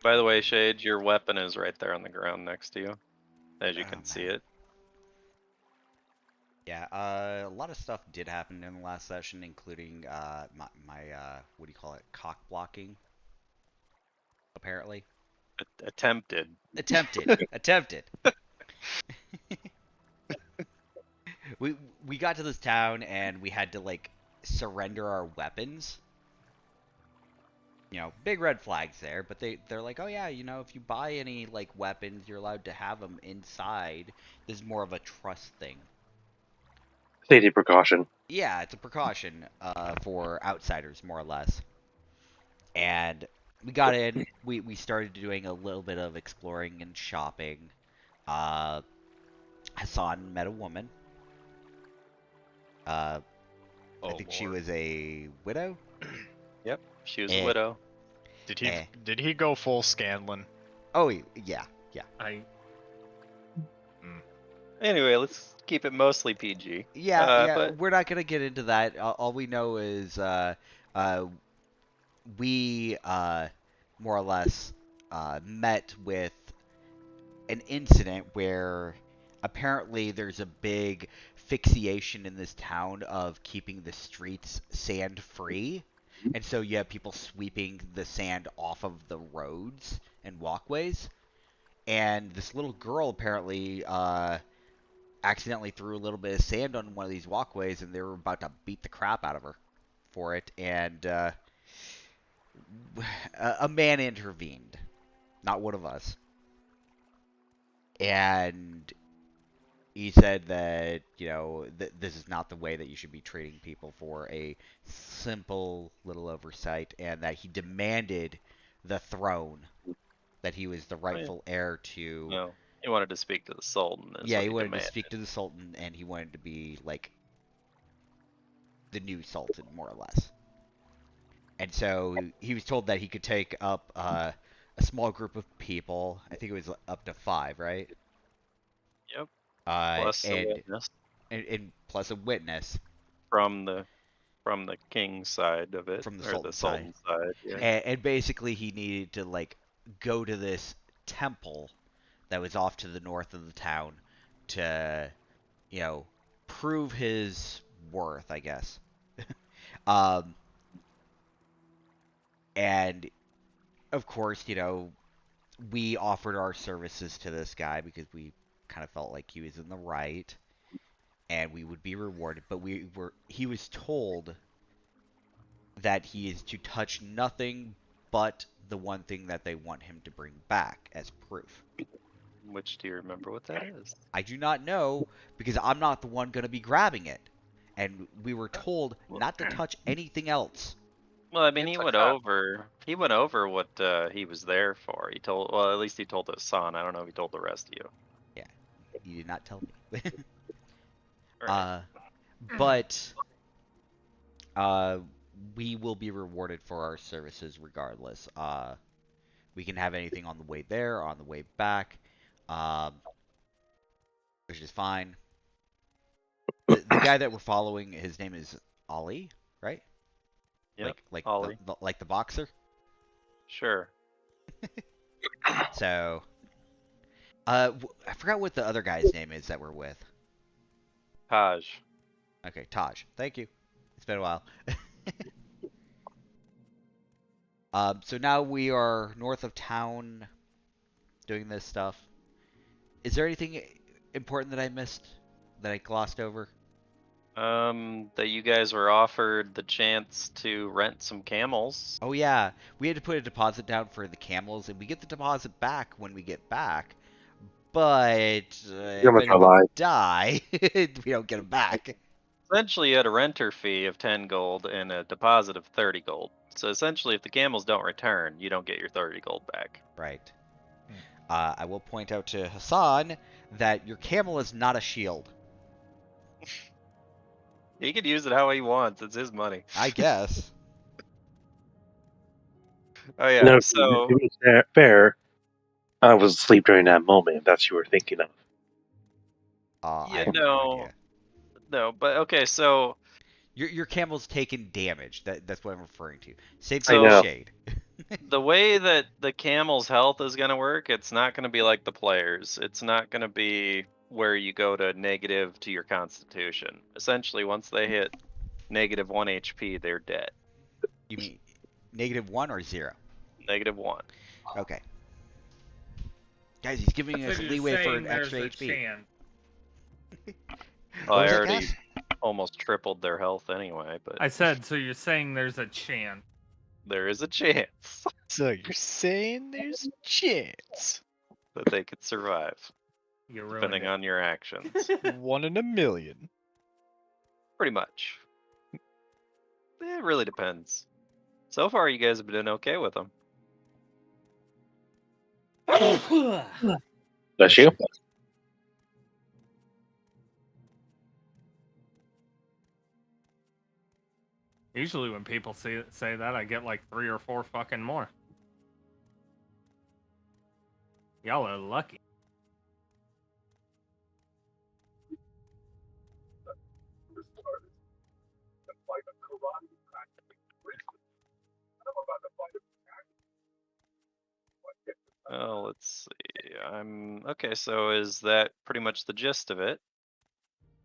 By the way, Shade, your weapon is right there on the ground next to you, as you can see Man. it. Yeah, a lot of stuff did happen in the last session, including my what do you call it, cock blocking, apparently. Attempted. Attempted. We we got to this town and we had to like surrender our weapons. Big red flags there, but they're like, oh yeah, if you buy any like weapons, you're allowed to have them inside. This is more of a trust thing. Safety precaution. Yeah, it's a precaution for outsiders, more or less. And we got in. We started doing a little bit of exploring and shopping. Uh, Hassan met a woman. Uh, I Oh think she Lord. was a widow. Yep, she was a Eh, widow. eh. Did he go full Scanlan? Oh yeah. I Anyway, let's keep it mostly PG. Yeah. But We're not gonna get into that. All we know is uh, we more or less met with an incident where apparently there's a big fixation in this town of keeping the streets sand free. And so you have people sweeping the sand off of the roads and walkways. And this little girl apparently accidentally threw a little bit of sand on one of these walkways, and they were about to beat the crap out of her for it. And a man intervened, not one of us. And he said that this is not the way that you should be treating people for a simple little oversight, and that he demanded the throne, that he was the rightful heir to. no, he wanted to speak to the Sultan. Is Yeah, what he he wanted to demanded. speak to the Sultan, and he wanted to be like the new Sultan, more or less. And so he was told that he could take up a small group of people. I think it was up to 5, right? Yep. Uh, Plus a and, witness and plus a witness from the king's side of it, from the or the Sultan's side. Sultan's side. Yeah. And basically he needed to like go to this temple that was off to the north of the town to, prove his worth, I guess. um, and of course, we offered our services to this guy because we kind of felt like he was in the right and we would be rewarded, but he was told that he is to touch nothing but the one thing that they want him to bring back as proof. Which, do you remember what that is? I do not know because I'm not the one going to be grabbing it. And we were told not to touch anything else. Well, I mean, It's he a went cut. over what he was there for. Well, at least he told his son. I don't know if he told the rest of you. Yeah, he did not tell me. Right. But we will be rewarded for our services regardless. We can have anything on the way there, on the way back, um, which is fine. The guy that we're following, his name is Ali, right? Yep. Like Ollie. like the boxer. Sure. So, I forgot what the other guy's name is that we're with. Taj. Okay, Taj. Thank you. It's been a while. So now we are north of town doing this stuff. Is there anything important that I missed, that I glossed over? That you guys were offered the chance to rent some camels. Oh yeah, we had to put a deposit down for the camels, and we get the deposit back when we get back. But if much any of them alive. die, we don't get them back. Essentially, you had a renter fee of 10 gold and a deposit of 30 gold. So essentially, if the camels don't return, you don't get your 30 gold back. Right. I will point out to Hassan that your camel is not a shield. He could use it how he wants. It's his money. I guess. Oh yeah. No, So it was fair. I was asleep during that moment. If that's what you were thinking of. I yeah, have no idea. no, but okay. So Your camel's taken damage. That's what I'm referring to. Same So- thing with know. Shade. The way that the camel's health is going to work, it's not going to be like the players. It's not going to be where you go to negative to your constitution. Essentially, once they hit negative 1 HP, they're dead. You mean -1 or 0? -1. Okay. Guys, he's giving So us you're leeway for saying an there's extra a HP. chance. Well, What I was that, already guys? almost tripled their health anyway, but I said, so you're saying there's a chance. there is a chance So you're saying there's a chance. that they could survive, You ruined depending it. on your actions. 1 in a million. Pretty much. It really depends. So far, you guys have been doing okay with them. Bless you. Usually when people say that, I get like 3 or 4 fucking more. Y'all are lucky. Oh, let's see. Okay. So is that pretty much the gist of it?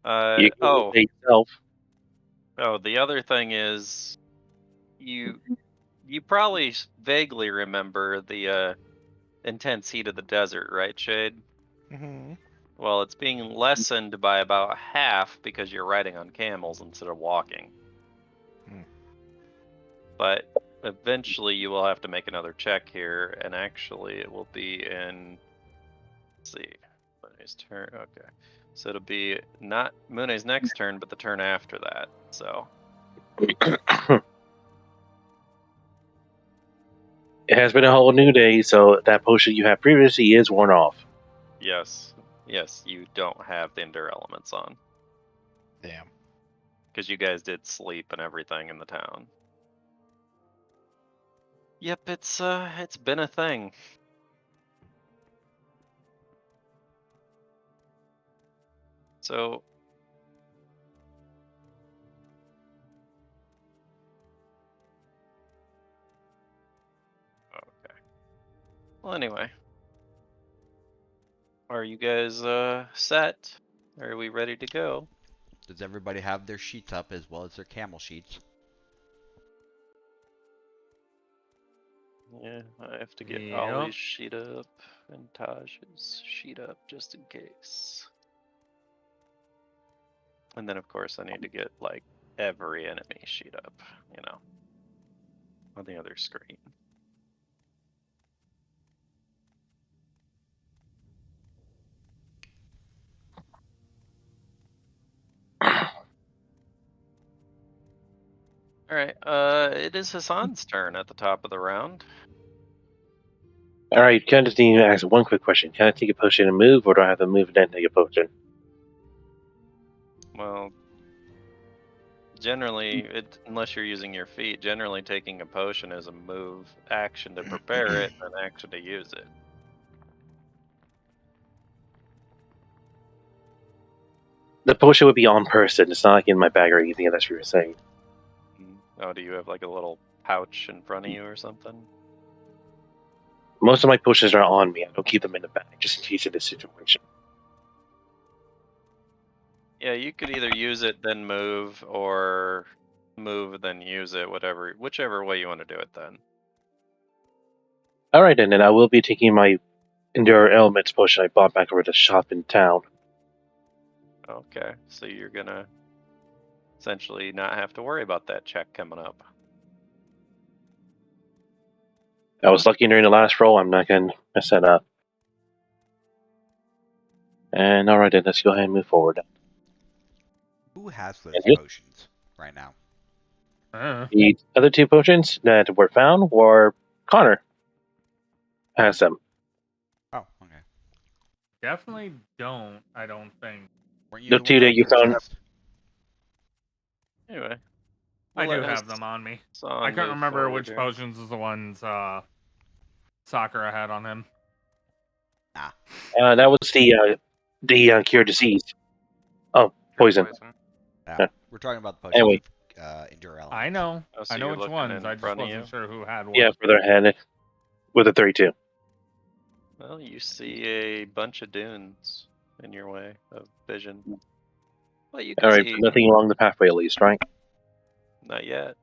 You can say yourself. The other thing is, you probably vaguely remember the intense heat of the desert, right, Shade? Mm-hmm. Well, it's being lessened by about half because you're riding on camels instead of walking. Hmm. But eventually you will have to make another check here, and actually it will be in, let's see, Mune's turn. Okay, so it'll be not Mune's next turn, but the turn after that. So It has been a whole new day, so that potion you had previously is worn off. yes, you don't have the Endure elements on Damn. because you guys did sleep and everything in the town. Yep, it's been a thing. So okay. Well, anyway, are you guys set? Are we ready to go? Does everybody have their sheets up as well as their camel sheets? Yeah, I have to get Yep. Ollie's sheet up and Taj's sheet up just in case. And then of course I need to get like every enemy sheet up, on the other screen. Alright, it is Hassan's turn at the top of the round. Alright, can I just need to ask one quick question? Can I take a potion and move, or do I have to move and then take a potion? Well, generally, unless you're using your feet, generally taking a potion is a move action to prepare it and an action to use it. The potion would be on person. It's not like in my bag or anything. That's what you were saying. Oh, do you have like a little pouch in front of you or something? Most of my potions are on me. I don't keep them in the bag just in case of this situation. Yeah, you could either use it then move, or move then use it, whichever way you want to do it then. Alright then I will be taking my Endure Elements potion I bought back over the shop in town. Okay, so you're gonna essentially not have to worry about that check coming up. I was lucky during the last roll. I'm not going to mess that up. And alright then, let's go ahead and move forward. Who has those And you? potions right now? The other two potions that were found were Connor has them. Oh, okay. Definitely don't, I don't think. Weren't you The the two one that that you opened the found. chest? Anyway, I we'll do let have them on me. Hassan I couldn't move remember forward which here. potions is the ones Sakura had on him. That was the cure disease. Oh, poison. Yeah. Yeah. We're talking about the potions. Anyway. endure elements. I know. Oh, so I know you're which looking ones. in I just front of wasn't you? sure who had one. Yeah, further ahead with a 32. Well, you see a bunch of dunes in your way of vision. Well, you can All right, see but nothing along the pathway at least, right? not yet.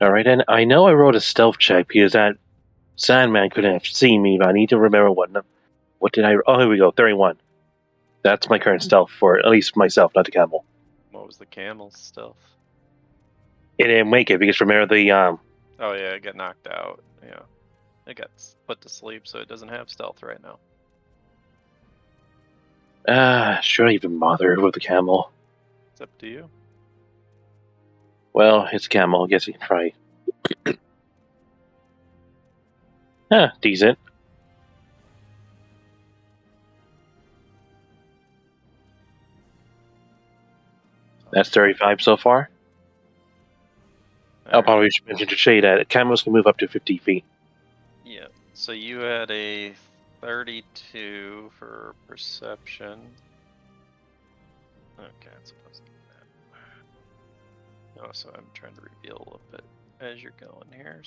All right, and I know I wrote a stealth check because that Sandman couldn't have seen me, but I need to remember what did I? Oh, here we go, 31. That's my current stealth for at least myself, not the camel. What was the camel's stealth? It didn't make it because remember the Oh yeah, it got knocked out. Yeah, it got put to sleep, so it doesn't have stealth right now. should I even bother with the camel? It's up to you. Well, it's a camel. I guess you can try. Decent. That's 35 so far. I'll Alright. probably mention to Shay that camels can move up to 50 feet. Yeah. So you had a 32 for perception. Okay, it's supposed to be that. Oh, so I'm trying to reveal a little bit as you're going here.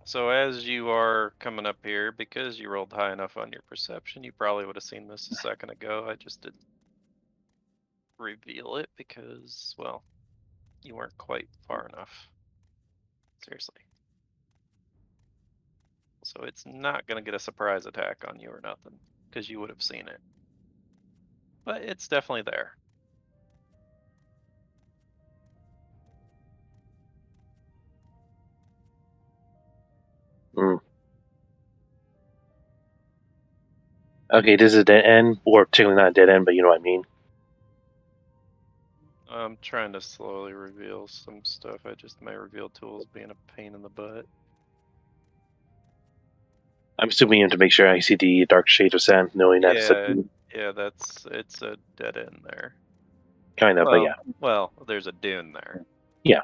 So as you are coming up here, because you rolled high enough on your perception, you probably would have seen this a second ago. I just didn't reveal it because, well, you weren't quite far enough. Seriously. So it's not going to get a surprise attack on you or nothing, because you would have seen it. But it's definitely there. Hmm. Okay, this is a dead end, or particularly not a dead end, but you know what I mean. I'm trying to slowly reveal some stuff. My reveal tool's being a pain in the butt. I'm zooming in to make sure I see the dark shade of sand, knowing that's Yeah, it's a dead end there. kind of, but yeah. Well, there's a dune there. Yeah.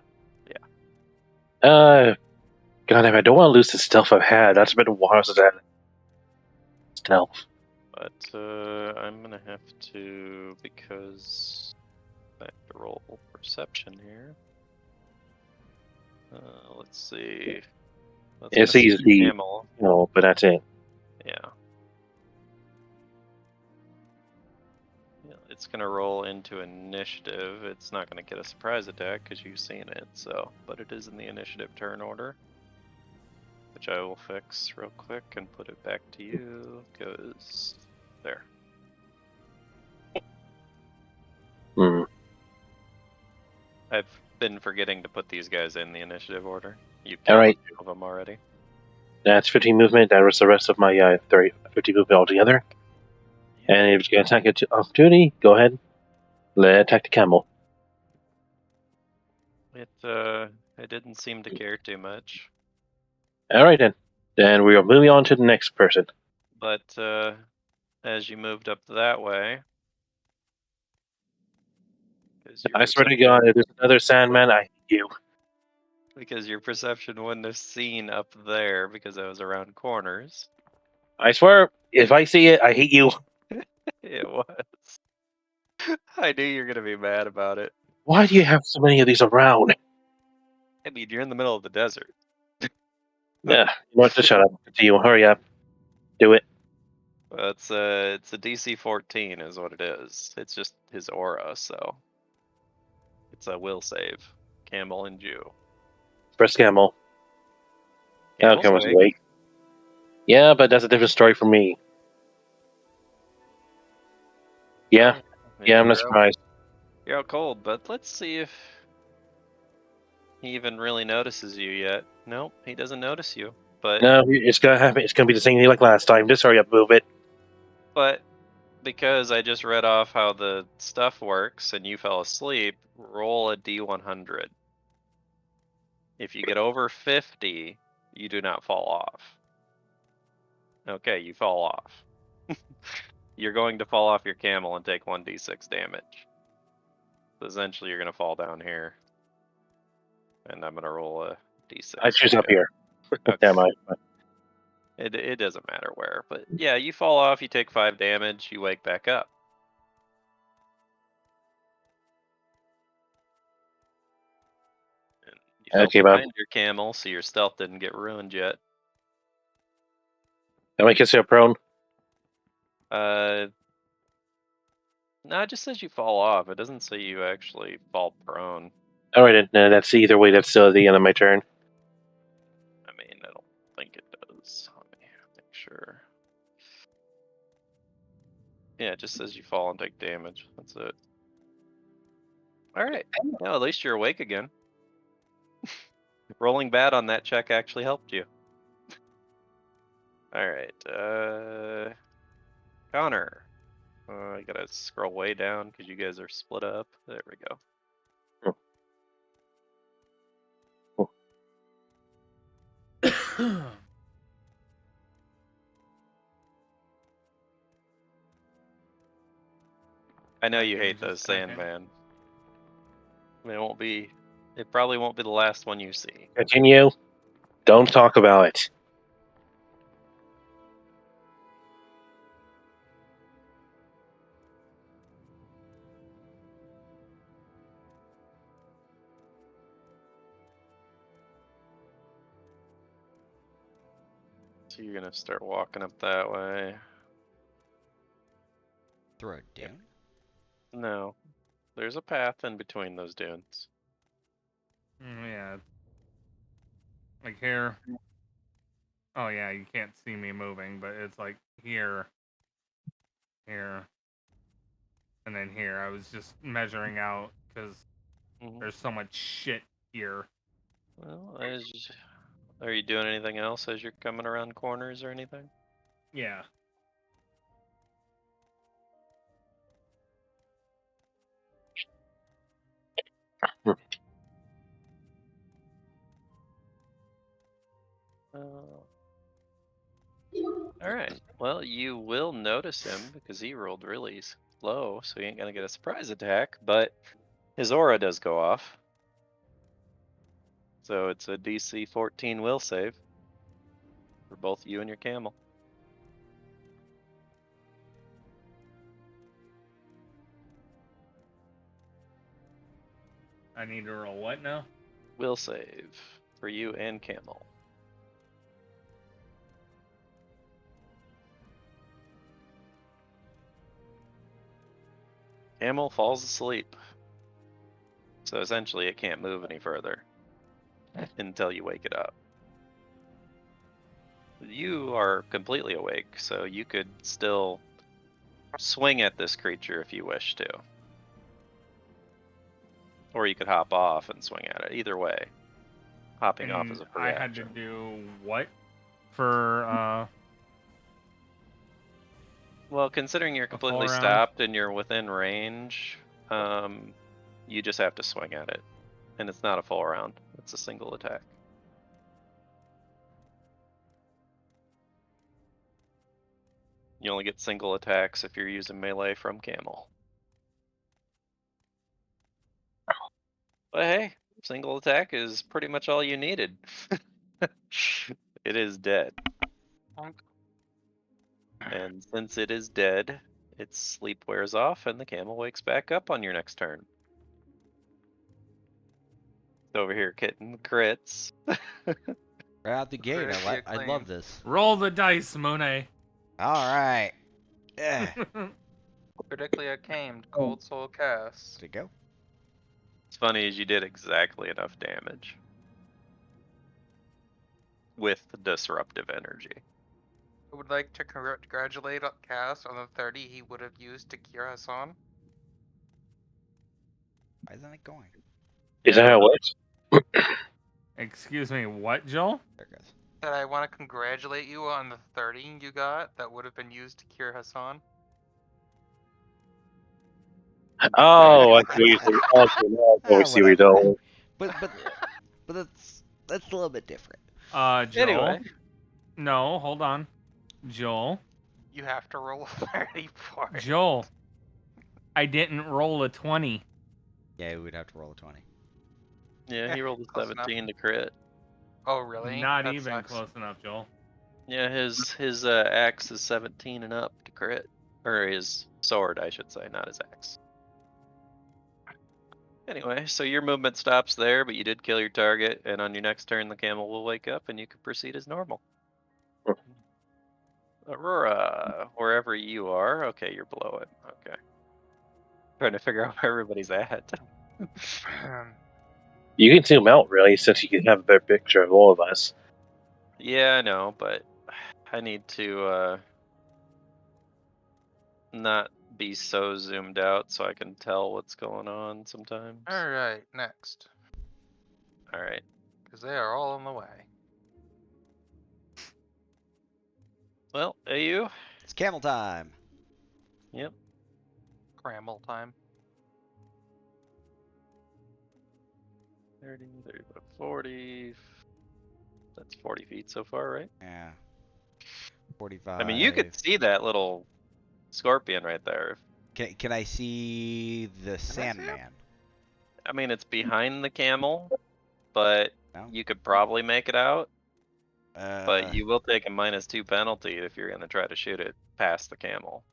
Yeah. God, I don't want to lose the stealth I've had. That's been a while since I had stealth. But I'm gonna have to, because I have to roll perception here. Let's see. It's easy, camel. but that's it. Yeah. It's gonna roll into initiative. It's not gonna get a surprise attack because you've seen it. So, but it is in the initiative turn order, which I will fix real quick and put it back to you. Goes there. Hmm. I've been forgetting to put these guys in the initiative order. You've All right. two of them already. That's 15 movement. That was the rest of my 50 movement altogether. And if you can attack it to opportunity, go ahead. Let attack the camel. It didn't seem to care too much. All right then. Then we are moving on to the next person. But as you moved up that way, I swear to God, if there's another Sandman, I hate you. Because your perception wouldn't have seen up there because I was around corners. I swear, if I see it, I hate you. It was. I knew you were gonna be mad about it. Why do you have so many of these around? I mean, you're in the middle of the desert. Yeah, you want to shut up. Do you hurry up? Do it. Well, it's a DC 14 is what it is. It's just his aura, so it's a will save. Camel and Jew. Press camel. Camel's Camel's awake. awake. Yeah, but that's a different story for me. Yeah, I'm not surprised. You're out cold, but let's see if he even really notices you yet. Nope, he doesn't notice you. But No, it's gonna happen. It's gonna be the same thing like last time. Just hurry up, move it. But because I just read off how the stuff works and you fell asleep, roll a D100. If you get over 50, you do not fall off. Okay, you fall off. You're going to fall off your camel and take 1d6 damage. So essentially, you're going to fall down here. And I'm going to roll a d6. I choose up here. Okay. Damn, It doesn't matter where. But yeah, you fall off, you take 5 damage, you wake back up. You fell Okay, Bob. behind your camel, so your stealth didn't get ruined yet. Am I considered prone? No, it just says you fall off. It doesn't say you actually fall prone. All right, no, that's either way. That's still the end of my turn. I mean, I don't think it does. Let me make sure. Yeah, it just says you fall and take damage. That's it. Alright. Well, at least you're awake again. Rolling bad on that check actually helped you. Alright, Connor. I gotta scroll way down because you guys are split up. There we go. I know you Give me hate those just a second. Sandman. It probably won't be the last one you see. Continue. Don't talk about it. So you're gonna start walking up that way. Throw it down. No. There's a path in between those dunes. Yeah. Like here. Oh yeah, you can't see me moving, but it's like here, here, and then here. I was just measuring out because there's so much shit here. Well, are you doing anything else as you're coming around corners or anything? Yeah. Alright, well, you will notice him because he rolled really low, so he ain't gonna get a surprise attack, but his aura does go off. So it's a DC 14 will save for both you and your camel. I need to roll what now? Will save for you and camel. Camel falls asleep. So essentially it can't move any further until you wake it up. You are completely awake, so you could still swing at this creature if you wish to. Or you could hop off and swing at it. Either way. Hopping off is a free I had to action. do what for Well, considering you're full completely round? stopped and you're within range, you just have to swing at it. And it's not a full round. It's a single attack. You only get single attacks if you're using melee from camel. But hey, single attack is pretty much all you needed. It is dead. And since it is dead, its sleep wears off and the camel wakes back up on your next turn. It's over here getting crits. Right out the gate. Critically I love acclaimed. this. roll the dice, Mune. All right. Yeah. Critically acclaimed Cold Soul cast. To go. It's funny as you did exactly enough damage with disruptive energy. I would like to congratulate Cass on the 30 he would have used to cure Hassan. Why isn't it going? Is that how it works? Excuse me, what, Joel? There it goes. That I want to congratulate you on the 30 you got that would have been used to cure Hassan. Oh, I see. Okay, now we see where you're Whatever. going. But that's a little bit different. Joel? Anyway. No, hold on. Joel? You have to roll a 30 for it. Joel. I didn't roll a 20. Yeah, we would have to roll a 20. Yeah, he rolled a Close enough. 17 to crit. Oh, really? Not That even sucks. close enough, Joel. Yeah, his axe is 17 and up to crit. Or his sword, I should say, not his axe. Anyway, so your movement stops there, but you did kill your target, and on your next turn, the camel will wake up, and you can proceed as normal. Aurora, wherever you are. Okay, you're below it. Okay. Trying to figure out where everybody's at. You can zoom out, really, since you can have a better picture of all of us. Yeah, I know, but I need to not be so zoomed out so I can tell what's going on sometimes. Alright, next. Alright. Because they are all on the way. Well, AU? It's camel time. Yep. Cramble time. 30, 35, 40. That's 40 feet so far, right? Yeah. 45. I mean, you could see that little scorpion right there. Can I see the I see it? Sandman? I mean, it's behind the camel, but No? you could probably make it out. But Uh, you will take a -2 penalty if you're going to try to shoot it past the camel.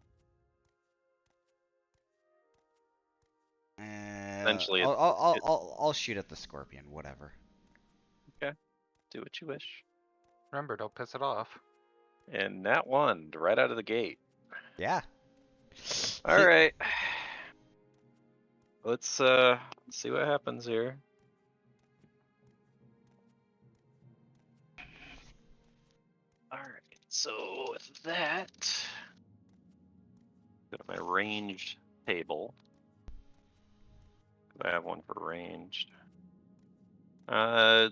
Essentially, I'll shoot at the scorpion. Whatever. do what you wish. Remember, don't piss it off. And that one, right out of the gate. Yeah. All right. Let's see what happens here. All right. So with that, go to my ranged table. I have one for ranged. Oh,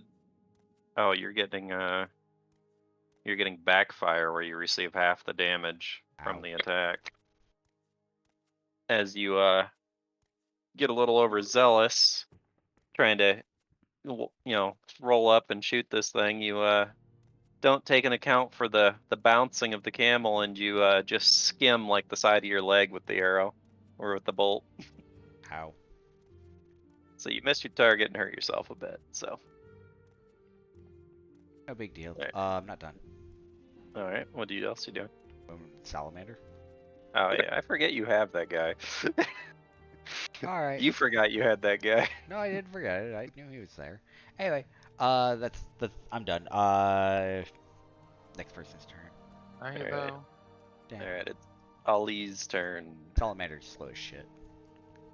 you're getting backfire where you receive half the damage from the attack. As you get a little overzealous, trying to roll up and shoot this thing, you don't take an account for the bouncing of the camel, and you just skim like the side of your leg with the arrow or with the bolt. Ow. So you missed your target and hurt yourself a bit. So No big deal. Right. I'm not done. all right, what else you doing? Salamander. Oh yeah, I forget you have that guy. All right. You forgot you had that guy. No, I didn't forget it. I knew he was there. Anyway, that's I'm done. Next person's turn. Are you Alright. though? Damn. All right, it's Ali's turn. Salamander's slow as shit.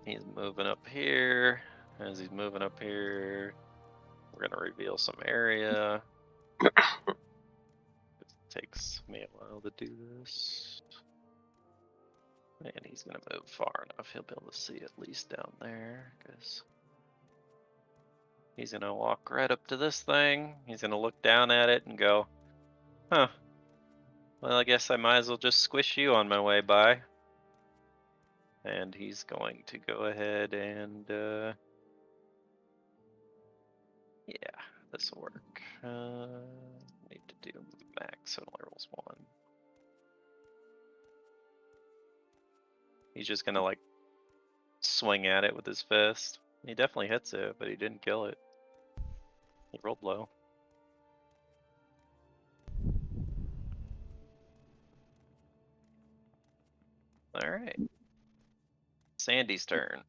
He's moving up here. As he's moving up here, we're gonna reveal some area. It takes me a while to do this. And he's gonna move far enough. He'll be able to see at least down there, because he's gonna walk right up to this thing. He's gonna look down at it and go, huh. Well, I guess I might as well just squish you on my way by. And he's going to go ahead and, yeah, this will work. Need to do max, so it only rolls 1. He's just gonna like swing at it with his fist. He definitely hits it, but he didn't kill it. He rolled low. Alright. Sandy's turn.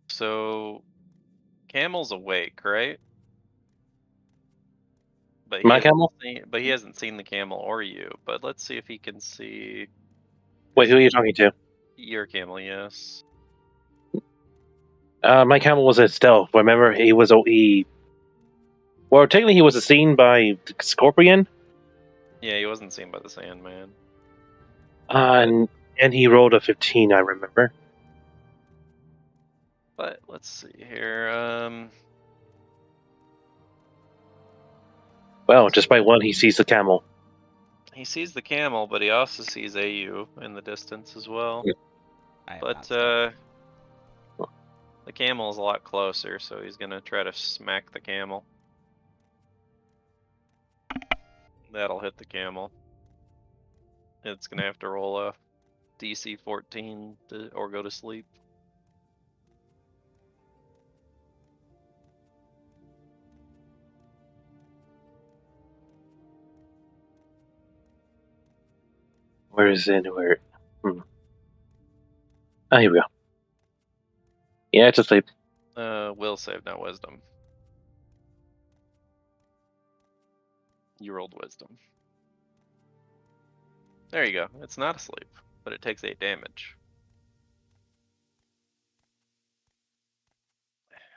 So Camel's awake, right? But My camel? he hasn't seen the camel or you. But let's see if he can see Wait, who are you talking to? your camel. Yes. My camel was at stealth. Remember, well, technically he was seen by the scorpion, Yeah, he wasn't seen by the Sandman. and he rolled a 15. I remember. But let's see here. Well, just by one, he sees the camel. He sees the camel, but he also sees AU in the distance as well. Yeah. I am But not stealth. the camel is a lot closer, so he's gonna try to smack the camel. That'll hit the camel. It's gonna have to roll a DC 14 or go to sleep. Where is it? Where? Ah, here we go. Yeah, it's asleep. Will save, not wisdom. You rolled wisdom. There you go. It's not asleep, but it takes 8 damage.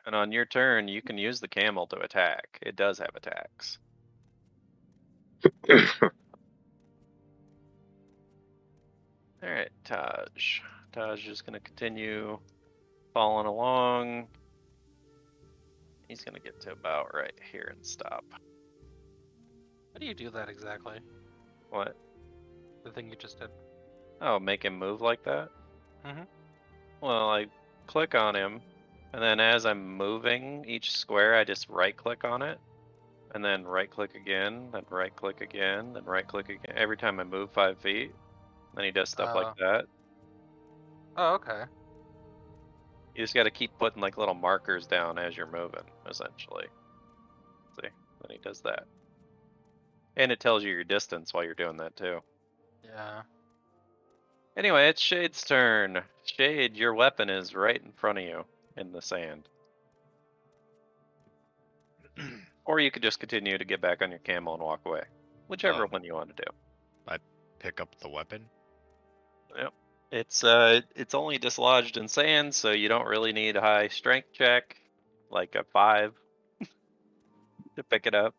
And on your turn, you can use the camel to attack. It does have attacks. Alright, Taj. Taj is going to continue following along. He's going to get to about right here and stop. How do you do that exactly? What? The thing you just did. Oh, make him move like that? Mhm. Well, I click on him, and then as I'm moving each square, I just right click on it. And then right click again, then right click again, then right click again. Every time I move 5 feet, then he does stuff like that. Oh, okay. You just got to keep putting like little markers down as you're moving, essentially. See, then he does that. And it tells you your distance while you're doing that too. Yeah. Anyway, it's Shade's turn. Shade, your weapon is right in front of you in the sand. Or you could just continue to get back on your camel and walk away. Whichever one you want to do. I pick up the weapon. Yep. It's only dislodged in sand, so you don't really need a high strength check, like a 5, to pick it up.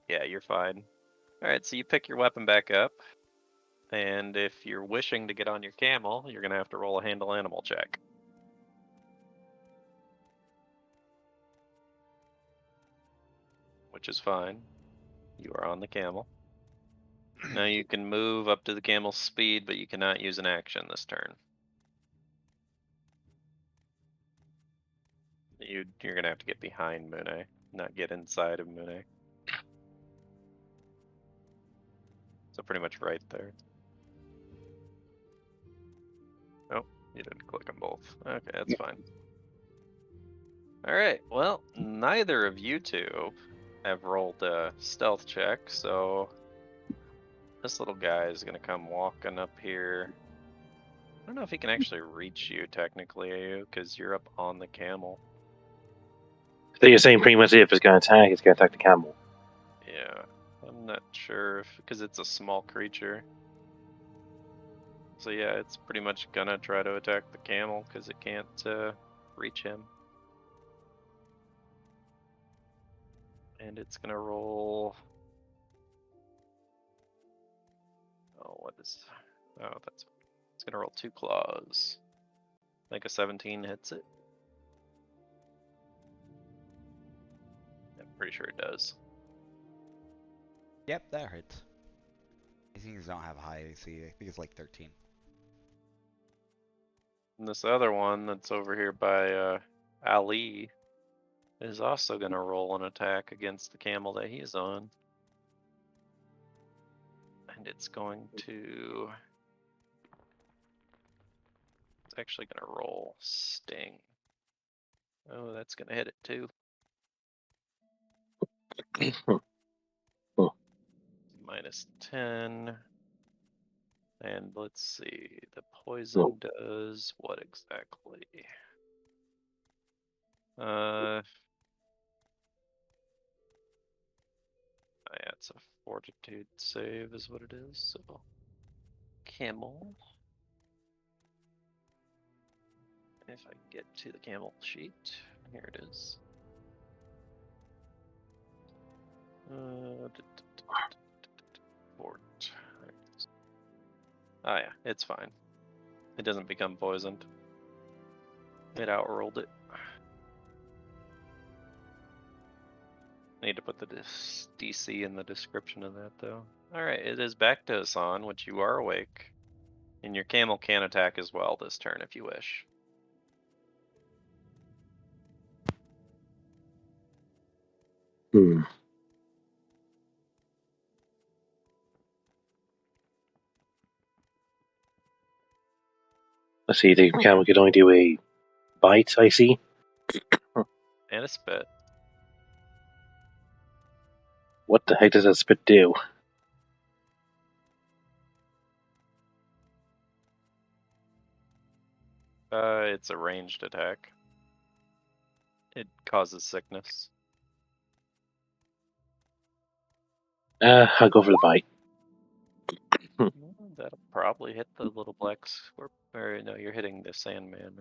Yeah, you're fine. Alright, so you pick your weapon back up, and if you're wishing to get on your camel, you're gonna have to roll a handle animal check. Which is fine. You are on the camel. Now you can move up to the camel's speed, but you cannot use an action this turn. You're gonna have to get behind Mune, not get inside of Mune. So pretty much right there. Oh, you didn't click them both. Okay, that's fine. Alright, well, neither of you two have rolled a stealth check, so this little guy is gonna come walking up here. I don't know if he can actually reach you technically, because you're up on the camel. So you're saying pretty much if it's going to attack the camel. Yeah, I'm not sure if, because it's a small creature. So yeah, it's pretty much gonna try to attack the camel because it can't reach him. And it's gonna roll. Oh, what is? Oh, that's. It's gonna roll 2 claws. I think a 17 hits it. I'm pretty sure it does. Yep, that hurts. These things don't have high AC. I think it's like 13. And this other one that's over here by Ali is also gonna roll an attack against the camel that he's on. And it's going to. It's actually gonna roll sting. Oh, that's gonna hit it too. Minus 10. And let's see, the poison does what exactly? Yeah, it's a fortitude save is what it is, so. Camel. If I can get to the camel sheet, here it is. Fort. There it is. Oh yeah, it's fine. It doesn't become poisoned. It outrolled it. Need to put the DC in the description of that though. Alright, it is back to Hassan, which you are awake. And your camel can attack as well this turn if you wish. Let's see, the camel could only do a bite, I see. And a spit. What the heck does that spit do? It's a ranged attack. It causes sickness. I'll go for the bite. That'll probably hit the little black scorpion. Or no, you're hitting the Sandman,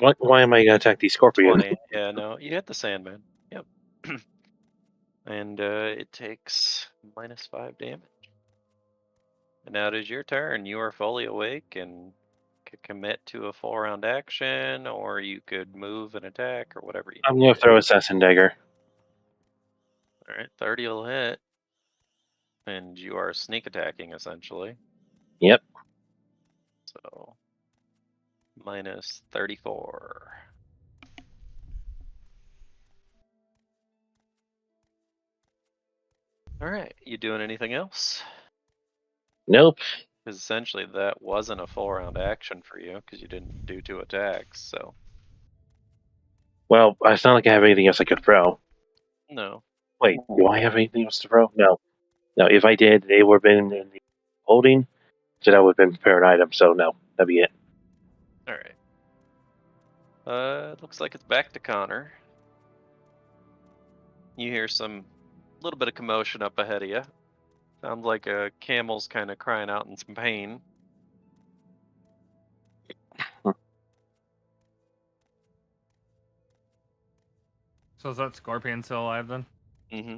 right? Why am I going to attack these scorpions? 20. Yeah, no, you hit the Sandman. Yep. And it takes -5 damage. And now it is your turn. You are fully awake and could commit to a full round action, or you could move and attack, or whatever you I'm need going to to do. throw Assassin Dagger. All right, 30 will hit. And you are sneak attacking, essentially. Yep. So, -34. All right, you doing anything else? Nope. Because essentially that wasn't a full round action for you, because you didn't do 2 attacks, so. Well, it's not like I have anything else I could throw. No. Wait, do I have anything else to throw? No. No, if I did, they would have been in the holding, so that would have been prepared item, so no, that'd be it. All right. It looks like it's back to Connor. You hear some little bit of commotion up ahead of you. Sounds like a camel's kind of crying out in some pain. So is that scorpion still alive then? Mm-hmm.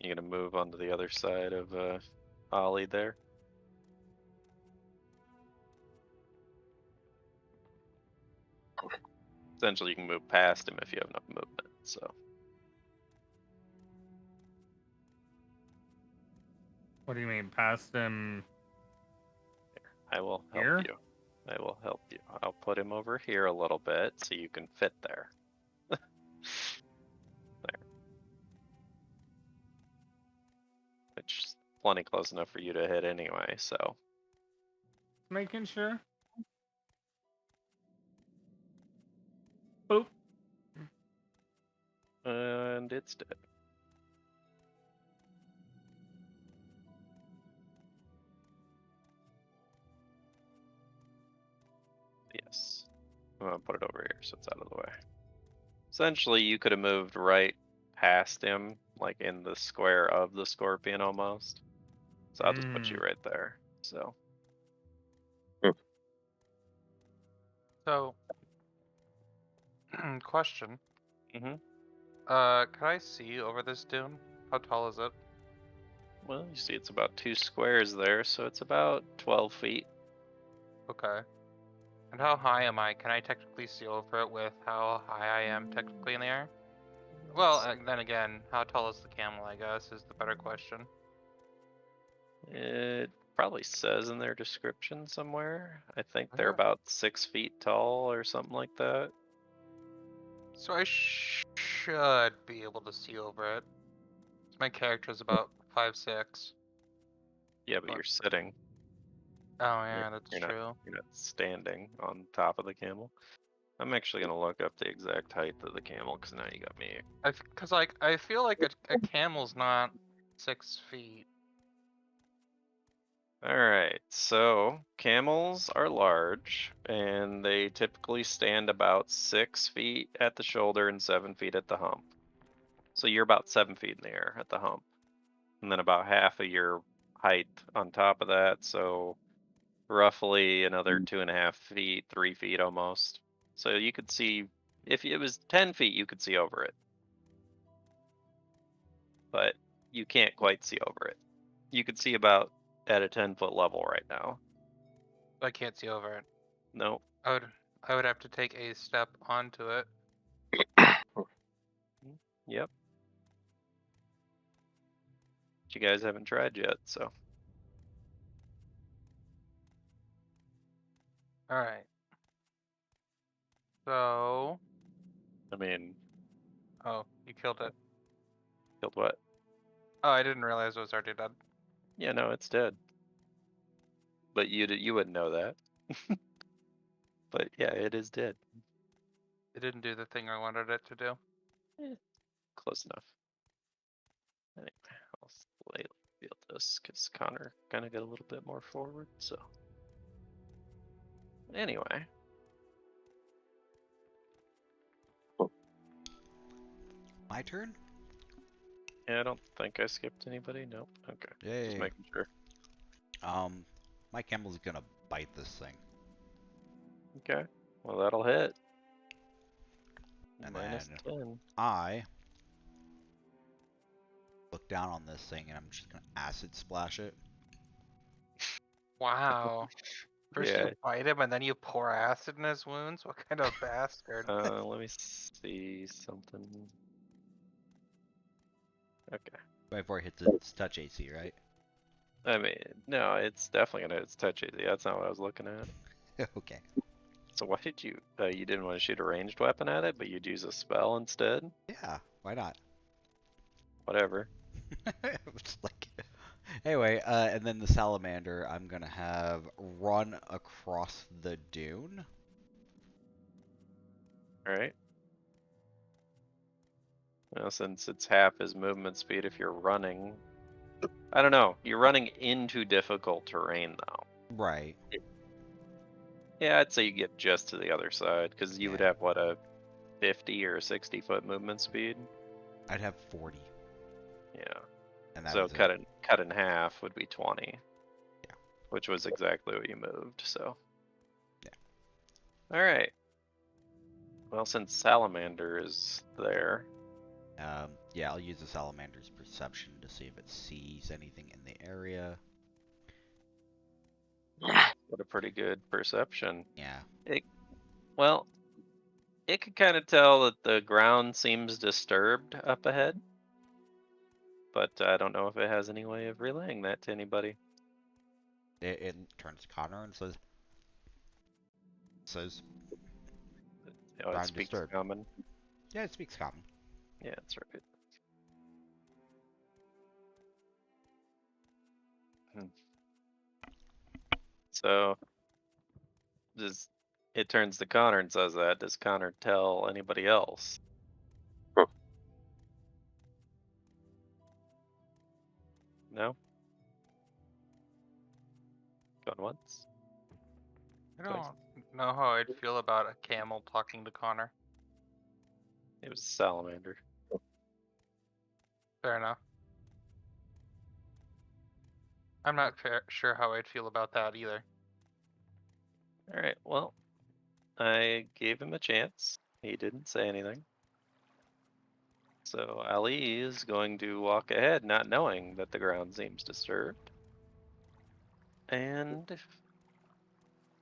You're gonna move onto the other side of Ollie there. Essentially, you can move past him if you have enough movement. So What do you mean, past him? I will help Here? you. I will help you. I'll put him over here a little bit so you can fit there. There. Which is plenty close enough for you to hit anyway, so. Making sure. Boop. And it's dead. Yes. I'm gonna put it over here so it's out of the way. Essentially, you could have moved right past him, like in the square of the scorpion almost. So I'll just put you right there. So. So, question. Mm-hmm. Can I see over this dune? How tall is it? Well, you see it's about 2 squares there, so it's about 12 feet. Okay. And how high am I? Can I technically see over it with how high I am technically in the air? Well, then again, how tall is the camel, I guess, is the better question. It probably says in their description somewhere. I think they're Okay. about 6 feet tall or something like that. So I should be able to see over it. My character's about 5'6". Yeah, but But you're sitting. oh yeah, that's You're true. not standing on top of the camel. I'm actually gonna look up the exact height of the camel because now you got me. Cause like I feel like a camel's not 6 feet. All right, so camels are large and they typically stand about 6 feet at the shoulder and 7 feet at the hump. So you're about 7 feet in the air at the hump, and then about half of your height on top of that. So roughly another 2.5 feet, 3 feet almost. So you could see, if it was 10 feet, you could see over it. But you can't quite see over it. You could see about at a 10-foot level right now. I can't see over it. No. I would have to take a step onto it. Yep. But you guys haven't tried yet, so. Alright. So I mean, oh, you killed it. killed what? Oh, I didn't realize it was already dead. Yeah, no, it's dead. But you wouldn't know that. But yeah, it is dead. It didn't do the thing I wanted it to do. Close enough. Anyway, I'll slightly be able to this because Connor kind of got a little bit more forward. So anyway, My turn? yeah, I don't think I skipped anybody. Nope. Okay. Just Yay. making sure. My camel's gonna bite this thing. Okay. Well, that'll hit. And Minus then 10. I look down on this thing and I'm just gonna acid splash it. Wow. First Yeah. you bite him and then you pour acid in his wounds? What kind of bastard? Let me see something. Okay. Before it hits its touch AC, right? I mean, no, it's definitely gonna. It's touch easy. That's not what I was looking at. Okay. So why did you? You didn't want to shoot a ranged weapon at it, but you'd use a spell instead. Yeah, why not? Whatever. It's like, anyway, and then the salamander, I'm gonna have run across the dune. All right. Well, since it's half his movement speed, if you're running, I don't know. You're running into difficult terrain though. Right. Yeah, I'd say you get just to the other side because you would Yeah. have what, a 50 or 60-foot movement speed. I'd have 40, Yeah. and that So was cut it. in half would be 20. Yeah. Which was exactly what you moved. So. Yeah. All right. Well, since salamander is there, Yeah, I'll use the salamander's perception to see if it sees anything in the area. got a pretty good perception. Yeah. Well, it could kind of tell that the ground seems disturbed up ahead, but I don't know if it has any way of relaying that to anybody. It turns to Connor and says, Oh, it ground speaks disturbed. common. Yeah, it speaks common. Yeah, that's right. So, it turns to Connor and says that. Does Connor tell anybody else? Huh. No? Going once? I don't know how I'd feel about a camel talking to Connor. It was a salamander. Fair enough. I'm not sure how I'd feel about that either. Alright, well, I gave him a chance. He didn't say anything. So Ali is going to walk ahead, not knowing that the ground seems disturbed. And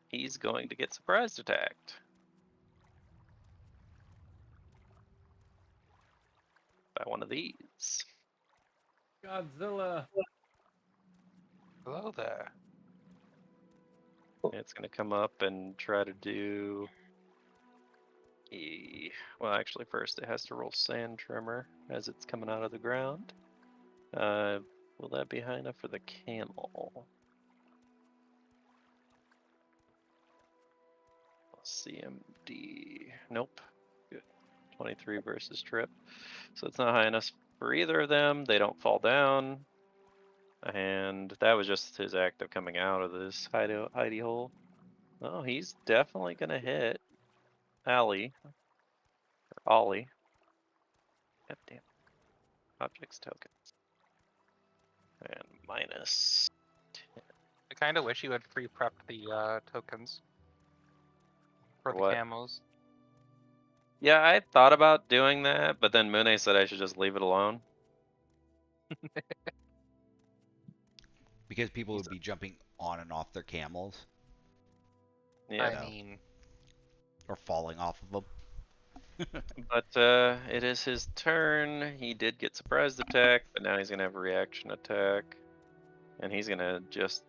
he's going to get surprise attacked. By one of these. Godzilla. Hello there. It's going to come up and try to do... Well, actually, first it has to roll sand tremor as it's coming out of the ground. Will that be high enough for the camel? CMD. Nope. Good. 23 versus trip. So it's not high enough for either of them. They don't fall down. And that was just his act of coming out of this hidey hole. Oh, he's definitely going to hit Ali. Or Ollie. God damn. Objects tokens. And minus 10. I kind of wish you had pre-prepped the tokens for the What? camos. Yeah, I thought about doing that, but then Mune said I should just leave it alone. because people would be jumping on and off their camels Yeah. I mean, or falling off of them. But it is his turn. He did get surprised attack, but now he's gonna have a reaction attack. And he's gonna just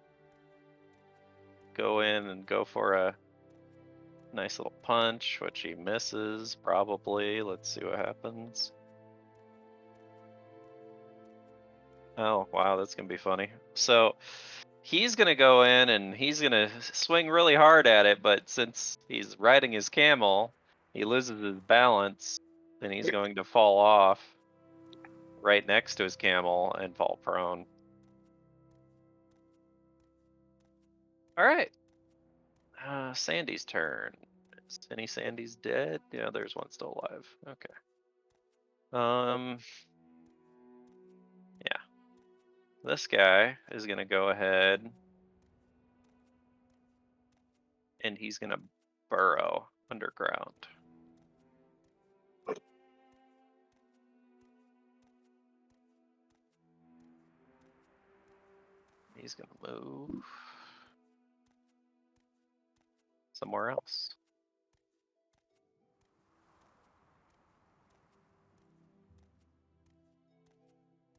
go in and go for a nice little punch, which he misses, probably. Let's see what happens. Oh, wow, that's gonna be funny. So he's gonna go in and he's gonna swing really hard at it, but since he's riding his camel, he loses his balance, and he's going to fall off right next to his camel and fall prone. All right. Sandy's turn. Is any Sandy's dead? Yeah, there's one still alive. Okay. Yeah. This guy is gonna go ahead and he's gonna burrow underground. He's gonna move somewhere else.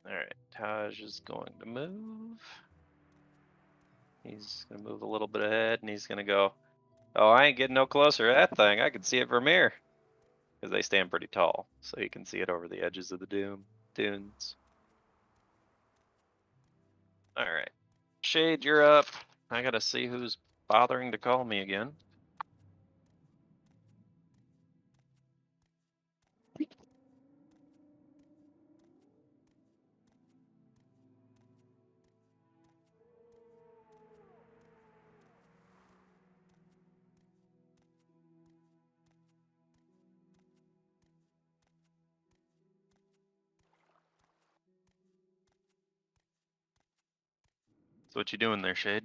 All right, Taj is going to move. He's gonna move a little bit ahead, and he's gonna go. Oh, I ain't getting no closer to that thing. I can see it from here, because they stand pretty tall, so you can see it over the edges of the dunes. All right, Shade, you're up. I gotta see who's bothering to call me again. So what you doing there, Shade?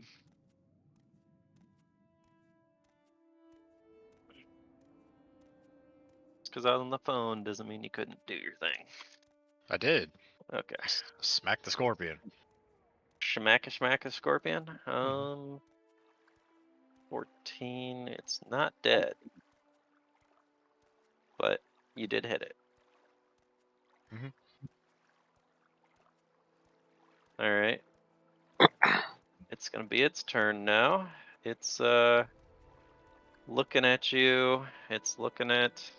Just because I was on the phone doesn't mean you couldn't do your thing. I did. Okay. Smack the scorpion. Schmack a scorpion. 14. It's not dead, but you did hit it. Mhm. All right. It's gonna be its turn now. It's looking at you. It's looking at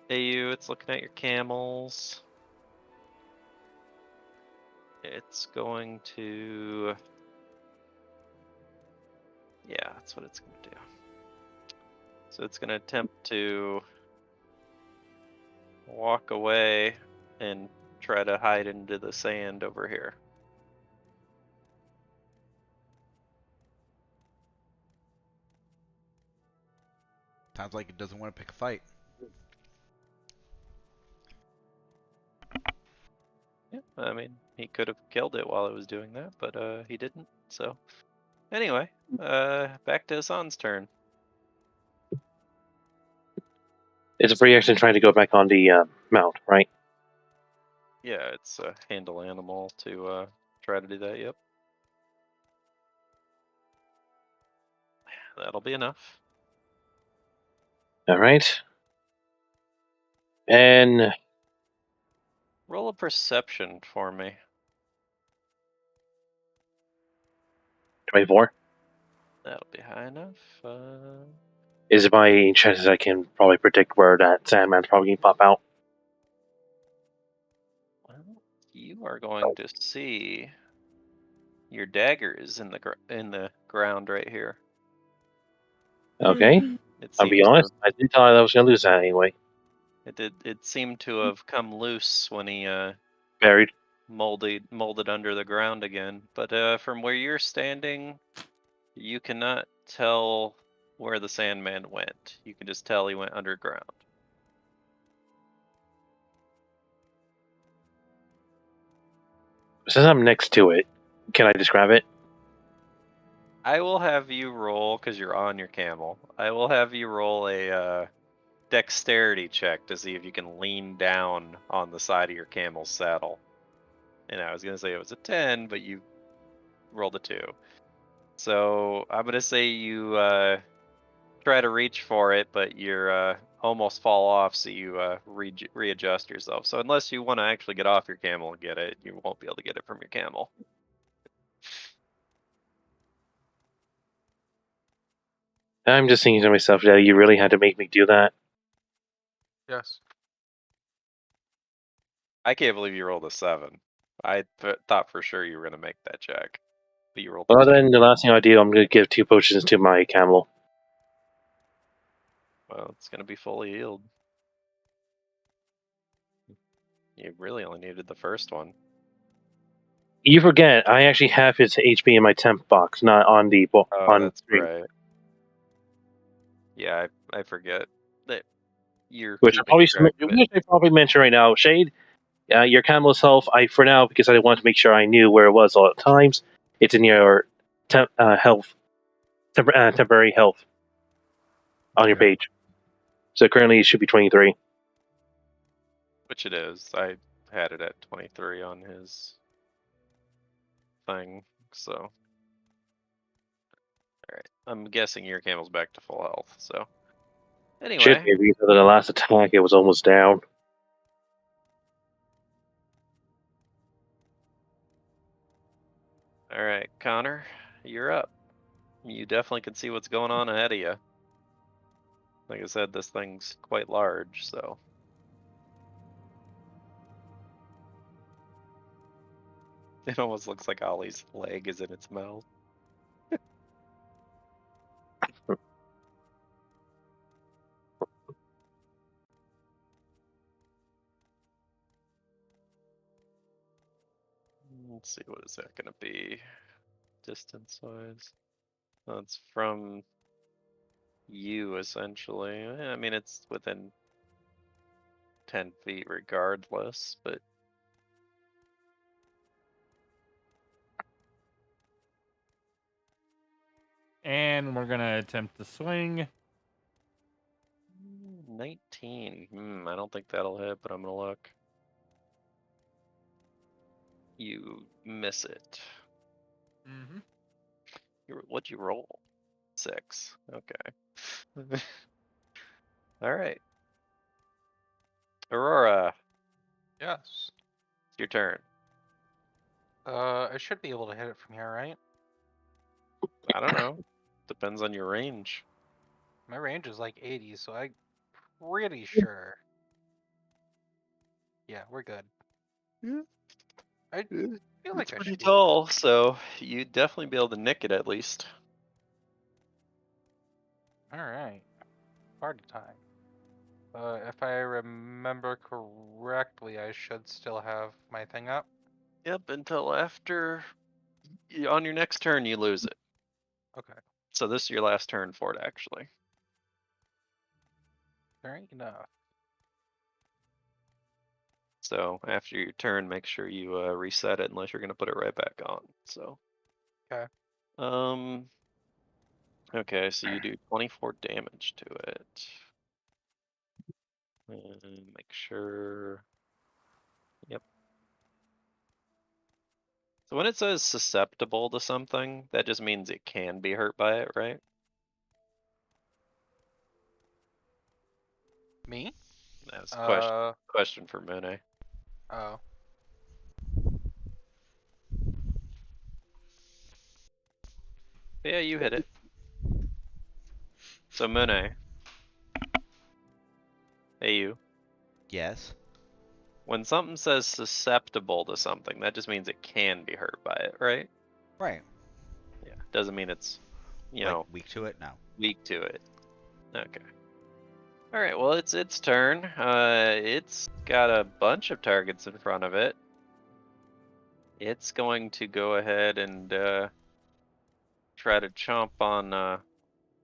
you. It's looking at your camels. It's going to. Yeah, that's what it's gonna do. So it's gonna attempt to walk away and try to hide into the sand over here. Sounds like it doesn't want to pick a fight. Yeah, I mean, he could have killed it while it was doing that, but he didn't. So anyway, back to Hassan's turn. It's a free action trying to go back on the mount, right? Yeah, it's a handle animal to try to do that. Yep, that'll be enough. All right. And Roll a perception for me. 24. That'll be high enough. Is it by any chances I can probably predict where that Sandman's probably going to pop out? Well, you are going to see your dagger is in the ground right here. Okay. It I'll be seems honest. I didn't thought I was going to lose that anyway. it seemed to have come loose when he Buried. molded under the ground again. But from where you're standing, you cannot tell where the Sandman went. You can just tell he went underground. Since I'm next to it, can I describe it? I will have you roll, because you're on your camel. I will have you roll a dexterity check to see if you can lean down on the side of your camel's saddle. And I was going to say it was a 10, but you rolled a 2. So I'm going to say you try to reach for it, but you're almost fall off, so you readjust yourself. So unless you want to actually get off your camel and get it, you won't be able to get it from your camel. I'm just thinking to myself, that you really had to make me do that. Yes. I can't believe you rolled a 7. I thought for sure you were going to make that check, but you rolled a Well, 2. then the last thing I do, I'm going to give 2 potions to my camel. Well, it's going to be fully healed. You really only needed the first one. You forget, I actually have his HP in my temp box, not on the Oh, on that's screen. right. Yeah, I forget that you're Which I keeping track of it. I probably mention right now. Shade, your Camel's health, for now, because I wanted to make sure I knew where it was all the times, it's in your temporary health on your Okay. page. So currently it should be 23. Which it is. I had it at 23 on his thing, so. Alright, I'm guessing your camel's back to full health, so. Should Anyway, be, because of the last attack, it was almost down. alright, Connor, you're up. You definitely can see what's going on ahead of you. Like I said, this thing's quite large, so. It almost looks like Ollie's leg is in its mouth. Let's see, what is that gonna be? Distance-wise? That's from you, essentially. I mean, it's within 10 feet regardless, but And we're gonna attempt to swing. 19. I don't think that'll hit, but I'm gonna look. You miss it. Mm-hmm. What'd you roll? 6. Okay. All right. Aurora, Yes. it's your turn. I should be able to hit it from here, right? I don't know. Depends on your range. My range is like 80, so I'm pretty sure. Yeah, we're good. Yeah. I feel like It's I pretty should be able to. tall, so you'd definitely be able to nick it at least. All right. Party time. If I remember correctly, I should still have my thing up. Yep, until after on your next turn you lose it. Okay. So this is your last turn for it, actually. Fair enough. So after your turn, make sure you reset it unless you're gonna put it right back on. So. Okay. Okay, so you do 24 damage to it. And make sure. Yep. So when it says susceptible to something, that just means it can be hurt by it, right? Me? That's a question for Mune. Oh. Yeah, you hit it. So Mune. Hey you. Yes. When something says susceptible to something, that just means it can be hurt by it, right? Right. Yeah. Doesn't mean it's, Like weak to it? No. weak to it. Okay. All right. Well, it's its turn. It's got a bunch of targets in front of it. It's going to go ahead and try to chomp on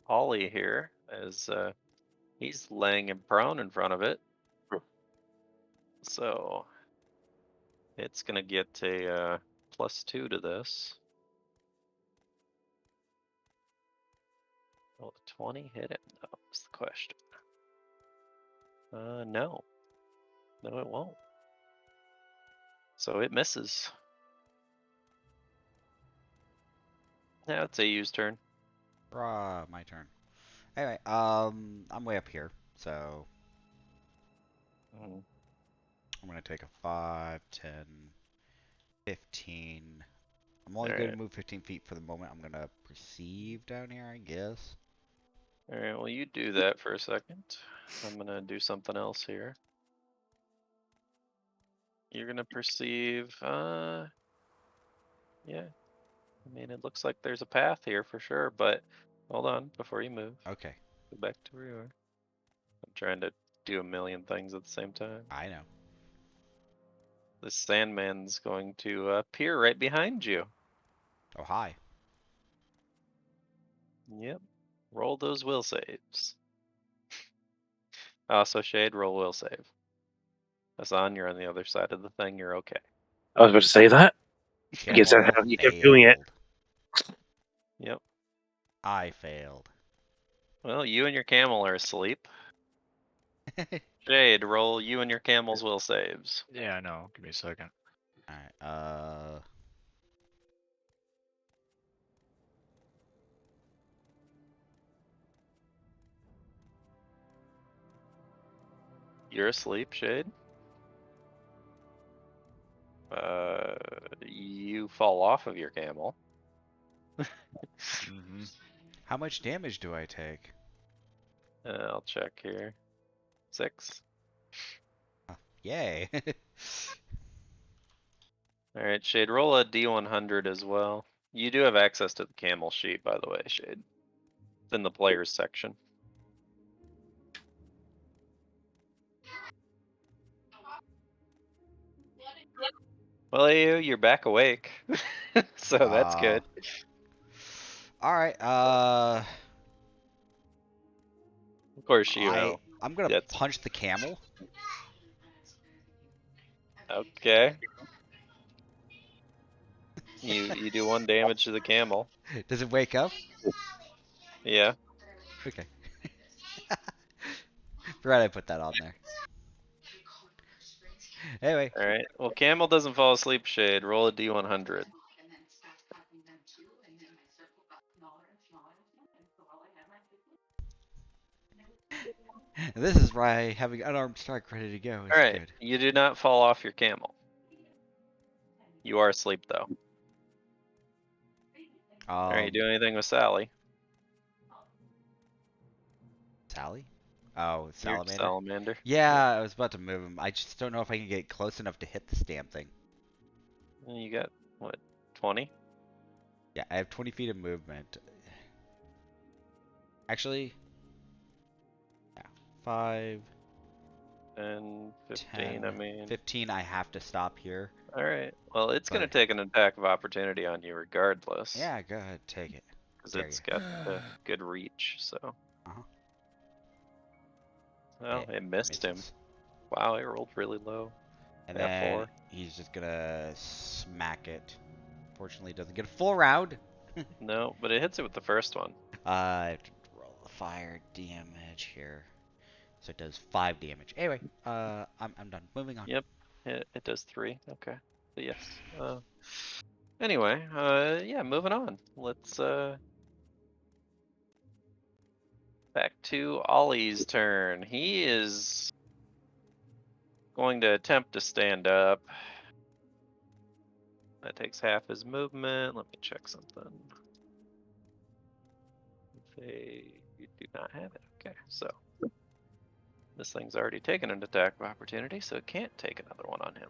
Ollie here as he's laying him prone in front of it. So it's gonna get a +2 to this. Will the 20 hit it? No, is the question. No. No, it won't. So it misses. Now it's AU's turn. Bruh, my turn. Anyway, I'm way up here, so Mhm. I'm gonna take a 5, 10, 15. I'm only All going right. to move 15 feet for the moment. I'm gonna perceive down here, I guess. All right. Well, you do that for a second. I'm gonna do something else here. You're gonna perceive. Yeah. I mean, it looks like there's a path here for sure, but hold on before you move. Okay, Go back to where you are. I'm trying to do a million things at the same time. I know. This Sandman's going to appear right behind you. Oh, hi. Yep. Roll those will saves. Also, Shade, roll will save. Hassan, you're on the other side of the thing. You're okay. I was about to say that. Because Camel that's how you kept doing it. failed. Yep. I failed. Well, you and your camel are asleep. Shade, roll you and your camel's will saves. Yeah, I know. Give me a second. Alright, You're asleep, Shade. You fall off of your camel. How much damage do I take? I'll check here. 6. Yay. Alright, Shade, roll a D100 as well. You do have access to the camel sheet, by the way, Shade. It's in the players section. Well, you're back awake. So that's good. Alright, Of course, you know. I'm gonna That's punch the camel. okay. You do 1 damage to the camel. Does it wake up? Yeah. Okay. Forgot I put that on there. Anyway, Alright. Well, camel doesn't fall asleep, Shade. Roll a D100. this is why having unarmed strike ready to go is Alright. good. You do not fall off your camel. You are asleep, though. Alright, you do anything with Sally? Sally? Oh, Your salamander? salamander. Yeah, I was about to move him. I just don't know if I can get close enough to hit this damn thing. You got, what, 20? Yeah, I have 20 feet of movement. Actually, yeah, 5, And 15, 10, I mean. 15, I have to stop here. Alright. Well, it's gonna But- take an attack of opportunity on you regardless. Yeah, go ahead, take it. Because dare it's you. got good reach, so. Uh-huh. Well, it missed him. Misses. Wow, it rolled really low. And Yeah, then 4. he's just gonna smack it. Fortunately, it doesn't get a full round. No, but it hits it with the first one. I have to roll the fire damage here. So it does 5 damage. Anyway, I'm done. Moving on. Yep, it does 3. Okay, but yes. Anyway, yeah, moving on. Let's back to Ollie's turn. He is going to attempt to stand up. That takes half his movement. Let me check something. You do not have it. Okay, so this thing's already taken an attack of opportunity, so it can't take another one on him.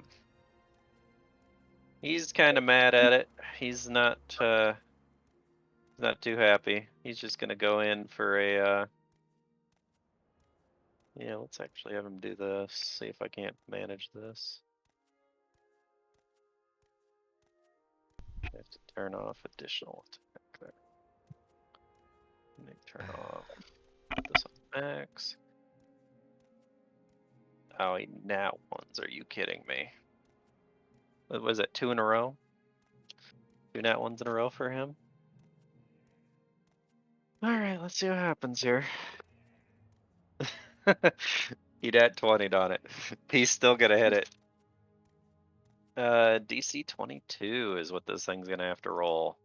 He's kind of mad at it. He's not too happy. He's just gonna go in for a yeah, let's actually have him do this. See if I can't manage this. I have to turn off additional attack there. Let me turn off this on max. Oh, he nat ones. Are you kidding me? What was it? 2 in a row? 2 nat ones in a row for him? Alright, let's see what happens here. He'd add 20 on it. He's still gonna hit it. DC 22 is what this thing's gonna have to roll.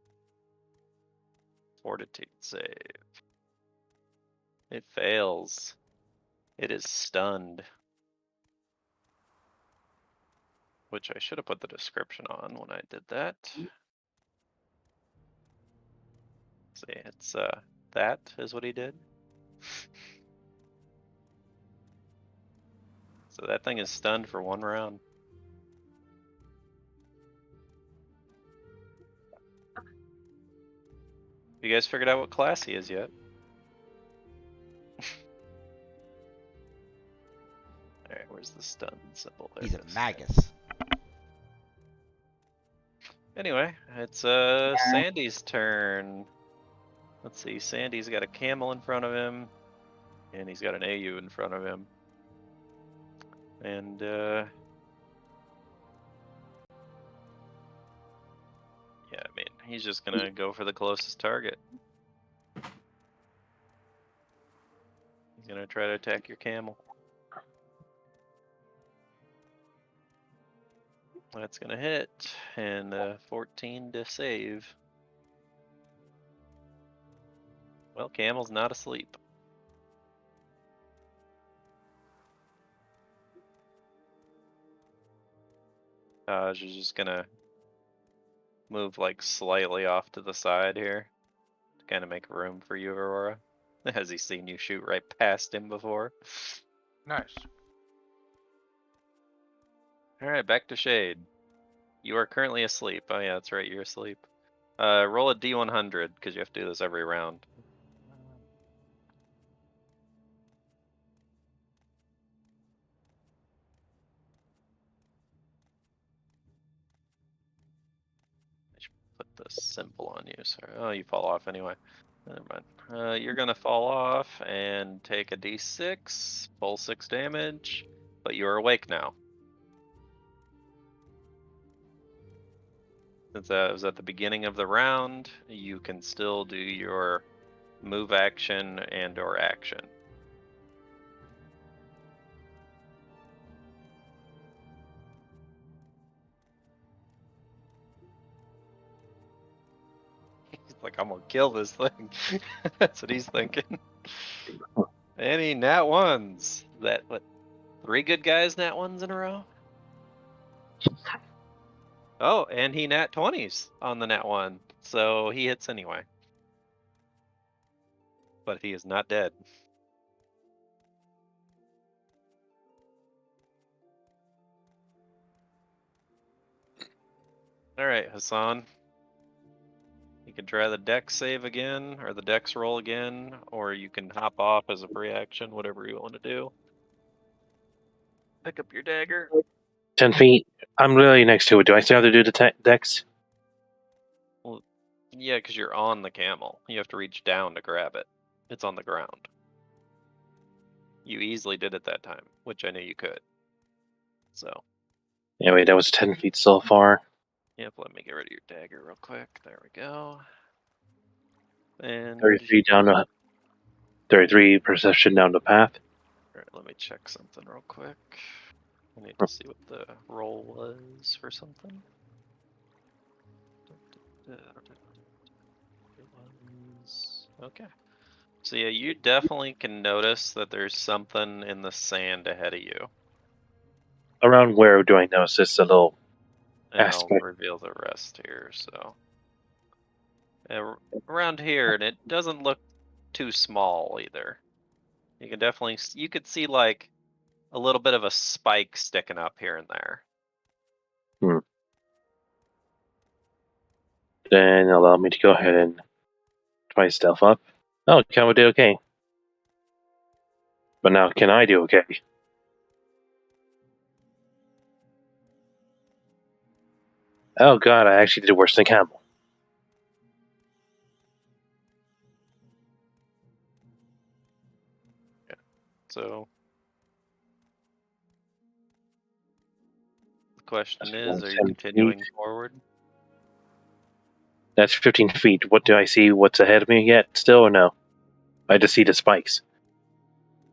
Fortitude save. It fails. It is stunned. Which I should have put the description on when I did that. See, it's that is what he did. So that thing is stunned for 1 round. You guys figured out what class he is yet? Alright, where's the stun symbol there? He's a it is. magus. Anyway, it's Sandy's turn. Let's see. Sandy's got a camel in front of him, and he's got an AU in front of him. And yeah, I mean, he's just gonna go for the closest target. He's gonna try to attack your camel. That's gonna hit, and 14 to save. Well, camel's not asleep. Taj is just gonna move like slightly off to the side here to kind of make room for you, Aurora. Has he seen you shoot right past him before? Nice. All right, back to Shade. You are currently asleep. Oh yeah, that's right, you're asleep. Roll a D100 because you have to do this every round. I should put the symbol on you. Sorry. Oh, you fall off anyway. Never mind. You're gonna fall off and take a D6, full 6 damage, but you are awake now. Since that was at the beginning of the round, you can still do your move action and or action. He's like, I'm gonna kill this thing. That's what he's thinking. Any nat ones? That what? 3 good guys nat ones in a row? Oh, and he nat 20s on the nat 1, so he hits anyway. But he is not dead. Alright, Hassan. You can try the dex save again, or the dex roll again, or you can hop off as a free action, whatever you want to do. Pick up your dagger. 10 feet. I'm really next to it. Do I still have to do the dex? Well, yeah, because you're on the camel. You have to reach down to grab it. It's on the ground. You easily did it that time, which I knew you could. So, Anyway, that was 10 feet so far. yep, let me get rid of your dagger real quick. There we go. And 33 down to 33 perception down the path. Alright, let me check something real quick. I need to see what the roll was for something. It was okay. So yeah, you definitely can notice that there's something in the sand ahead of you. Around where do I notice this a little And aspect? I'll reveal the rest here, so. Around here, and it doesn't look too small either. You can definitely, you could see like a little bit of a spike sticking up here and there. Then allow me to go ahead and try stealth up. Oh, Cal did okay. But now, can I do okay? Oh god, I actually did worse than Campbell. Yeah. So the question is, are you 10 continuing feet. forward? That's 15 feet. What do I see? What's ahead of me yet? Still or no? I just see the spikes.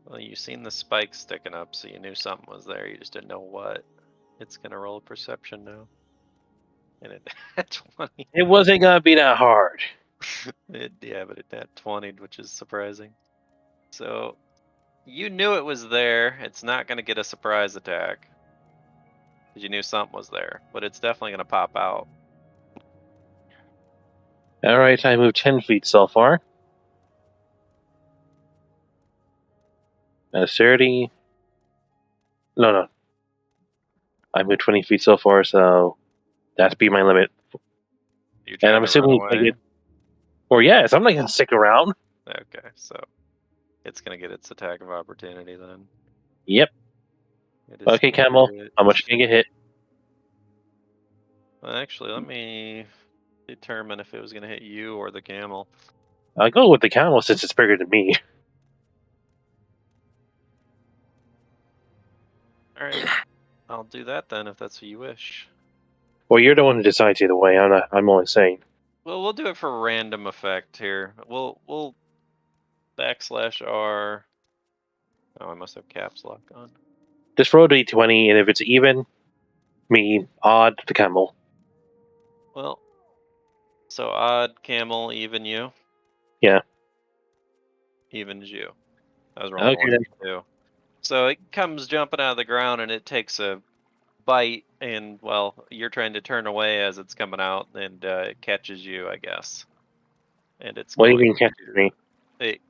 Well, you've seen the spikes sticking up, so you knew something was there. You just didn't know what. It's gonna roll a perception now. And it had 20. It wasn't gonna be that hard. Yeah, but it had 20, which is surprising. So you knew it was there. It's not gonna get a surprise attack. Because you knew something was there. But it's definitely gonna pop out. Alright, I moved 10 feet so far. That's 30. No. I moved 20 feet so far, so that's be my limit. You're And trying I'm to assuming run I away? get. Or yes, I'm not gonna stick around. Okay, so it's gonna get its attack of opportunity then. Yep. It is Okay, gonna Camel. get... How much can you get hit? Well, actually, let me determine if it was going to hit you or the camel. I'll go with the camel since it's bigger than me. All right. I'll do that then if that's what you wish. Well, you're the one who decides either way. I'm only saying. Well, we'll do it for random effect here. We'll /R. Oh, I must have caps lock on. Just roll d20, and if it's even, me, odd, the camel. Well, so odd, camel, even you. Yeah. Evens you. I was rolling Okay, one then. too. So it comes jumping out of the ground and it takes a bite, and well, you're trying to turn away as it's coming out, and it catches you, I guess. And it's What do you going mean catch me? It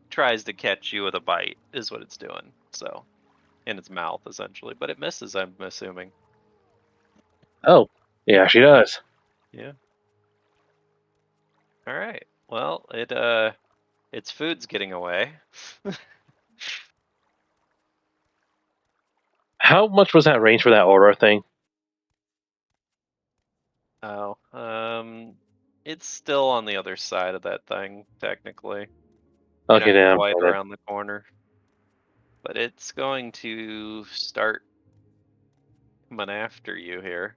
tries to catch you with a bite, is what it's doing. So, in its mouth essentially, but it misses, I'm assuming. Oh, yeah, she does. Yeah. All right. Well, its food's getting away. How much was that range for that aura thing? Oh, it's still on the other side of that thing, technically. You're Okay, not then I'm quite fine then. around the corner. But it's going to start coming after you here.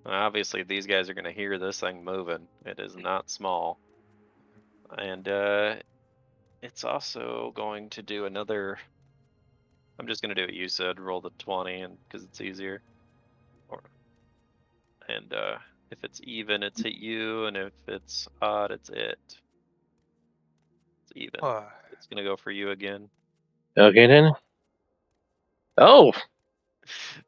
Obviously, these guys are going to hear this thing moving. It is not small. And it's also going to do another... I'm just going to do what you said, roll the 20, and because it's easier. And if it's even, it's hit you, and if it's odd, it's it. It's even. It's gonna go for you again. Okay, then. Oh,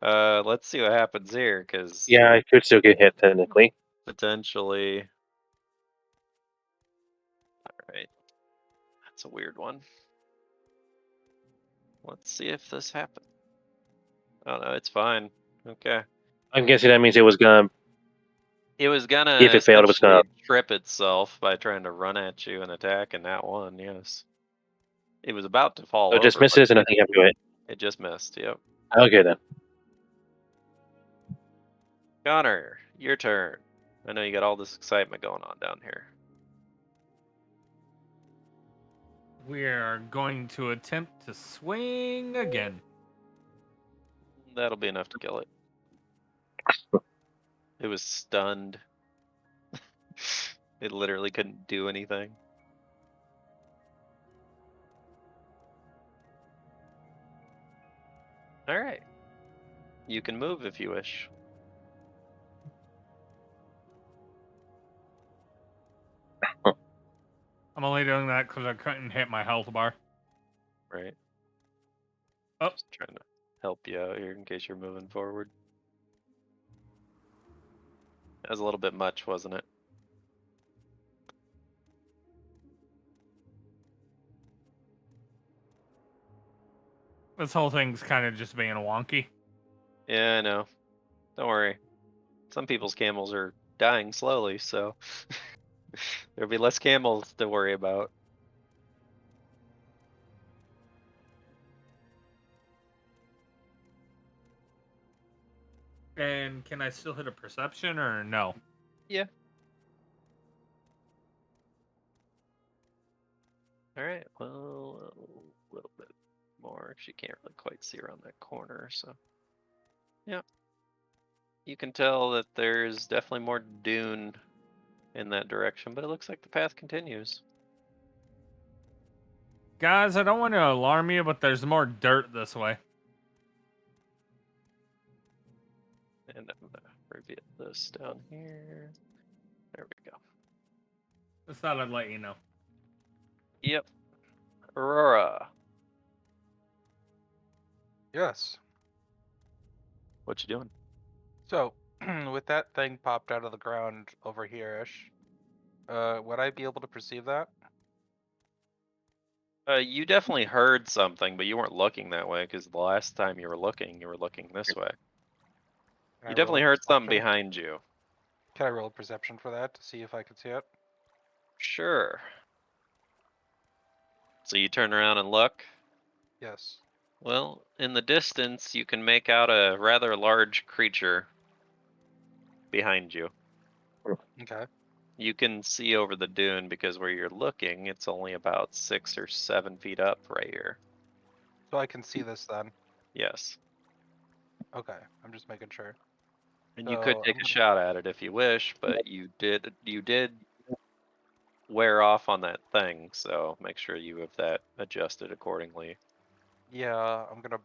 Let's see what happens here, because yeah, I could still get hit technically. potentially. All right, that's a weird one. Let's see if this happens. Oh no, it's fine. Okay. I'm guessing that means it was gonna. It was gonna If it failed, it was gonna. essentially trip itself by trying to run at you and attack, and that one, yes. It was about to fall So over, just but misses and nothing happened to it. it just missed. Yep. Okay then. Connor, your turn. I know you got all this excitement going on down here. We are going to attempt to swing again. That'll be enough to kill it. It was stunned. It literally couldn't do anything. All right. You can move if you wish. I'm only doing that because I couldn't hit my health bar. Right. Oh. Just trying to help you out here in case you're moving forward. That was a little bit much, wasn't it? This whole thing's kind of just being wonky. Yeah, I know. Don't worry. Some people's camels are dying slowly, so there'll be less camels to worry about. And can I still hit a perception or no? Yeah. All right. Well, a little bit more. She can't really quite see around that corner, so yeah. You can tell that there's definitely more dune in that direction, but it looks like the path continues. Guys, I don't want to alarm you, but there's more dirt this way. And I'm gonna reveal this down here. There we go. Just thought I'd let you know. Yep. Aurora, Yes. what you doing? So, with that thing popped out of the ground over here-ish, would I be able to perceive that? You definitely heard something, but you weren't looking that way because the last time you were looking this way. Can I You roll definitely a heard something perception? behind you. Can I roll a perception for that to see if I can see it? Sure. So you turn around and look. Yes. Well, in the distance, you can make out a rather large creature. behind you. Okay. You can see over the dune because where you're looking, it's only about 6 or 7 feet up right here. So I can see this then. Yes. Okay. I'm just making sure. And you could So take I'm a gonna- shot at it if you wish, but you did wear off on that thing, so make sure you have that adjusted accordingly. Yeah, I'm gonna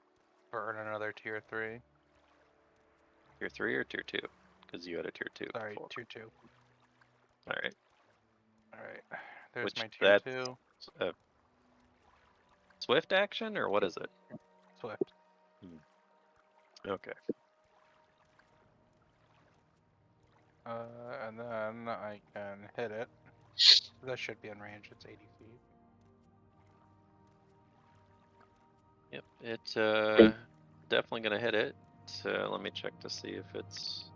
burn another tier 3. Tier 3 or tier 2? Because you had a tier 2 Sorry, before. tier 2. Alright. Alright. There's Which my tier that's 2. a swift action, or what is it? Swift. Okay. And then I can hit it. That should be in range. It's 80 feet. Yep, it definitely gonna hit it. Let me check to see if it's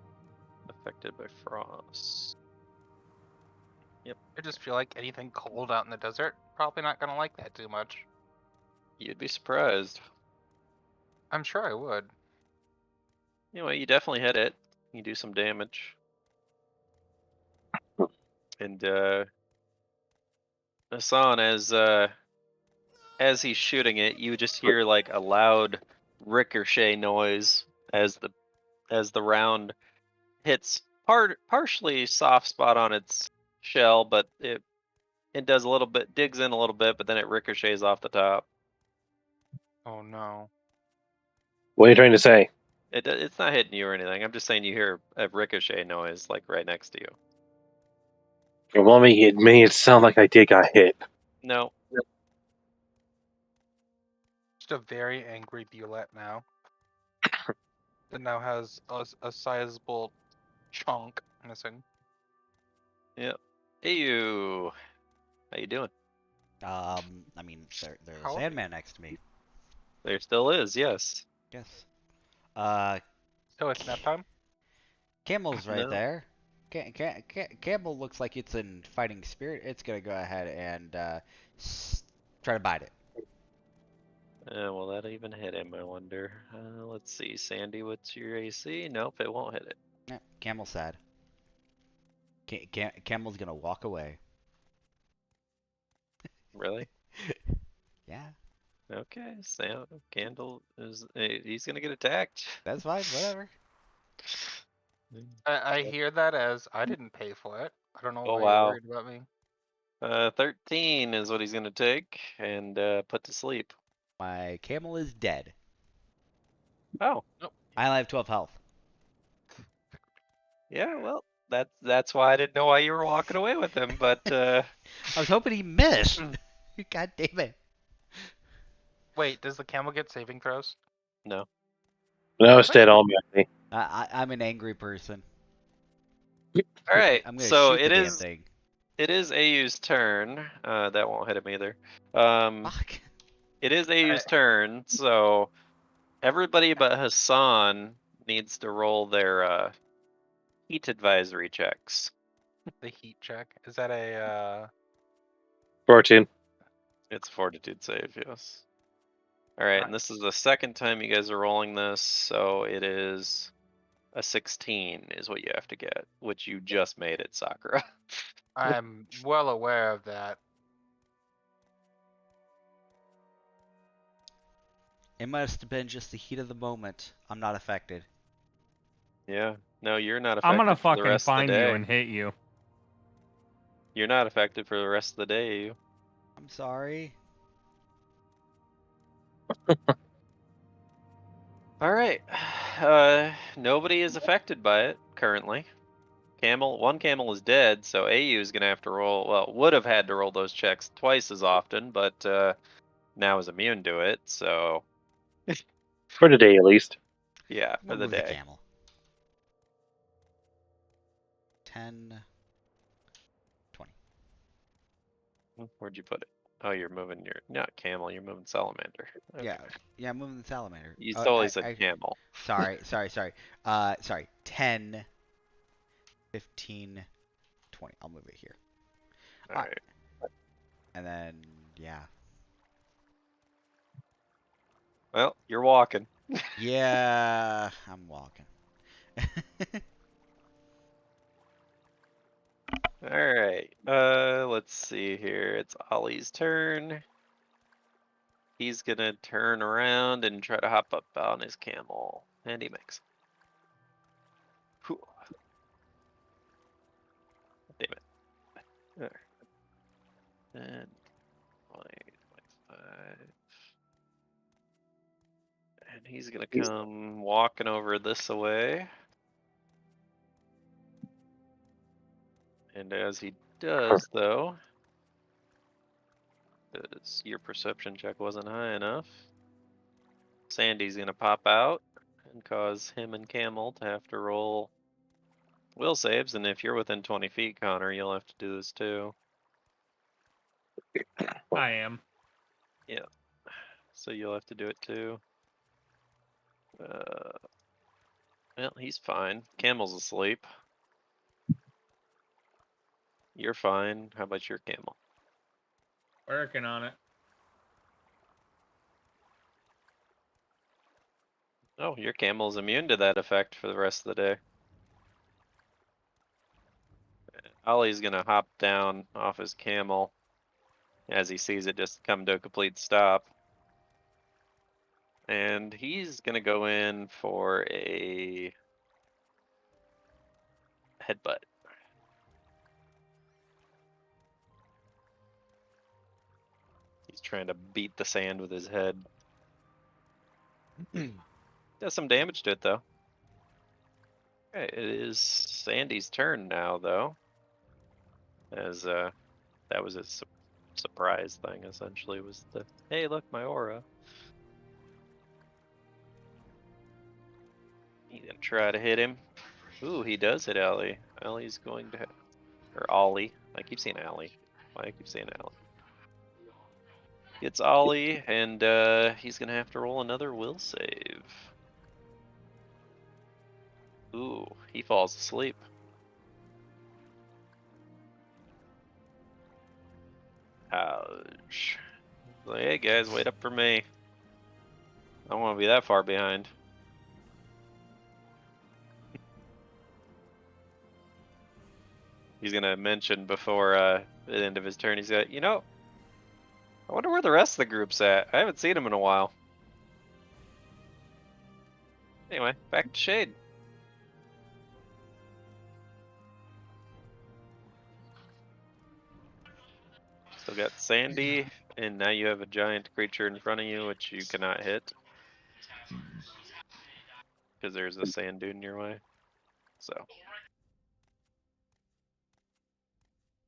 affected by frost. Yep, I just feel like anything cold out in the desert, probably not gonna like that too much. you'd be surprised. I'm sure I would. Anyway, you definitely hit it. You do some damage. And Hassan, as he's shooting it, you just hear like a loud ricochet noise as the round hits partially soft spot on its shell, but it does a little bit, digs in a little bit, but then it ricochets off the top. Oh no. What are you trying to say? It's not hitting you or anything. I'm just saying you hear a ricochet noise like right next to you. Well, it made it sound like I did got hit. No, Just a very angry Bulette now. That now has a sizable chunk missing. yeah. Hey you, how you doing? I mean, there's a How are Sandman next to me. There still is, yes. Yes. Uh, So it's nap time? Camel's right No. there. Camel looks like it's in fighting spirit. It's gonna go ahead and try to bite it. Will that even hit him, I wonder? Let's see. Sandy, what's your AC? Nope, it won't hit it. Yeah, Camel's sad. Camel's gonna walk away. Really? Yeah, Okay, Sam, Candle is, he's gonna get attacked. that's fine. Whatever. I hear that as I didn't pay for it. I don't know Oh why you're wow. worried about me. 13 is what he's gonna take and put to sleep. My camel is dead. Oh, I only have 12 health. yeah, well, that's why I didn't know why you were walking away with him, but I was hoping he missed. God damn it. Wait, does the camel get saving throws? no. No, it's dead automatically. I'm an angry person. All right, I'm gonna so shoot the damn thing. it is AU's turn. That won't hit him either. Fuck. It is AU's turn, so everybody but Hassan needs to roll their heat advisory checks. The heat check. Is that a 14. It's a fortitude save, yes. All right, and this is the second time you guys are rolling this, so it is a 16 is what you have to get, which you just made it, Sakura. I'm well aware of that. It must have been just the heat of the moment. I'm not affected. Yeah, no, you're not I'm affected gonna for the fucking rest of the find you day. and hit you. You're not affected for the rest of the day, you. I'm sorry. All right, nobody is affected by it currently. One camel is dead, so AU is gonna have to roll. Well, would have had to roll those checks twice as often, but now is immune to it. So For the day, at least. yeah, for We'll the move the day. camel. 10, 20. Where'd you put it? Oh, you're moving your not camel. You're moving salamander. Okay. Yeah, I'm moving the salamander. You Oh, totally said camel. sorry. Sorry. 10, 15, 20. I'll move it here. All Alright. right. And then, yeah. Well, you're walking. Yeah, I'm walking. Alright, let's see here. It's Ollie's turn. He's gonna turn around and try to hop up on his camel. And he makes. Whew. Damn it. There. And 20, 25. And he's gonna come walking over this way. And as he does, though, because your perception check wasn't high enough, Sandy's gonna pop out and cause him and Camel to have to roll will saves. And if you're within 20 feet, Connor, you'll have to do this too. I am. Yeah. So you'll have to do it too. Well, he's fine. Camel's asleep. You're fine. How about your camel? Working on it. Oh, your camel's immune to that effect for the rest of the day. Ollie's gonna hop down off his camel as he sees it just come to a complete stop. And he's gonna go in for a headbutt. He's trying to beat the sand with his head. Does some damage to it though. Okay, it is Sandy's turn now though. As that was his surprise thing essentially, was the, hey look, my aura. He's gonna try to hit him. Ooh, he does hit Allie. Allie's going to, or Ollie. I keep saying Allie. Why I keep saying Allie? It's Ollie, and he's gonna have to roll another will save. Ooh, he falls asleep. Ouch. Like, hey guys, wait up for me. I don't want to be that far behind. He's gonna mention before the end of his turn, he's got, I wonder where the rest of the group's at. I haven't seen him in a while. Anyway, back to Shade. Still got Sandy, and now you have a giant creature in front of you, which you cannot hit. Because there's a sand dune in your way. So.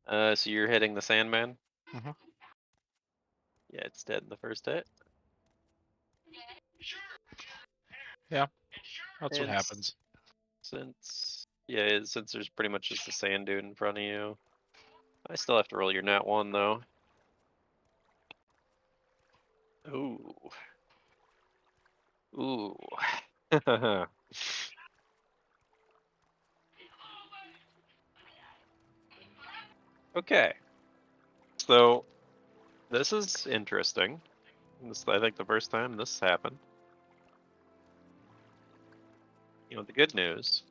So you're hitting the Sandman? Mhm. Yeah, it's dead in the first hit. That's what happens. Since there's pretty much just a sand dune in front of you. I still have to roll your nat 1 though. Ooh. Ooh. Okay. So this is interesting. This is, I think, the first time this happened. The good news.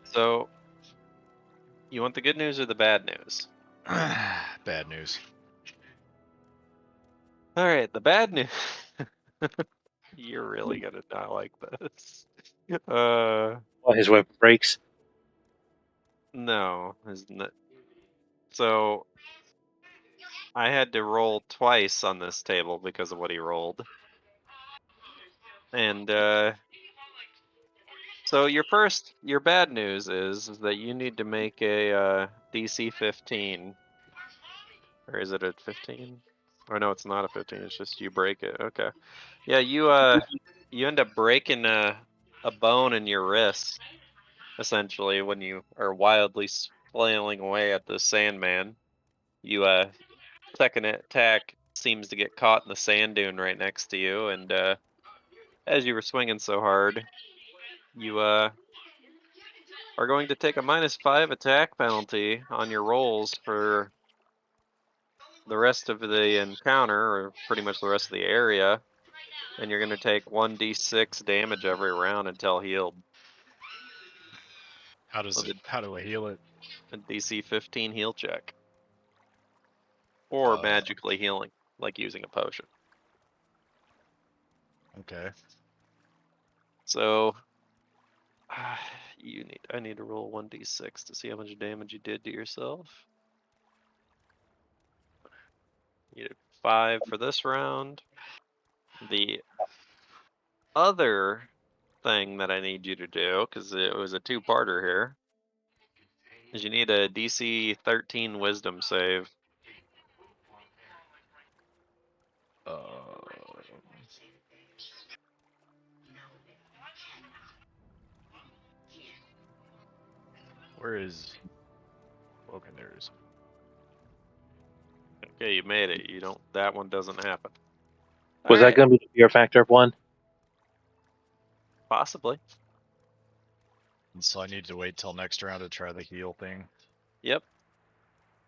So, you want the good news or the bad news? Bad news. All right, the bad news. You're really gonna not like this. Well, his weapon breaks. No, isn't it? So, I had to roll twice on this table because of what he rolled. And so your bad news is that you need to make a DC 15. Or is it a 15? Or no, it's not a 15. It's just you break it. Okay. Yeah, you end up breaking a bone in your wrist, essentially, when you are wildly flailing away at the Sandman. You second attack seems to get caught in the sand dune right next to you, and as you were swinging so hard, you are going to take a -5 attack penalty on your rolls for the rest of the encounter, or pretty much the rest of the area, and you're going to take 1d6 damage every round until healed. How does Well, it? How do I heal it? a DC 15 heal check. Or magically healing, like using a potion. Okay. So I need to roll 1d6 to see how much damage you did to yourself. You did 5 for this round. The other thing that I need you to do, because it was a two-parter here, is you need a DC 13 Wisdom save. Where is? Okay, there's. Okay, you made it. You don't. That one doesn't happen. Was that Alright, going to be the fear factor of 1? possibly. And so I need to wait till next round to try the heal thing. Yep.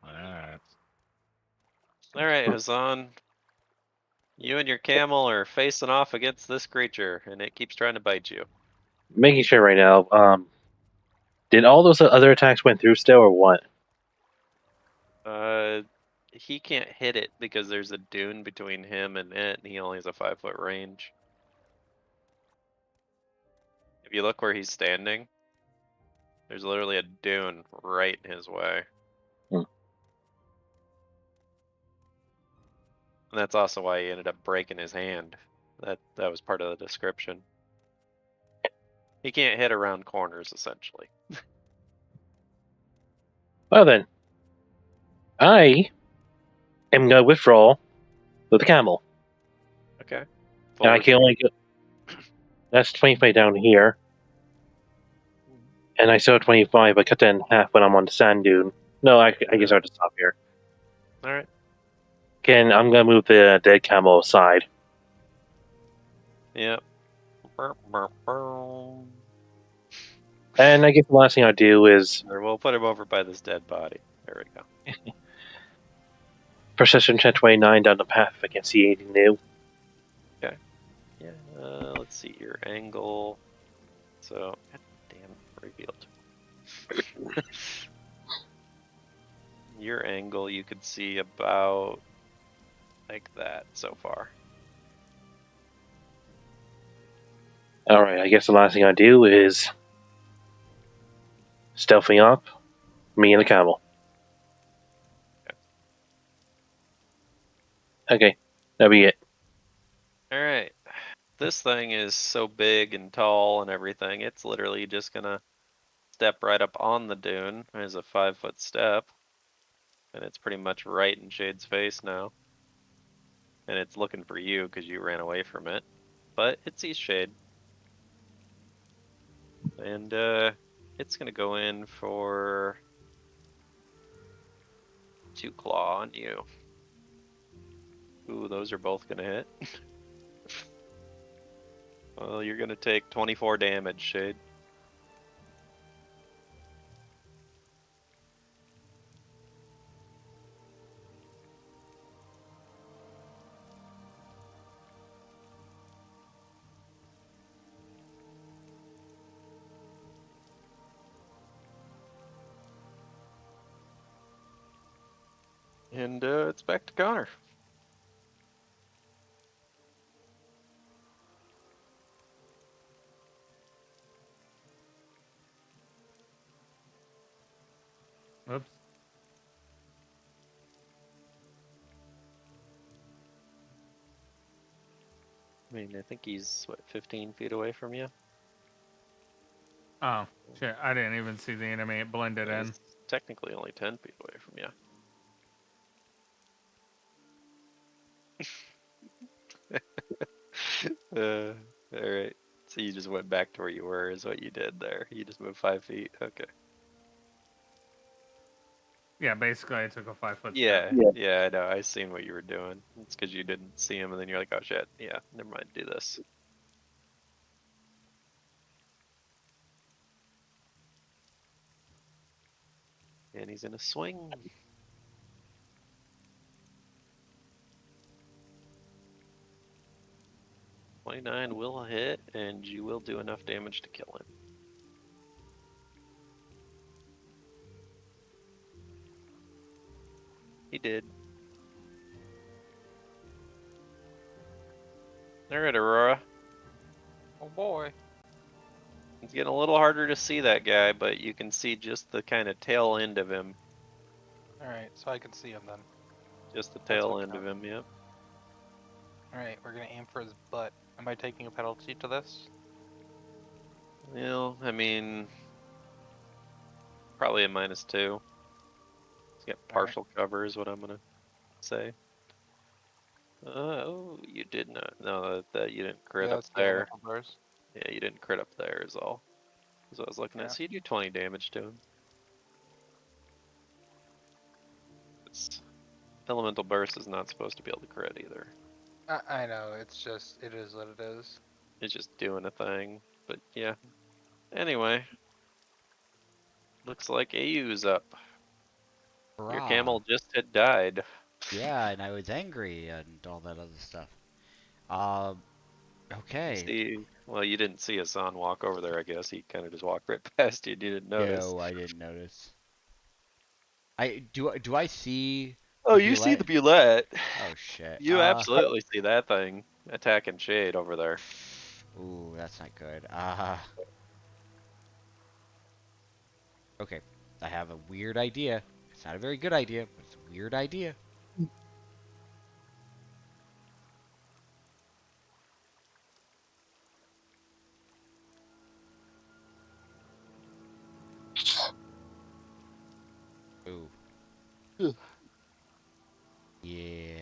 Alright. Alright, Hassan. You and your camel are facing off against this creature, and it keeps trying to bite you. Making sure right now. Did all those other attacks went through still, or what? He can't hit it because there's a dune between him and it, and he only has a 5-foot range. If you look where he's standing, there's literally a dune right in his way. Hmm. And that's also why he ended up breaking his hand. That was part of the description. He can't hit around corners, essentially. Well then, I am going to withdraw with the camel. Okay. And I Full can only get. That's 25 down here. And I still have 25. I cut that in half when I'm on the sand dune. No, I guess I have to stop here. Alright. I'm going to move the dead camel aside. Yep. Burp, burp, burp. And I guess the last thing I'll do is Or we'll put him over by this dead body. There we go. Perception check 29 down the path if I can see anything new. Yeah, let's see your angle. So, god damn, revealed. Your angle you could see about like that so far. Alright, I guess the last thing I do is stealthing up me and the camel. Okay, that'll be it. Alright. This thing is so big and tall and everything, it's literally just gonna step right up on the dune. There's a 5-foot step. And it's pretty much right in Shade's face now. And it's looking for you because you ran away from it. But it sees Shade. And it's gonna go in for 2 claw on you. Ooh, those are both gonna hit. Well, you're gonna take 24 damage, Shade. And it's back to Connor. Oops. I mean, I think he's, what, 15 feet away from you? Oh, shit. I didn't even see the enemy. It blended in. He's technically only 10 feet away from you. Alright. So you just went back to where you were, is what you did there. You just moved 5 feet. Okay. Yeah, basically I took a 5-foot Yeah, step. yeah, I know. I seen what you were doing. It's because you didn't see him, and then you're like, oh shit. Yeah, never mind. Do this. And he's in a swing. 29 will hit, and you will do enough damage to kill him. He did. Alright, Aurora. Oh boy. It's getting a little harder to see that guy, but you can see just the kind of tail end of him. Alright, so I can see him then. Just the That's tail good end to of know. him, yep. Alright, we're gonna aim for his butt. Am I taking a penalty to this? Well, I mean, probably a -2. He's got partial cover is what I'm gonna say. Oh, you did not. No, that you didn't crit Yeah, up it's the there. elemental bars. Yeah, you didn't crit up there is all. That's what I was looking at. Yeah. So you do 20 damage to him. It's, elemental burst is not supposed to be able to crit either. I know, it's just, it is what it is. It's just doing a thing. But yeah. Anyway. Looks like AU's up. Your Hurrah. camel just had died. Yeah, and I was angry and all that other stuff. You Okay. see, well, you didn't see Hassan walk over there, I guess. He kind of just walked right past you. You didn't notice. No, I didn't notice. Do I see Oh, the you see the Bulette? Bulette. Oh shit. You absolutely see that thing attacking Shade over there. Ooh, that's not good. Okay. I have a weird idea. It's not a very good idea, but it's a weird idea. Ooh. Yeah.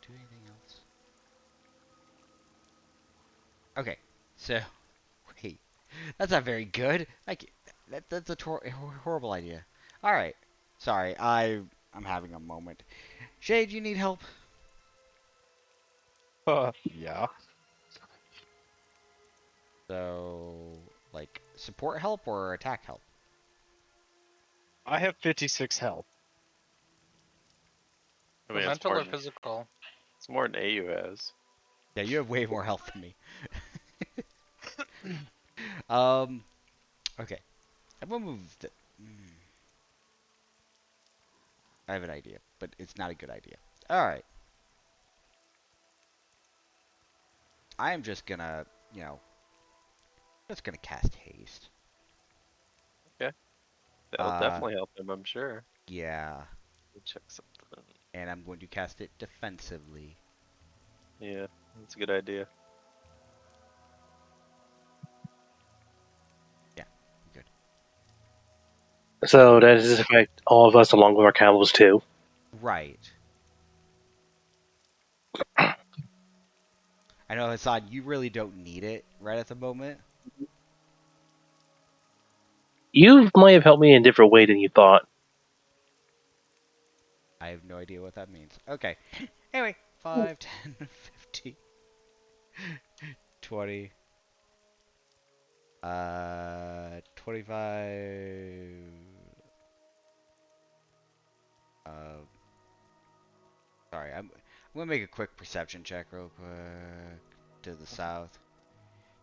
Do anything else? Okay. So, wait. That's not very good. That's a horrible idea. All right. Sorry. I'm having a moment. Shade, you need help? Yeah. So, like support help or attack help? I have 56 health. I The mean, mental or physical? it's more than AU has. Yeah, you have way more health than me. um, okay. I'm gonna move the. I have an idea, but it's not a good idea. All right. I am just gonna, just gonna cast haste. That'll definitely help him, I'm sure. Yeah, Let me check something. and I'm going to cast it defensively. Yeah, that's a good idea. Yeah, good. So that does affect all of us along with our camels too. Right. I know, Hassan, you really don't need it right at the moment. You might have helped me in a different way than you thought. I have no idea what that means. Okay. Anyway, 5, 10, 15, 20, 25. Uh, sorry, I'm gonna make a quick perception check real quick to the south,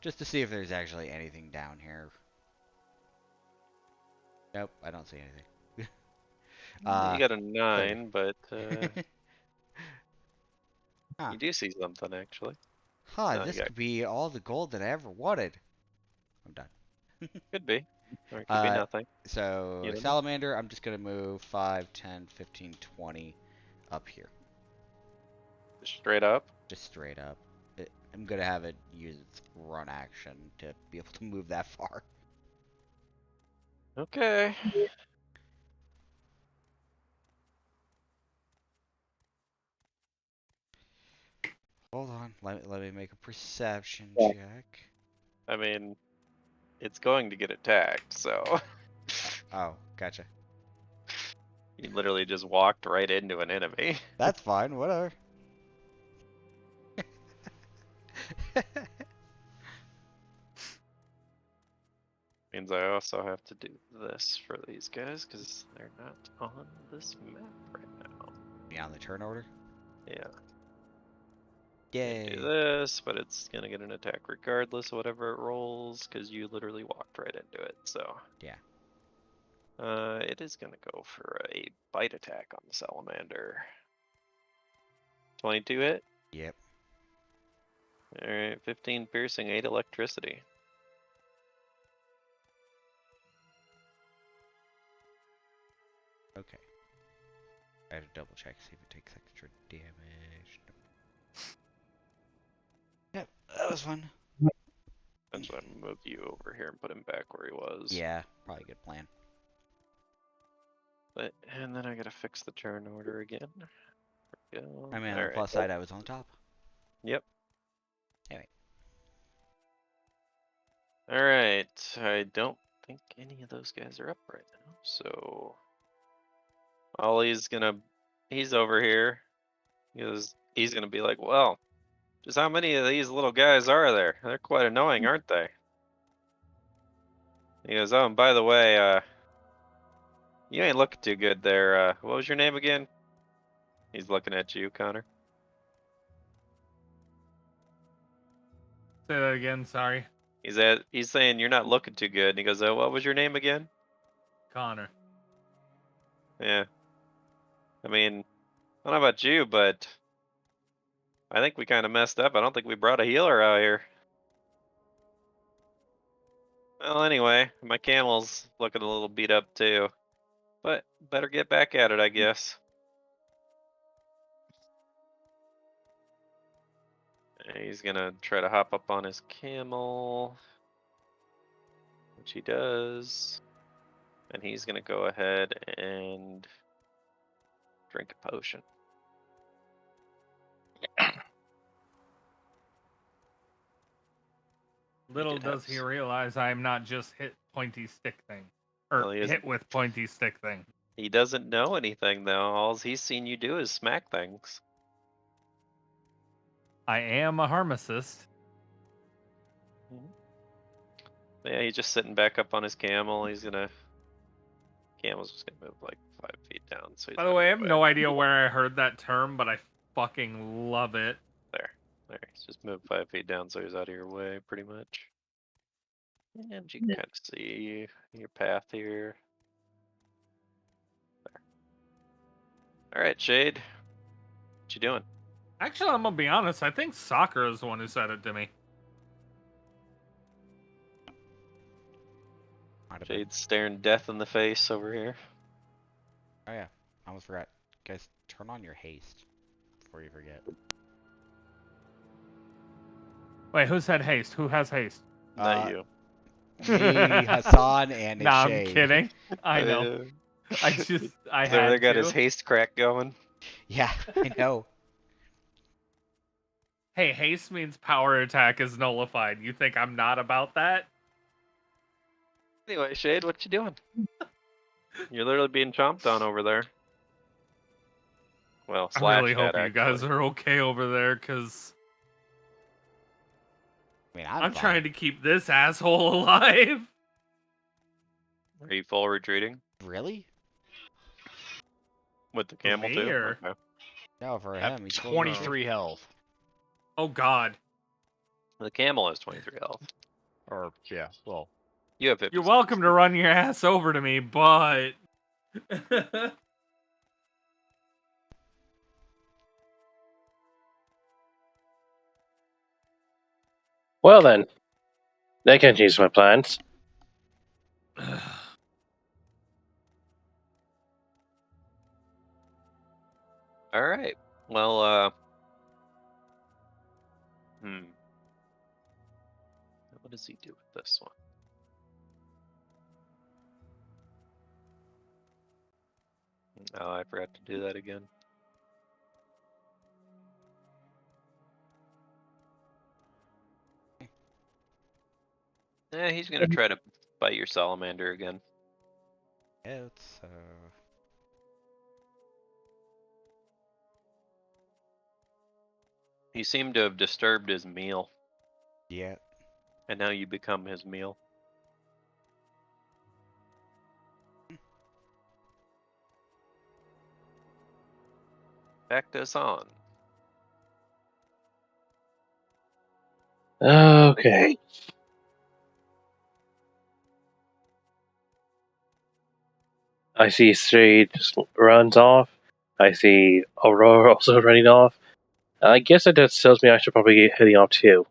just to see if there's actually anything down here. Nope, I don't see anything. You got a Clear. 9, but Huh. you do see something, actually. Huh, No, you this got, could be all the gold that I ever wanted. I'm done. could be. Or it could be nothing. So, You don't know. Salamander, I'm just gonna move 5, 10, 15, 20 up here. Straight up. Just straight up. I'm gonna have it use its run action to be able to move that far. Okay. Hold on, let me make a perception Yeah. check. I mean, it's going to get attacked, so Oh, gotcha. you literally just walked right into an enemy. That's fine, whatever. Means I also have to do this for these guys because they're not on this map right now. Be on the turn order. Yeah. Yay. Do this, but it's gonna get an attack regardless of whatever it rolls because you literally walked right into it. So Yeah. It is gonna go for a bite attack on the salamander. 22 hit. Yep. All right, 15 piercing, 8 electricity. Okay. I have to double check, see if it takes extra damage. Yep, that was fun. That's why I'm gonna move you over here and put him back where he was. Yeah, probably a good plan. But, and then I gotta fix the turn order again. There we go. I mean, on All the right. plus side, I was on top. Yep. Anyway. All right. I don't think any of those guys are up right now. So Ollie's he's over here. He's gonna be like, well, just how many of these little guys are there? They're quite annoying, aren't they? He goes, oh, and by the way, you ain't looking too good there. What was your name again? He's looking at you, Connor. Say that again. Sorry, He's saying you're not looking too good. And he goes, oh, what was your name again? Connor. Yeah. I mean, I don't know about you, but I think we kind of messed up. I don't think we brought a healer out here. Well, anyway, my camel's looking a little beat up too. But better get back at it, I guess. And he's gonna try to hop up on his camel, which he does. And he's gonna go ahead and drink a potion. Little does he realize I am not just hit pointy stick thing, or Well, hit with pointy stick thing. He doesn't know anything though. All he's seen you do is smack things. I am a harmacist. Yeah, he's just sitting back up on his camel. Camel's just gonna move like 5 feet down. So By the way, I have no idea where I heard that term, but I fucking love it. There. He's just moved 5 feet down, so he's out of your way, pretty much. And you can kind of see your path here. There. All right, Shade. What you doing? Actually, I'm gonna be honest. I think Sakura is the one who said it to me. Shade's staring death in the face over here. Oh yeah, I almost forgot. Guys, turn on your haste before you forget. Wait, who said haste? Who has haste? Not you. Me, Hassan, and Nah, I'm Shade. kidding. I know. I had They got to. his haste crack going. Yeah, I know. Hey, haste means power attack is nullified. You think I'm not about that? Anyway, Shade, what you doing? You're literally being chomped on over there. Well, I really slashed hope at, you guys actually. are okay over there, because I mean, I'm trying to keep this asshole alive. Are you full retreating? Really? With the camel me, too? or- Okay. No, for I him, have he's full 23 health. Oh God. The camel has 23 health. Or, yeah, well, You have 50. You're welcome to run your ass over to me, but Well then, that can't change my plans. All right. Well, what does he do with this one? Oh, I forgot to do that again. Yeah, he's gonna try to bite your salamander again. It's He seemed to have disturbed his meal, yeah. and now you become his meal. Back to Hassan. Okay. I see Straight just runs off. I see Aurora also running off. I guess that tells me I should probably get heading off too.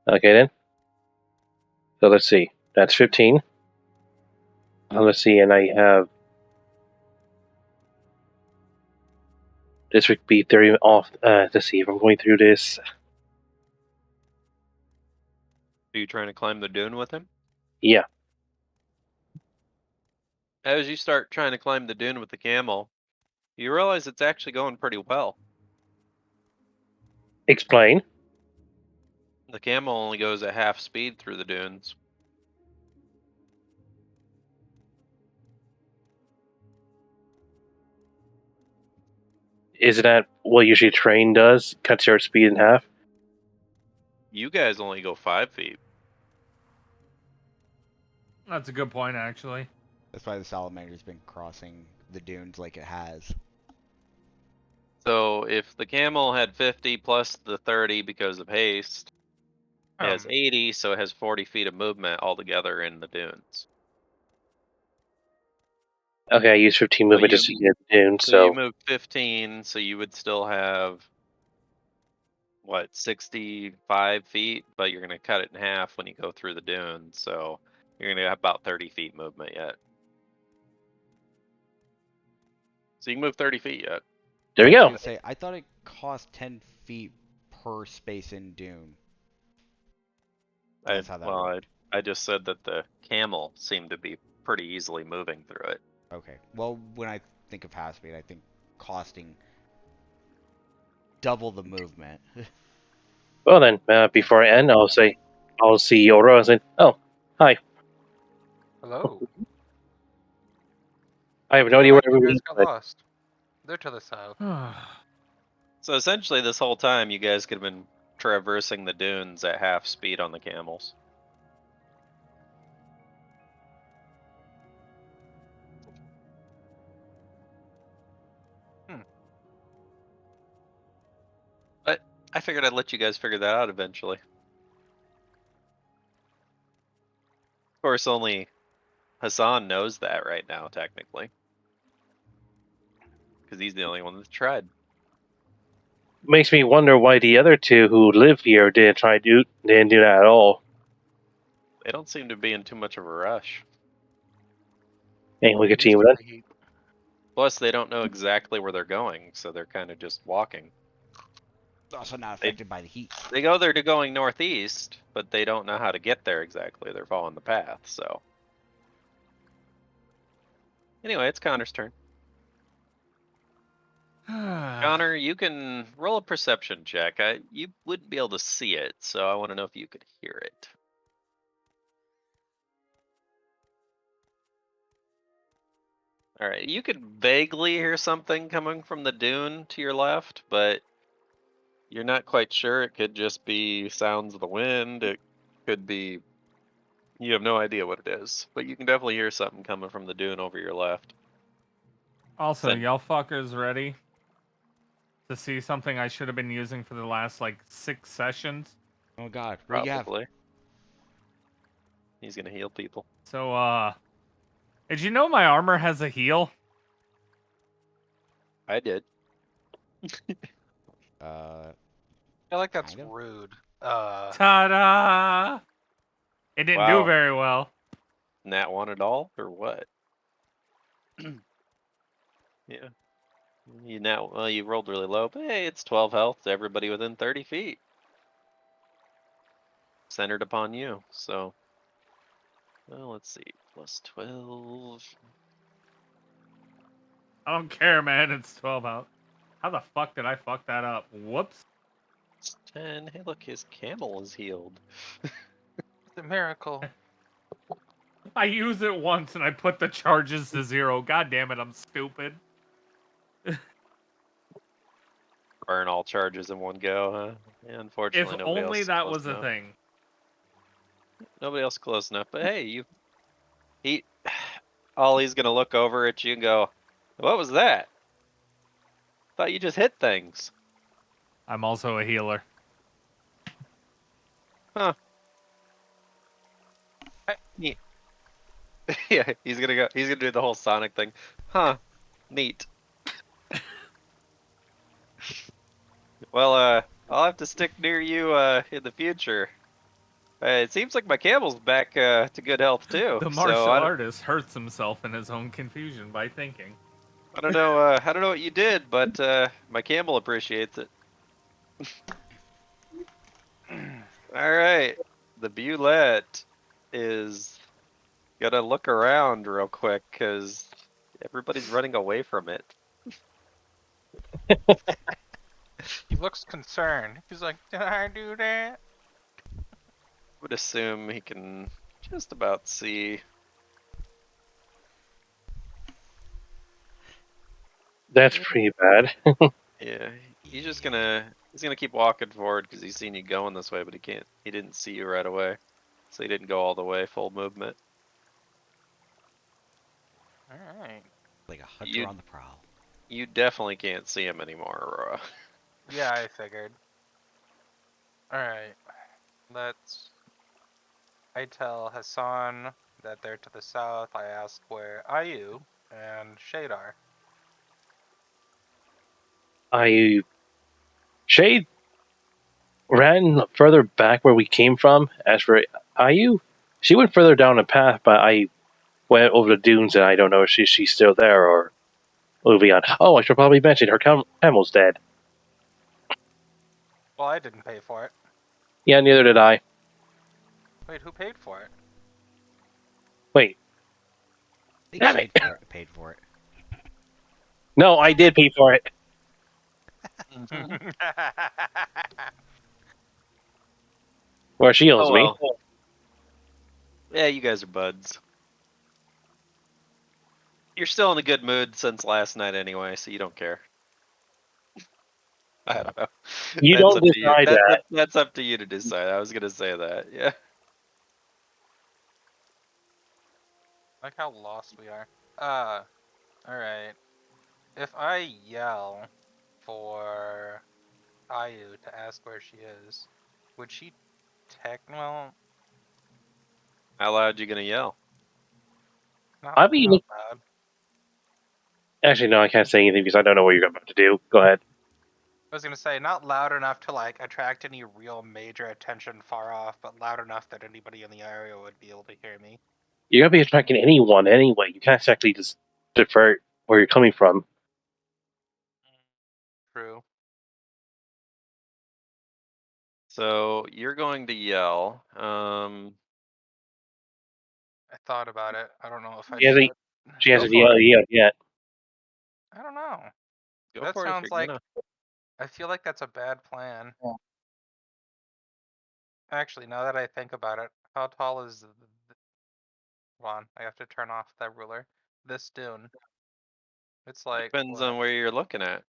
Okay then. So let's see. That's 15. Let's see, and I have this would be 30 off. Let's see if I'm going through this. Are you trying to climb the dune with him? Yeah. As you start trying to climb the dune with the camel, you realize it's actually going pretty well. Explain. The camel only goes at half speed through the dunes. Isn't that what usually train does? Cuts your speed in half? You guys only go 5 feet. That's a good point, actually. That's why the salamander's been crossing the dunes like it has. So if the camel had 50 plus the 30 because of haste, it has 80, so it has 40 feet of movement altogether in the dunes. Okay, I use 15 movement just to get the dune, So you so move 15, so you would still have, what, 65 feet? But you're going to cut it in half when you go through the dunes, so you're going to have about 30 feet movement yet. So you can move 30 feet yet. there we I was go. gonna say, I thought it cost 10 feet per space in dune. That's how that worked. I just said that the camel seemed to be pretty easily moving through it. Okay. Well, when I think of half speed, I think costing double the movement. Well then, before I end, I'll see Aurora and say, oh, hi. Hello. I have no Sounded idea where like you everybody guys is, got but lost. They're to the south. So essentially, this whole time, you guys could have been traversing the dunes at half speed on the camels. But I figured I'd let you guys figure that out eventually. Of course, only Hassan knows that right now, technically. Because he's the only one that's tried. makes me wonder why the other two who live here didn't do that at all. They don't seem to be in too much of a rush. And we Used continue to with that. be- Plus, they don't know exactly where they're going, so they're kind of just walking. Also not affected by the heat. They go there to going northeast, but they don't know how to get there exactly. They're following the path, so. Anyway, it's Connor's turn. Connor, you can roll a perception check. You wouldn't be able to see it, so I want to know if you could hear it. Alright, you could vaguely hear something coming from the dune to your left, but you're not quite sure. It could just be sounds of the wind. It could be... You have no idea what it is, but you can definitely hear something coming from the dune over your left. Also, Send- y'all fuckers ready to see something I should have been using for the last, like, 6 sessions? Oh god, what do you have? Probably. He's gonna heal people. So, did you know my armor has a heal? I did. I feel like that's Kind of. rude. Ta-da! It didn't do Wow. very well. Nat 1 at all, or what? Yeah. Well, you rolled really low, but hey, it's 12 health to everybody within 30 feet. Centered upon you, so. Well, let's see. Plus 12. I don't care, man. It's 12 out. How the fuck did I fuck that up? Whoops. 10. Hey, look, his camel is healed. It's a miracle. I used it once and I put the charges to 0. God damn it, I'm stupid. Burn all charges in one go, huh? Yeah, unfortunately, If nobody else only is that close was a enough. thing. Nobody else close enough, but hey, Ollie's gonna look over at you and go, "What was that? Thought you just hit things." I'm also a healer. Huh. Hey. Neat. Yeah, he's gonna do the whole Sonic thing. Huh. Neat. Well, I'll have to stick near you in the future. It seems like my camel's back to good health too. The So martial artist hurts himself in his own confusion by thinking. I don't know. I don't know what you did, but my camel appreciates it. All right, the Bulette is gonna look around real quick because everybody's running away from it. He looks concerned. He's like, did I do that? Would assume he can just about see. That's pretty bad. Yeah, he's gonna keep walking forward because he's seen you going this way, but he didn't see you right away, so he didn't go all the way full movement. Alright. Like a hunter You on the prowl. you definitely can't see him anymore, Aurora. Yeah, I figured. Alright. I tell Hassan that they're to the south. I ask where Ayu and Shade are. Shade ran further back where we came from. As for Ayu, she went further down the path, but I went over the dunes, and I don't know if she's still there or moving on. Oh, I should probably mention her camel's dead. Well, I didn't pay for it. Yeah, neither did I. Wait, who paid for it? Wait, I think Damn Shade it. paid for it. no, I did pay for it. Well, she owes Oh me. well. Yeah, you guys are buds. You're still in a good mood since last night anyway, so you don't care. I don't know. You That's don't up to you. decide that. That's up to you to decide. I was gonna say that. Yeah. Like how lost we are. Alright. If I yell for Ayu to ask where she is, would she well, How loud you gonna yell? not, I mean, not bad. actually, no, I can't say anything because I don't know what you're about to do. Go ahead. I was gonna say, not loud enough to like attract any real major attention far off, but loud enough that anybody in the area would be able to hear me. You're gonna be attracting anyone anyway. You can't exactly just divert where you're coming from. True. So you're going to yell. I thought about it. I don't know if I She hasn't, should. she Go hasn't for it. yelled yet. I don't know. Go That for it if sounds you're like gonna. I feel like that's a bad plan. Actually, now that I think about it, how tall is hold on, I have to turn off that ruler. This dune. It's like Depends what? on where you're looking at.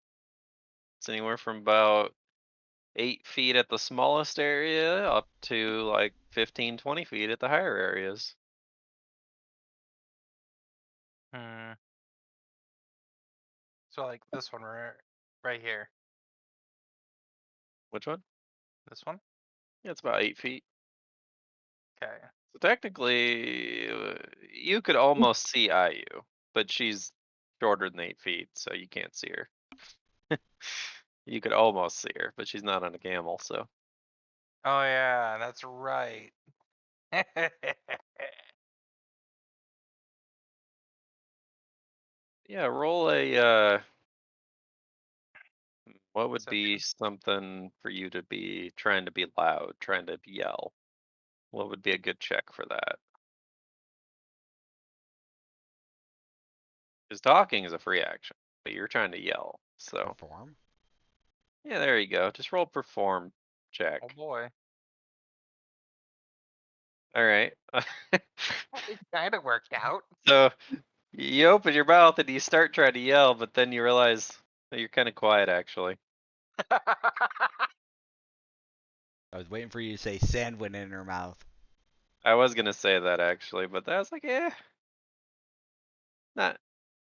It's anywhere from about 8 feet at the smallest area up to like 15, 20 feet at the higher areas. Hmm. So like this one right here. Which one? This one? Yeah, it's about 8 feet. Okay. So technically, you could almost see IU, but she's shorter than 8 feet, so you can't see her. You could almost see her, but she's not on a camel, so. Oh yeah, that's right. Yeah, roll a, what would be Perception. something for you to be trying to be loud, trying to yell? What would be a good check for that? Because talking is a free action, but you're trying to yell, so. Perform. Yeah, there you go. Just roll perform check. Oh boy. All right. It kind of worked out. So you open your mouth and you start trying to yell, but then you realize that you're kind of quiet actually. I was waiting for you to say sand went in her mouth. I was gonna say that actually, but I was like, not.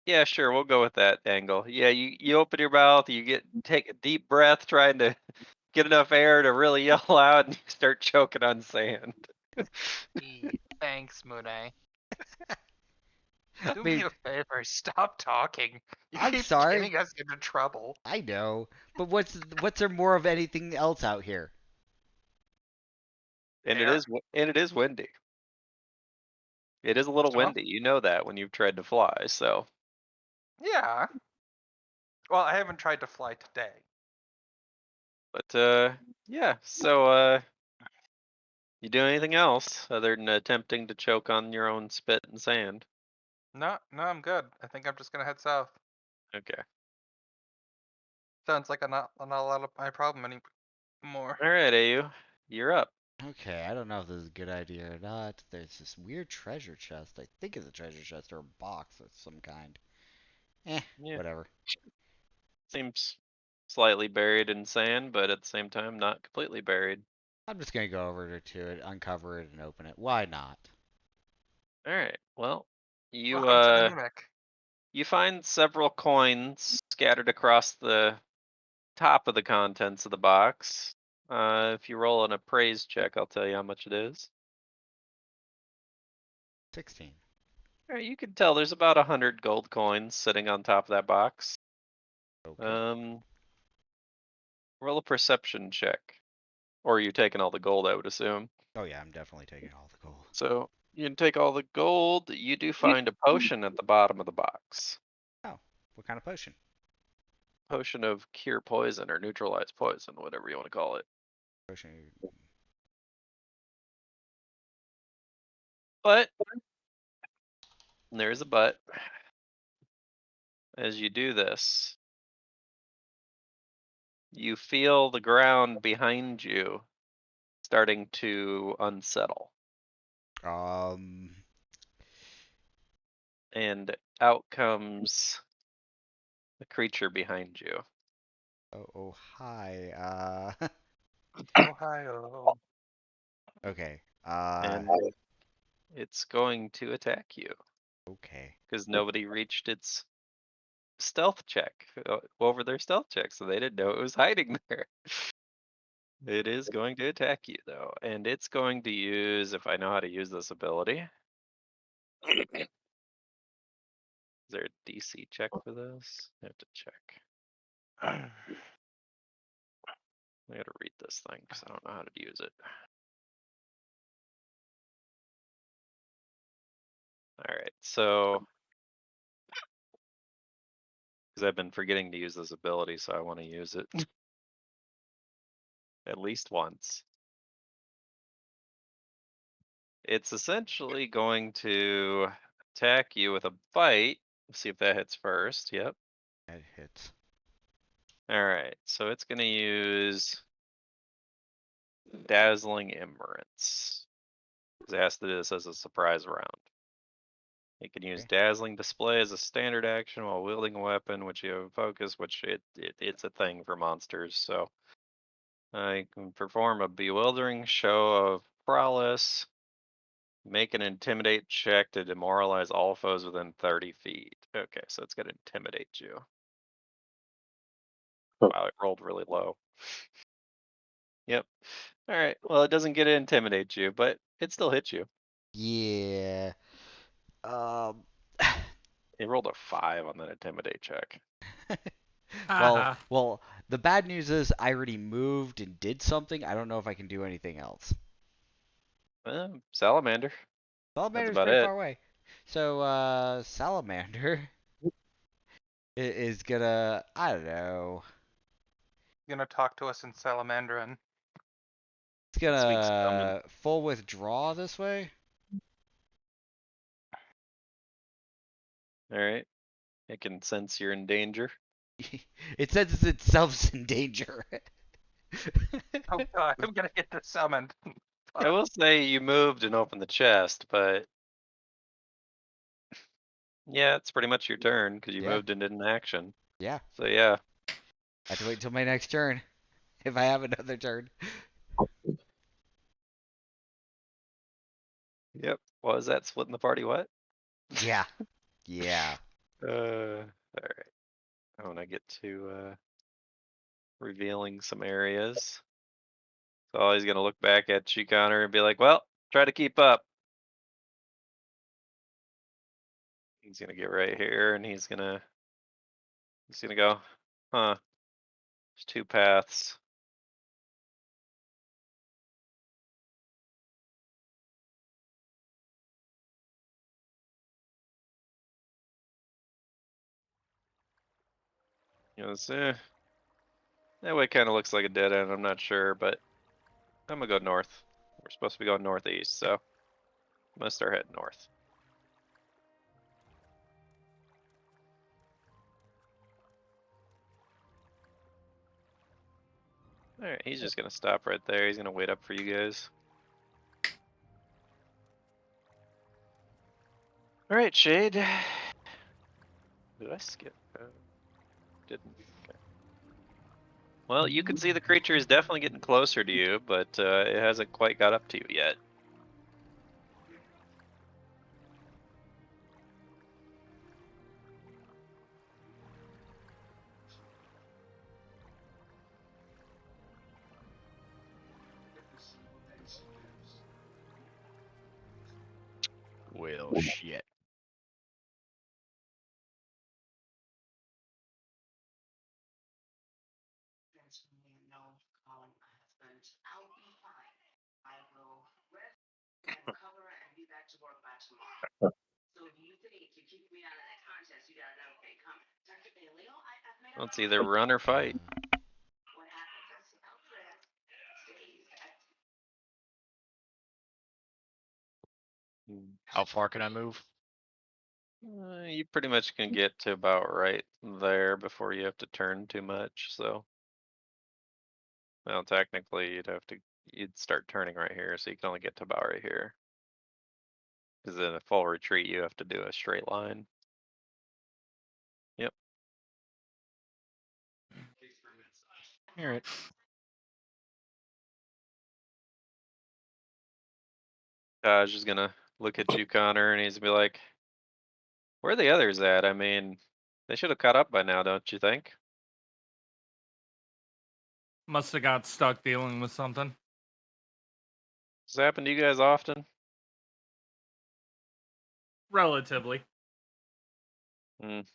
Yeah, sure, we'll go with that angle. Yeah, you open your mouth, take a deep breath, trying to get enough air to really yell out, and you start choking on sand. Thanks, Mune. Do mean, me a favor, stop talking. You I'm keep sorry. getting us into trouble. I know, but what's there more of anything else out here? And Air. it is windy. It is a little Well, windy. You know that when you've tried to fly. So, yeah. Well, I haven't tried to fly today. but yeah. So, you do anything else other than attempting to choke on your own spit and sand? No, I'm good. I think I'm just gonna head south. Okay. Sounds like not a lot of my problem anymore. All right, AU, you're up. Okay, I don't know if this is a good idea or not. There's this weird treasure chest. I think it's a treasure chest or a box of some kind. Yeah, Whatever. seems slightly buried in sand, but at the same time, not completely buried. I'm just gonna go over to it, uncover it, and open it. Why not? All right. Well, you Welcome to the mimic. you find several coins scattered across the top of the contents of the box. If you roll an appraise check, I'll tell you how much it is. 16. All right, you can tell there's about 100 gold coins sitting on top of that box. Okay. Roll a perception check. Or you taking all the gold, I would assume. Oh yeah, I'm definitely taking all the gold. So you can take all the gold. You do find a potion at the bottom of the box. Oh, what kind of potion? Potion of cure poison or neutralize poison, whatever you want to call it. Potion. But there's a but. As you do this, you feel the ground behind you starting to unsettle. Um. And out comes the creature behind you. Oh, hi. Ohio. Okay. And it's going to attack you Okay. because nobody reached its stealth check over their stealth check, so they didn't know it was hiding there. It is going to attack you though, and it's going to use, if I know how to use this ability. Is there a DC check for this? I have to check. I gotta read this thing because I don't know how to use it. All right, so because I've been forgetting to use this ability, so I want to use it at least once. It's essentially going to attack you with a bite. Let's see if that hits first. Yep. That hits. All right, so it's going to use Dazzling Immerence. Because it has to do this as a surprise round. It can use Okay. Dazzling Display as a standard action while wielding a weapon, which you have focus, which it's a thing for monsters. So I can perform a bewildering show of prowess. Make an intimidate check to demoralize all foes within 30 feet. Okay, so it's gonna intimidate you. Oh. Wow, it rolled really low. Yep. All right. Well, it doesn't get to intimidate you, but it still hits you. Yeah. Um. It rolled a 5 on that intimidate check. well, the bad news is I already moved and did something. I don't know if I can do anything else. Salamander. That's Salamander's about pretty it. far away. So, Salamander is gonna, I don't know, Gonna talk to us in Salamandrin. it's Speak summon. gonna full withdraw this way. All right. It can sense you're in danger. It says itself's in danger. Oh god, I'm gonna get this summoned. I will say you moved and opened the chest, but yeah, it's pretty much your turn because you Yeah. moved and did an action. Yeah. So yeah. I have to wait until my next turn. If I have another turn. Yep. What was that? Splitting the party? What? Yeah. Yeah. All right. I want to get to revealing some areas. So he's gonna look back at you, Connor, and be like, "Well, try to keep up." He's gonna get right here, and he's gonna go, huh? There's 2 paths. You know, that way kind of looks like a dead end. I'm not sure, but I'm gonna go north. We're supposed to be going northeast, so I'm gonna start heading north. Alright, he's just gonna stop right there. He's gonna wait up for you guys. Alright, Shade. Did I skip? Didn't. Okay. Well, you can see the creature is definitely getting closer to you, but it hasn't quite got up to you yet. Well, shit. Well, it's either run or fight. How far can I move? You pretty much can get to about right there before you have to turn too much, so. Well, technically, you'd start turning right here, so you can only get to about right here. Because in a full retreat, you have to do a straight line. Yep. Alright. Taj is gonna look at you, Connor, and he's gonna be like, where are the others at? I mean, they should have caught up by now, don't you think? Must have got stuck dealing with something. Does this happen to you guys often? Relatively. Should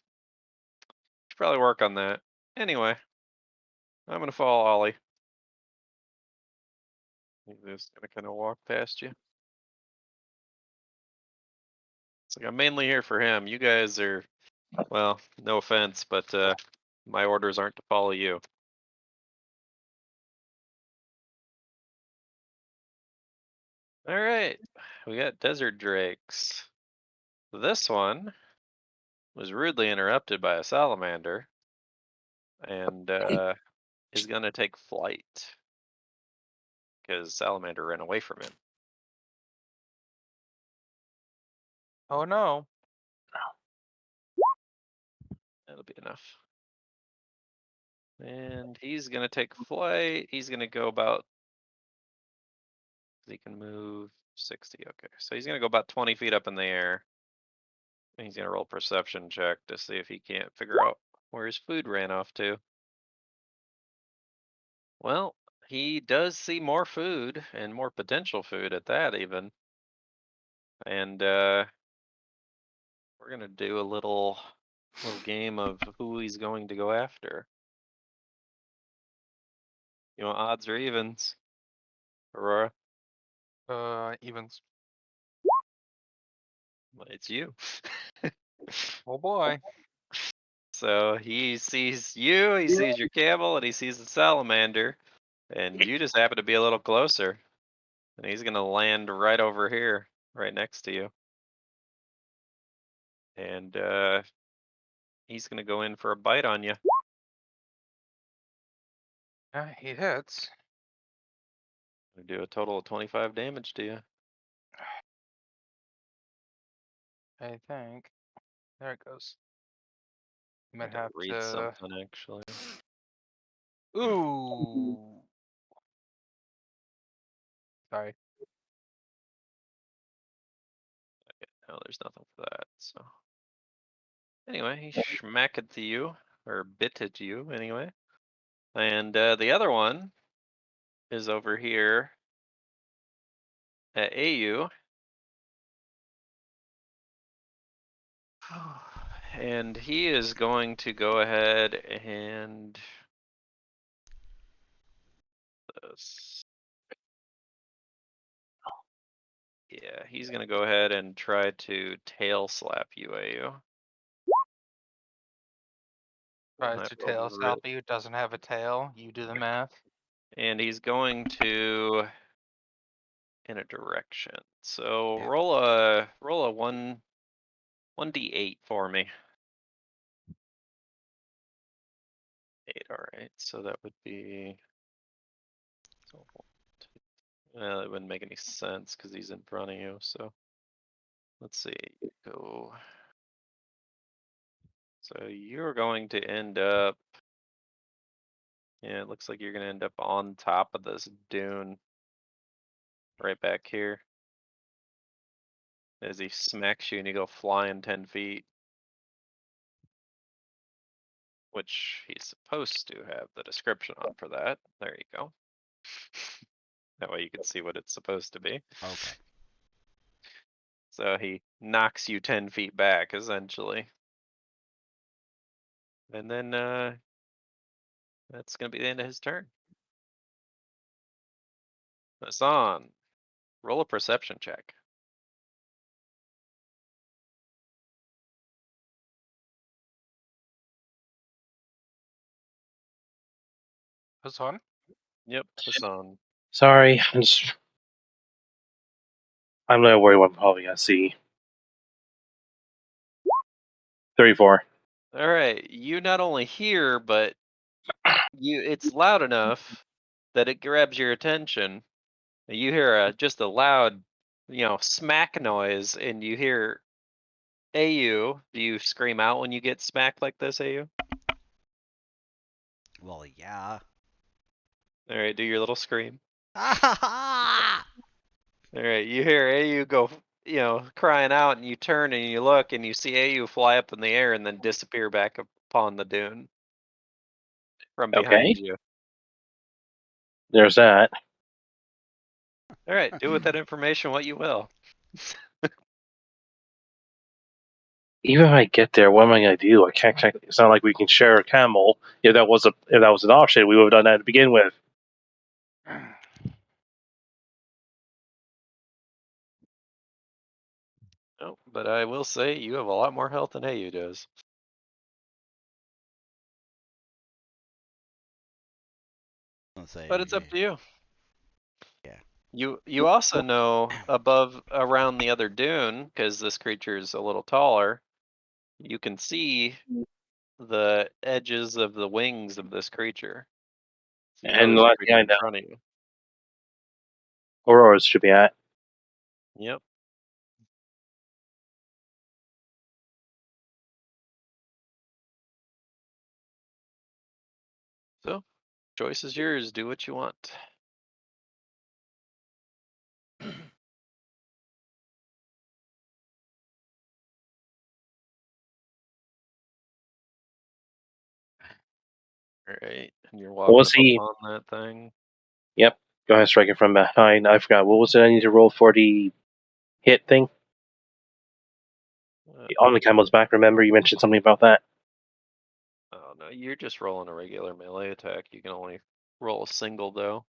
probably work on that. Anyway, I'm gonna follow Ollie. He's just gonna kind of walk past you. It's like I'm mainly here for him. You guys are, well, no offense, but my orders aren't to follow you. All right, we got desert drakes. This one was rudely interrupted by a salamander and is gonna take flight because salamander ran away from him. Oh no. That'll be enough. And he's gonna take flight. He's gonna go about. He can move 60. Okay, so he's gonna go about 20 feet up in the air. And he's gonna roll perception check to see if he can't figure out where his food ran off to. Well, he does see more food and more potential food at that even. And we're gonna do a little game of who he's going to go after. You want odds or evens, Aurora? Evens. Well, it's you. Oh boy. So he sees you, he sees your camel, and he sees the salamander, and you just happen to be a little closer. And he's gonna land right over here, right next to you. And he's gonna go in for a bite on you. He hits. Gonna do a total of 25 damage to you. I think. There it goes. You I might gotta have read to. something actually. Ooh. Sorry. No, there's nothing for that. So anyway, he schmacked to you, or bit at you anyway. And the other one is over here at AU. And he is going to go ahead and yeah, he's gonna go ahead and try to tail slap you, AU. Tries to tail slap you, doesn't have a tail. You do the math. And he's going to in a direction. So Yeah. roll a 1d8 for me. 8, alright, so that would be it wouldn't make any sense because he's in front of you, so let's see, go. So you're going to end up, yeah, it looks like you're gonna end up on top of this dune. Right back here. As he smacks you and you go flying 10 feet. Which he's supposed to have the description on for that. There you go. That way you can see what it's supposed to be. Okay. So he knocks you 10 feet back, essentially. And then that's going to be the end of his turn. Hassan, roll a perception check. This one? Yep, Hassan. Sorry, I'm not worried what I'm probably gonna see. 34. All right, you not only hear, but it's loud enough that it grabs your attention. You hear just a loud, smack noise, and you hear AU. Do you scream out when you get smacked like this, AU? Well, yeah. All right, do your little scream. Ah! All right, you hear AU go, crying out, and you turn and you look, and you see AU fly up in the air and then disappear back upon the dune from Okay, behind you. there's that. All right, do with that information what you will. Even if I get there, what am I gonna do? I can't. It's not like we can share a camel. If that was an option, we would have done that to begin with. No, but I will say you have a lot more health than AU does. I'll say, But it's up to you. yeah. You also know above around the other dune, because this creature is a little taller, you can see the edges of the wings of this creature. So you know And the there's a last thing creature I in know, front of you. Aurora's should be at. Yep. So choice is yours. Do what you want. All right, and you're What walking was up he? on that thing. Yep. Go ahead, strike it from behind. I forgot. What was it I need to roll for the hit thing? On the camel's back, remember? You mentioned something about that. Oh no, you're just rolling a regular melee attack. You can only roll a single though.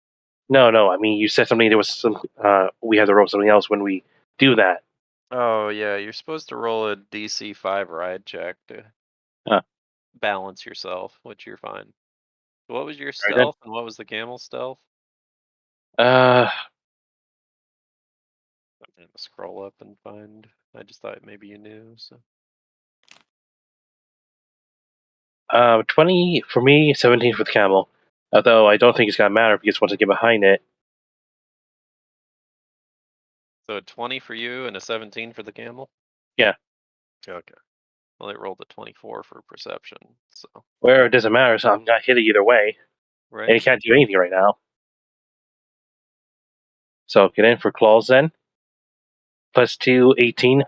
No. I mean, you said something. There was some. We had to roll something else when we do that. Oh yeah, you're supposed to roll a DC 5 ride check to Huh. balance yourself, which you're fine. What was your Right then. stealth and what was the camel stealth? Uh, I'm gonna scroll up and find. I just thought maybe you knew. So 20 for me, 17 for the camel. Although I don't think it's gonna matter because once I get behind it, a 20 for you and a 17 for the camel. yeah. Okay. Well, it rolled a 24 for perception. So Where it doesn't matter, so I'm not hit it either way, and right. he can't do anything right now. So get in for claws then. Plus 2, 18.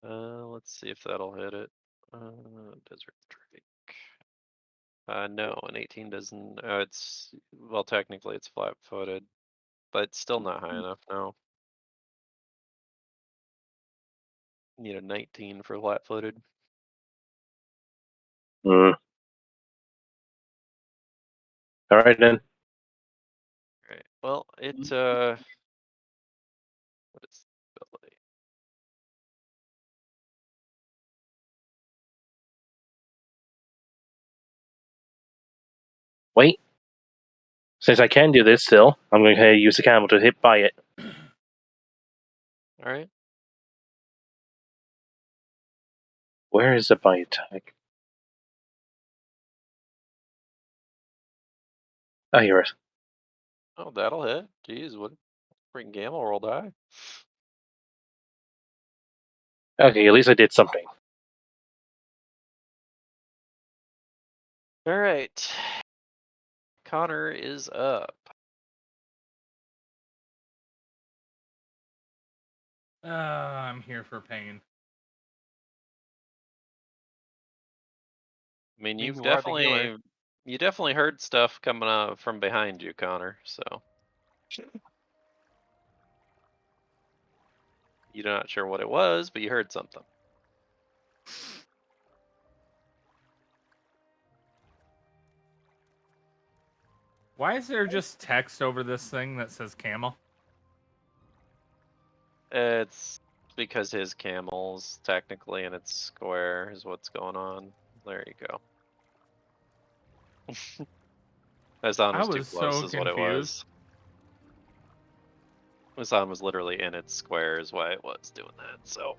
Let's see if that'll hit it. Desert Drake. No, an 18 doesn't. It's well, technically it's flat-footed, but still not high enough. No. Need a 19 for flat-footed. All right then. Right. Well, it what is the ability? Wait. Since I can do this still, I'm going to use the camel to hit by it. All right. Where is the bite attack? Oh, here it is. Oh, that'll hit. Jeez, what freaking gamble roll die? Okay, at least I did something. All right. Connor is up. I'm here for pain. I mean, You you've are the healer. definitely heard stuff coming up from behind you, Connor. So you're not sure what it was, but you heard something. Why is there just text over this thing that says camel? It's because his camel's technically in its square is what's going on. There you go. Azan I was too was close so is what it confused. was. Azan was literally in its square is why it was doing that, so.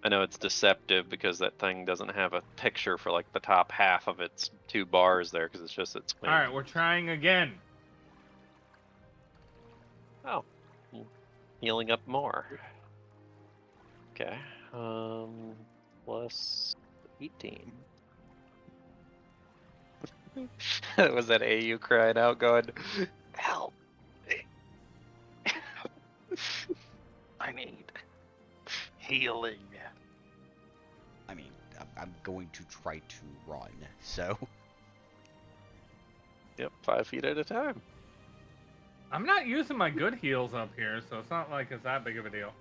I know it's deceptive because that thing doesn't have a picture for like the top half of its 2 bars there because it's just its wing. Alright, we're trying again. Oh, healing up more. Okay, plus 18. Was that AU crying out going, help me. I need healing. I mean, I'm going to try to run, so. Yep, 5 feet at a time. I'm not using my good heals up here, so it's not like it's that big of a deal.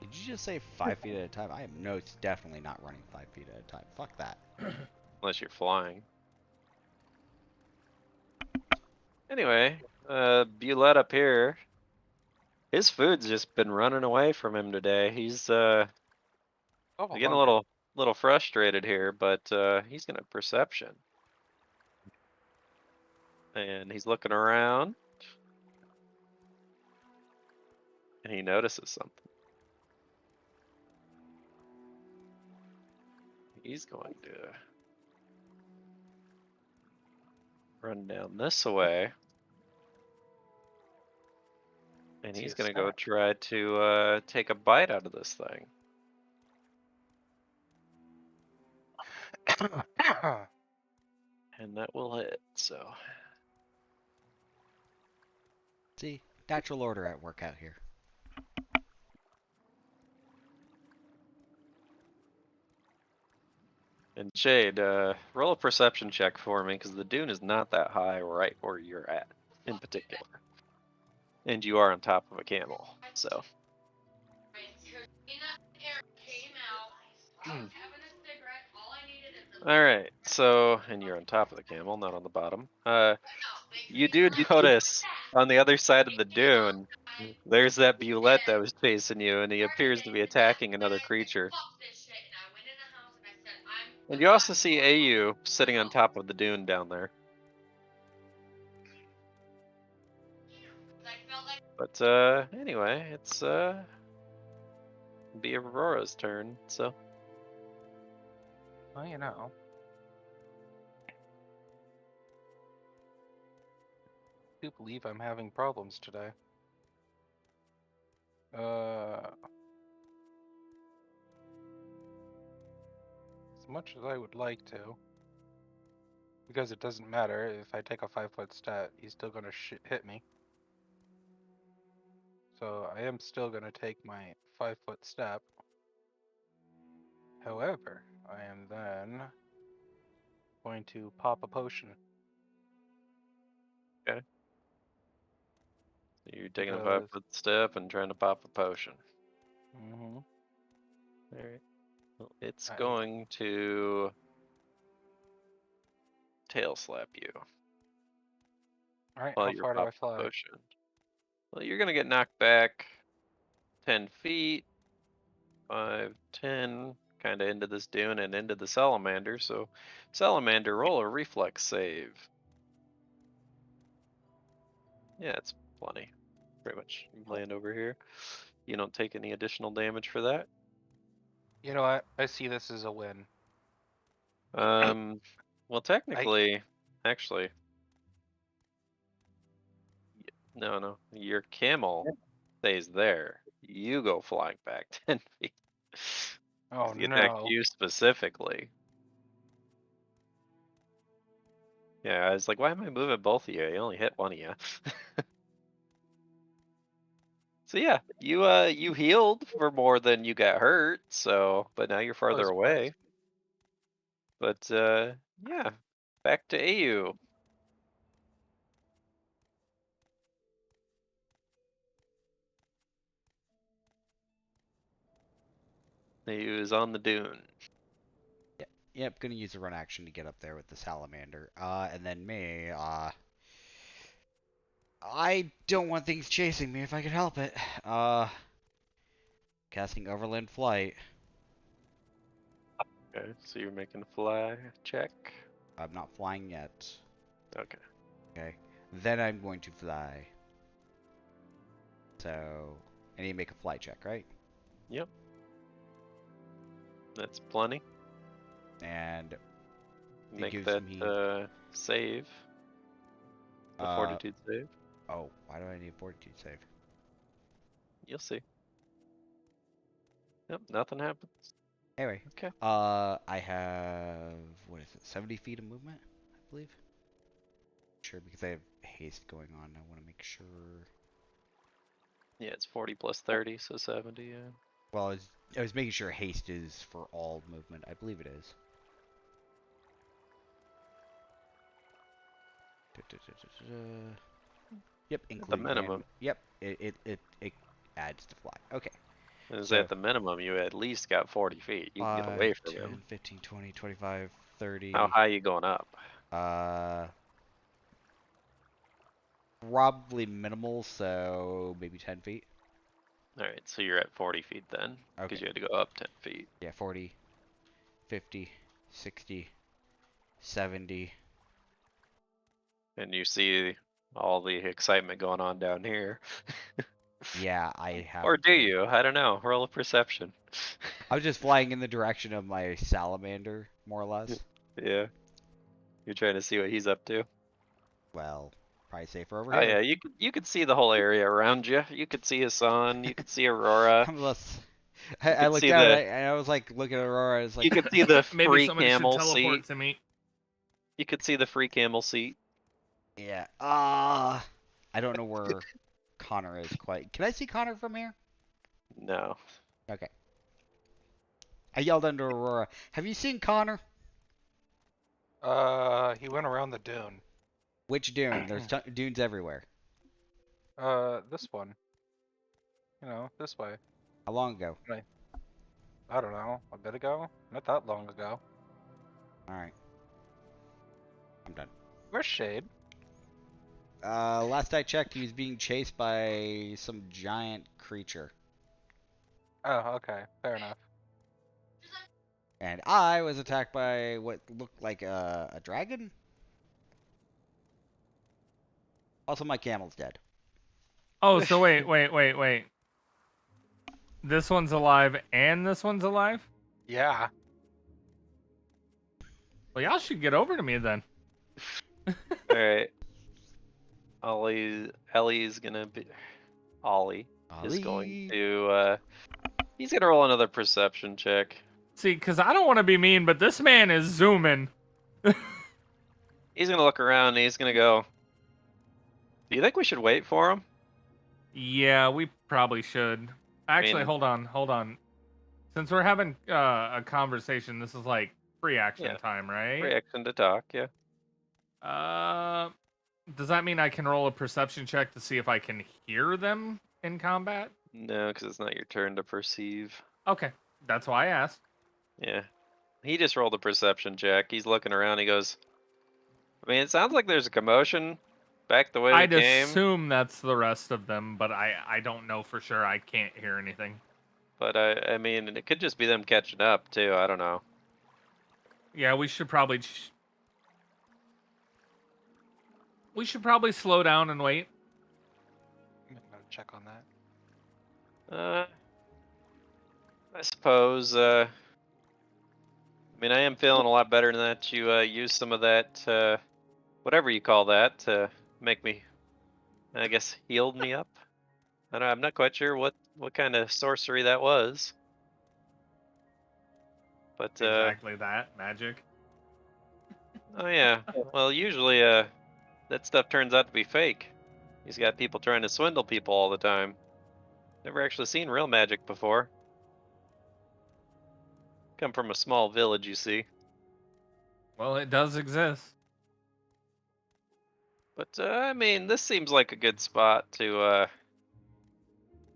Did you just say 5 feet at a time? I am it's definitely not running 5 feet at a time. Fuck that. Unless you're flying. Anyway, Bulette up here. His food's just been running away from him today. He's Oh, getting a hungry. little frustrated here, but he's gonna perception. And he's looking around. And he notices something. He's going to run down this way. And See he's a gonna go snack. try to take a bite out of this thing. And that will hit, so. See, natural order at work out here. And Shade, roll a perception check for me, because the dune is not that high right where you're at, in particular. And you are on top of a camel, so. Alright, so, and you're on top of the camel, not on the bottom. You do notice on the other side of the dune, there's that Bulette that was chasing you, and he appears to be attacking another creature. And you also see AU sitting on top of the dune down there. But anyway, it's be Aurora's turn, so. Well, you know. I do believe I'm having problems today. As much as I would like to, because it doesn't matter if I take a 5-foot stat, he's still gonna hit me. So I am still gonna take my 5-foot step. However, I am then going to pop a potion. Okay. You're taking a Does. 5-foot step and trying to pop a potion. Mm-hmm. Alright. Well, it's Nice. going to tail slap you All right, while how you're far do I popping fly? the potion. Well, you're gonna get knocked back 10 feet, 5, 10, kind of into this dune and into the salamander. So, salamander, roll a reflex save. Yeah, it's plenty. Pretty much. You land over here. You don't take any additional damage for that. You know what? I see this as a win. Well, technically, actually, no. Your camel stays there. You go flying back 10 feet. Oh He attacked no. you specifically. Yeah, I was like, why am I moving both of you? I only hit one of you. So yeah, you healed for more than you got hurt, so but now you're farther Close away. But yeah, back to AU. AU is on the dune. Yep, gonna use a run action to get up there with the salamander. And then me, I don't want things chasing me if I can help it. Casting Overland Flight. Okay, so you're making a fly check. I'm not flying yet. Okay. Okay. Then I'm going to fly. So, I need to make a fly check, right? Yep. That's plenty. And Make gives that me, save. The fortitude save. oh, why do I need a fortitude save? You'll see. Yep, nothing happens. Anyway, Okay. I have, what is it, 70 feet of movement, I believe? Sure, because I have haste going on. I want to make sure. Yeah, it's 40 plus 30, so 70, yeah. Well, I was making sure haste is for all movement. I believe it is. Yep, including minimum. Yep, it adds to fly. Okay. Is So, at the minimum, you at least got 40 feet. You can get 5, away from 10, him. 15, 20, 25, 30. How high are you going up? Probably minimal, so maybe 10 feet. Alright, so you're at 40 feet then. Because Okay. you had to go up 10 feet. Yeah, 40, 50, 60, 70. And you see all the excitement going on down here. Yeah, I have Or do to. you? I don't know. Roll a perception. I'm just flying in the direction of my salamander, more or less. Yeah. You're trying to see what he's up to. Well, probably safer over Oh here. yeah, you could see the whole area around you. You could see his sun. You could see Aurora. I looked see down the- and I was like looking at Aurora. I was like, You could see the Maybe free somebody should camel teleport seat. to me. You could see the free camel seat. yeah. I don't know where Connor is quite. Can I see Connor from here? No. Okay. I yelled under Aurora. Have you seen Connor? He went around the dune. Which dune? There's dunes everywhere. This one. You know, this way. How long ago? I don't know, a bit ago? Not that long ago. Alright. I'm done. Where's Shade? Last I checked, he was being chased by some giant creature. Oh, okay, fair enough. And I was attacked by what looked like a dragon? Also, my camel's dead. Oh, so wait. This one's alive and this one's alive? Yeah. Well, y'all should get over to me then. Alright. Ellie's gonna be. Ollie is going to. He's gonna roll another perception check. See, because I don't want to be mean, but this man is zooming. He's gonna look around and he's gonna go. Do you think we should wait for him? Yeah, we probably should. Actually, mean- hold on. Since we're having a conversation, this is like free action Yeah. time, right? Reaction to talk, yeah. Does that mean I can roll a perception check to see if I can hear them in combat? No, because it's not your turn to perceive. Okay, that's why I asked. Yeah. He just rolled a perception check. He's looking around. He goes, I mean, it sounds like there's a commotion back the way we I'd came. assume that's the rest of them, but I don't know for sure. I can't hear anything. But I mean, it could just be them catching up too. I don't know. Yeah, we should probably slow down and wait. I'm gonna check on that. I suppose. I mean, I am feeling a lot better than that. You use some of that, whatever you call that, to make me, I guess, healed me up. I'm not quite sure what kind of sorcery that was. But Exactly that magic. oh yeah. Well, usually that stuff turns out to be fake. He's got people trying to swindle people all the time. Never actually seen real magic before. Come from a small village, you see. Well, it does exist. But I mean, this seems like a good spot to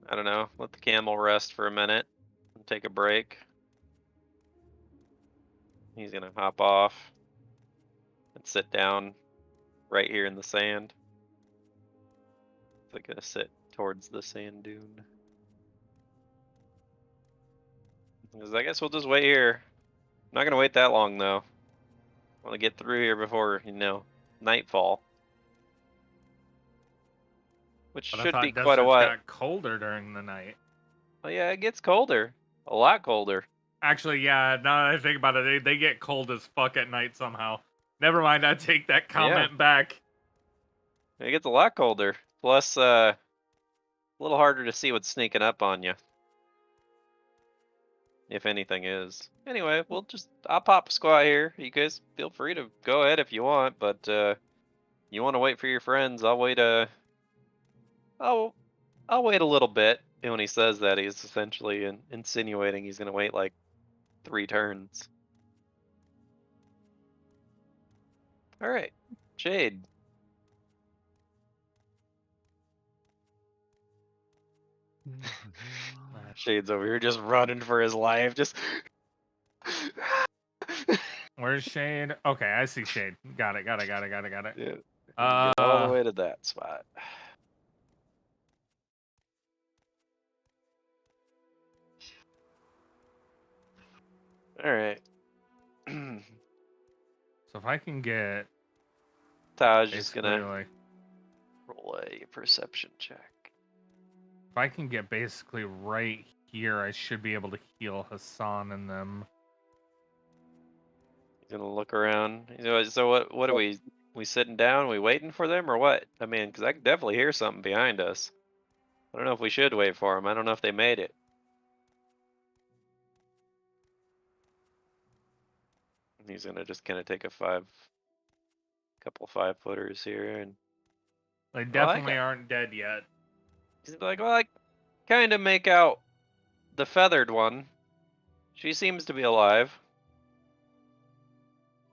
I don't know, let the camel rest for a minute and take a break. He's gonna hop off and sit down right here in the sand. He's gonna sit towards the sand dune. Because I guess we'll just wait here. I'm not gonna wait that long though. I want to get through here before, nightfall. Which But I should thought be quite a deserts while. got colder during the night. Oh yeah, it gets colder. A lot colder. Actually, yeah, now that I think about it, they get cold as fuck at night somehow. Never mind, I take that comment back. It gets a lot colder. Plus, a little harder to see what's sneaking up on you. If anything is. Anyway, I'll pop a squat here. You guys feel free to go ahead if you want, but you want to wait for your friends, I'll wait I'll wait a little bit. And when he says that, he's essentially insinuating he's gonna wait like 3 turns. Alright. Jade. Shade's over here just running for his life, just Where's Shade? Okay, I see Shade. Got it. yeah, get all the way to that spot. Alright. So if I can get Taj is basically gonna like, roll a perception check. if I can get basically right here, I should be able to heal Hassan and them. He's gonna look around. So what are we sitting down? We waiting for them or what? I mean, because I can definitely hear something behind us. I don't know if we should wait for them. I don't know if they made it. He's gonna just kind of take a couple 5-footers here, and They definitely aren't dead yet. he's like, well, I kind of make out the feathered one. She seems to be alive.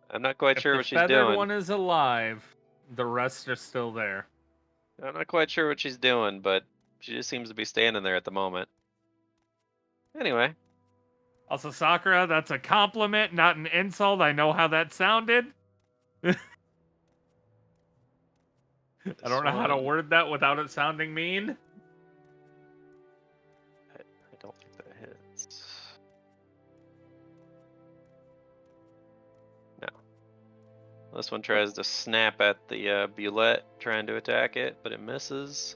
I'm not quite sure what she's If the feathered doing. one is alive, the rest are still there. I'm not quite sure what she's doing, but she just seems to be standing there at the moment. Anyway. Also, Sakura, that's a compliment, not an insult. I know how that sounded. I don't know how to word that without it sounding mean. I don't think that hits. No. This one tries to snap at the Bulette, trying to attack it, but it misses.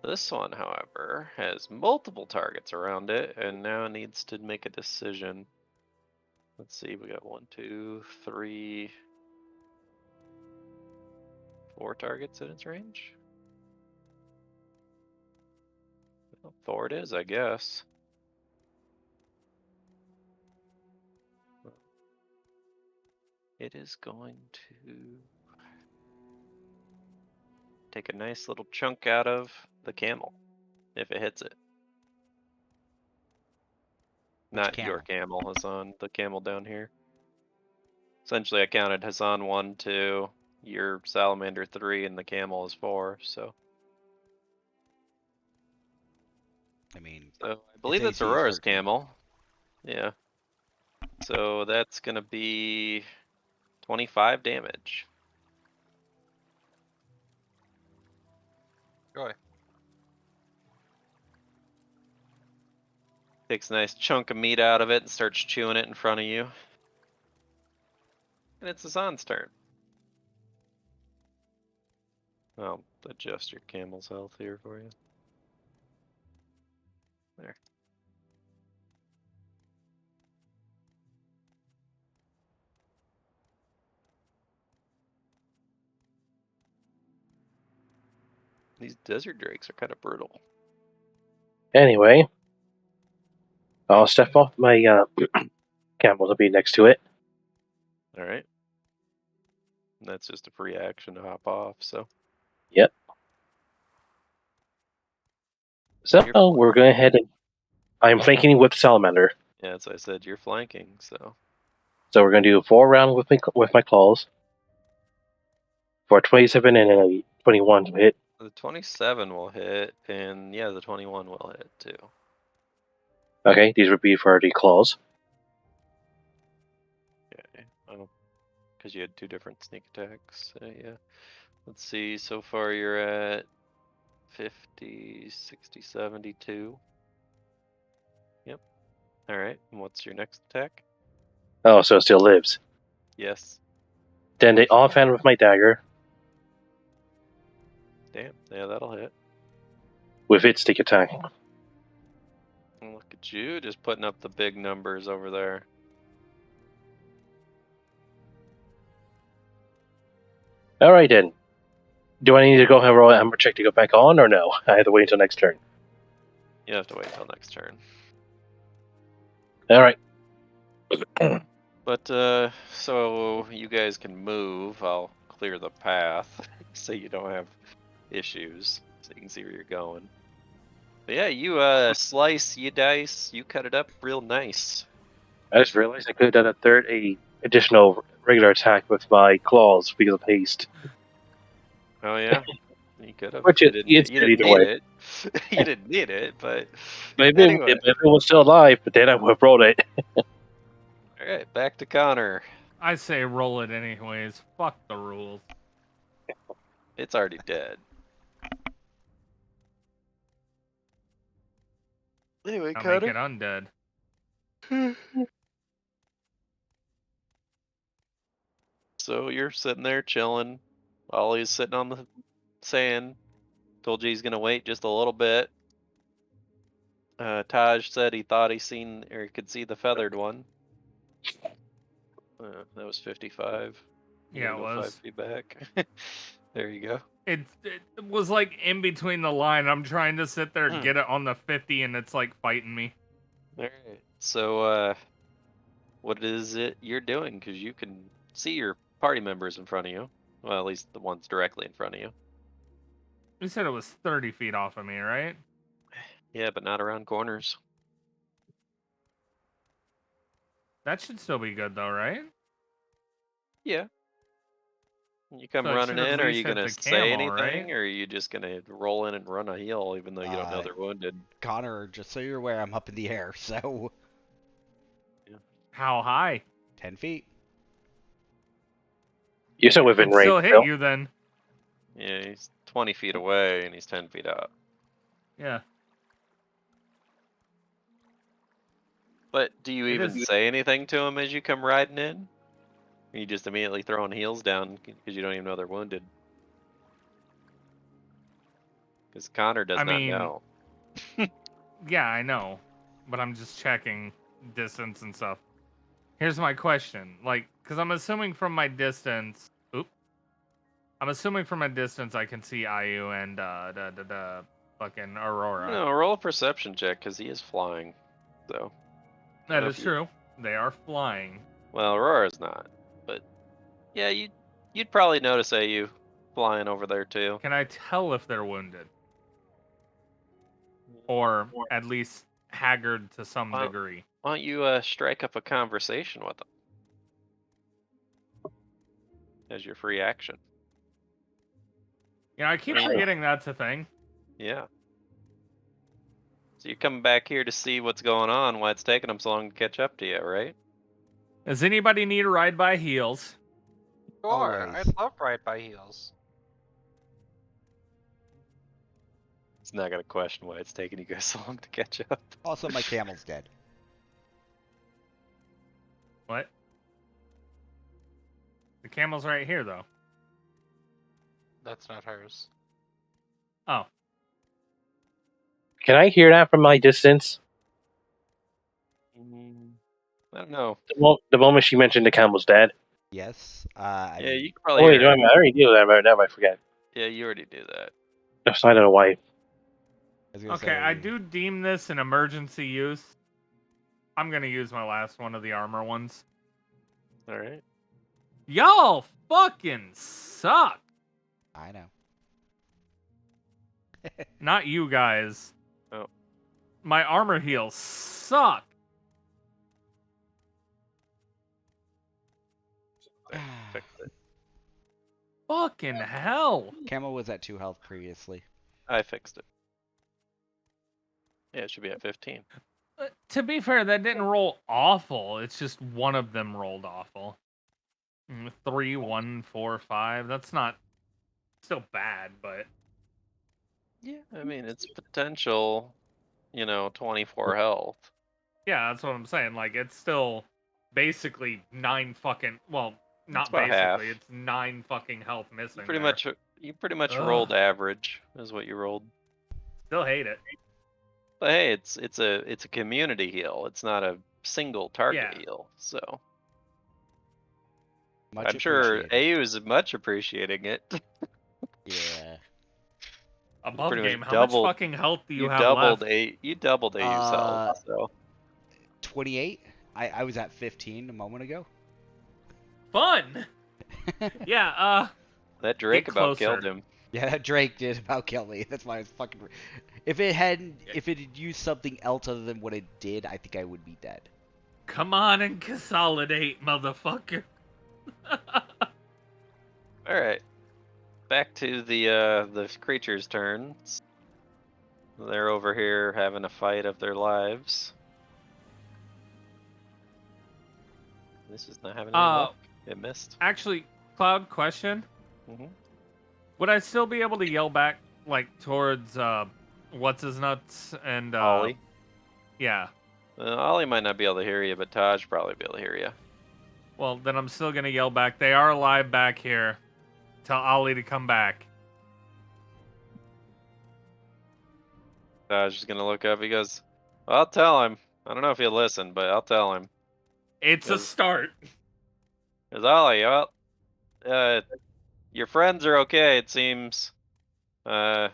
This one, however, has multiple targets around it, and now needs to make a decision. Let's see, we got 1, 2, 3, 4 targets in its range. Well, 4 it is, I guess. It is going to take a nice little chunk out of the camel, if it hits it. Not your camel, Hassan, the camel down here. Essentially, I counted Hassan 1, 2, Your salamander 3 and the camel is 4. So, I mean, I believe its that's AC is Aurora's 13. camel. Yeah. So that's gonna be 25 damage. Go away. Takes a nice chunk of meat out of it and starts chewing it in front of you. And it's Hassan's turn. I'll adjust your camel's health here for you. There. These desert drakes are kind of brutal. Anyway, I'll step off my camel to be next to it. All right. And that's just a free action to hop off. So. Yep. So You're we're going ahead and I'm flanking with Salamander. Yeah, that's what I said. You're flanking. So. So we're going to do 4 rounds with my claws for 27 and a 21 to hit. The 27 will hit, and yeah, the 21 will hit too. Okay, these would be for the claws. Okay. Oh, because you had 2 different sneak attacks. Yeah. Let's see. So far, you're at 50, 60, 72. Yep. All right. And what's your next attack? Oh, so it still lives. Yes. Then the offhand with my dagger Damn. Yeah, that'll hit. with its stick attack. And look at you, just putting up the big numbers over there. All right then. Do I need to go have a roll amber check to go back on, or no? I have to wait until next turn. You have to wait until next turn. All right. But so you guys can move. I'll clear the path so you don't have issues, so you can see where you're going. But yeah, you slice, you dice, you cut it up real nice. I just realized I could have done a additional regular attack with my claws because of haste. Oh yeah, you could have. Which You it, didn't. it's You good didn't either need way. it. You didn't need it, but If anyway. it was still alive, but then I would have rolled it. All right, back to Connor. I say roll it anyways. Fuck the rules. It's already dead. Anyway, I'll make Connor. it undead. So you're sitting there chilling. Ollie's sitting on the sand. Told you he's gonna wait just a little bit. Taj said he thought he seen or he could see the feathered one. That was 55. You Yeah, gotta it go 5 was. feet back. There you go. It was like in between the line. I'm trying to sit there, get it on the 50, and it's like fighting me. All right. So, what is it you're doing? Because you can see your party members in front of you. Well, at least the ones directly in front of you. You said it was 30 feet off of me, right? Yeah, but not around corners. That should still be good, though, right? Yeah. You come So it running should at in, are least you hit gonna the say camel, anything, right? or are you just gonna roll in and run a heal, even though you don't know they're wounded? Connor, just so you're aware, I'm up in the air, so How high? 10 feet. You're still within It'd range, still hit Bill. you then. Yeah, he's 20 feet away and he's 10 feet up. Yeah. But do you It even is- say anything to him as you come riding in? Or you just immediately throwing heels down because you don't even know they're wounded? Because Connor does I not mean, know. Yeah, I know. But I'm just checking distance and stuff. Here's my question. Like, because I'm assuming from my distance... I'm assuming from a distance I can see Ayu and the fucking Aurora. No, roll a perception check because he is flying. So. That know is if you- true. They are flying. Well, Aurora's not. But yeah, you'd probably notice AU flying over there too. Can I tell if they're wounded? Or at least haggard to some Well, degree? Why don't you strike up a conversation with them? As your free action. Yeah, I keep Yeah. forgetting that's a thing. Yeah. So you're coming back here to see what's going on, why it's taking them so long to catch up to you, right? Does anybody need a ride by heels? Sure, I'd Always. love Ride by Heels. It's not gonna question why it's taking you guys so long to catch up. Also, my camel's dead. What? The camel's right here, though. That's not hers. Oh. Can I hear that from my distance? I don't know. The moment she mentioned the camel's dead. Yes. Yeah, you can Oh probably wait, hear I it. already knew that. Now I forget. Yeah, you already do that. So I don't know why. I was gonna Okay, say, I do deem this an emergency use. I'm gonna use my last one of the armor ones. All right. Y'all fucking suck. I know. Not you guys. Oh. My armor heals suck. There, fixed it. Fucking hell. Camel was at 2 health previously. I fixed it. Yeah, it should be at 15. To be fair, that didn't roll awful. It's just one of them rolled awful. 3, 1, 4, 5. That's not still bad, but Yeah, I mean it's potential, 24 health. yeah, that's what I'm saying. Like it's still basically 9 fucking well, It's not about half. basically. It's 9 fucking health missing. You pretty much Ugh. rolled average, is what you rolled. Still hate it. But hey, it's a community heal. It's not a single target Yeah. heal. So Much I'm sure appreciated. AU is much appreciating it. Yeah. Above pretty much game, how doubled- much fucking health do you have doubled left? you doubled AU's health. So 28. I was at 15 a moment ago. Fun. Yeah. that Drake Get about killed closer. him. Yeah, that Drake did about kill me. That's why I was fucking. If it had used something else other than what it did, I think I would be dead. Come on and consolidate, motherfucker. All right, back to the creature's turns. They're over here having a fight of their lives. This is not having any luck. It missed. Actually, Cloud, question. Mm-hmm. Would I still be able to yell back, like, towards, what's his nuts and, Ollie. Yeah. Ollie might not be able to hear you, but Taj probably be able to hear you. Well, then I'm still gonna yell back. They are alive back here. Tell Ollie to come back. Taj is gonna look up. He goes, well, "I'll tell him. I don't know if he'll listen, but I'll tell him." It's a start. Goes, Ollie, well, your friends are okay, it seems. The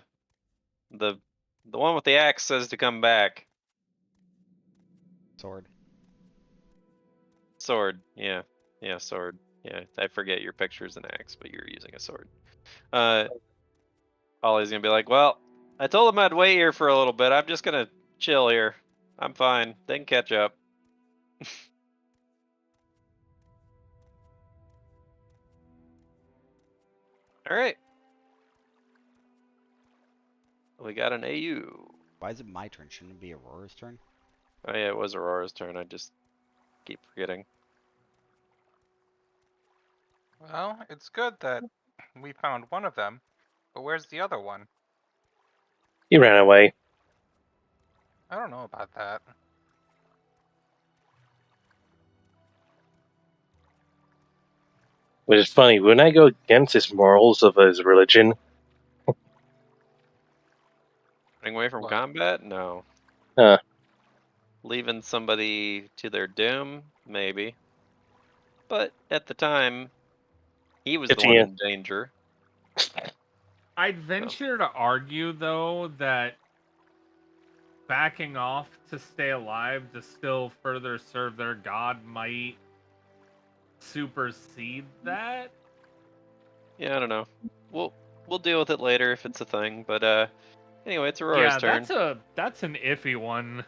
one with the axe says to come back. Sword. Sword, yeah, sword. Yeah, I forget your picture's an axe, but you're using a sword. Ollie's gonna be like, well, I told him I'd wait here for a little bit. I'm just gonna chill here. I'm fine. They can catch up. All right. We got an AU. Why is it my turn? Shouldn't it be Aurora's turn? Oh yeah, it was Aurora's turn. I just keep forgetting. Well, it's good that we found one of them, but where's the other one? He ran away. I don't know about that. Which is funny. When I go against his morals of his religion, Running away from What? combat? No. Huh. Leaving somebody to their doom? Maybe. But at the time, he was the one in danger. I'd venture to argue, though, that backing off to stay alive to still further serve their god might supersede that. Yeah, I don't know. We'll deal with it later if it's a thing. But anyway, it's Aurora's turn. That's an iffy one.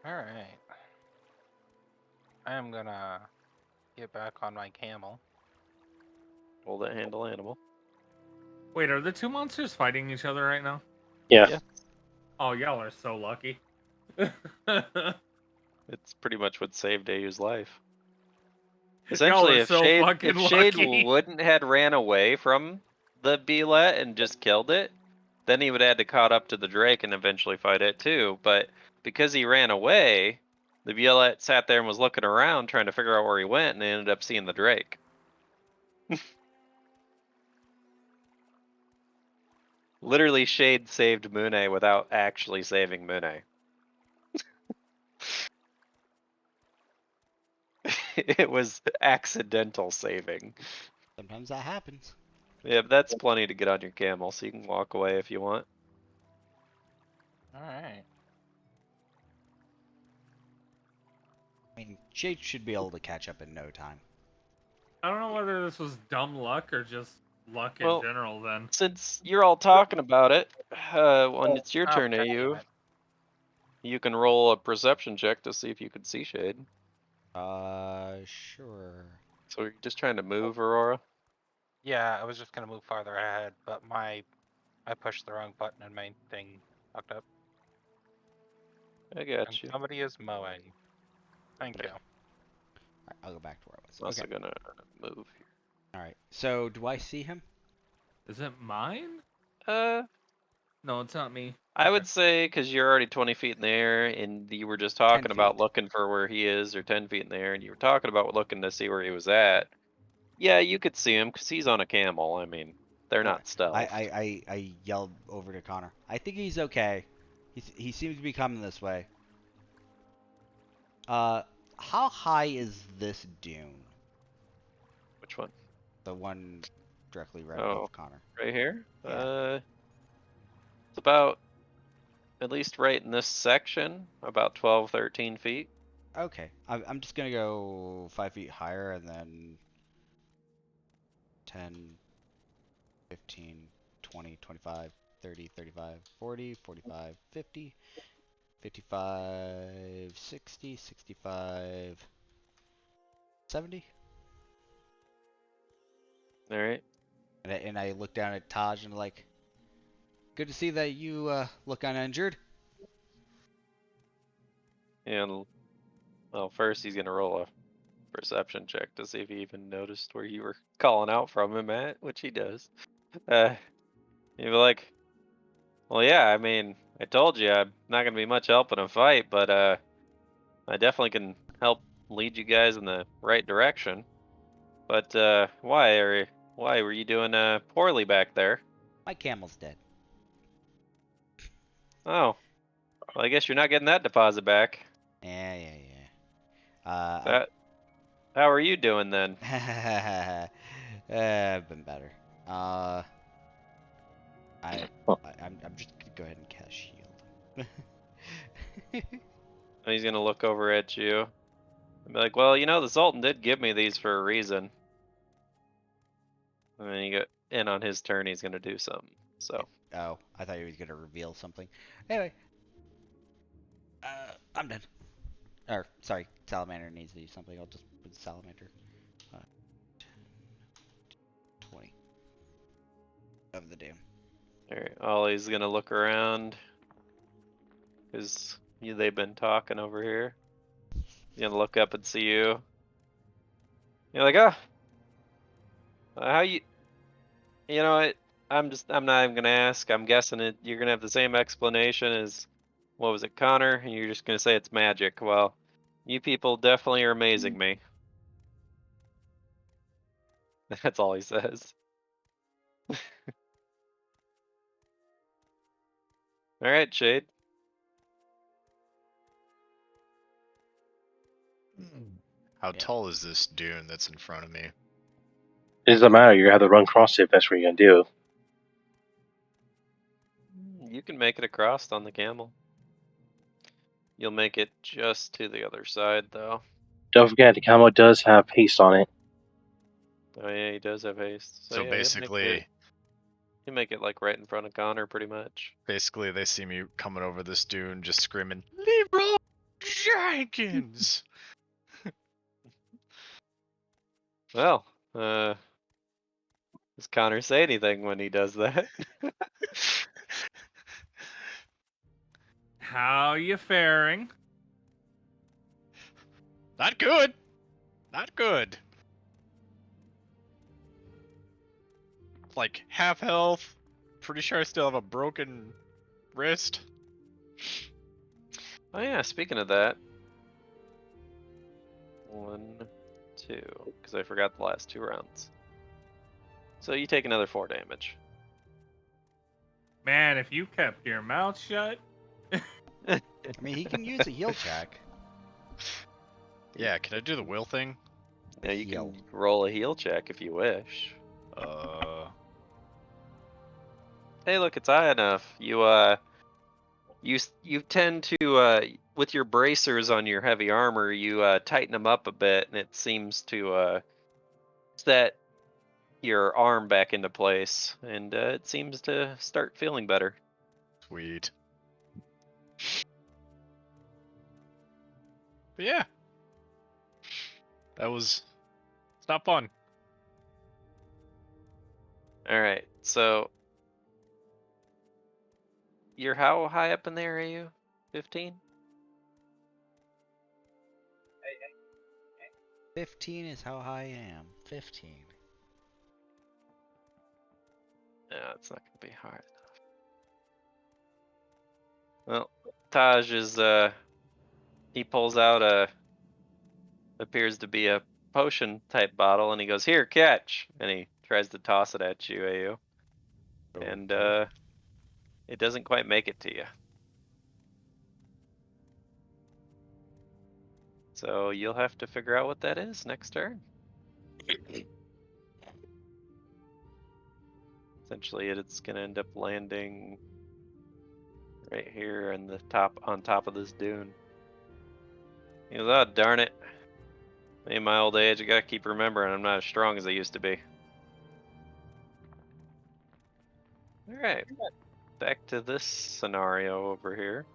Alright. I am gonna get back on my camel. Roll that handle animal. Wait, are the two monsters fighting each other right now? Yeah. Yeah. Oh, y'all are so lucky. It's pretty much what saved AU's life. Y'all Essentially, are so fucking if Shade lucky. wouldn't had ran away from the Beelet and just killed it, then he would have had to caught up to the Drake and eventually fight it too. But because he ran away, the Beelet sat there and was looking around trying to figure out where he went, and they ended up seeing the Drake. Literally, Shade saved Mune without actually saving Mune. It was accidental saving. Sometimes that happens. Yeah, but that's plenty to get on your camel, so you can walk away if you want. Alright. I mean, Jade should be able to catch up in no time. I don't know whether this was dumb luck or just luck in Well, general then. Since you're all talking about it, when it's your Oh, turn, God damn AU, it. you can roll a perception check to see if you can see Shade. Sure. So you're just trying to move, Aurora? Yeah, I was just gonna move farther ahead, but I pushed the wrong button and my thing fucked up. I And got you. somebody is mowing. Thank Yeah. you. Alright, I'll go back to where I was. I'm also Okay. gonna move here. Alright. So, do I see him? Is it mine? Uh, No, it's not me. I would say because you're already 20 feet in the air, and you were just 10 talking about feet. looking for where he is, or 10 feet in the air, and you were talking about looking to see where he was at. Yeah, you could see him because he's on a camel. I mean, they're Okay. not stealth. I yelled over to Connor. I think he's okay. He seems to be coming this way. How high is this dune? Which one? The one directly right Oh, above Connor. right here? Yeah. It's about, at least right in this section, about 12, 13 feet. Okay. I'm just gonna go 5 feet higher and then 10, 15, 20, 25, 30, 35, 40, 45, 50, 55, 60, 65, 70. All right. And I look down at Taj and like, good to see that you look uninjured. And, well, first he's going to roll a perception check to see if he even noticed where you were calling out from him at, which he does. You'd be like, well, yeah, I mean, I told you I'm not going to be much help in a fight, but I definitely can help lead you guys in the right direction. But why were you doing poorly back there? My camel's dead. Oh, well, I guess you're not getting that deposit back. Yeah. Uh, That How are you doing then? I've been better. Well, I'm just gonna go ahead and cast shield. He's gonna look over at you and be like, "Well, you know, the Sultan did give me these for a reason." And then you get in on his turn. He's gonna do something. So Oh, I thought he was gonna reveal something. Anyway, I'm done. Or sorry, Salamander needs to do something. I'll just put Salamander. 20 of the doom. all right, Ollie's gonna look around because they've been talking over here. He's gonna look up and see you. You're like, "Ah, how you? You know what? I'm not even gonna ask. I'm guessing you're gonna have the same explanation as, what was it, Connor? And you're just gonna say it's magic. Well, you people definitely are amazing me." That's all he says. All right, Shade. How Yeah. tall is this dune that's in front of me? it doesn't matter. You have to run cross it. That's what you're gonna do. You can make it across on the camel. You'll make it just to the other side, though. Don't forget, the camo does have haste on it. Oh yeah, he does have haste. So So yeah, basically, you make it like right in front of Connor, pretty much. basically they see me coming over this dune, just screaming, "Leroy Jenkins!" Well, Does Connor say anything when he does that? How you faring? Not good. Not good. Like half health. Pretty sure I still have a broken wrist. Oh yeah, speaking of that. 1, 2, because I forgot the last 2 rounds. So you take another 4 damage. Man, if you kept your mouth shut. I mean, he can use a heal check. Yeah, can I do the will thing? Yeah, you Heal. can roll a heal check if you wish. Hey, look, it's high enough. You tend to with your bracers on your heavy armor, you tighten them up a bit, and it seems to set your arm back into place, and it seems to start feeling better. Sweet. But yeah. It's not fun. All right, so you're how high up in there are you? 15? 15 is how high I am. 15. No, it's not gonna be high enough. Well, Taj is he pulls out appears to be a potion type bottle, and he goes, "Here, catch!" And he tries to toss it at you, AU, and it doesn't quite make it to you. So you'll have to figure out what that is next turn. Essentially, it's gonna end up landing right here in on top of this dune. He goes, "Oh, darn it. In my old age, I gotta keep remembering I'm not as strong as I used to be." Alright, back to this scenario over here.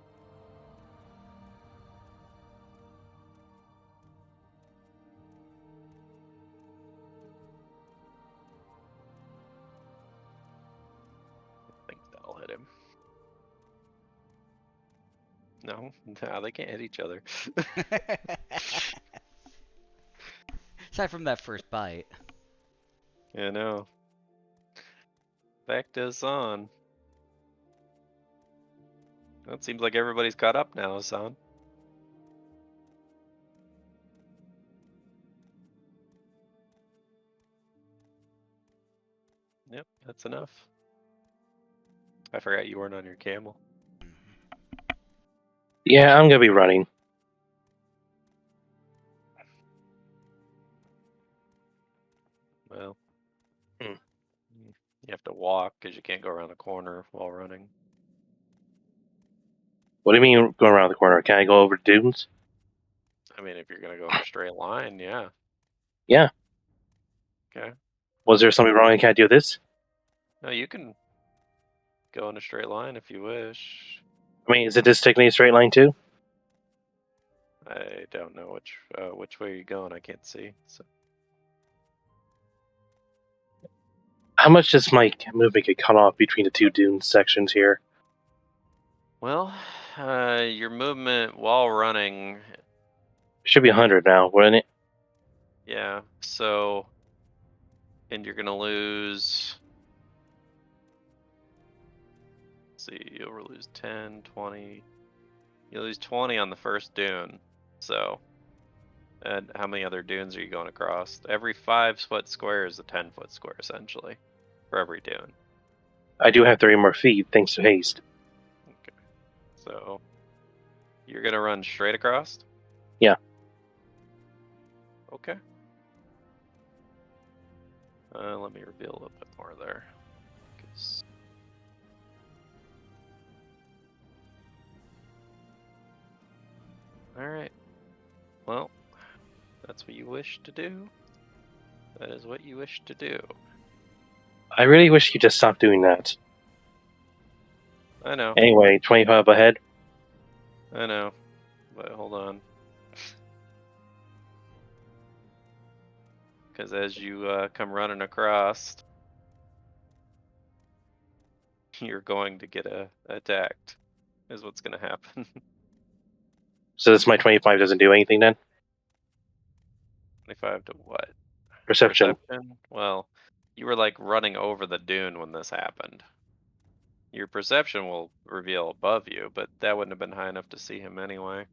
I think that'll hit him. No, they can't hit each other. Aside from that first bite. Yeah, no. Back to Hassan. Well, it seems like everybody's caught up now, Hassan. Yep, that's enough. I forgot you weren't on your camel. Yeah, I'm gonna be running. Well, Hmm. you have to walk because you can't go around the corner while running. What do you mean go around the corner? Can I go over dunes? I mean, if you're gonna go in a straight line, yeah. Yeah. Okay. Was there something wrong? I can't do this? No, you can go in a straight line if you wish. I mean, is it just technically a straight line too? I don't know which way you're going. I can't see. So How much does my movement get cut off between the two dune sections here? well, your movement while running, Should be 100 now, wouldn't it? yeah. So, and you're gonna lose. Let's see, you'll lose 10, 20. You lose 20 on the first dune. So, and how many other dunes are you going across? Every 5-foot square is a 10-foot square, essentially, for every dune. I do have 3 more feet, thanks to haste. Okay. So, you're gonna run straight across? Yeah. Okay. Let me reveal a little bit more there. 'Cause... Alright. Well, that's what you wish to do. That is what you wish to do. I really wish you just stop doing that. I know. Anyway, 25 ahead. I know. But hold on. Because as you come running across, you're going to get attacked, is what's going to happen. So this my 25 doesn't do anything then? 25 to what? Perception. Well, you were like running over the dune when this happened. Your perception will reveal above you, but that wouldn't have been high enough to see him anyway.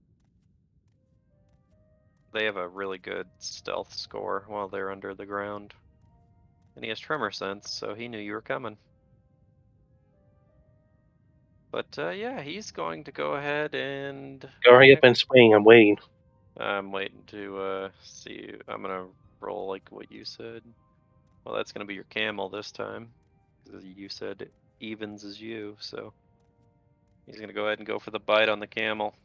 They have a really good stealth score while they're under the ground. And he has tremor sense, so he knew you were coming. But yeah, he's going to go ahead and... Hurry up and swing, I'm waiting. I'm waiting to see. I'm gonna roll like what you said. Well, that's gonna be your camel this time. 'Cause you said evens is you, so he's gonna go ahead and go for the bite on the camel.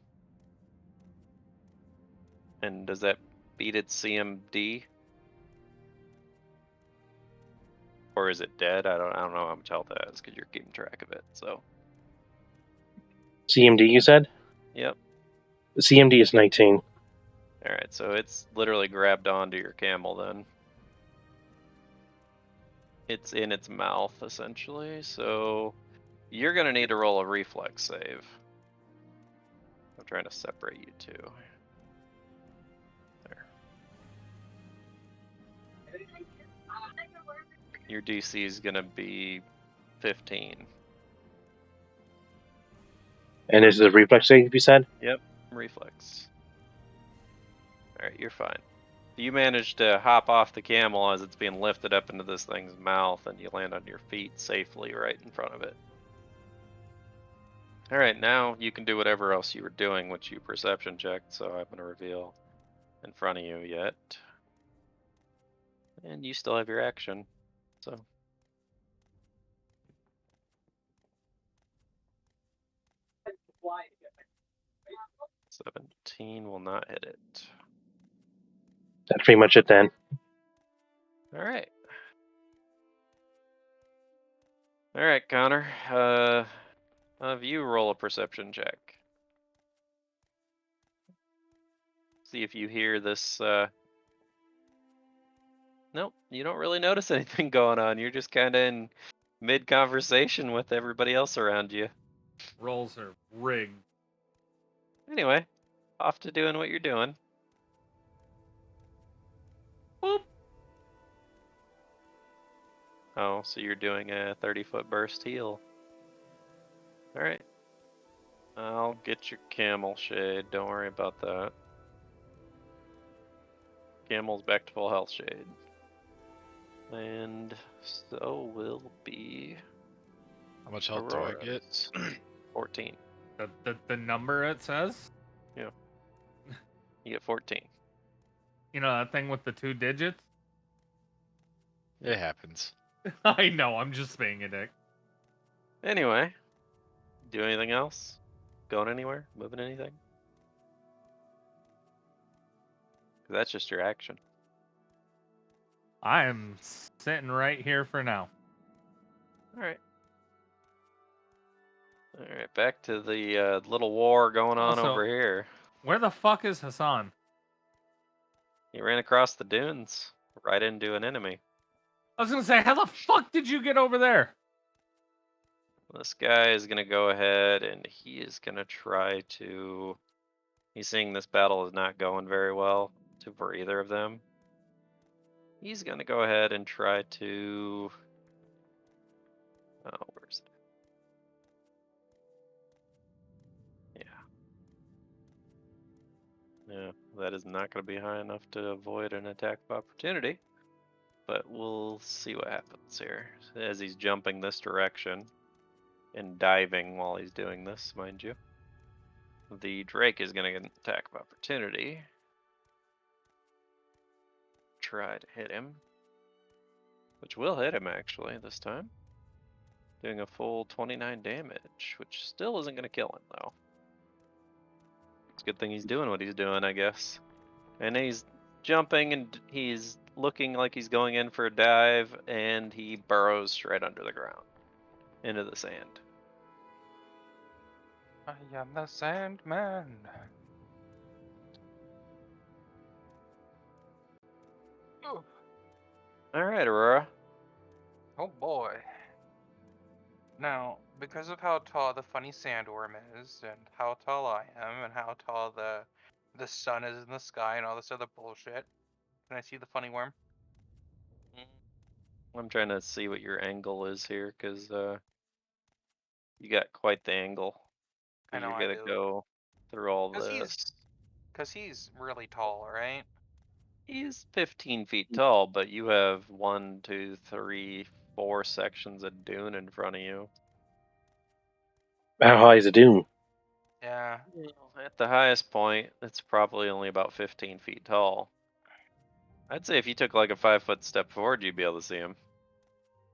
And does that beat its CMD? Or is it dead? I don't know how much health it has because you're keeping track of it. So CMD, you said? yep. The CMD is 19. All right, so it's literally grabbed onto your camel then. It's in its mouth essentially, so you're gonna need to roll a reflex save. I'm trying to separate you two. There. Your DC is gonna be 15. And is it a reflex save, you said? Yep, reflex. Alright, you're fine. You manage to hop off the camel as it's being lifted up into this thing's mouth, and you land on your feet safely right in front of it. Alright, now you can do whatever else you were doing, which you perception checked, so I'm going to reveal in front of you yet. And you still have your action, so. Seven. 17 will not hit it. That's pretty much it then. Alright. Alright, Connor. Have you roll a perception check. See if you hear this, Nope, you don't really notice anything going on. You're just kinda in mid-conversation with everybody else around you. Rolls are rigged. Anyway, off to doing what you're doing. Boop. Oh, so you're doing a 30-foot burst heal. Alright. I'll get your camel shade, don't worry about that. Camel's back to full health shade. And so will be How much health do I get? Aurora's. 14. The number it says? You get 14. You know that thing with the 2 digits? It happens. I know, I'm just being a dick. Anyway, do anything else? Going anywhere? Moving anything? 'Cause that's just your action. I am sitting right here for now. Alright. Alright, back to the little war going on Also- over here. Where the fuck is Hassan? He ran across the dunes, right into an enemy. I was gonna say, how the fuck did you get over there? This guy is gonna go ahead and he is gonna try to... He's seeing this battle is not going very well for either of them. He's gonna go ahead and try to... Oh, where's it? Yeah, that is not going to be high enough to avoid an attack of opportunity. But we'll see what happens here. As he's jumping this direction and diving while he's doing this, mind you. The Drake is going to get an attack of opportunity. Try to hit him. Which will hit him actually this time. Doing a full 29 damage, which still isn't going to kill him though. It's a good thing he's doing what he's doing, I guess. And he's jumping and he's looking like he's going in for a dive, and he burrows right under the ground into the sand. I am the Sandman. Ooh. All right, Aurora. Oh boy. Now, because of how tall the funny sandworm is, and how tall I am, and how tall the sun is in the sky, and all this other bullshit, can I see the funny worm? I'm trying to see what your angle is here, because you got quite the angle. I Because know you're I gonna do. go through all Cause this. he's really tall, right? He's 15 feet tall, but you have 1, 2, 3, 4 sections of dune in front of you. How high is a dune? Yeah. At the highest point, it's probably only about 15 feet tall. I'd say if you took like a 5-foot step forward, you'd be able to see him.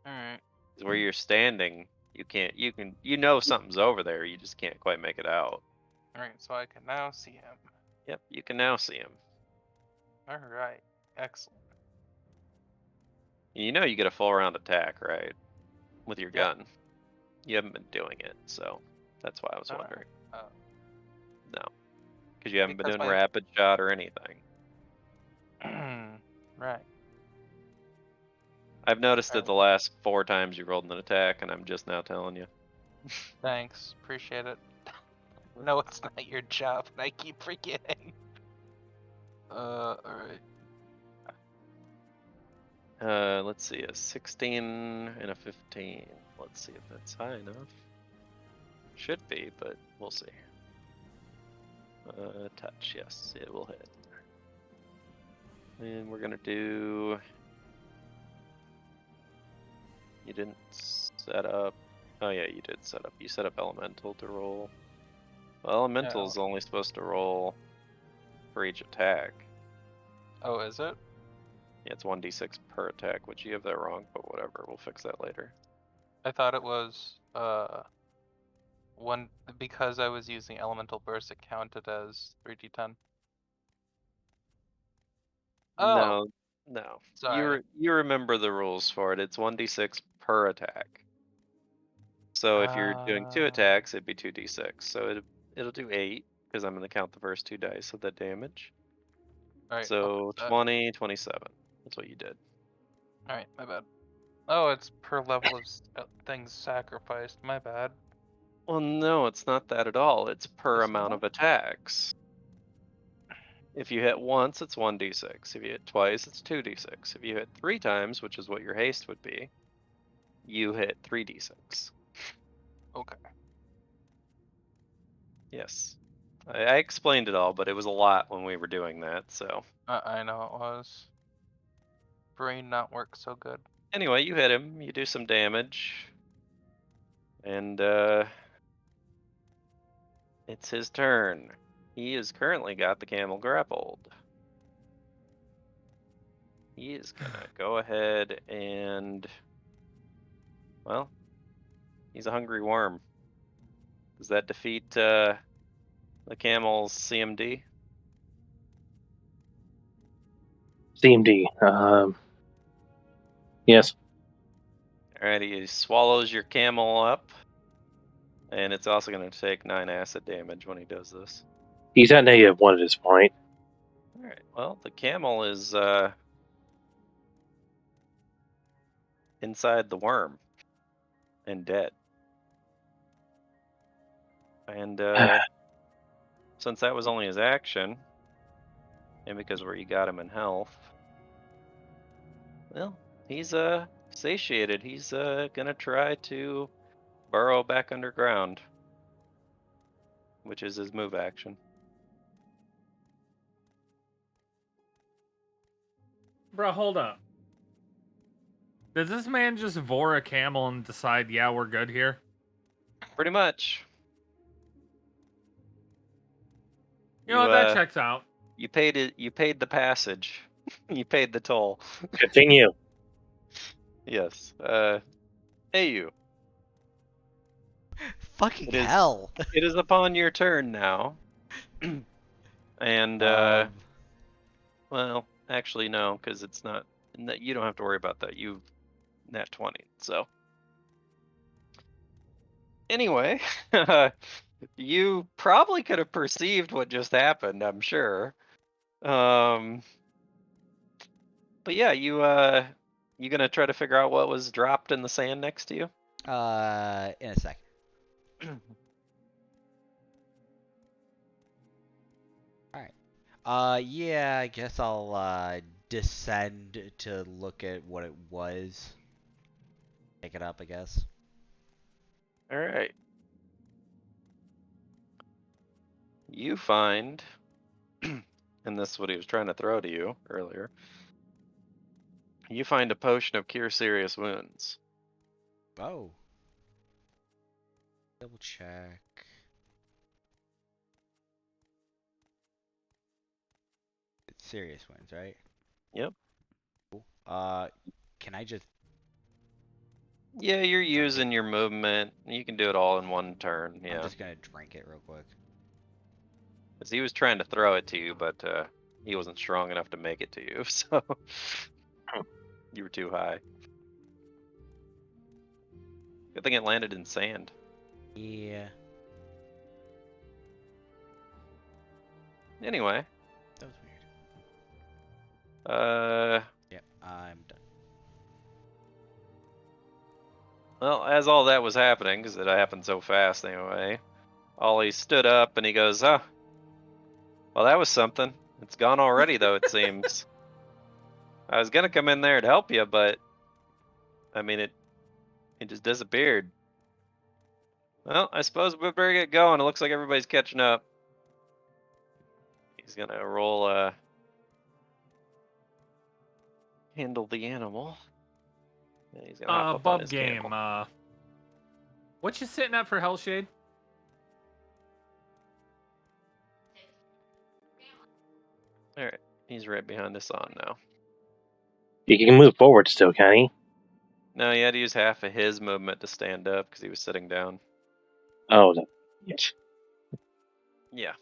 Alright. Where you're standing, you can't. You know something's over there. You just can't quite make it out. Alright, so I can now see him. Yep, you can now see him. Alright. Excellent. You know you get a full round attack, right? With your Yeah. gun. You haven't been doing it, so that's why I was Oh, wondering. oh. No, because you haven't been Because doing my rapid shot or anything. right. I've noticed it Alright. the last 4 times you rolled an attack, and I'm just now telling you. Thanks. Appreciate it. No, it's not your job, and I keep forgetting. Alright. Let's see, a 16 and a 15. Let's see if that's high enough. Should be, but we'll see. Touch, yes, it will hit. And we're gonna do. You didn't set up. Oh yeah, you did set up. You set up elemental to roll. Well, elemental's only supposed to roll for each attack. Oh, is it? Yeah, it's 1d6 per attack, which you have that wrong, but whatever. We'll fix that later. I thought it was one because I was using elemental burst. It counted as 3d10. Oh, No. sorry. You remember the rules for it. It's 1d6 per attack. So if you're doing 2 attacks, it'd be 2d6. So it'll do 8 because I'm gonna count the first 2 dice of that damage. Alright, So 20, 27. That's what you did. Alright, my bad. Oh, it's per level of things sacrificed. My bad. Well, no, it's not that at all. It's per Is it amount not? of attacks. If you hit once, it's 1d6. If you hit twice, it's 2d6. If you hit 3 times, which is what your haste would be, you hit 3d6. Okay. Yes. I explained it all, but it was a lot when we were doing that, so. I know it was. Brain not work so good. Anyway, you hit him, you do some damage, and it's his turn. He has currently got the camel grappled. He is gonna go ahead and, well, he's a hungry worm. Does that defeat the camel's CMD? CMD. Yes. Alright, he swallows your camel up, and it's also gonna take 9 acid damage when he does this. He's at -1 at this point. Alright, well, the camel is inside the worm and dead. And since that was only his action, and because where you got him in health, well, he's satiated. He's gonna try to burrow back underground, which is his move action. Bro, hold up. Does this man just vor a camel and decide, yeah, we're good here? Pretty much. You know what, that checks out. You paid it. You paid the passage. You paid the toll. Continue. Yes. Hey you. Fucking It is- hell. It is upon your turn now. And well, actually no, because it's not. You don't have to worry about that. You've nat 20. So anyway, you probably could have perceived what just happened. I'm sure. But yeah, you gonna try to figure out what was dropped in the sand next to you? In a sec. Alright. Yeah, I guess I'll descend to look at what it was. Pick it up, I guess. All right. You find, and this is what he was trying to throw to you earlier. You find a potion of cure serious wounds. Oh. Double check. It's serious ones, right? Yep. Cool. Can I just... Yeah, you're Drink it. using your movement. You can do it all in one turn. I'm Yeah. just gonna drink it real quick. Because he was trying to throw it to you, but he wasn't strong enough to make it to you, so you were too high. Good thing it landed in sand. Yeah. Anyway, That was weird. uh, Yep, I'm done. well, as all that was happening, because it happened so fast anyway, Ollie stood up and he goes, "Oh, well, that was something. It's gone already, though, it seems. I was gonna come in there to help you, but I mean, it just disappeared. Well, I suppose we better get going. It looks like everybody's catching up." He's gonna roll handle the animal. And he's gonna hop up on Bub his game. camel. What you sitting at for Hellshade? All right, he's right behind us on now. He can move forward still, can he? No, he had to use half of his movement to stand up because he was sitting down. Oh, yes. Yeah.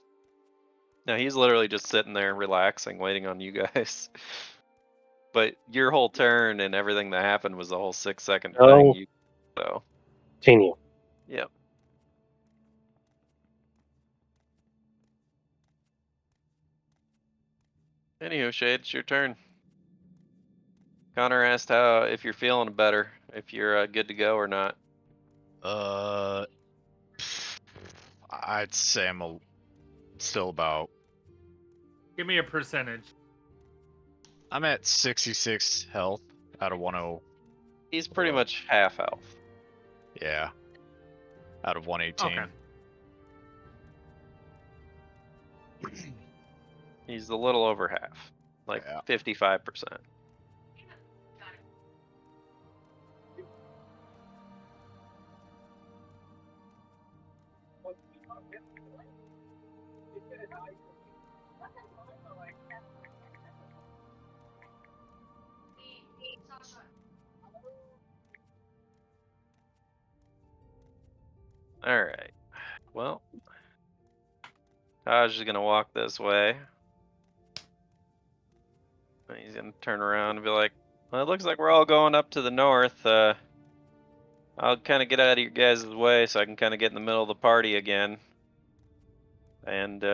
No, he's literally just sitting there relaxing, waiting on you guys. But your whole turn and everything that happened was the whole 6-second Oh. thing. So, Continue. yeah. Anywho, Shade, it's your turn. Connor asked how if you're feeling better, if you're good to go or not. I'd say I'm still about. Give me a percentage. I'm at 66 health out of 10. He's pretty much half health. Yeah. Out of 118. Okay. He's a little over half, like Yeah. 55%. All right. Well, Taj is gonna walk this way. And he's gonna turn around and be like, "Well, it looks like we're all going up to the north. I'll kind of get out of your guys' way so I can kind of get in the middle of the party again." And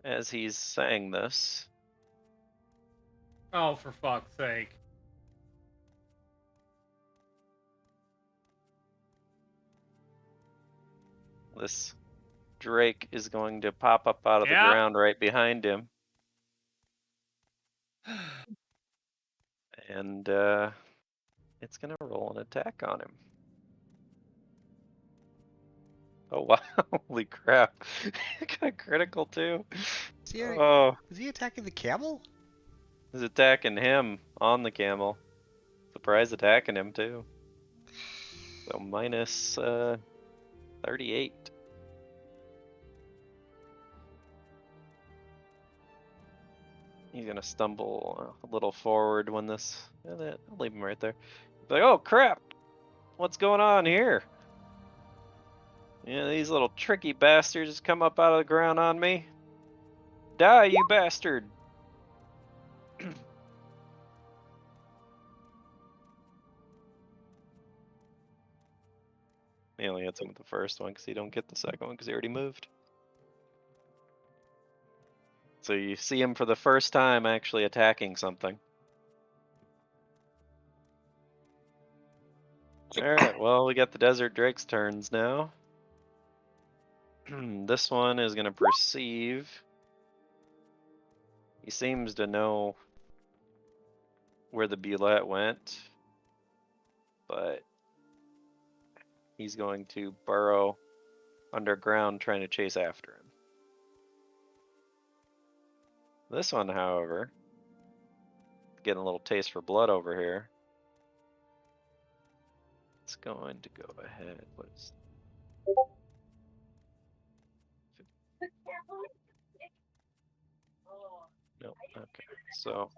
as he's saying this, Oh, for fuck's sake. this Drake is going to pop up out of the Yeah. ground right behind him. And it's going to roll an attack on him. Oh, wow. Holy crap. Got critical, too. Oh, Is he attacking the camel? he's attacking him on the camel. Surprise attacking him, too. So minus 38. He's gonna stumble a little forward when this. I'll leave him right there. Be like, oh crap! What's going on here? Yeah, these little tricky bastards just come up out of the ground on me. Die, you bastard! He only hits him with the first one because he don't get the second one because he already moved. So you see him for the first time actually attacking something. Alright, well, we got the Desert Drake's turns now. This one is going to perceive. He seems to know where the Bulette went, but he's going to burrow underground trying to chase after him. This one, however, getting a little taste for blood over here. It's going to go ahead. What is Nope. Okay. So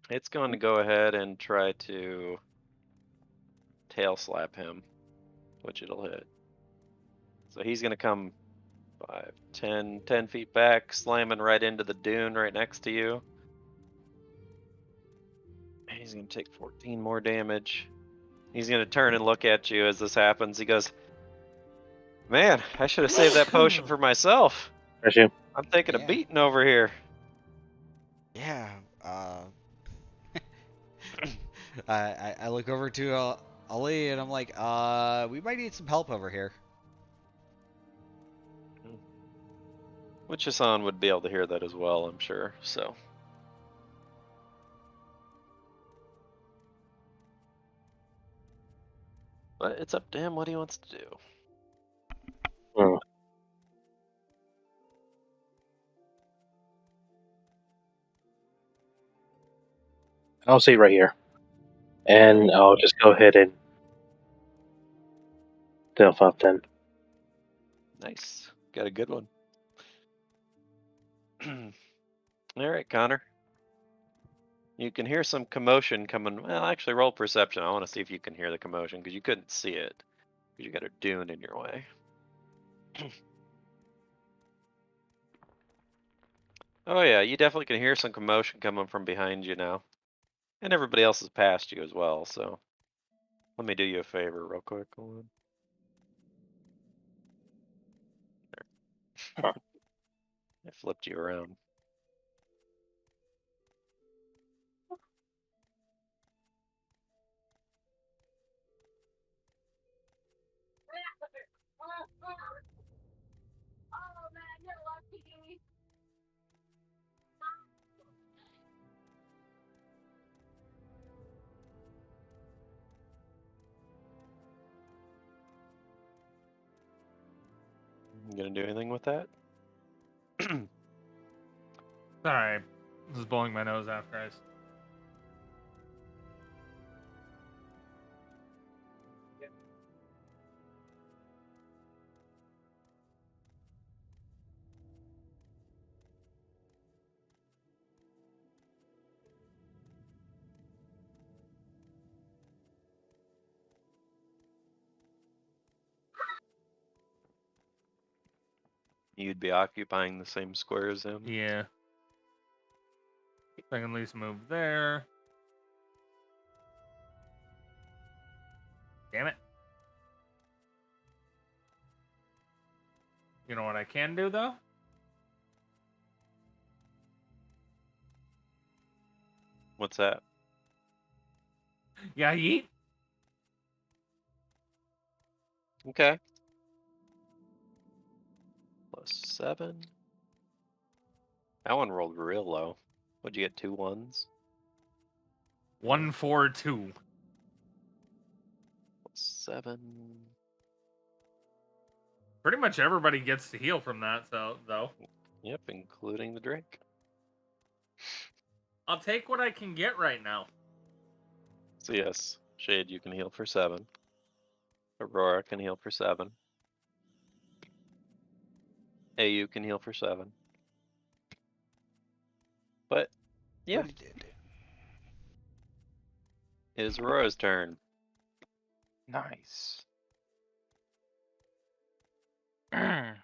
it's going to go ahead and try to tail slap him, which it'll hit. So he's going to come 5, 10 feet back, slamming right into the dune right next to you. He's going to take 14 more damage. He's going to turn and look at you as this happens. He goes, "Man, I should have saved that potion for myself. Bless you. I'm taking a Yeah. beating over here." Yeah. I look over to Ali and I'm like, we might need some help over here. Which Hassan would be able to hear that as well, I'm sure. So. But it's up to him what he wants to do. Hmm. I'll see right here. And I'll just go ahead and delve up then. Nice. Got a good one. All right, Connor. You can hear some commotion coming. Well, actually, roll perception. I want to see if you can hear the commotion because you couldn't see it. Because you got a dune in your way. Oh, yeah, you definitely can hear some commotion coming from behind you now. And everybody else is past you as well, so. Let me do you a favor real quick. Hold on. There. I flipped you around. You gonna do anything with that? Sorry, this is blowing my nose after I. You'd be occupying the same square as him. Yeah. I can at least move there. Damn it. You know what I can do, though? What's that? Yeah, yeet. Okay. +7. That one rolled real low. What'd you get? 2 1s? 1, 4, 2. +7. Pretty much everybody gets to heal from that, though. Yep, including the drink. I'll take what I can get right now. So yes, Shade, you can heal for 7. Aurora can heal for 7. AU can heal for 7. But yeah, What did it is Aurora's turn. Nice. I'm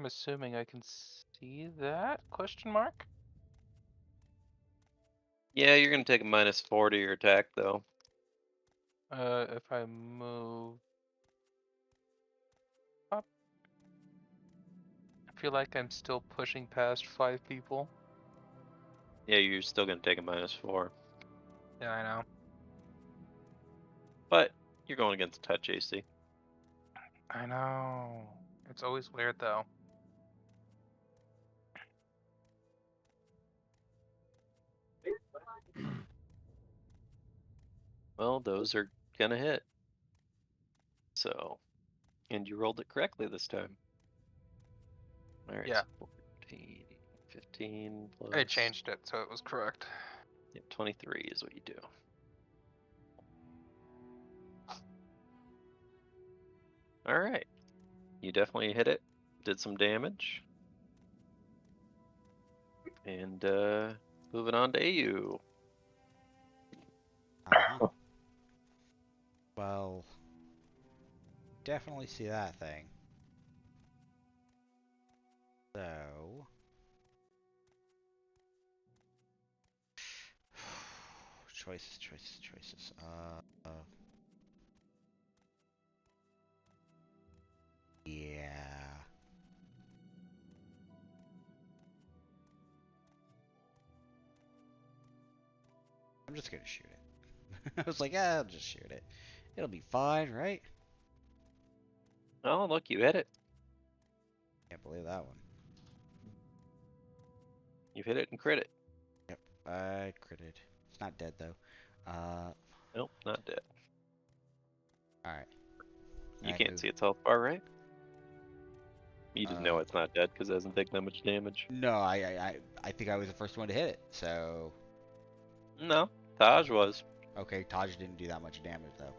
assuming I can see that? Question mark? Yeah, you're gonna take a -4 to your attack though. If I move up, I feel like I'm still pushing past 5 people. Yeah, you're still gonna take a -4. Yeah, I know. But you're going against touch AC. I know. It's always weird though. Well, those are gonna hit. So, and you rolled it correctly this time. All right. Yeah. So 14, 15 plus. I changed it so it was correct. Yeah, 23 is what you do. All right. You definitely hit it. Did some damage. And moving on to AU. Uh-huh. Well, definitely see that thing. So, choices. Yeah. I'm just gonna shoot it. I was like, I'll just shoot it. It'll be fine, right? Oh, look, you hit it. Can't believe that one. You hit it and crit it. Yep, I critted. It's not dead though. Nope, not dead. Alright. You can't see its health bar, right? You just know Uh, it's not dead because it doesn't take that much damage. No, I think I was the first one to hit it, so... No, Taj was. Okay, Taj didn't do that much damage though.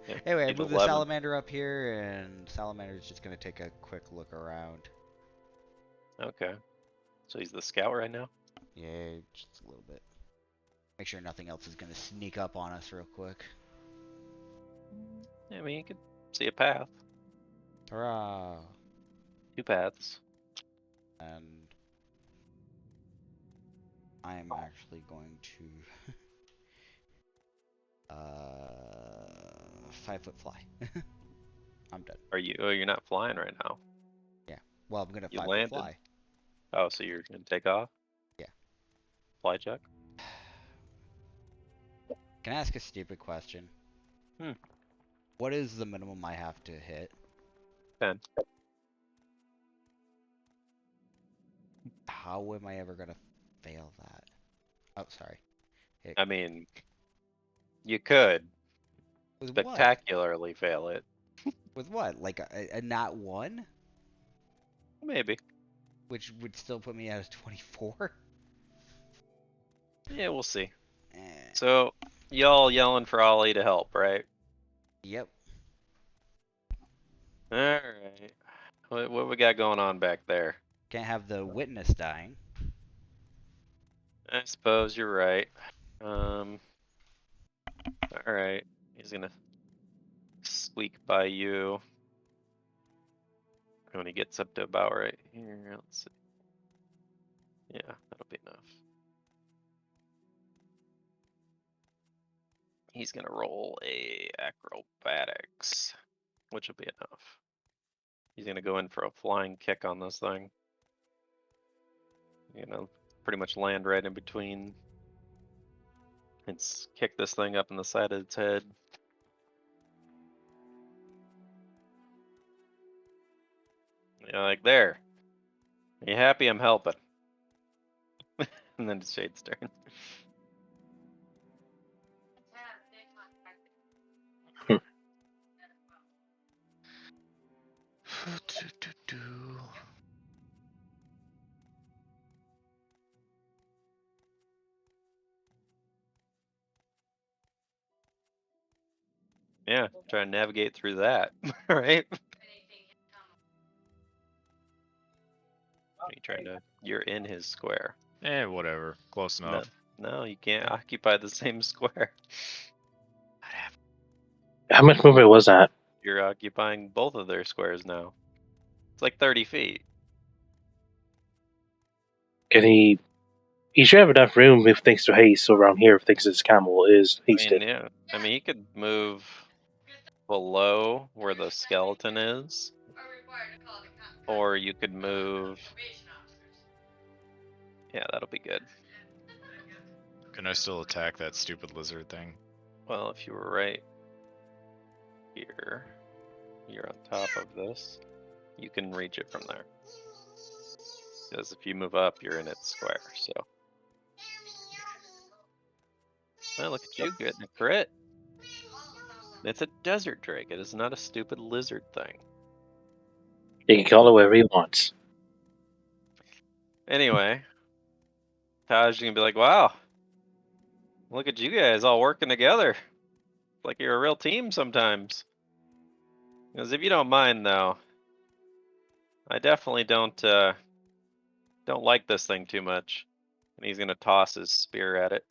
Yeah, Anyway, I did moved the 11. salamander up here, and Salamander's just gonna take a quick look around. Okay. So he's the scout right now? Yeah, just a little bit. Make sure nothing else is gonna sneak up on us real quick. I mean, you could see a path. Hurrah! 2 paths. And I'm actually going to 5-foot fly. I'm done. Are you? Oh, you're not flying right now. Well, I'm gonna You 5-foot landed. fly. Oh, so you're gonna take off? Yeah. Fly check? Can I ask a stupid question? Hmm. What is the minimum I have to hit? 10. How am I ever gonna fail that? Oh, sorry. I mean, you could With what? spectacularly fail it. With what? Like a nat 1? Maybe. Which would still put me at a 24? Yeah, we'll see. Eh, So, y'all yelling for Ollie to help, right? yep. Alright. What we got going on back there? Can't have the witness dying. I suppose you're right. Alright. He's gonna squeak by you. When he gets up to about right here, let's see. Yeah, that'll be enough. He's gonna roll a acrobatics, which will be enough. He's gonna go in for a flying kick on this thing. You know, pretty much land right in between. And kick this thing up in the side of its head. Like there. Are you happy I'm helping? And then it's Shade's turn. Yeah, try to navigate through that, right? Are you trying to? You're in his square. Whatever. Close No, enough. no, you can't occupy the same square. How much movement was that? You're occupying both of their squares now. It's like 30 feet. Can he? He should have enough room if thanks to haste around here. If thanks to his camel is hasted. Yeah. I mean, he could move below where the skeleton is, or you could move. Yeah, that'll be good. Can I still attack that stupid lizard thing? Well, if you were right you're on top of this, you can reach it from there. Because if you move up, you're in its square. So, well, look at you getting a crit. It's a desert drake. It is not a stupid lizard thing. He can call it whatever he wants. Anyway, Taj is gonna be like, "Wow, look at you guys all working together. Like you're a real team sometimes." Because if you don't mind, though, I definitely don't like this thing too much. And he's gonna toss his spear at it.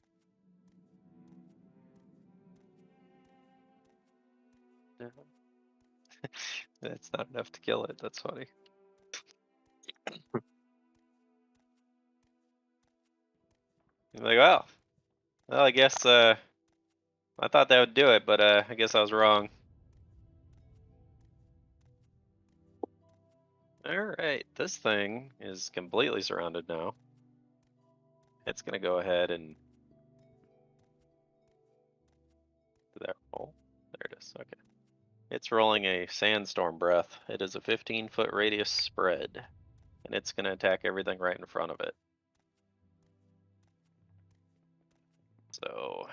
That's not enough to kill it. That's funny. He's like, well, I guess I thought that would do it, but I guess I was wrong. Alright, this thing is completely surrounded now. It's gonna go ahead and... Did that roll? There it is, okay. It's rolling a sandstorm breath. It is a 15-foot radius spread. And it's gonna attack everything right in front of it. So...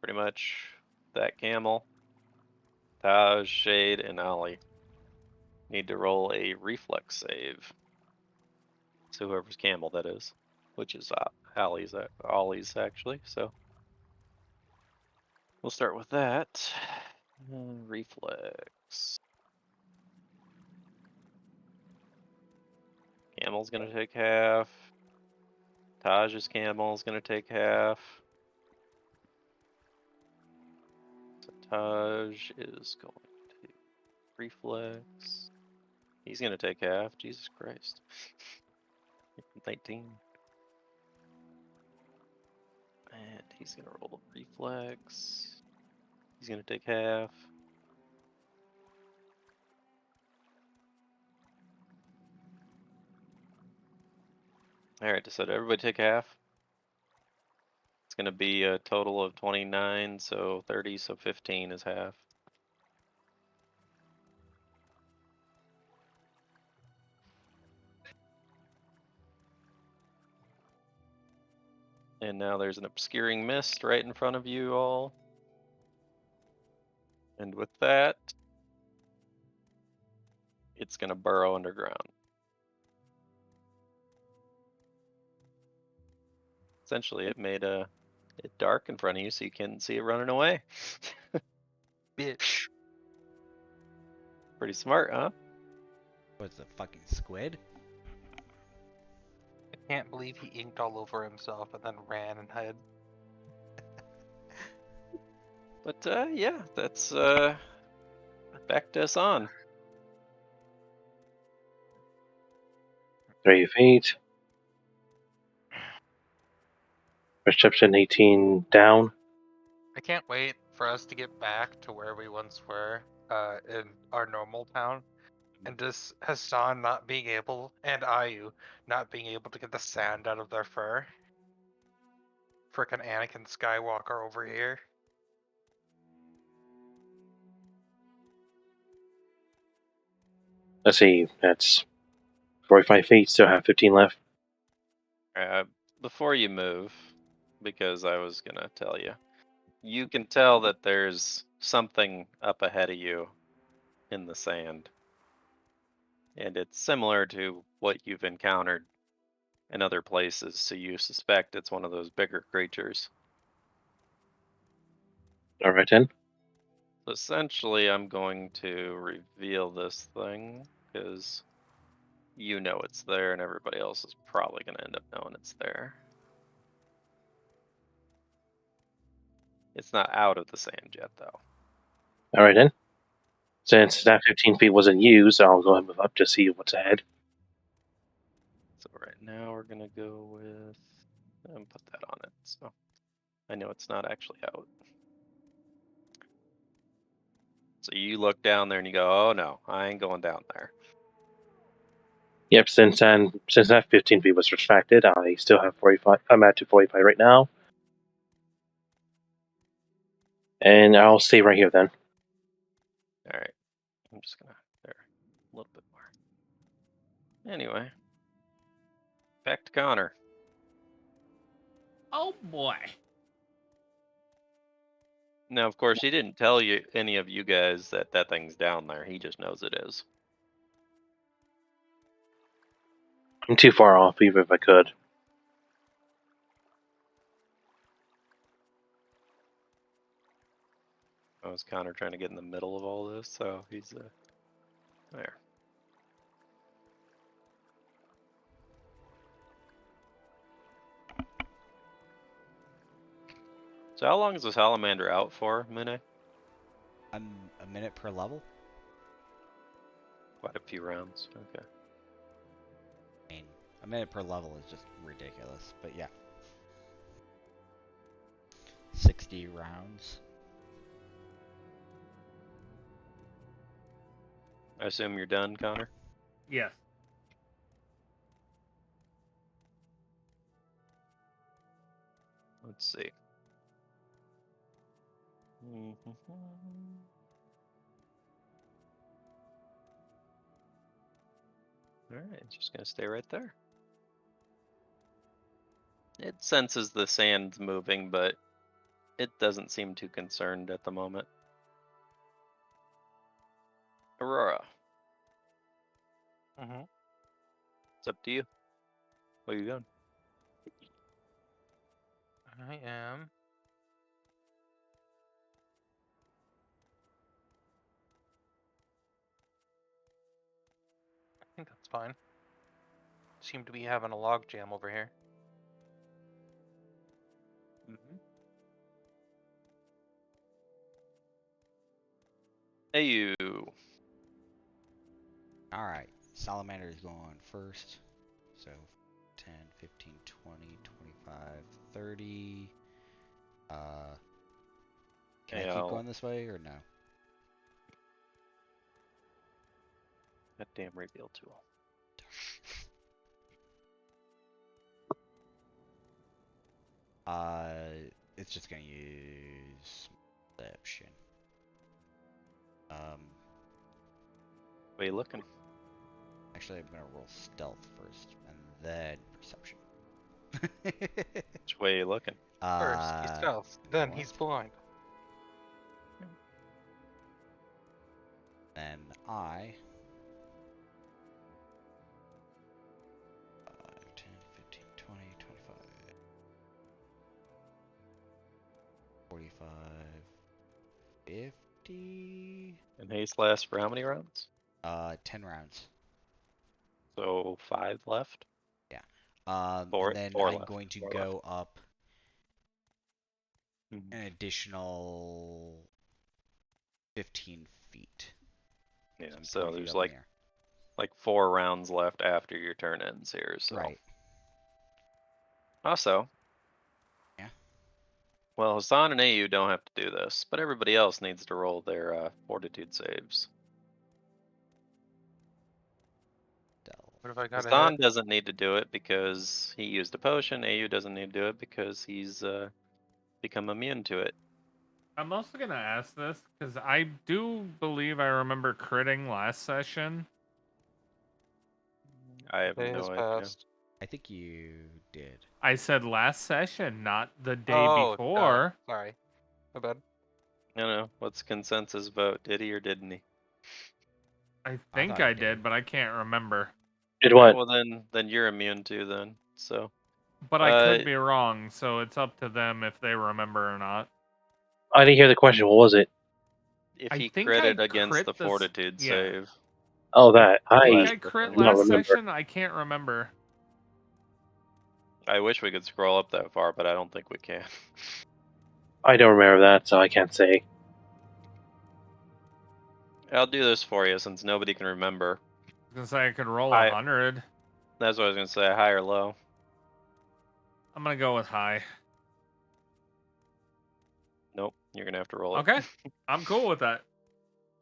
pretty much that camel, Taj, Shade, and Ollie need to roll a reflex save. So whoever's camel that is, which is Ollie's actually. So we'll start with that. Reflex. Camel's gonna take half. Taj's camel is gonna take half. So Taj is going to reflex. He's gonna take half. Jesus Christ. 19. And he's gonna roll a reflex. He's gonna take half. Alright, so everybody take half. It's gonna be a total of 29, so 30, so 15 is half. And now there's an obscuring mist right in front of you all. And with that, it's gonna burrow underground. Essentially, it made it dark in front of you so you can't see it running away. Bitch. Pretty smart, huh? What's the fucking squid? I can't believe he inked all over himself and then ran and hid. But yeah, that's back to us on. 3 feet. Perception 18 down. I can't wait for us to get back to where we once were, in our normal town, and just Hassan not being able, and Ayu not being able to get the sand out of their fur. Frickin' Anakin Skywalker over here. Let's see, that's 45 feet, still have 15 left. Before you move, because I was gonna tell you, you can tell that there's something up ahead of you in the sand. And it's similar to what you've encountered in other places, so you suspect it's one of those bigger creatures. Alright then. So essentially, I'm going to reveal this thing, because you know it's there, and everybody else is probably going to end up knowing it's there. It's not out of the sand yet, though. Alright then. Since that 15 feet wasn't used, I'll go ahead and move up to see what's ahead. So right now we're going to go with... and put that on it, so I know it's not actually out. So you look down there and you go, oh no, I ain't going down there. Yep, since that 15 feet was retracted, I still have 45. I'm at 245 right now. And I'll stay right here then. All right. I'm just gonna there a little bit more. Anyway, back to Connor. Oh boy. Now, of course, he didn't tell you any of you guys that that thing's down there. He just knows it is. I'm too far off, even if I could. I was Connor trying to get in the middle of all this, so he's there. So how long is the salamander out for, Mune? A minute per level. Quite a few rounds. Okay. I mean, a minute per level is just ridiculous, but yeah. 60 rounds. I assume you're done, Connor? Yes. Let's see. Alright, just gonna stay right there. It senses the sand's moving, but it doesn't seem too concerned at the moment. Aurora, Mm-hmm. it's up to you. Where you going? I am. I think that's fine. Seem to be having a log jam over here. Hey, you. Alright, salamander is going first. So 10, 15, 20, 25, 30. Can I keep going this way or no? That damn reveal tool. It's just gonna use perception. What are you looking? Actually, I'm gonna roll stealth first, and then perception. Which way are you looking? First, he's stealth, then he's blind. Then I 5, 10, 15, 20, 25, 45, 50. And haste lasts for how many rounds? 10 rounds. So 5 left. Yeah. Four And then I'm left. going to Four go up left. an additional 15 feet. Yeah. I'm So 20 feet there's up in the air. like 4 rounds left after your turn ends here. So. Right. Also. Yeah. Well, Hassan and AU don't have to do this, but everybody else needs to roll their fortitude saves. What if I got a Hassan hit? doesn't need to do it because he used a potion. AU doesn't need to do it because he's become immune to it. I'm also gonna ask this because I do believe I remember critting last session. I have Day has no idea. passed. I think you did. I said last session, not the day Oh, before. sorry. My bad. I don't know. What's consensus vote? Did he or didn't he? I I think thought I he did, did. but I can't remember. Did what? Well, then you're immune too. Then so. But I could be wrong, so it's up to them if they remember or not. I didn't hear the question. What was it? If I he think critted I against crit the this- fortitude yeah. save. Oh, that. I think I I crit do not last remember. session. I can't remember. I wish we could scroll up that far, but I don't think we can. I don't remember that, so I can't say. I'll do this for you since nobody can remember. I was gonna say I could roll I- 100. That's what I was gonna say. High or low? I'm gonna go with high. Nope. You're gonna have to roll it. Okay, I'm cool with that.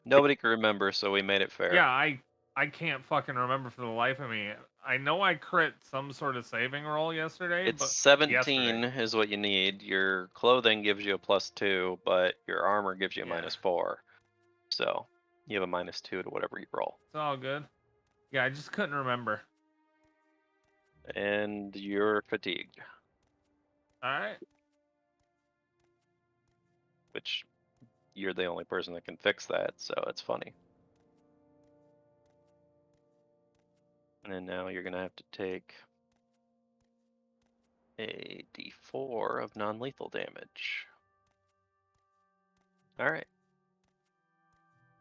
Nobody can remember, so we made it fair. Yeah, I I can't fucking remember for the life of me. I know I crit some sort of saving roll yesterday, It's but 17 is what you need. Your clothing gives you a +2, but your armor gives you a Yeah. -4. So you have a -2 to whatever you roll. It's all good. Yeah, I just couldn't remember. And you're fatigued, All right. which you're the only person that can fix that, so it's funny. And then now you're gonna have to take a d4 of non-lethal damage. All right.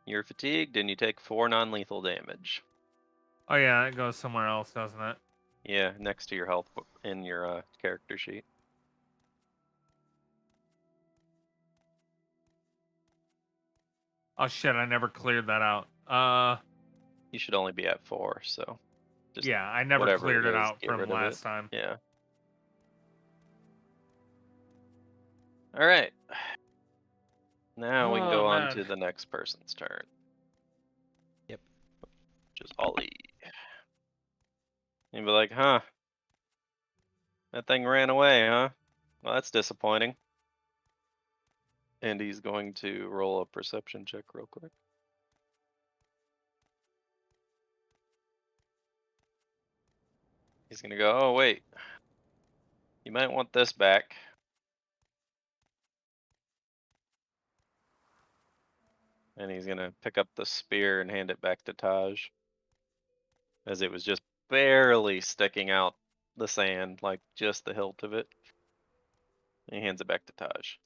You're fatigued and you take 4 non-lethal damage. Oh yeah, it goes somewhere else, doesn't it? Yeah, next to your health in your character sheet. Oh shit, I never cleared that out. You should only be at 4, so just Yeah, I never whatever cleared it is, out get from rid of it. last time. Yeah. All right. Now we can go on to the next person's turn. Yep. Which is Ollie. You'd be like, huh? That thing ran away, huh? Well, that's disappointing. And he's going to roll a perception check real quick. He's gonna go, oh wait. You might want this back. And he's gonna pick up the spear and hand it back to Taj. As it was just barely sticking out the sand, like just the hilt of it. And he hands it back to Taj.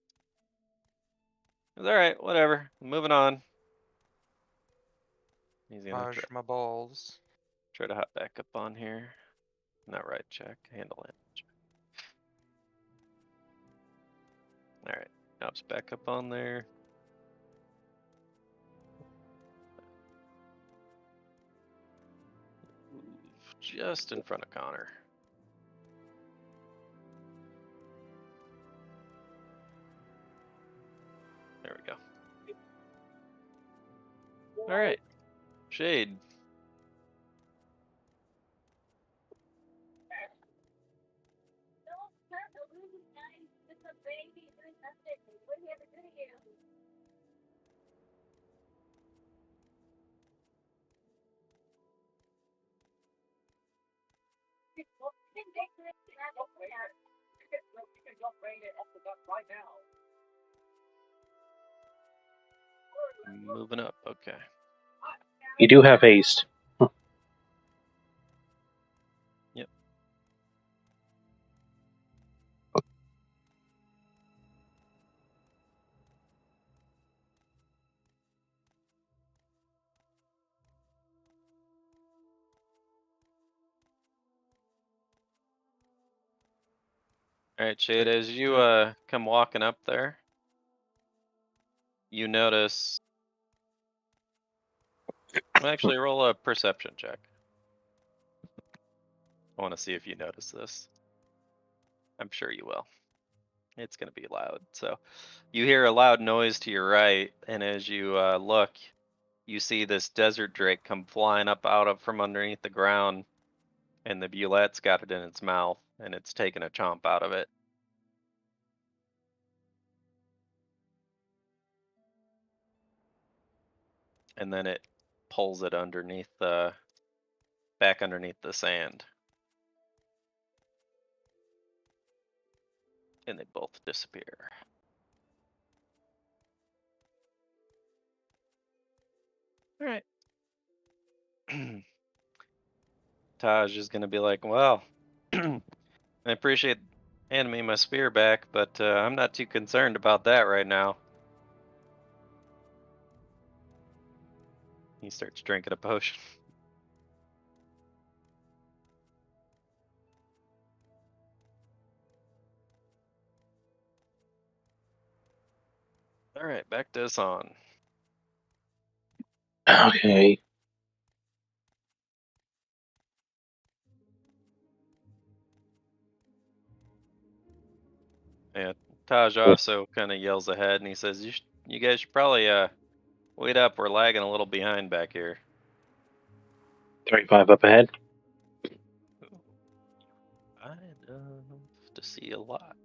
It's alright, whatever. Moving on. He's gonna Raj my balls. try to hop back up on here. Not right check, handle it. Alright, hops back up on there. Move just in front of Connor. There we go. Alright, Shade. Moving up, okay. You do have haste. Yep. Alright, Shade, as you come walking up there, you notice. Well, actually, roll a perception check. I want to see if you notice this. I'm sure you will. It's going to be loud. So you hear a loud noise to your right, and as you look, you see this desert drake come flying up from underneath the ground, and the Bulette's got it in its mouth, and it's taking a chomp out of it. And then it pulls it underneath back underneath the sand. And they both disappear. All right. Taj is gonna be like, well, I appreciate handing me my spear back, but I'm not too concerned about that right now. He starts drinking a potion. All right, back to Hassan. Okay. Yeah, Taj also kind of yells ahead, and he says, "You guys should probably wait up. We're lagging a little behind back here." 35 up ahead. Wide enough to see a lot.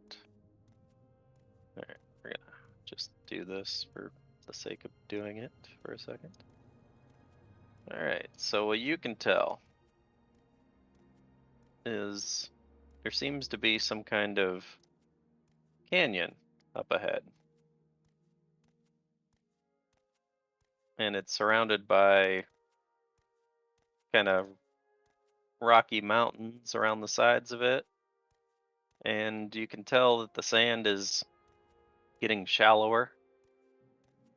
Alright, we're gonna just do this for the sake of doing it for a second. Alright, so what you can tell is there seems to be some kind of canyon up ahead. And it's surrounded by kind of rocky mountains around the sides of it. And you can tell that the sand is getting shallower.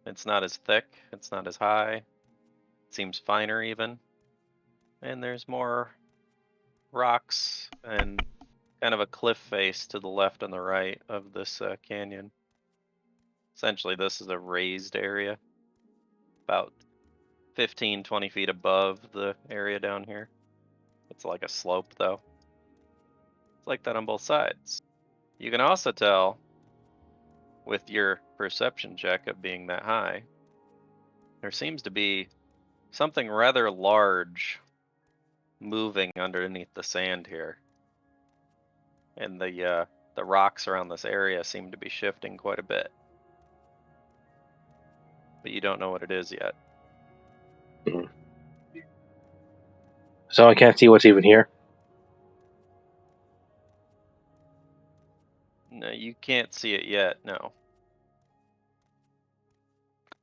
It's not as thick, it's not as high. It seems finer even. And there's more rocks and kind of a cliff face to the left and the right of this canyon. Essentially, this is a raised area, about 15-20 feet above the area down here. It's like a slope though. It's like that on both sides. You can also tell with your perception check of being that high, there seems to be something rather large moving underneath the sand here. And the rocks around this area seem to be shifting quite a bit. But you don't know what it is yet. So I can't see what's even here. No, you can't see it yet, no.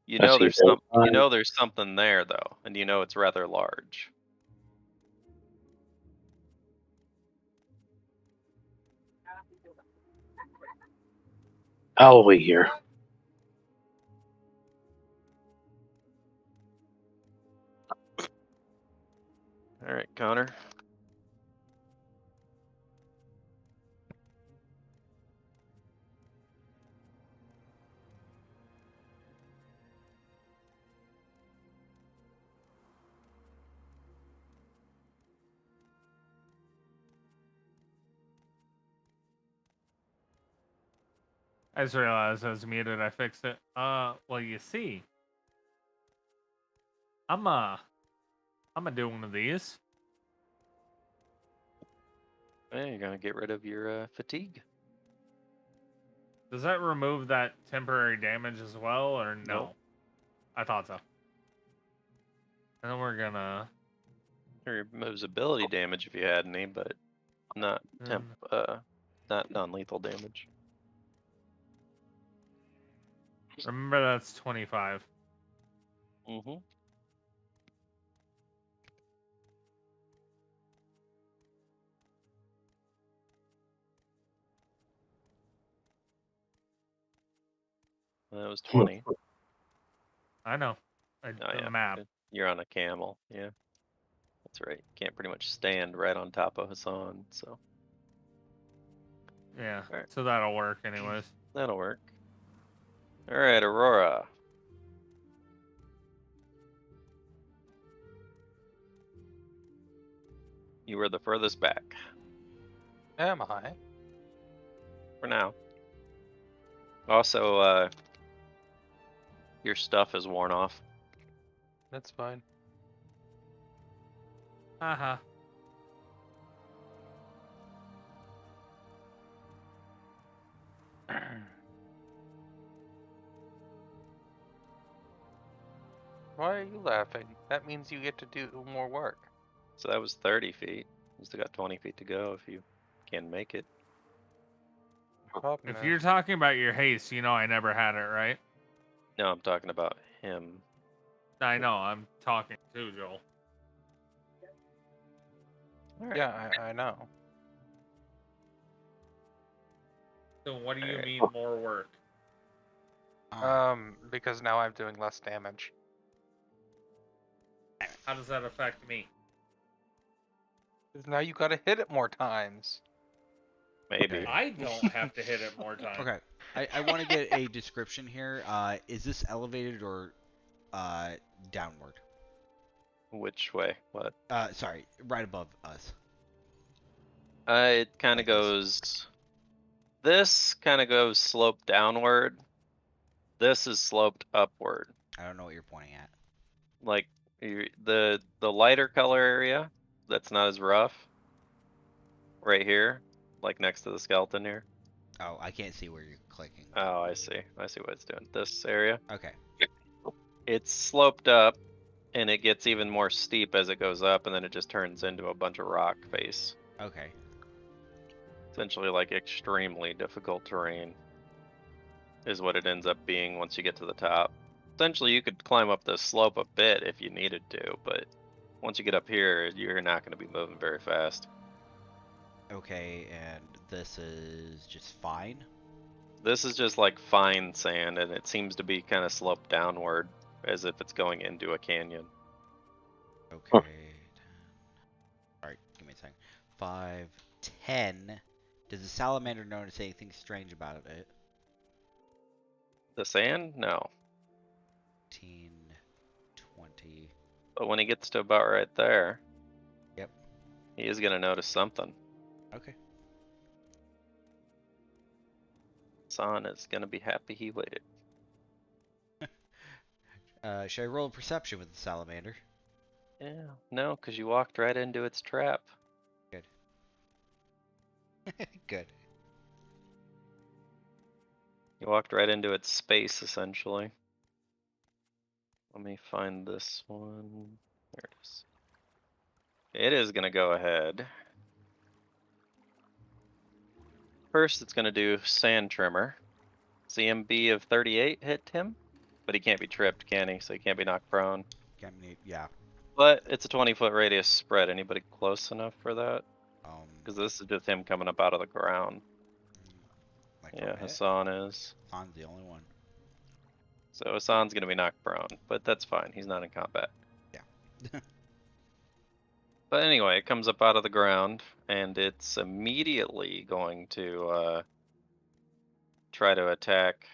You Let's know see, there's so, there's something there though, and you know it's rather large. I'll wait here. Alright, Connor. I just realized I was muted. I fixed it. Well, you see, I'm gonna do one of these. Hey, you're gonna get rid of your fatigue. Does that remove that temporary damage as well, or no? Nope. I thought so. And then we're gonna. It removes ability damage if you had any, but not not non-lethal damage. Remember, that's 25. Mm-hmm. That was 20. I know. Oh The yeah, map. you're on a camel. Yeah, that's right. You can't pretty much stand right on top of Hassan, so Yeah. Alright. So that'll work, anyways. that'll work. All right, Aurora. You were the furthest back Am I? for now. Also, your stuff is worn off. That's fine. Haha. Why are you laughing? That means you get to do more work. So that was 30 feet. You still got 20 feet to go if you can make it. Problem If is, you're talking about your haste, you know I never had it, right? No, I'm talking about him. I know. I'm talking to Joel. All right. yeah, I know. So what do you Alright. mean more work? Because now I'm doing less damage. How does that affect me? Because now you gotta hit it more times. Maybe. I don't have to hit it more times. Okay, I want to get a description here. Is this elevated or downward? Which way? What? Sorry, right above us. It kind Like of this. goes. This kind of goes sloped downward. This is sloped upward. I don't know what you're pointing at. Like The lighter color area that's not as rough, right here, like next to the skeleton here. Oh, I can't see where you're clicking. Oh, I see. I see what it's doing. This area, Okay. it's sloped up, and it gets even more steep as it goes up, and then it just turns into a bunch of rock face. Okay. Essentially, like extremely difficult terrain is what it ends up being once you get to the top. Essentially, you could climb up the slope a bit if you needed to, but once you get up here, you're not going to be moving very fast. Okay, and this is just fine. This is just like fine sand, and it seems to be kind of sloped downward as if it's going into a canyon. Okay. Alright, give me a second. 5, 10. Does the salamander notice anything strange about it? The sand? No. 15, 20. But when he gets to about right there, Yep. he is going to notice something. Okay. San is going to be happy he waited. Should I roll a perception with the salamander? Yeah, no, because you walked right into its trap. Good. Good. You walked right into its space, essentially. Let me find this one. There it is. It is going to go ahead. First, it's going to do Sand Trimmer. CMB of 38 hit him, but he can't be tripped, can he? So he can't be knocked prone. Yeah. But it's a 20-foot radius spread. Anybody close enough for that? Because this is just him coming up out of the ground. Like Yeah, from it? Hassan is. Han's the only one. So Hassan's going to be knocked prone, but that's fine. He's not in combat. Yeah. But anyway, it comes up out of the ground, and it's immediately going to try to attack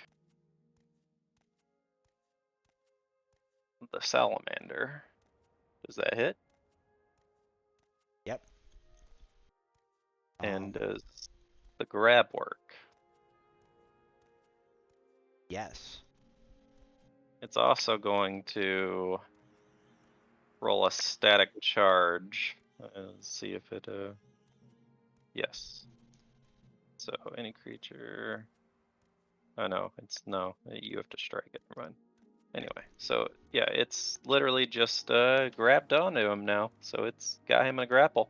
the salamander. Does that hit? Yep. And does the grab work? Yes. It's also going to roll a static charge. Let's see if it, yes. So any creature, oh no, no, you have to strike it, never mind. Anyway, so yeah, it's literally just grabbed onto him now. So it's got him in a grapple.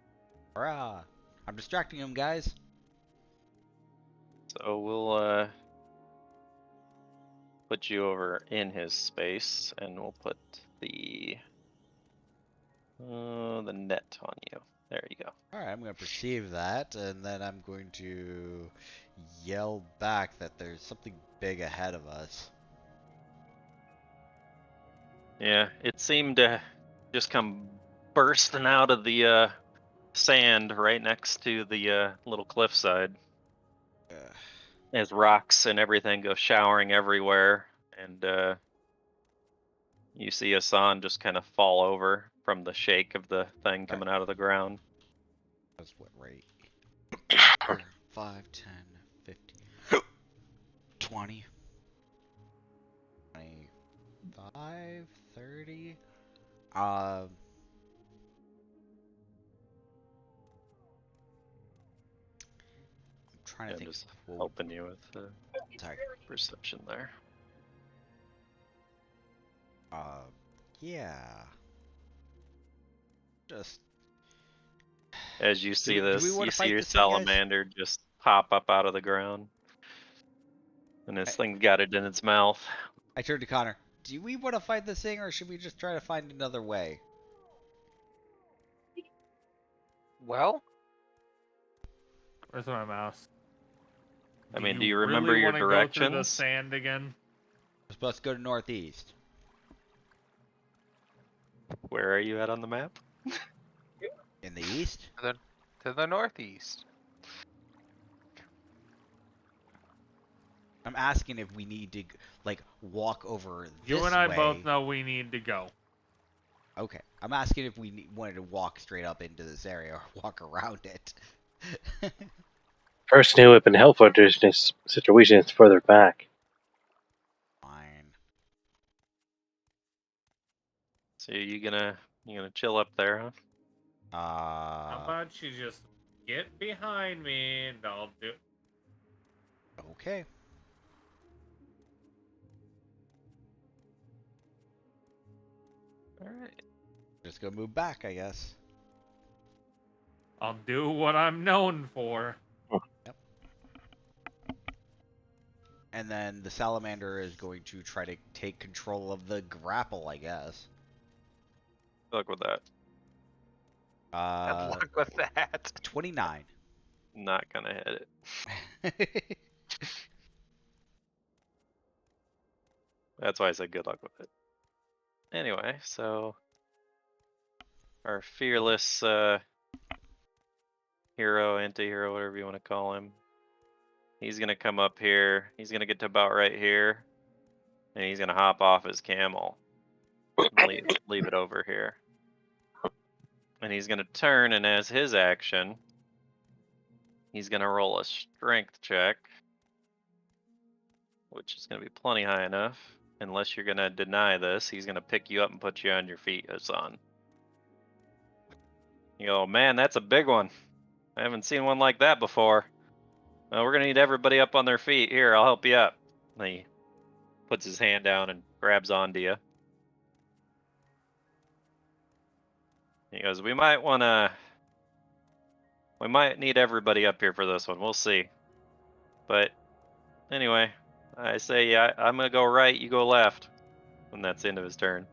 Hurrah! I'm distracting him, guys. So we'll put you over in his space, and we'll put the net on you. There you go. Alright, I'm going to perceive that, and then I'm going to yell back that there's something big ahead of us. Yeah, it seemed to just come bursting out of the sand right next to the little cliffside. As rocks and everything go showering everywhere, and you see Hassan just kind of fall over from the shake of the thing coming out of the ground. That's what rate? 5, 10, 15, 20, 25, 30. I'm trying to I'm think. just helping you with Sorry. perception there. Yeah. Just. As you see do we this, wanna you see fight your this thing, guys? salamander just pop up out of the ground. And this thing got it in its mouth. I turned to Connor. Do we want to fight this thing, or should we just try to find another way? Well, Where's my mouse? I mean, do you remember really your wanna go through the directions? sand again? We're supposed to go to northeast. Where are you at on the map? In the east? to the northeast. I'm asking if we need to, like, walk over this You and I way. both know we need to go. Okay. I'm asking if we wanted to walk straight up into this area or walk around it. First knew it been helpful to this situation is further back. Fine. So you gonna chill up there, huh? How about you just get behind me and I'll do. Okay. All right. Just go move back, I guess. I'll do what I'm known for. Yep. And then the salamander is going to try to take control of the grapple, I guess. Good luck with that. Good luck with that. 29. Not gonna hit it. That's why I said good luck with it. Anyway, so our fearless hero, anti-hero, whatever you want to call him, he's gonna come up here. He's gonna get to about right here, and he's gonna hop off his camel, and leave it over here, and he's gonna turn, and as his action, he's gonna roll a strength check, which is gonna be plenty high enough. Unless you're gonna deny this, he's gonna pick you up and put you on your feet, Hassan. You go, man, that's a big one. I haven't seen one like that before. Well, we're gonna need everybody up on their feet. Here, I'll help you up. And he puts his hand down and grabs onto you. He goes, we might need everybody up here for this one. We'll see. But anyway, I say, yeah, I'm gonna go right, you go left. And that's the end of his turn.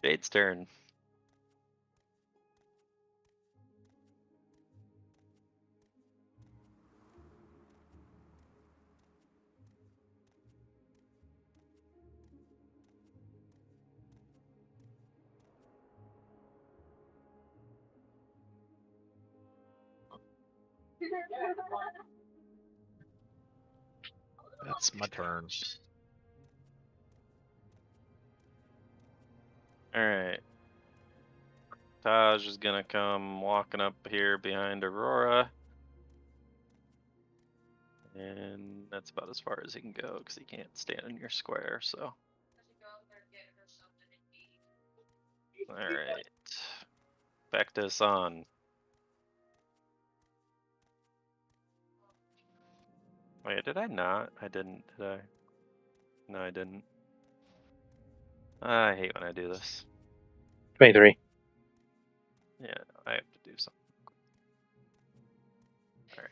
Jade's turn. That's my turn. Alright. Taj is gonna come walking up here behind Aurora. And that's about as far as he can go because he can't stand in your square, so. Alright. Back to Hassan. Wait, did I not? I didn't, did I? No, I didn't. I hate when I do this. 23. Yeah, I have to do something. Alright.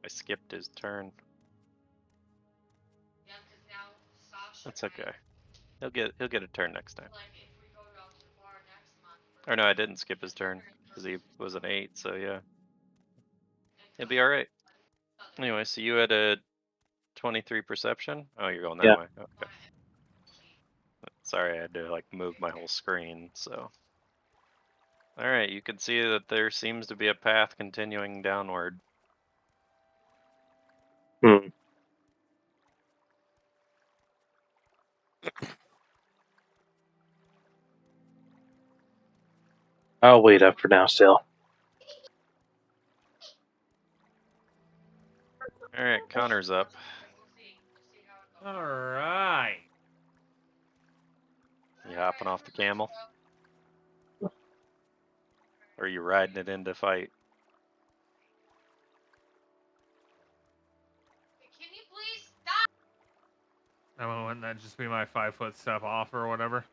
I skipped his turn. That's okay. He'll get a turn next time. Or no, I didn't skip his turn because he was an 8, so yeah. He'll be alright. Anyway, so you had a 23 perception? Oh, you're going that Yeah. way. Okay. Sorry, I had to like move my whole screen, so. Alright, you can see that there seems to be a path continuing downward. Hmm. I'll wait up for now still. Alright, Connor's up. Alright. You hopping off the camel? Or are you riding it in to fight? Wouldn't that just be my 5-foot step off or whatever?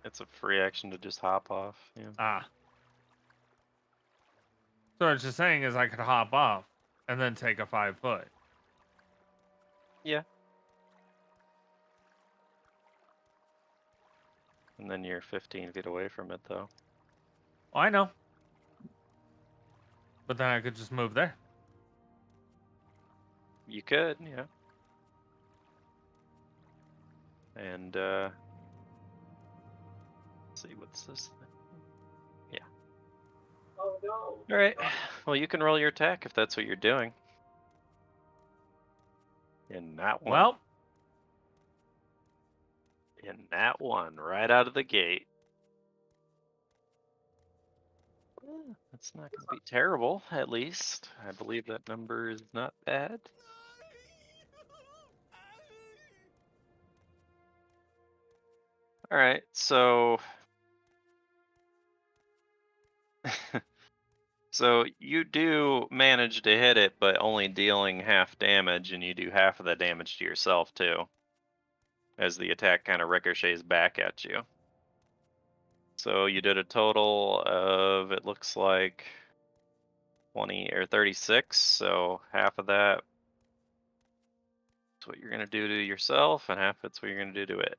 It's a free action to just hop off. Yeah. Ah. So what it's just saying is I could hop off and then take a 5-foot. Yeah. And then you're 15 feet away from it, though. Well, I know. But then I could just move there. You could, yeah. And, let's see, what's this thing? Yeah. Alright, well, you can roll your attack if that's what you're doing. In that one. Well, In that one, right out of the gate. That's not going to be terrible, at least. I believe that number is not bad. All right, so so you do manage to hit it, but only dealing half damage, and you do half of the damage to yourself too, as the attack kind of ricochets back at you. So you did a total of, it looks like 20 or 36, so half of that is what you're gonna do to yourself, and half it's what you're gonna do to it.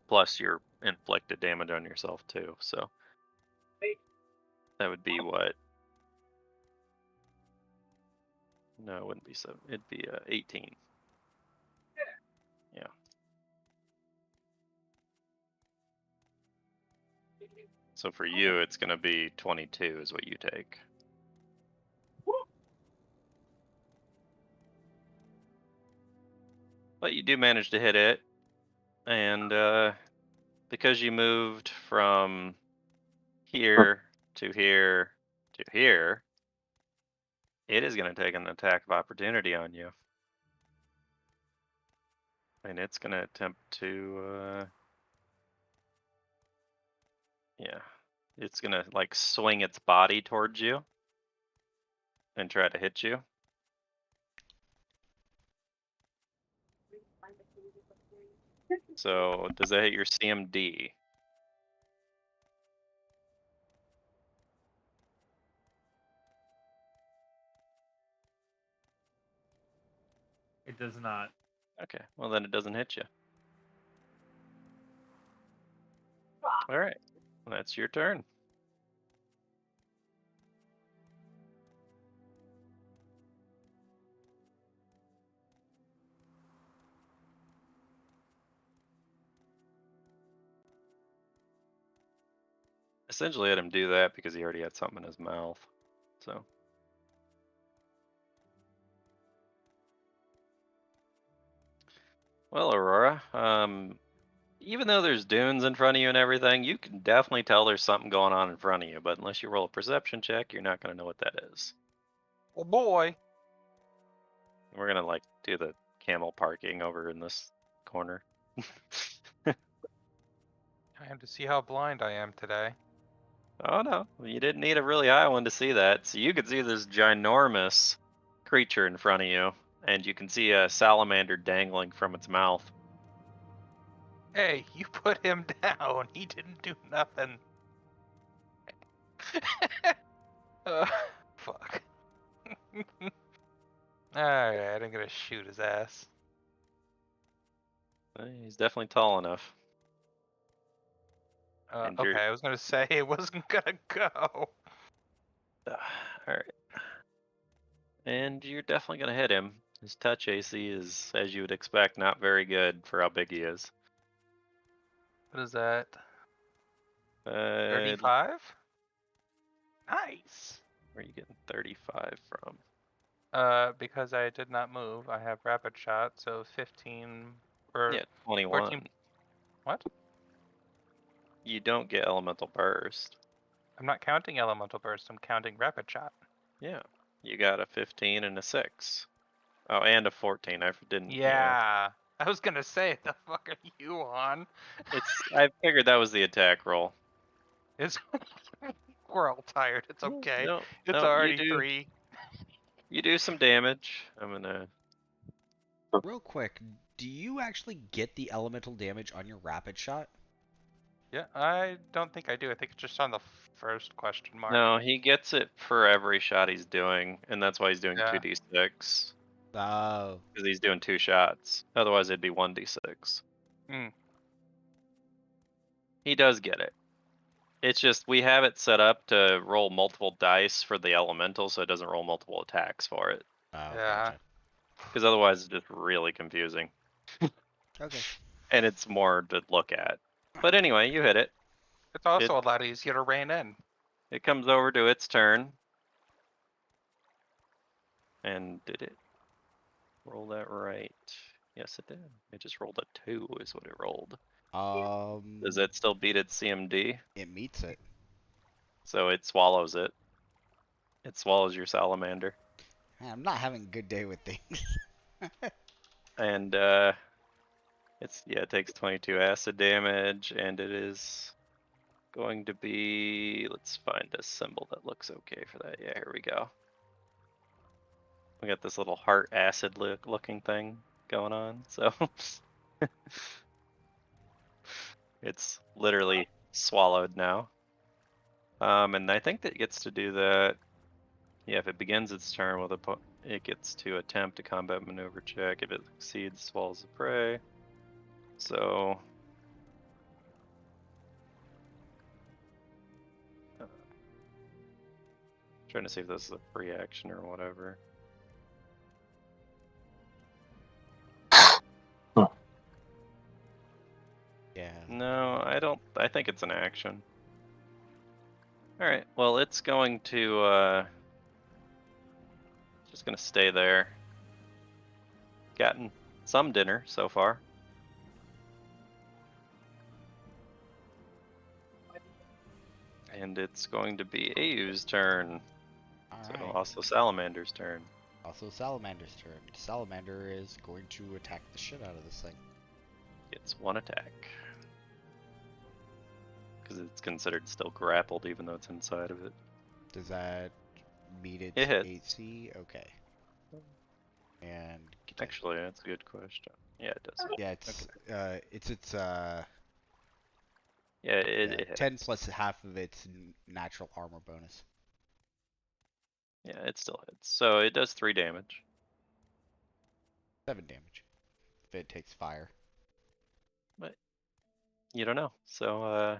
Plus your inflicted damage on yourself too, so that would be what? No, it wouldn't be 7. It'd be 18. Yeah. So for you, it's gonna be 22 is what you take. But you do manage to hit it, and because you moved from here to here to here, it is going to take an attack of opportunity on you. And it's going to attempt to, yeah, it's going to like swing its body towards you and try to hit you. So does that hit your CMD? It does not. Okay, well then it doesn't hit you. All right, that's your turn. Essentially let him do that because he already had something in his mouth. So. Well, Aurora, even though there's dunes in front of you and everything, you can definitely tell there's something going on in front of you, but unless you roll a perception check, you're not going to know what that is. Oh boy. We're going to like do the camel parking over in this corner. I have to see how blind I am today. Oh no, you didn't need a really high one to see that. So you can see this ginormous creature in front of you, and you can see a salamander dangling from its mouth. Hey, you put him down. He didn't do nothing. Fuck. Alright, I'm gonna shoot his ass. He's definitely tall enough. And Okay, I was gonna say it wasn't gonna go. Alright. And you're definitely going to hit him. His touch AC is, as you would expect, not very good for how big he is. What is that? Uh, 35? Nice. where are you getting 35 from? Because I did not move, I have rapid shot, so 15 or Yeah, 21. 14. What? You don't get elemental burst. I'm not counting elemental burst, I'm counting rapid shot. Yeah, you got a 15 and a 6. Oh, and a 14. I didn't. Yeah. I was gonna say, the fuck are you on? I figured that was the attack roll. It's we're all tired. It's okay. No, It's no, already 3. you do some damage. I'm gonna. Real quick, do you actually get the elemental damage on your rapid shot? Yeah, I don't think I do. I think it's just on the first question mark. No, he gets it for every shot he's doing, and that's why he's doing Yeah. 2d6. Oh. Because he's doing 2 shots. Otherwise, it'd be 1d6. Hmm. He does get it. It's just we have it set up to roll multiple dice for the elemental, so it doesn't roll multiple attacks for it. Oh, Yeah. gotcha. Because otherwise, it's just really confusing. Okay. And it's more to look at. But anyway, you hit it. It's also a lot easier to rein in. It comes over to its turn. And did it roll that right? Yes, it did. It just rolled a 2 is what it rolled. Does that still beat its CMD? It meets it. So it swallows it. It swallows your salamander. Man, I'm not having a good day with things. And it takes 22 acid damage, and it is going to be, let's find a symbol that looks okay for that. Yeah, here we go. We got this little heart acid looking thing going on. So it's literally swallowed now. And I think that it gets to do that. Yeah, if it begins its turn with it gets to attempt a combat maneuver check. If it succeeds, swallows the prey. So trying to see if this is a free action or whatever. Yeah. No, I don't. I think it's an action. All right. Well, it's going to just gonna stay there. Gotten some dinner so far. And it's going to be Ayu's turn. So Alright. also Salamander's turn. Also Salamander's turn. Salamander is going to attack the shit out of this thing. Gets one attack. Because it's considered still grappled even though it's inside of it. Does that meet its It hits. AC? Okay. And Actually, that's a good question. Yeah, it does. yeah, it's Yeah, it hits. 10 plus half of its natural armor bonus. Yeah, it still hits. So it does 3 damage. 7 damage. If it takes fire. But you don't know. So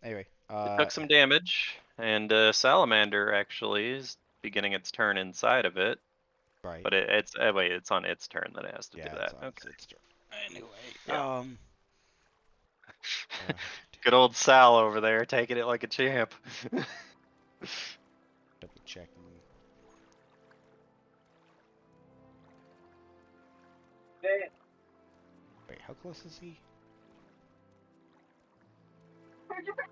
Anyway, it took some damage, and Salamander actually is beginning its turn inside of it. right. But it's wait, it's on its turn that it has to Yeah, do that. it's on Okay. its turn. Anyway, Yeah. uh, Good old Sal over there taking it like a champ. double checking. Wait, how close is he?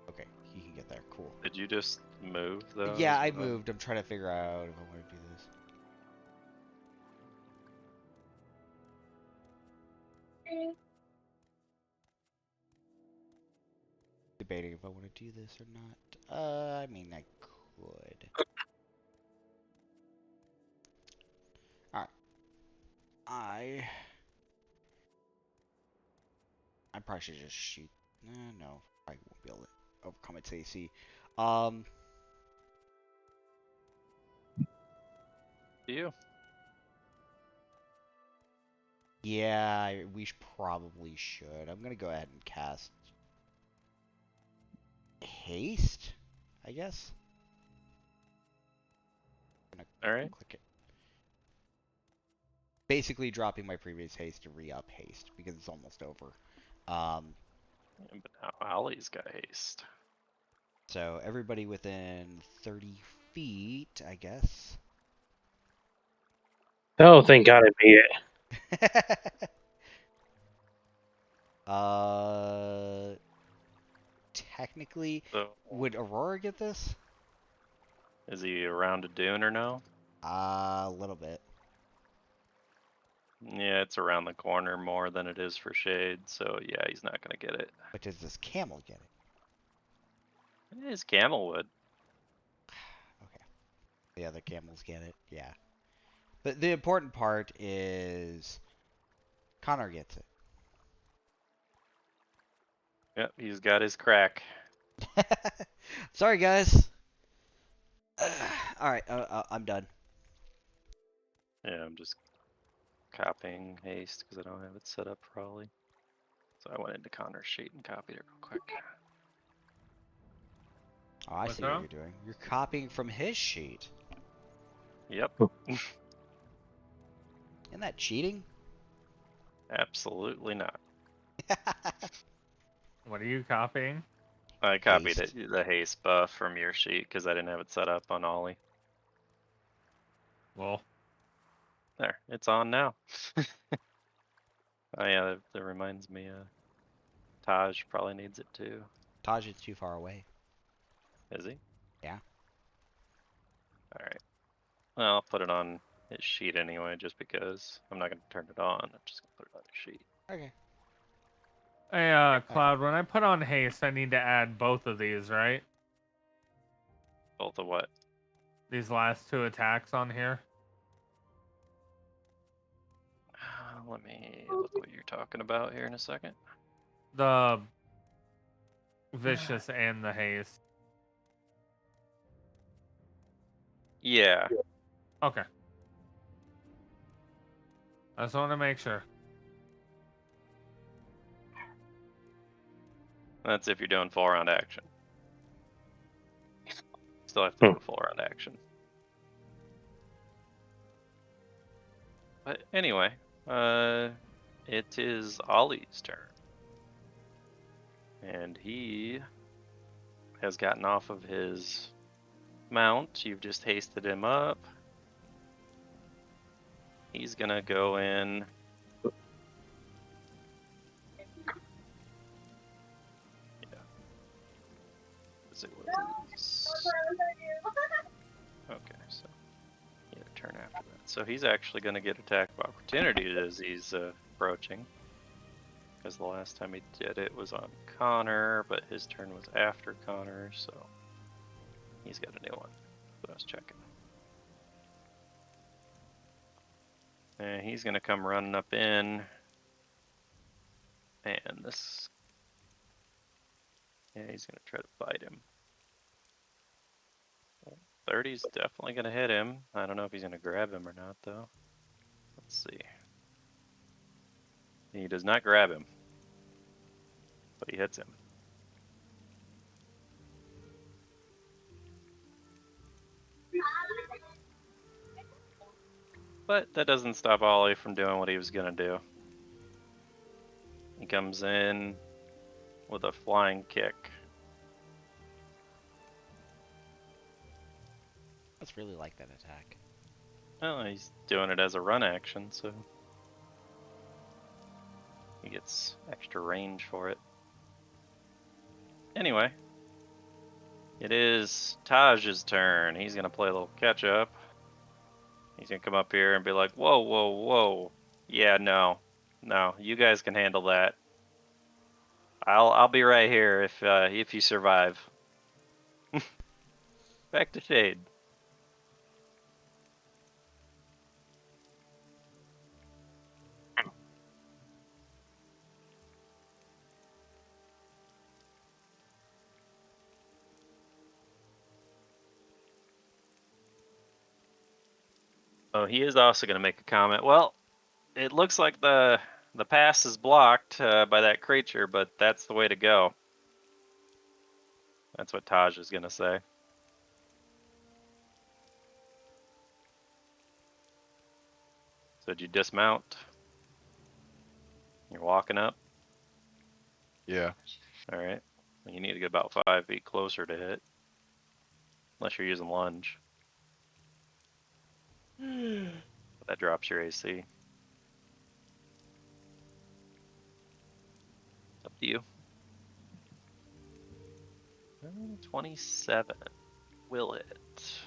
Okay, he can get there. Cool. Did you just move though? Yeah, I Is what I'm- moved. I'm trying to figure out if I want to do this. Debating if I want to do this or not. I mean, I could. Alright. I probably should just shoot. No, probably won't be able to overcome its AC. Do you? Yeah, we probably should. I'm gonna go ahead and cast haste, I guess. All right. Click it. Basically dropping my previous haste to re-up haste because it's almost over. Yeah, but now Ollie's got haste. So everybody within 30 feet, I guess. Oh, thank God I made it. Technically, So would Aurora get this? is he around a dune or no? A little bit. Yeah, it's around the corner more than it is for shade. So yeah, he's not gonna get it. But does this camel get it? His camel would. Okay. The other camels get it. Yeah. But the important part is Connor gets it. Yep, he's got his crack. Sorry, guys. All right, I'm done. Yeah, I'm just copying haste because I don't have it set up probably. So I went into Connor's sheet and copied it real quick. Oh, I What's see what wrong? you're doing. You're copying from his sheet. Yep, Isn't that cheating? absolutely not. What are you copying? I copied Haste. the haste buff from your sheet because I didn't have it set up on Ollie. Well, There, it's on now. Oh yeah, that reminds me. Taj probably needs it too. Taj is too far away. Is he? All right. Well, I'll put it on his sheet anyway, just because I'm not going to turn it on. I'm just going to put it on his sheet. Okay. Hey, Cloud, when I put on haste, I need to add both of these, right? Both of what? These last 2 attacks on here. Let me look what you're talking about here in a second. The vicious and the haste. Yeah. Okay. I just want to make sure. That's if you're doing full round action. Still have to do a full round action. But anyway, it is Ollie's turn. And he has gotten off of his mount. You've just hasted him up. He's gonna go in. Yeah. It was... Okay, so yeah, turn after that. So he's actually gonna get attack of opportunity as he's approaching. Because the last time he did it was on Connor, but his turn was after Connor, so he's got a new one. But I was checking. And he's gonna come running up in. And this... Yeah, he's gonna try to bite him. 30's definitely gonna hit him. I don't know if he's gonna grab him or not, though. Let's see. He does not grab him, but he hits him. But that doesn't stop Ollie from doing what he was gonna do. He comes in with a flying kick. Let's really like that attack. Well, he's doing it as a run action, so he gets extra range for it. Anyway, it is Taj's turn. He's gonna play a little catch up. He's gonna come up here and be like, "Whoa, whoa, whoa! Yeah, no, you guys can handle that. I'll be right here if you survive." Back to Shade. Oh, he is also going to make a comment. Well, it looks like the pass is blocked by that creature, but that's the way to go. That's what Taj is going to say. So did you dismount? You're walking up? Yeah. All right. Well, you need to get about 5 feet closer to hit. Unless you're using lunge. But that drops your AC. It's up to you. 27. Will it?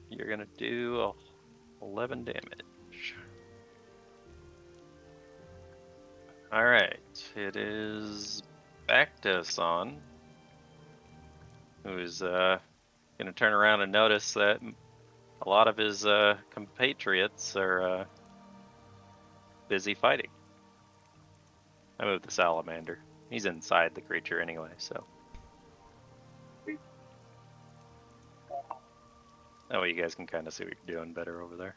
You're going to do 11 damage. Alright, it is back to Son, who's going to turn around and notice that a lot of his compatriots are busy fighting. I moved the salamander. He's inside the creature anyway, so. That way you guys can kind of see what you're doing better over there.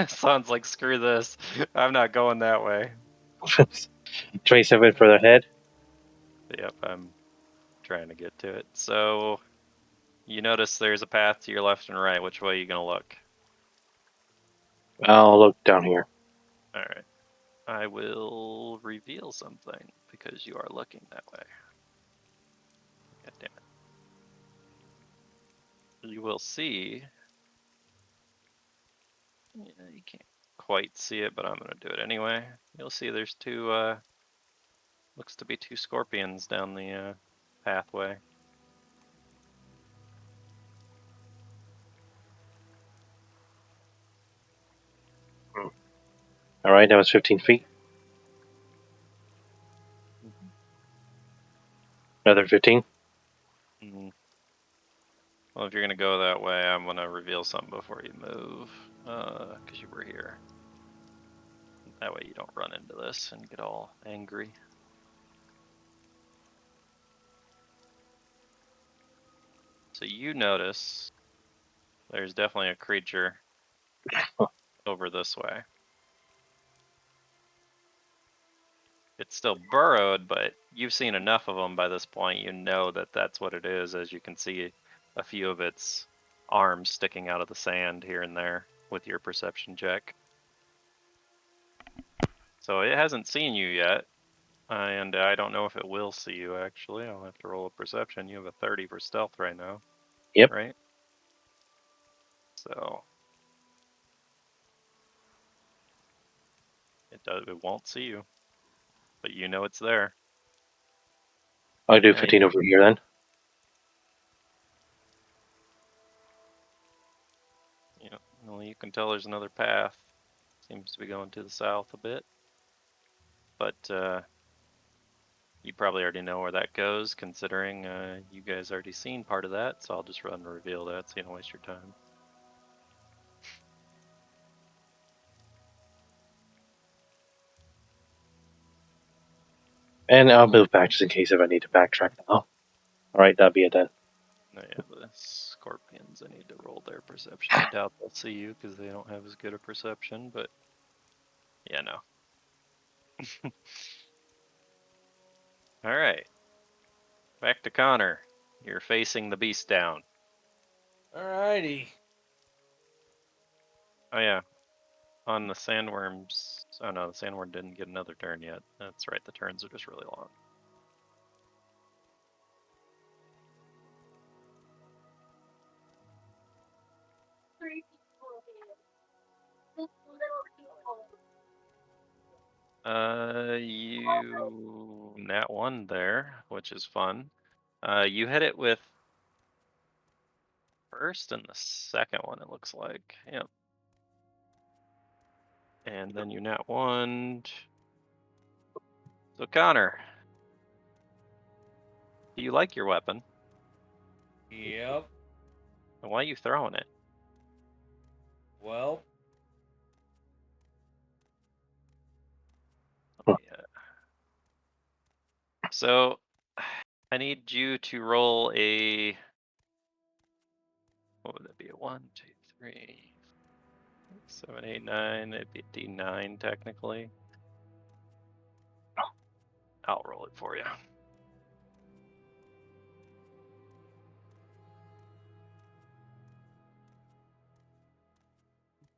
Sounds like, screw this. I'm not going that way. 27 for the head. Yep, I'm trying to get to it. So, you notice there's a path to your left and right. Which way are you going to look? I'll look down here. Alright. I will reveal something because you are looking that way. God damn it. You will see. Yeah, you can't quite see it, but I'm gonna do it anyway. You'll see there's two, looks to be two scorpions down the pathway. All right, that was 15 feet. Another 15. Mm. Well, if you're gonna go that way, I'm gonna reveal something before you move, because you were here. That way you don't run into this and get all angry. So you notice there's definitely a creature over this way. It's still burrowed, but you've seen enough of them by this point. You know that that's what it is, as you can see a few of its arms sticking out of the sand here and there with your perception check. So it hasn't seen you yet, and I don't know if it will see you, actually. I'll have to roll a perception. You have a 30 for stealth right now. Yep. Right? So it won't see you, but you know it's there. I'll do Yeah, 15 over here then. Yeah, well, you can tell there's another path. Seems to be going to the south a bit. But you probably already know where that goes, considering you guys already seen part of that, so I'll just run and reveal that so you don't waste your time. And I'll move back just in case if I need to backtrack now. All right, that'll be it then. Now, yeah, the scorpions, I need to roll their perception. I doubt they'll see you because they don't have as good a perception, but yeah, no. Alright. Back to Connor. You're facing the beast down. Alrighty. Oh yeah. On the sandworms. Oh no, the sandworm didn't get another turn yet. That's right, the turns are just really long. You nat 1 there, which is fun. You hit it with first and the second one, it looks like. Yep. And then you nat 1. So Connor, do you like your weapon? Yep. And why are you throwing it? Well, Yeah. So I need you to roll a. What would that be? A 1, 2, 3, 7, 8, 9. It'd be a D9 technically. I'll roll it for you.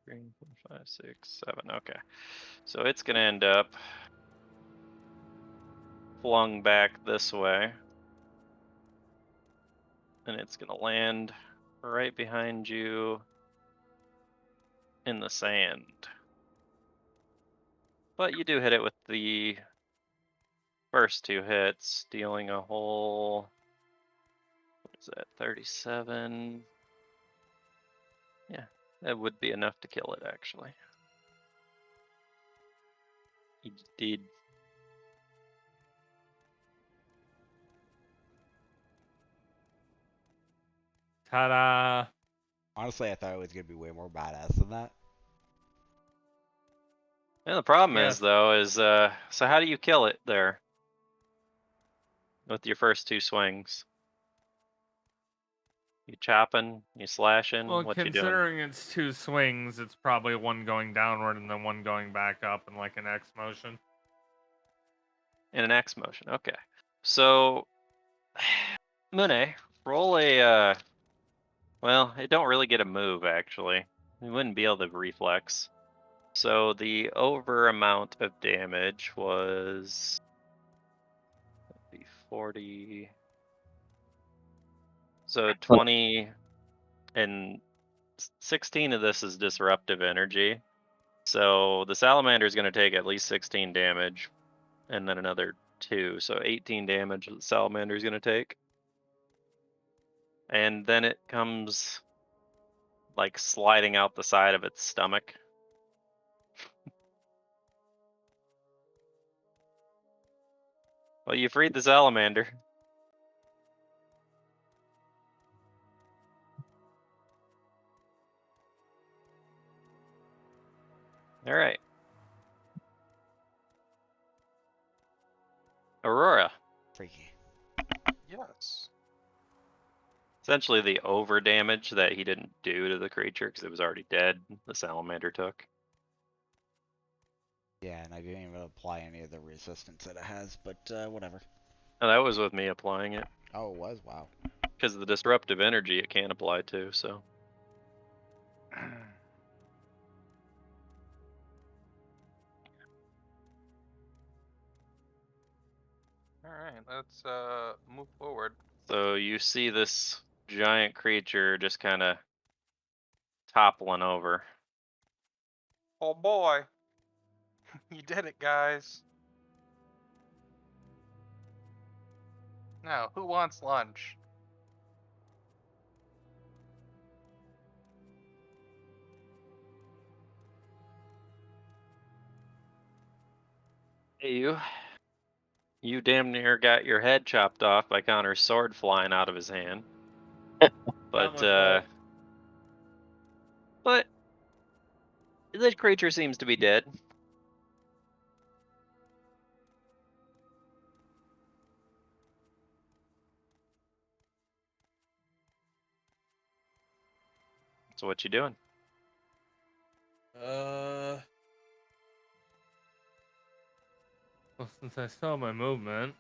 3, 4, 5, 6, 7. Okay. So it's gonna end up flung back this way. And it's gonna land right behind you in the sand. But you do hit it with the first 2 hits, dealing a whole, what is that, 37? Yeah, that would be enough to kill it, actually. You did. ta-da! Honestly, I thought it was gonna be way more badass than that. And the problem Yes. is, though, is so how do you kill it there? With your first 2 swings? You chopping? You slashing? Well, What you doing? considering it's 2 swings, it's probably one going downward and then one going back up in like an X motion. In an X motion, okay. So, Mune, roll a, well, it don't really get a move, actually. You wouldn't be able to reflex. So the over amount of damage was 40. So 20 and 16 of this is disruptive energy. So the salamander is going to take at least 16 damage, and then another 2, so 18 damage the salamander is going to take. And then it comes like sliding out the side of its stomach. Well, you freed the salamander. All right. Aurora. Freaky. Yes. Essentially the over damage that he didn't do to the creature because it was already dead, the salamander took. Yeah, and I didn't even apply any of the resistance that it has, but whatever. And that was with me applying it. Oh, it was? Wow. Because of the disruptive energy it can apply to, so. Alright, let's move forward. So you see this giant creature just kind of toppling over. Oh boy. You did it, guys. Now, who wants lunch? Hey, you damn near got your head chopped off by Connor's sword flying out of his hand. Not my fault. But the creature seems to be dead. So what you doing? Well, since I saw my movement,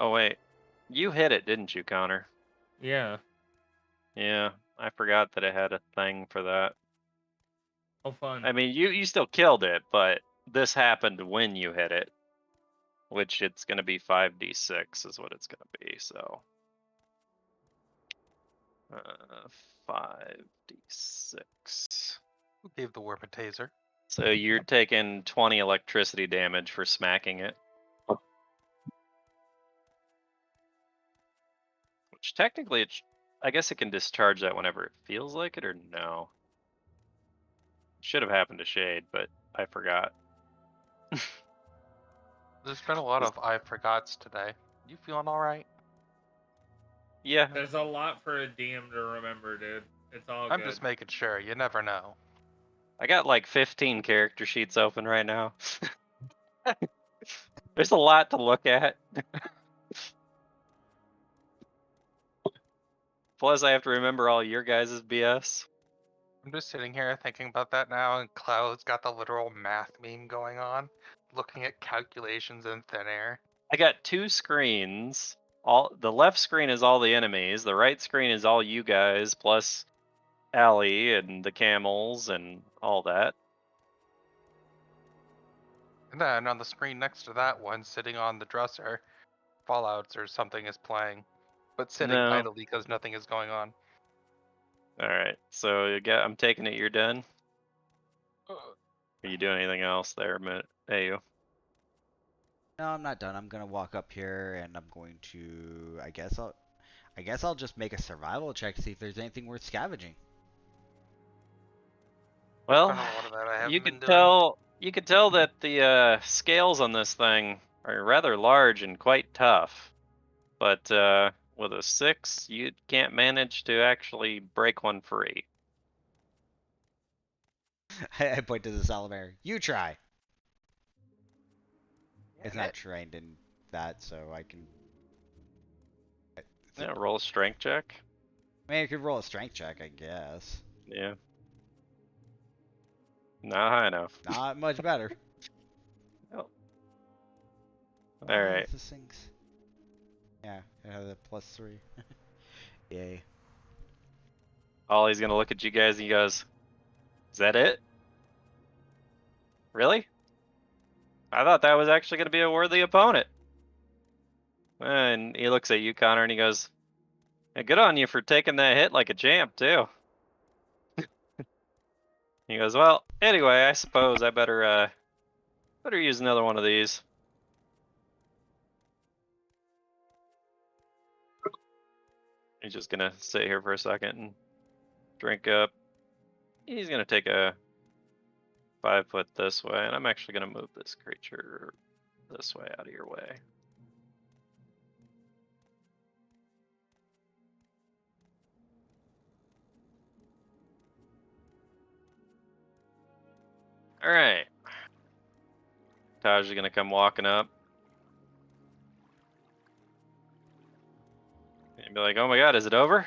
Oh wait, you hit it, didn't you, Connor? yeah. Yeah, I forgot that it had a thing for that. Oh, fun. I mean, you still killed it, but this happened when you hit it, which it's gonna be 5d6 is what it's gonna be. So 5d6. Who gave the warp a taser? So you're taking 20 electricity damage for smacking it. Which technically, I guess it can discharge that whenever it feels like it, or no? Should have happened to Shade, but I forgot. There's been a lot of I forgots today. You feeling alright? Yeah, There's a lot for a DM to remember, dude. It's all I'm good. just making sure. You never know. I got like 15 character sheets open right now. There's a lot to look at. Plus, I have to remember all your guys' BS. I'm just sitting here thinking about that now, and Cloud's got the literal math meme going on, looking at calculations in thin air. I got 2 screens. The left screen is all the enemies. The right screen is all you guys, plus Allie and the camels and all that. And then on the screen next to that one, sitting on the dresser, Fallouts or something is playing, but sitting No. idly because nothing is going on. All right. So I'm taking it you're done. Are you doing anything else there, Hey, you? No, I'm not done. I'm gonna walk up here and I'm going to. I guess I'll just make a survival check to see if there's anything worth scavenging. Well, Done a lot of that I haven't you been could doing. tell that the scales on this thing are rather large and quite tough. But with a 6, you can't manage to actually break one free. I point to the salamander. You try. It's Yeah, not trained in that, so I can. Yeah, roll a strength check. I mean, I could roll a strength check, I guess. Yeah. Not high enough. Not much better. Oh. Oh, All right. this thing's. Yeah, it has a +3. Yay. Ollie's gonna look at you guys and he goes, "Is that it? Really? I thought that was actually gonna be a worthy opponent." And he looks at you, Connor, and he goes, "Hey, good on you for taking that hit like a champ too." He goes, well, anyway, I suppose I better use another one of these. He's just gonna sit here for a second and drink up. He's gonna take a 5 foot this way, and I'm actually gonna move this creature this way out of your way. All right. Taj is gonna come walking up. And be like, oh my god, is it over?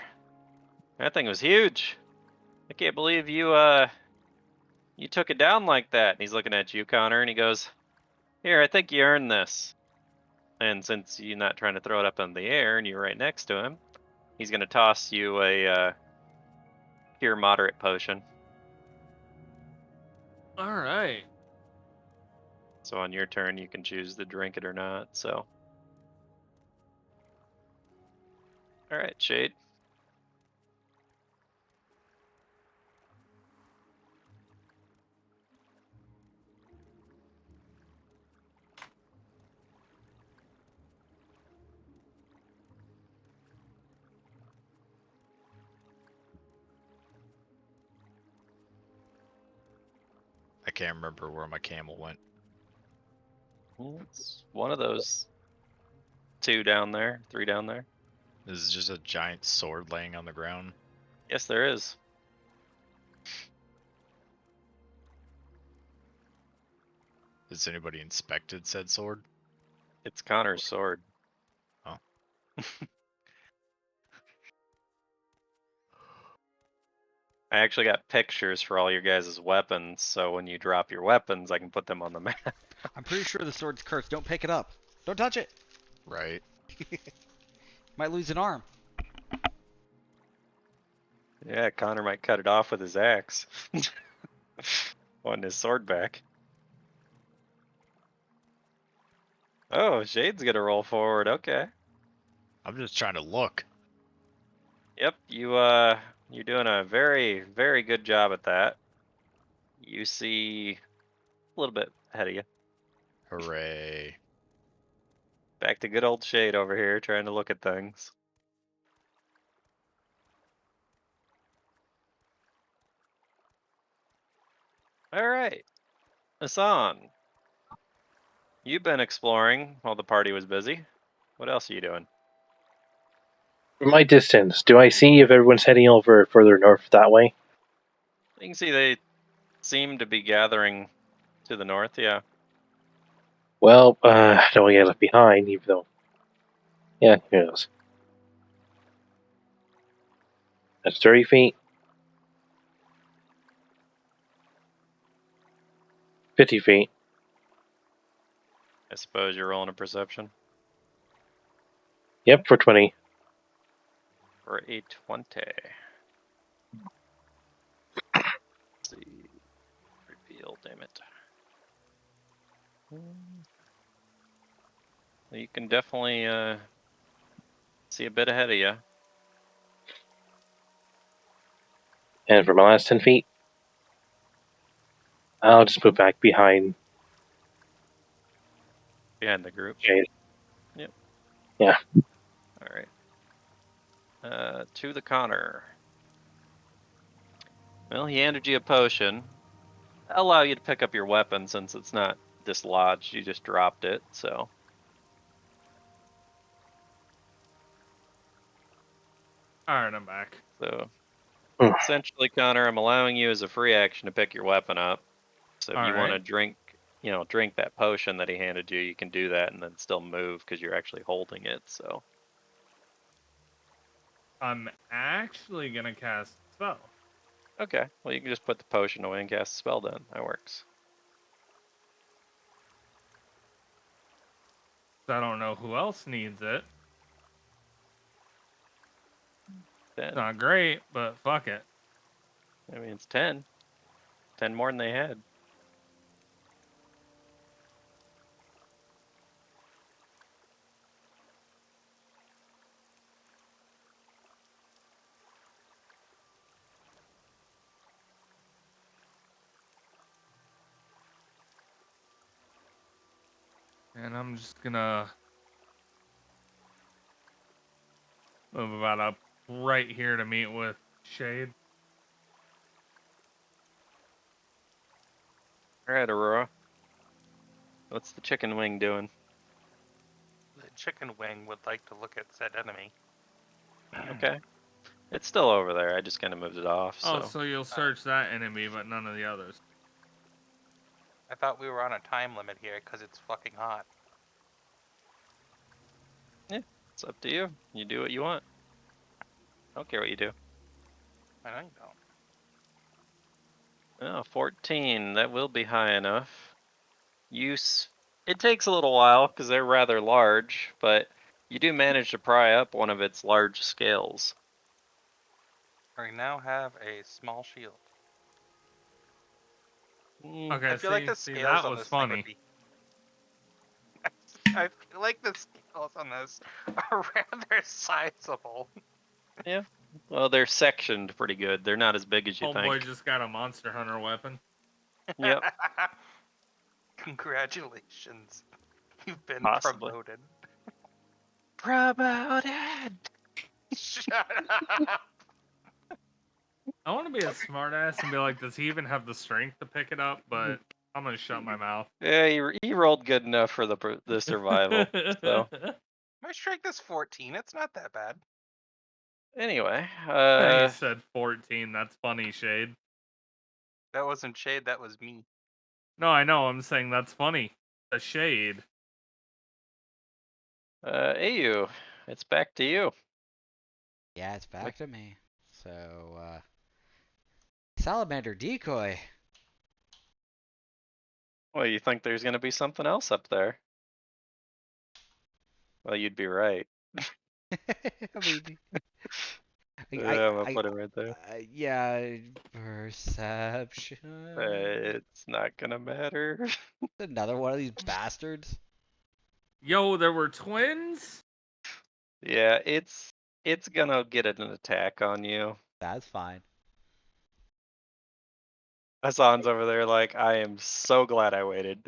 That thing was huge. I can't believe you took it down like that. And he's looking at you, Connor, and he goes, here, I think you earned this. And since you're not trying to throw it up in the air and you're right next to him, he's gonna toss you a cure moderate potion. All right. So on your turn, you can choose to drink it or not. So, all right, Shade. I can't remember where my camel went. It's one of those 2 down there, 3 down there. This is just a giant sword laying on the ground. Yes, there is. Has anybody inspected said sword? It's Connor's sword. Oh. I actually got pictures for all your guys' weapons, so when you drop your weapons, I can put them on the map. I'm pretty sure the sword's cursed. Don't pick it up. Don't touch it. Right. Might lose an arm. Yeah, Connor might cut it off with his axe. Wanting his sword back. Oh, Shade's gonna roll forward. Okay. I'm just trying to look. Yep, you're doing a very, very good job at that. You see a little bit ahead of you. Hooray. Back to good old Shade over here trying to look at things. Alright. Hassan. You've been exploring while the party was busy. What else are you doing? From my distance, do I see if everyone's heading over further north that way? You can see they seem to be gathering to the north, yeah. Well, I don't want to get left behind, even though. Yeah, who knows? That's 30 feet. 50 feet. I suppose you're rolling a perception Yep, for 20. for a 20. Let's see. Reveal, damn it. Well, you can definitely see a bit ahead of you. And for my last 10 feet, I'll just move back behind Behind the group. Shade. Yep. Yeah. Alright. To the Connor. Well, he handed you a potion. I'll allow you to pick up your weapon since it's not dislodged. You just dropped it, so. All right, I'm back. So, Mm. essentially, Connor, I'm allowing you as a free action to pick your weapon up. So if All you want to right. drink that potion that he handed you, you can do that and then still move because you're actually holding it. So. I'm actually gonna cast spell. Okay, well you can just put the potion away and cast a spell then. That works. I don't know who else needs it. Then, It's not great, but fuck it. I mean, it's 10. 10 more than they had. And I'm just gonna move about up right here to meet with Shade. All right, Aurora. What's the chicken wing doing? The chicken wing would like to look at said enemy. Okay. It's still over there. I just kind of moved it off. Oh, So so you'll search that enemy, but none of the others. I thought we were on a time limit here because it's fucking hot. it's up to you. You do what you want. I don't care what you do. I know you don't. Oh, 14. That will be high enough. It takes a little while because they're rather large, but you do manage to pry up one of its large scales. I now have a small shield. Okay, I feel like the see, scales that on was this thing would funny. be. I feel like the scales on this are rather sizable. Yeah. Well, they're sectioned pretty good. They're not as big as you Homeboy think. just got a Monster Hunter weapon. Yep. Congratulations. You've been Possibly. promoted. Promoted. Shut up. I want to be a smartass and be like, does he even have the strength to pick it up? But I'm gonna shut my mouth. Yeah, he rolled good enough for the survival. So My strength is 14. It's not that bad. anyway, You said 14. That's funny, Shade. That wasn't Shade, that was me. No, I know. I'm saying that's funny. A Shade. AU, it's back to you. Yeah, it's back to me. So, Salamander decoy. Well, you think there's gonna be something else up there? Well, you'd be right. I mean, Yeah, I'm gonna put it right there. yeah, perception. It's not gonna matter. Another one of these bastards. Yo, there were twins? Yeah, it's gonna get an attack on you. That's fine. Hassan's over there like, I am so glad I waited.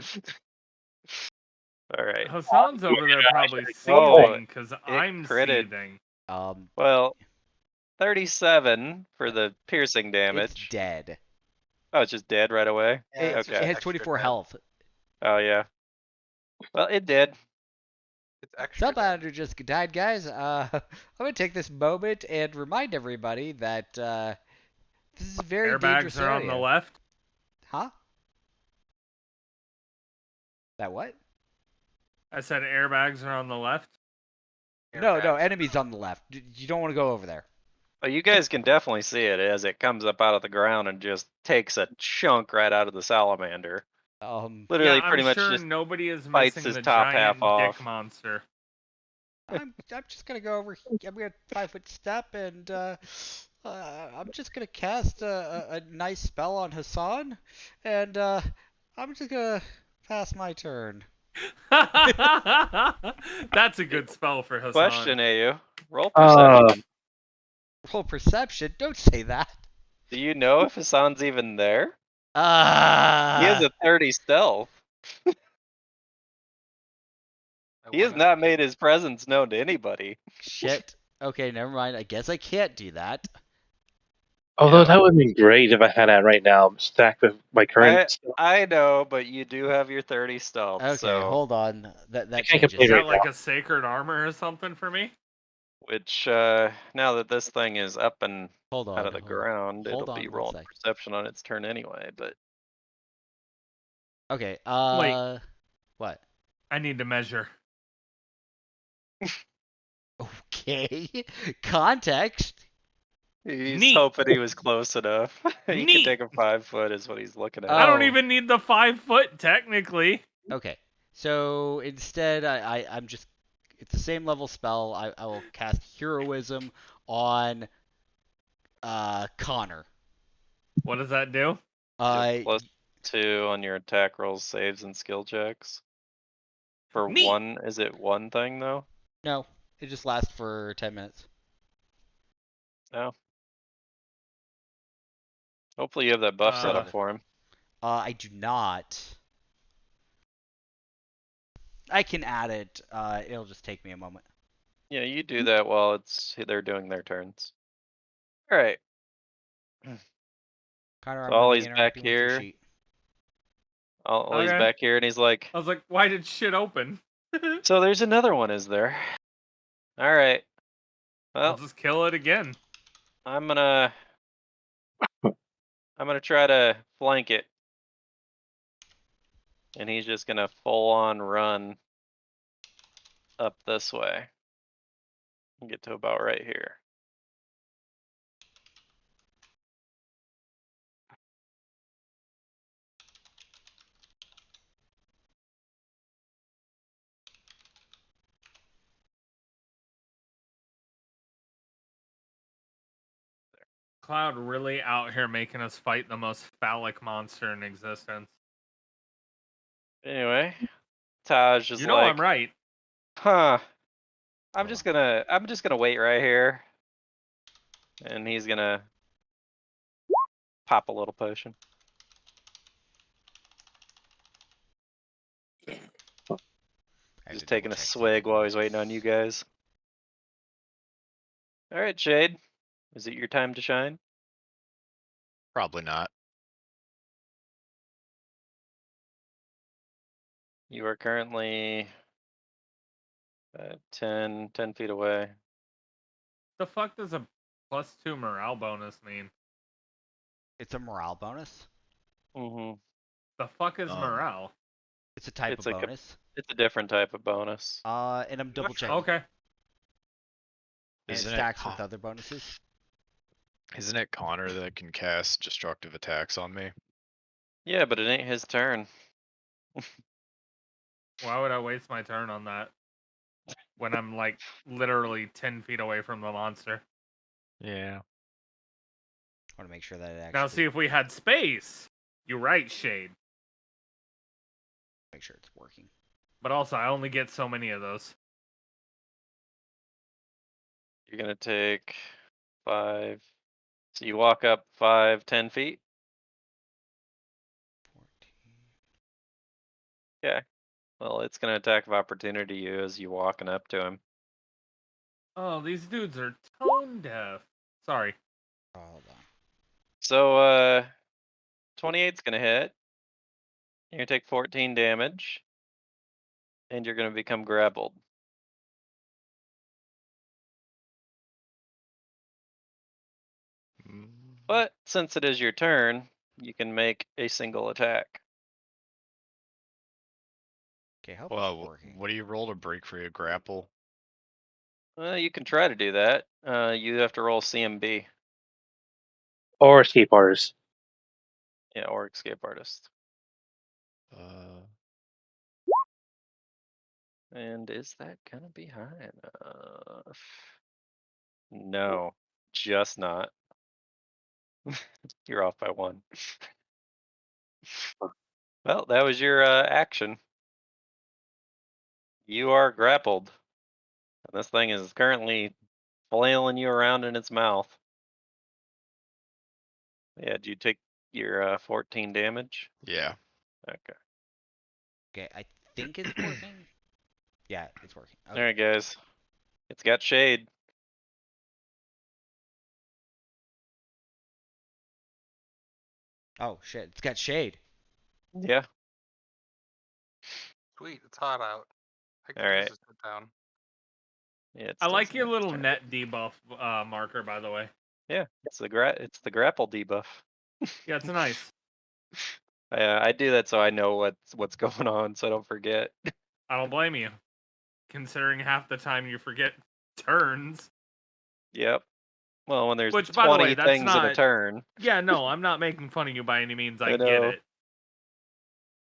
All right. Hassan's over there probably Oh, seething because I'm critted. seething. Well, 37 for the piercing It's damage. dead. Oh, it's just dead right away? Yeah, It, it's Okay. it has extra 24 dead. health. Oh, yeah. Well, it did. It's extra dead. Salamander just died, guys. I'm gonna take this moment and remind everybody that this is a very dangerous Airbags are on the area. left. Huh? That what? I said airbags are on the left. No, Airbags. enemies on the left. You don't want to go over there. Well, you guys can definitely see it as it comes up out of the ground and just takes a chunk right out of the salamander. Literally, Yeah, I'm pretty much sure just nobody is bites missing his the top giant half off. dick monster. I'm just gonna go over. I'm gonna 5-foot step and I'm just gonna cast a nice spell on Hassan, and I'm just gonna pass my turn. That's a good spell for Hassan. Question, AU. Roll perception. Roll perception. Don't say that. Do you know if Hassan's even there? He has Ah. a 30 stealth. He has not made his presence known to anybody. Shit. Okay, never mind. I guess I can't do that. Although Yeah. that would be great if I had that right now, stacked with my current. I know, but you do have your 30 stealth, Okay, so hold on. That can't changes. complain Is that right like now. a sacred armor or something for me? which now that this thing is up and Hold on. out of the ground, Hold it'll on be one rolling sec. perception on its turn anyway. But Okay. Wait. What? I need to measure. Okay. Context. he's Neat. hoping he was close enough. He can Neat. take a 5 foot is what he's looking at. I don't Oh. even need the 5 foot technically. Okay. So instead, I'm just. It's the same level spell. I will cast Heroism on Connor. What does that do? You have +2 on your attack rolls, saves, and skill checks. For Neat. one, is it one thing though? No, it just lasts for 10 minutes. No. Hopefully you have that buff set up for him. I do not. I can add it. It'll just take me a moment. Yeah, you do that while they're doing their turns. All right. Connor, So I'm gonna be Ollie's back interacting with your here. sheet. Ollie's Okay. back here, and he's like, I was like, why did shit open? "So there's another one, is there?" All right. I'll Well, just kill it again. I'm gonna try to flank it, and he's just gonna full on run up this way and get to about right here. Cloud really out here making us fight the most phallic monster in existence. Anyway, Taj is You know like, I'm right. "Huh? I'm Hold just gonna wait right here," and he's gonna pop a little potion. I have Just to taking a double-check swig something. while he's waiting on you guys. All right, Shade. Is it your time to shine? Probably not. You are currently 10 feet away. The fuck does a +2 morale bonus mean? It's a morale bonus. Mm-hmm. The fuck is morale? It's a type It's of a bonus. it's a different type of bonus. And I'm double checking. Okay. And it Isn't stacks with other bonuses. Isn't it Connor that can cast destructive attacks on me? Yeah, but it ain't his turn. Why would I waste my turn on that? When I'm like literally 10 feet away from the monster. Yeah. I want to make sure that it actually. Now see if we had space. You're right, Shade. Make sure it's working. But also I only get so many of those. You're gonna take 5. So you walk up 5, 10 feet. 14. Okay. Well, it's gonna attack of opportunity you as you walking up to him. Oh, these dudes are tone deaf. Sorry. Oh, hold on. So 28's gonna hit. You're gonna take 14 damage, and you're gonna become grappled. Mm. But since it is your turn, you can make a single attack. Okay, hope Well, it's working. what do you roll to break free a grapple? You can try to do that. You have to roll CMB. Or escape artist. Yeah, or escape artist. And is that gonna be high enough? No, just not. You're off by 1. Well, that was your action. You are grappled. And this thing is currently flailing you around in its mouth. Yeah, did you take your 14 damage? Yeah. Okay. Okay, I think it's working. Yeah, it's working. Okay. Alright, guys. It's got shade. Oh shit, it's got shade. Yeah. Sweet, it's hot out. I could Alright. use a sit down. Yeah, it I like still your has little turn. net debuff marker, by the way. Yeah, it's the grapple debuff. Yeah, it's nice. I do that so I know what's going on, so I don't forget. I don't blame you. Considering half the time you forget turns. Yep. Well, when there's Which, by the way, 20 that's things in a not. turn. Yeah, no, I'm not making fun of you by any means. I I get know. it.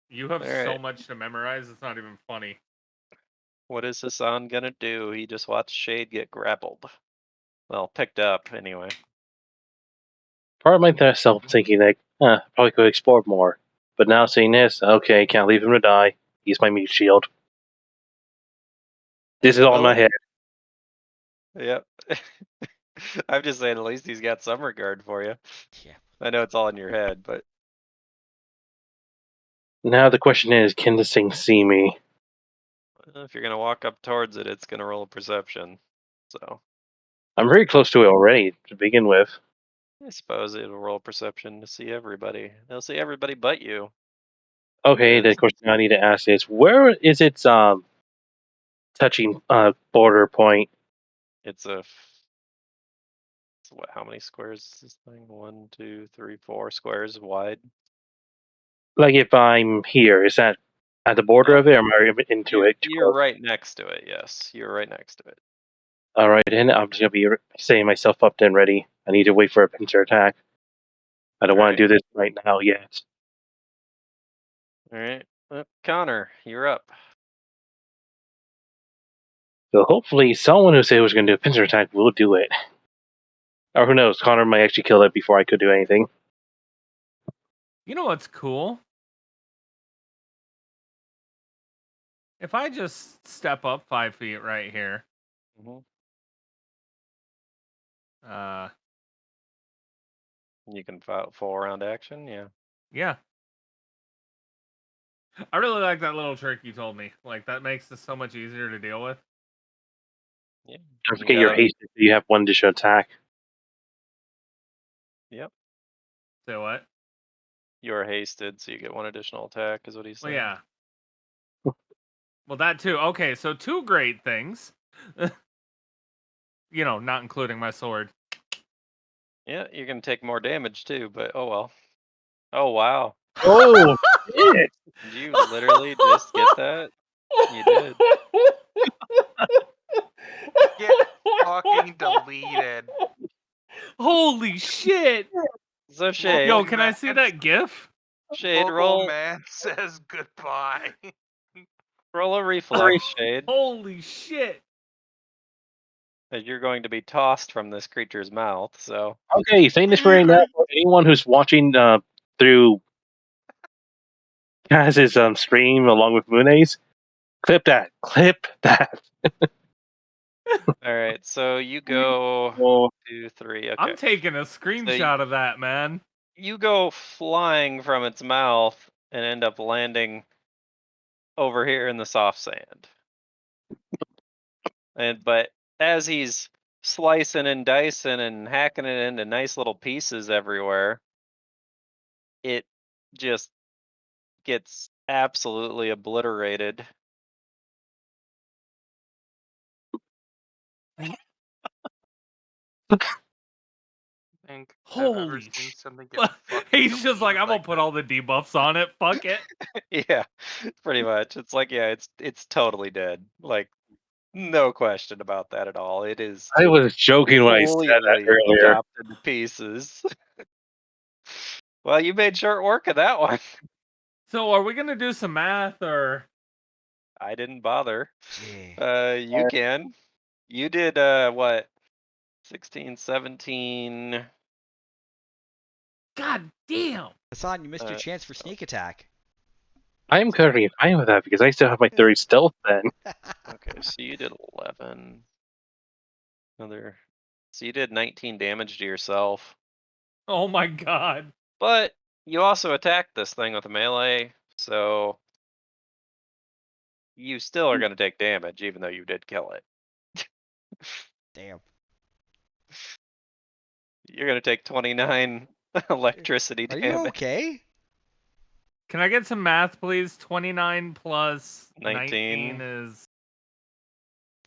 You have so Alright. much to memorize, it's not even funny. What is Hassan gonna do? He just watched Shade get grappled. Well, picked up anyway. Part of myself thinking like, probably could explore more. But now seeing this, okay, can't leave him to die. He's my meat shield. This is all in my Well, head. yep. I'm just saying, at least he's got some regard for you. Yeah. I know it's all in your head, but Now the question is, can this thing see me? If you're gonna walk up towards it, it's gonna roll a perception. So I'm very close to it already to begin with. I suppose it'll roll perception to see everybody. They'll see everybody but you. Okay, the Yes. question I need to ask is, where is its touching border point? It's a. What? How many squares is this thing? 1, 2, 3, 4 squares wide. Like if I'm here, is that at the border of it, or am I into it? Too You're close? right next to it. Yes, you're right next to it. All right, and I'm just gonna be setting myself up then ready. I need to wait for a pincer attack. I don't want to do this right now yet. All right, Connor, you're up. So hopefully, someone who said was going to do a pincer attack will do it. Or who knows? Connor might actually kill it before I could do anything. You know what's cool? If I just step up 5 feet right here, Mm-hmm. You can full round action. Yeah. Yeah. I really like that little trick you told me. Like, that makes this so much easier to deal with. Yeah. Don't forget your haste. So you have one additional attack. Yep. Say what? You're hasted, so you get one additional attack. Is what he's Well, saying. yeah. Well, that too. Okay, so 2 great things. You know, not including my sword. Yeah, you're gonna take more damage too, but oh well. Oh wow. Oh, shit! Did you literally just get that? You did. Get fucking deleted. Holy shit! So Shade, Yo, can I see that GIF? Shade, Local roll man says goodbye. roll a reflex, Shade. Holy shit! That you're going to be tossed from this creature's mouth. So Okay, saying this right now for anyone who's watching through Kaz's stream along with Mune's, clip that. Clip that. all right, so you go Oh, 2, 3. Okay. I'm taking a screenshot of that, man. You go flying from its mouth and end up landing over here in the soft sand. But as he's slicing and dicing and hacking it into nice little pieces everywhere, it just gets absolutely obliterated. I think I've ever Holy seen sh- something get fucking He's just like, deleted I'm gonna put that. all the debuffs on it. Fuck it. Yeah, pretty much. It's like, yeah, it's totally dead. Like, no question about that at all. It is I was joking when I said that completely earlier. chopped into pieces. Well, you made short work of that one. So, are we gonna do some math or? I didn't bother. Gee. You can. You did what? 16, 17. God damn! Hassan, you missed your chance for sneak attack. I am currently fine with that because I still have my 30 stealth then. Okay, so you did 11. Another. So you did 19 damage to yourself. Oh my god! But you also attacked this thing with a melee, so you still are going to take damage, even though you did kill it. Damn. You're going to take 29 electricity Are damage. you okay? Can I get some math, please? 29 plus 19 is.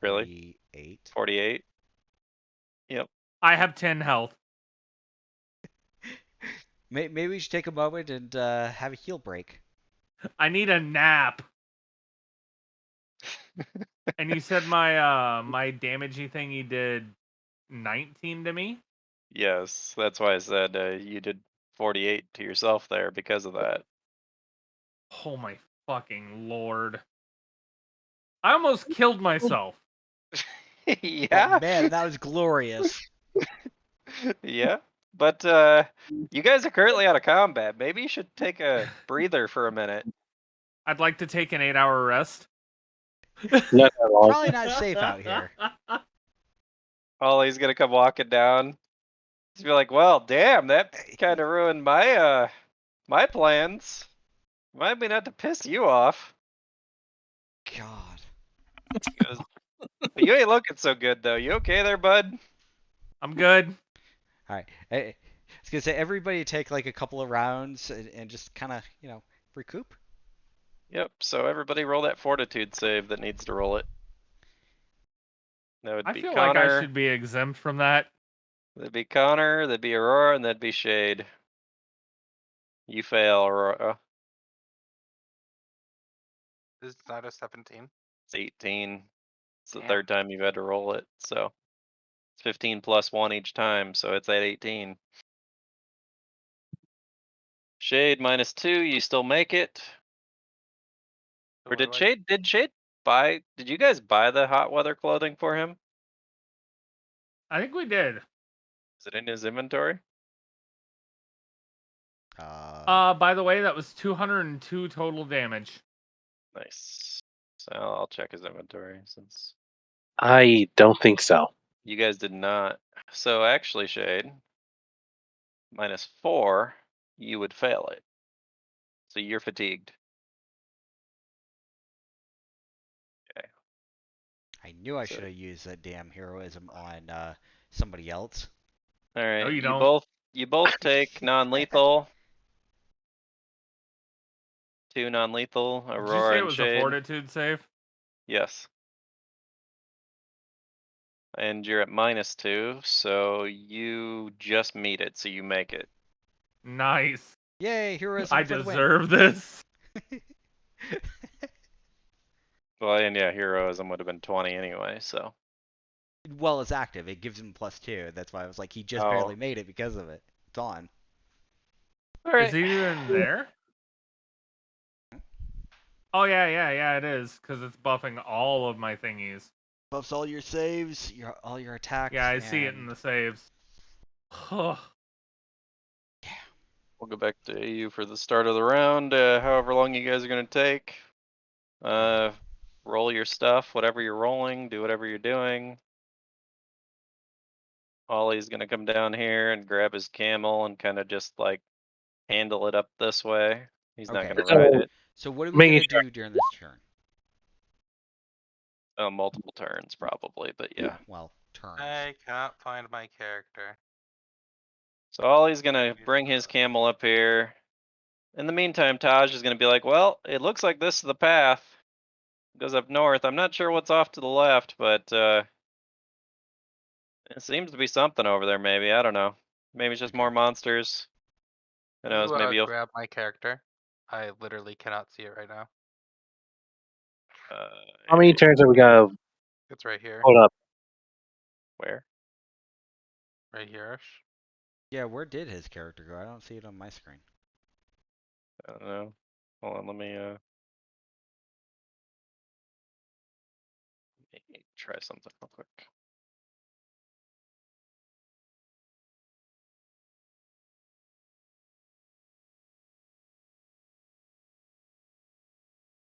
Really? 48. 48? Yep. I have 10 health. Maybe we should take a moment and have a heal break. I need a nap. And you said my damagey thingy did 19 to me? Yes, that's why I said you did 48 to yourself there because of that. Oh my fucking lord. I almost killed myself. Yeah. Man, that was glorious. Yeah. But you guys are currently out of combat. Maybe you should take a breather for a minute. I'd like to take an 8-hour rest. Not that long. Probably not safe out here. Ollie's gonna come walking down. He's be like, "Well, damn, that kind of ruined my my plans. Remind me not to piss you off." God. He goes, "But you ain't looking so good though. You okay there, bud?" I'm good. All right. I was gonna say everybody take like a couple of rounds and just kind of recoup. Yep. So everybody roll that fortitude save that needs to roll it. That would I be feel like I Connor. should be exempt from that. That'd be Connor. That'd be Aurora, and that'd be Shade. You fail, Aurora. Is that a 17? It's 18. It's the Damn. third time you've had to roll it, so it's 15 plus 1 each time, so it's at 18. Shade minus 2, you still make it. So Or what did do I- Shade buy? Did you guys buy the hot weather clothing for him? I think we did. Is it in his inventory? By the way, that was 202 total damage. Nice. So I'll check his inventory since I don't think so. you guys did not. So actually, Shade, minus 4, you would fail it. So you're fatigued. I knew I So- should have used that damn heroism on somebody else. All right, No, you don't. you both take non-lethal. 2 non-lethal. Did you Aurora say it and was a Shade. fortitude save? Yes. And you're at minus 2, so you just meet it, so you make it. Nice. Yay, heroism I for the win. deserve this. Well, and yeah, heroism would have been 20 anyway, so. Well, it's active. It gives him +2. That's why I was like, he just Oh. barely made it because of it. It's on. All right. Is he even there? Oh yeah, it is, because it's buffing all of my thingies. Buffs all your saves, all your attacks. Yeah, I see it in and- the saves. Ugh. We'll go back to AU for the start of the round, however long you guys are going to take. Roll your stuff, whatever you're rolling, do whatever you're doing. Ollie's going to come down here and grab his camel and kind of just like handle it up this way. He's not Okay. going to ride it. So what are we Making gonna sure- do during this turn? Multiple turns probably, but yeah. Well, turns. I cannot find my character. So Ollie's going to bring his camel up here. In the meantime, Taj is going to be like, well, it looks like this is the path. It goes up north. I'm not sure what's off to the left, but it seems to be something over there, maybe. I don't know. Maybe it's just more monsters. Who knows? You, Maybe you'll. grab my character. I literally cannot see it right now. How many turns are we gonna It's right here. hold up? Where? Right here. Yeah, where did his character go? I don't see it on my screen. I don't know. Hold on, let me try something real quick.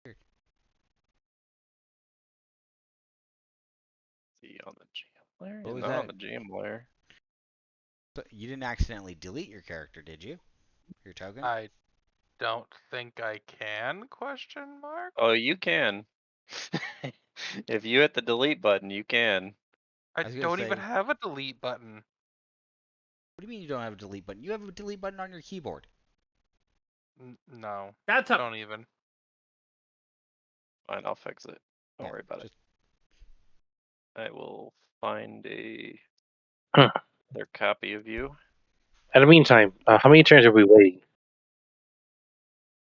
Weird. See on the GM layer? What was Not on that? the GM layer. So you didn't accidentally delete your character, did you? Your token? I don't think I can, question mark? Oh, you can. If you hit the delete button, you can. I was gonna don't even say- have a delete button. What do you mean you don't have a delete button? You have a delete button on your keyboard. No, That's a don't even. Fine, I'll fix it. Don't Yeah, worry about just- it. I will find Huh. their copy of you. In the meantime, how many turns are we waiting?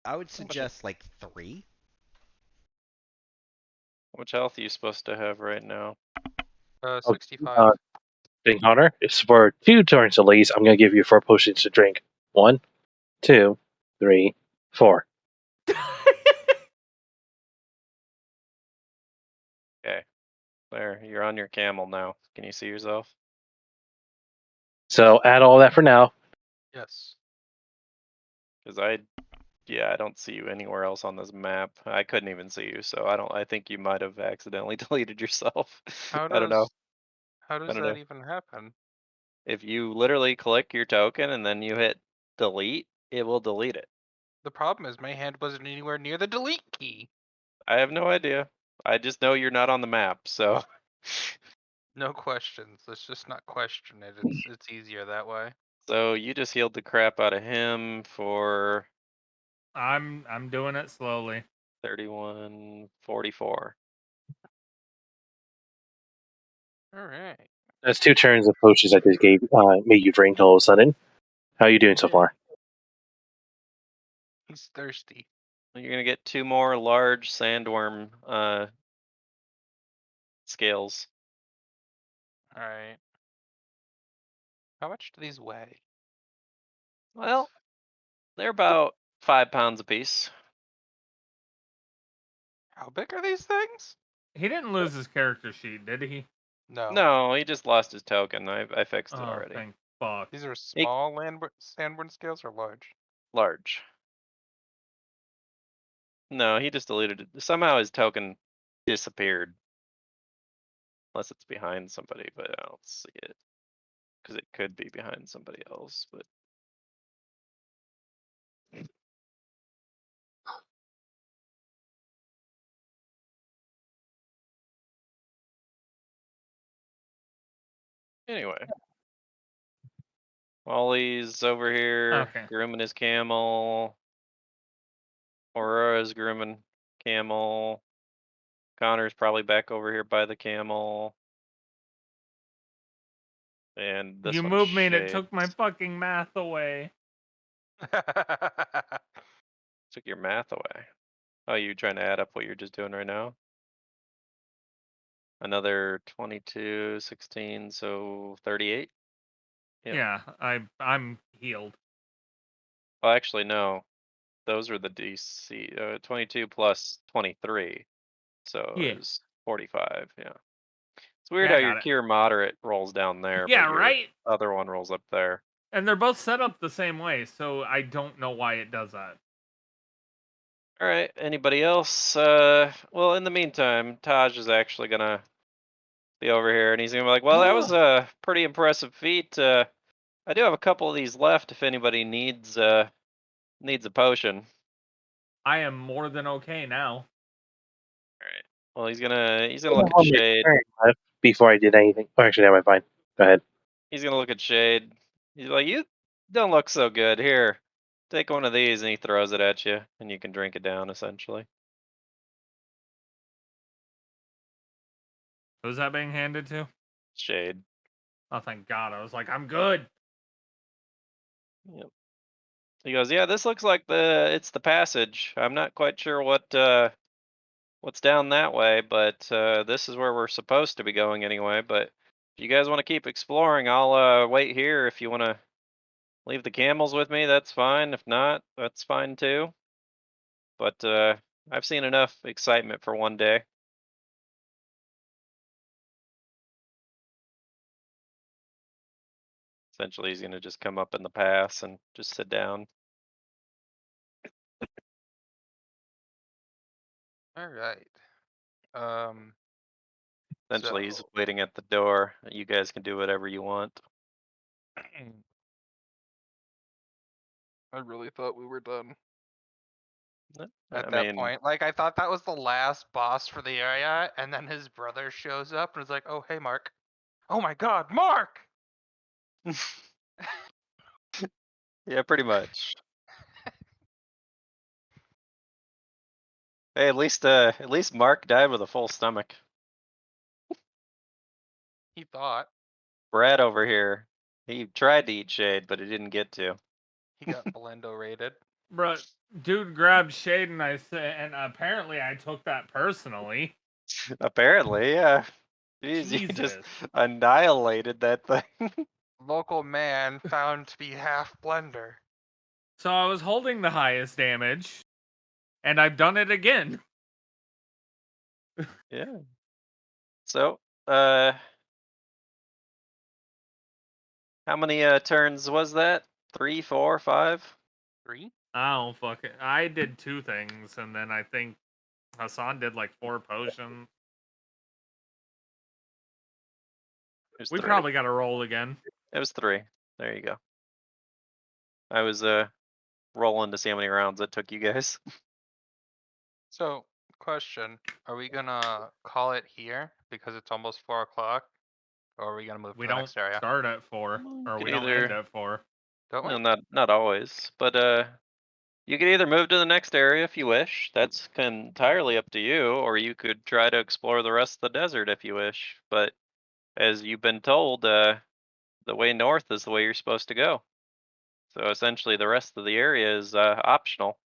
I would suggest like 3. How much health are you supposed to have right now? 65. Drink Hunter. It's for 2 turns at least. I'm gonna give you 4 potions to drink. 1, 2, 3, 4. Okay. There, you're on your camel now. Can you see yourself? So add all that for now. Yes. Because I don't see you anywhere else on this map. I couldn't even see you, so I think you might have accidentally deleted yourself. How does I don't know. How does don't that know. even happen? If you literally click your token and then you hit delete, it will delete it. The problem is my hand wasn't anywhere near the delete key. I have no idea. I just know you're not on the map, so No questions. Let's just not question it. It's easier that way. so you just healed the crap out of him for I'm doing it slowly. 3144. All right. That's 2 turns of potions I just gave made you drink all of a sudden. How are you doing so far? He's thirsty. You're gonna get 2 more large sandworm scales. All right. How much do these weigh? Well, they're about 5 pounds apiece. How big are these things? He didn't lose his character sheet, did he? No. No, he just lost his token. I fixed it Oh, already. thank fuck. These are small sandborn scales or large? Large. No, he just deleted it. Somehow his token disappeared. Unless it's behind somebody, but I don't see it. Because it could be behind somebody else, but anyway. Wally's over here Okay. grooming his camel. Aurora's grooming camel. Connor's probably back over here by the camel. And this You one's moved me and it Shade. took my fucking math away. Took your math away. Oh, you trying to add up what you're just doing right now? Another 22, 16, so 38? Yep. Yeah, I'm healed. Well, actually, no. Those are the DC. 22 plus 23. So Yeah. it was 45, yeah. It's weird Yeah, how I your got it. cure moderate rolls down there, Yeah, but your right? other one rolls up there. And they're both set up the same way, so I don't know why it does that. All right, anybody else? Well, in the meantime, Taj is actually gonna be over here, and he's gonna be like, "Well, that was a pretty impressive feat. I do have a couple of these left if anybody needs a potion." I am more than okay now. All right. Well, he's gonna look at One minute Shade. turn left before I did anything. Oh, actually, never mind. Fine. Go ahead. He's gonna look at Shade. He's like, "You don't look so good. Here, take one of these," and he throws it at you, and you can drink it down essentially. Who's that being handed to? Shade. Oh, thank God. I was like, I'm good. Yep. He goes, "Yeah, this looks like it's the passage. I'm not quite sure what's down that way, but this is where we're supposed to be going anyway. But if you guys want to keep exploring, I'll wait here. If you want to leave the camels with me, that's fine. If not, that's fine too. But I've seen enough excitement for one day." Essentially, he's gonna just come up in the pass and just sit down. All right. Essentially, he's So waiting at the door. You guys can do whatever you want. I really thought we were done I at that mean, point. Like I thought that was the last boss for the area, and then his brother shows up and is like, "Oh, hey, Mark. Oh my God, Mark!" yeah, pretty much. Hey, at least Mark died with a full stomach. He thought Brad over here, he tried to eat Shade, but he didn't get to. he got Blendo rated. Bro, dude grabbed Shade and I said, and apparently I took that personally. Apparently, yeah. Jeez, you just Jesus. annihilated that thing. Local man found to be half Blender. So I was holding the highest damage, and I've done it again. Yeah. So, how many turns was that? 3, 4, 5? 3? I don't fuck it. I did 2 things, and then I think Hassan did like 4 potions. There's We 3. probably got to roll again. It was 3. There you go. I was rolling to see how many rounds it took you guys. So Question: are we gonna call it here because it's almost 4 o'clock, or are we gonna move We to the don't next area? start at 4, or could we don't either- end at 4. Don't we? No, not always, but you could either move to the next area if you wish. That's entirely up to you, or you could try to explore the rest of the desert if you wish. But as you've been told, the way north is the way you're supposed to go. So essentially, the rest of the area is optional.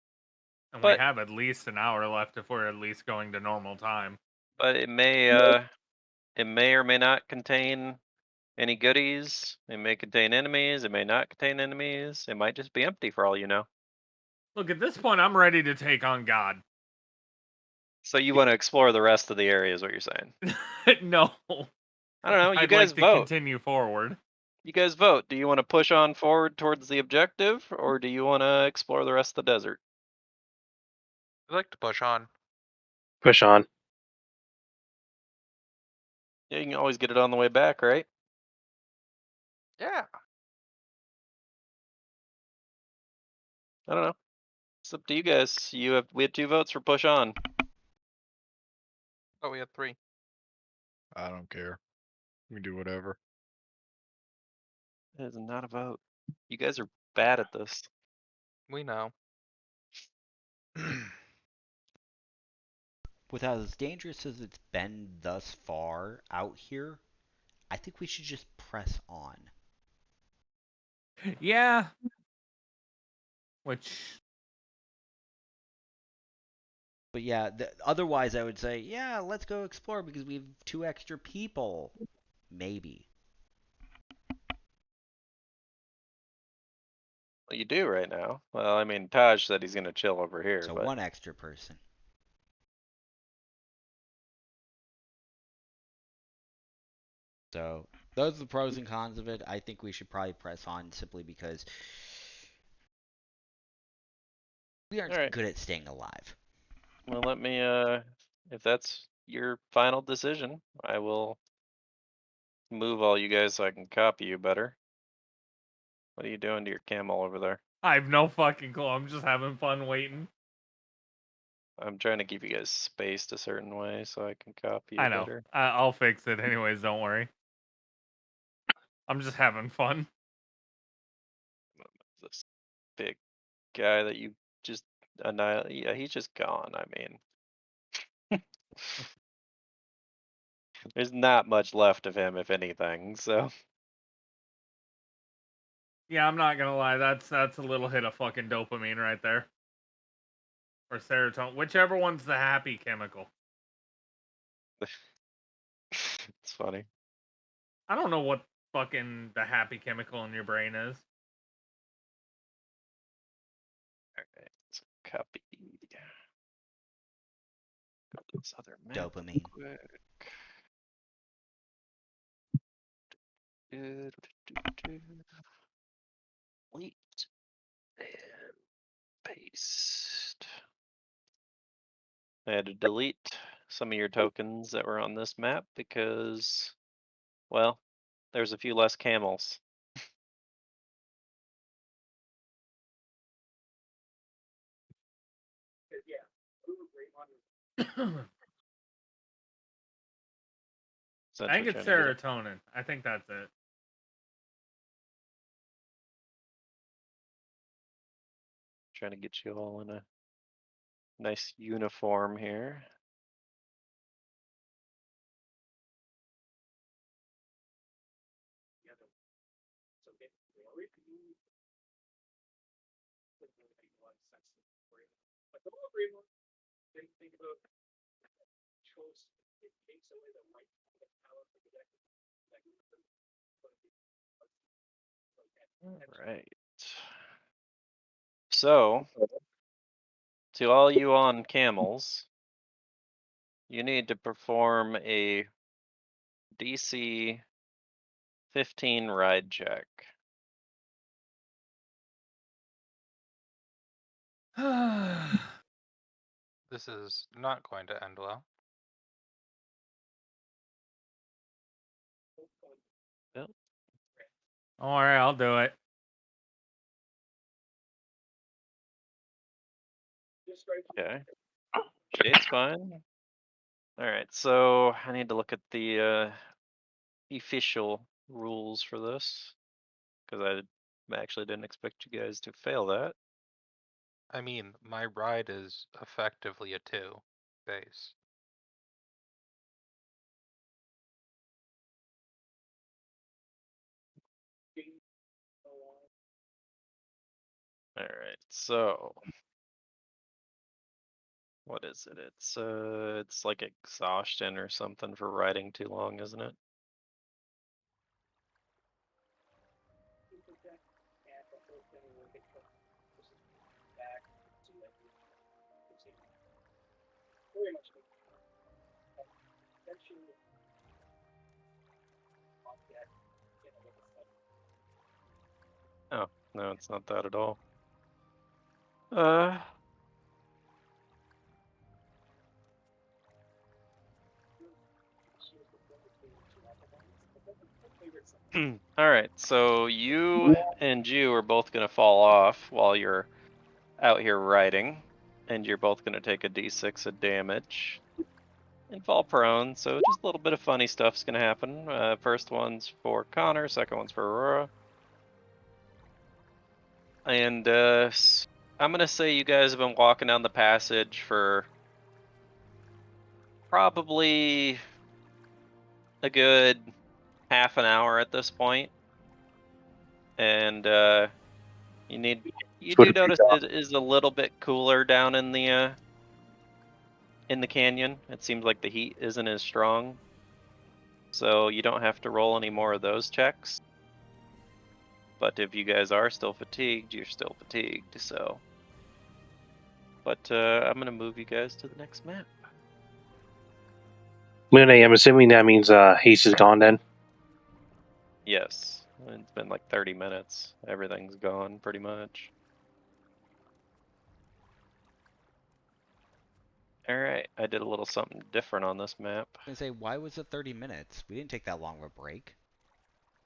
And But- we have at least an hour left if we're at least going to normal time. But it may or may not contain any goodies. It may contain enemies. It may not contain enemies. It might just be empty for all you know. Look, at this point, I'm ready to take on God. So you want to explore the rest of the area, is what you're saying? No. I don't know. You I'd guys like to vote. continue forward. You guys vote. Do you want to push on forward towards the objective, or do you want to explore the rest of the desert? I'd like to push on. Push on. Yeah, you can always get it on the way back, right? Yeah. I don't know. It's up to you guys. We had 2 votes for push on. Oh, we had 3. I don't care. We can do whatever. It is not a vote. You guys are bad at this. We know. With as dangerous as it's been thus far out here, I think we should just press on. Yeah. Which, But yeah, otherwise I would say, yeah, let's go explore because we have 2 extra people. Maybe. Well, you do right now. Well, I mean, Taj said he's gonna chill over here, So but 1 extra person. So those are the pros and cons of it. I think we should probably press on simply because we aren't Alright. good at staying alive. well, let me. If that's your final decision, I will move all you guys so I can copy you better. What are you doing to your camel over there? I have no fucking clue. I'm just having fun waiting. I'm trying to keep you guys spaced a certain way so I can copy you I know. better. I'll fix it anyways, don't worry. I'm just having fun. This big guy that you just annihilate. Yeah, he's just gone. I mean, there's not much left of him, if anything. So Yeah, I'm not gonna lie. That's a little hit of fucking dopamine right there. Or serotonin. Whichever one's the happy chemical. it's funny. I don't know what fucking the happy chemical in your brain is. Alright, so copy. Go to this other map real Dopamine. quick. Delete and paste. I had to delete some of your tokens that were on this map because, well, there's a few less camels. I think Essentially it's trying to get serotonin. I think that's it. trying to get you all in a nice uniform here. Right. So, to all you on camels, you need to perform a DC 15 ride check. This is not going to end well. Alright, I'll do it. Okay. Shade's fine. Alright, so I need to look at the official rules for this. Because I actually didn't expect you guys to fail that. I mean, my ride is effectively a 2 base. Alright, so what is it? It's like exhaustion or something for riding too long, isn't it? Oh, no, it's not that at all. Alright, so you and Jew are both gonna fall off while you're out here riding, and you're both gonna take a d6 of damage and fall prone, so just a little bit of funny stuff's gonna happen. First one's for Connor, second one's for Aurora. And I'm gonna say you guys have been walking down the passage for probably a good half an hour at this point. And you do notice it is a little bit cooler down in the canyon. It seems like the heat isn't as strong. So you don't have to roll any more of those checks. But if you guys are still fatigued, you're still fatigued, so. But I'm gonna move you guys to the next map. Mune, I'm assuming that means haste is gone then. Yes, it's been like 30 minutes. Everything's gone pretty much. Alright, I did a little something different on this map. I was gonna say, why was it 30 minutes? We didn't take that long of a break.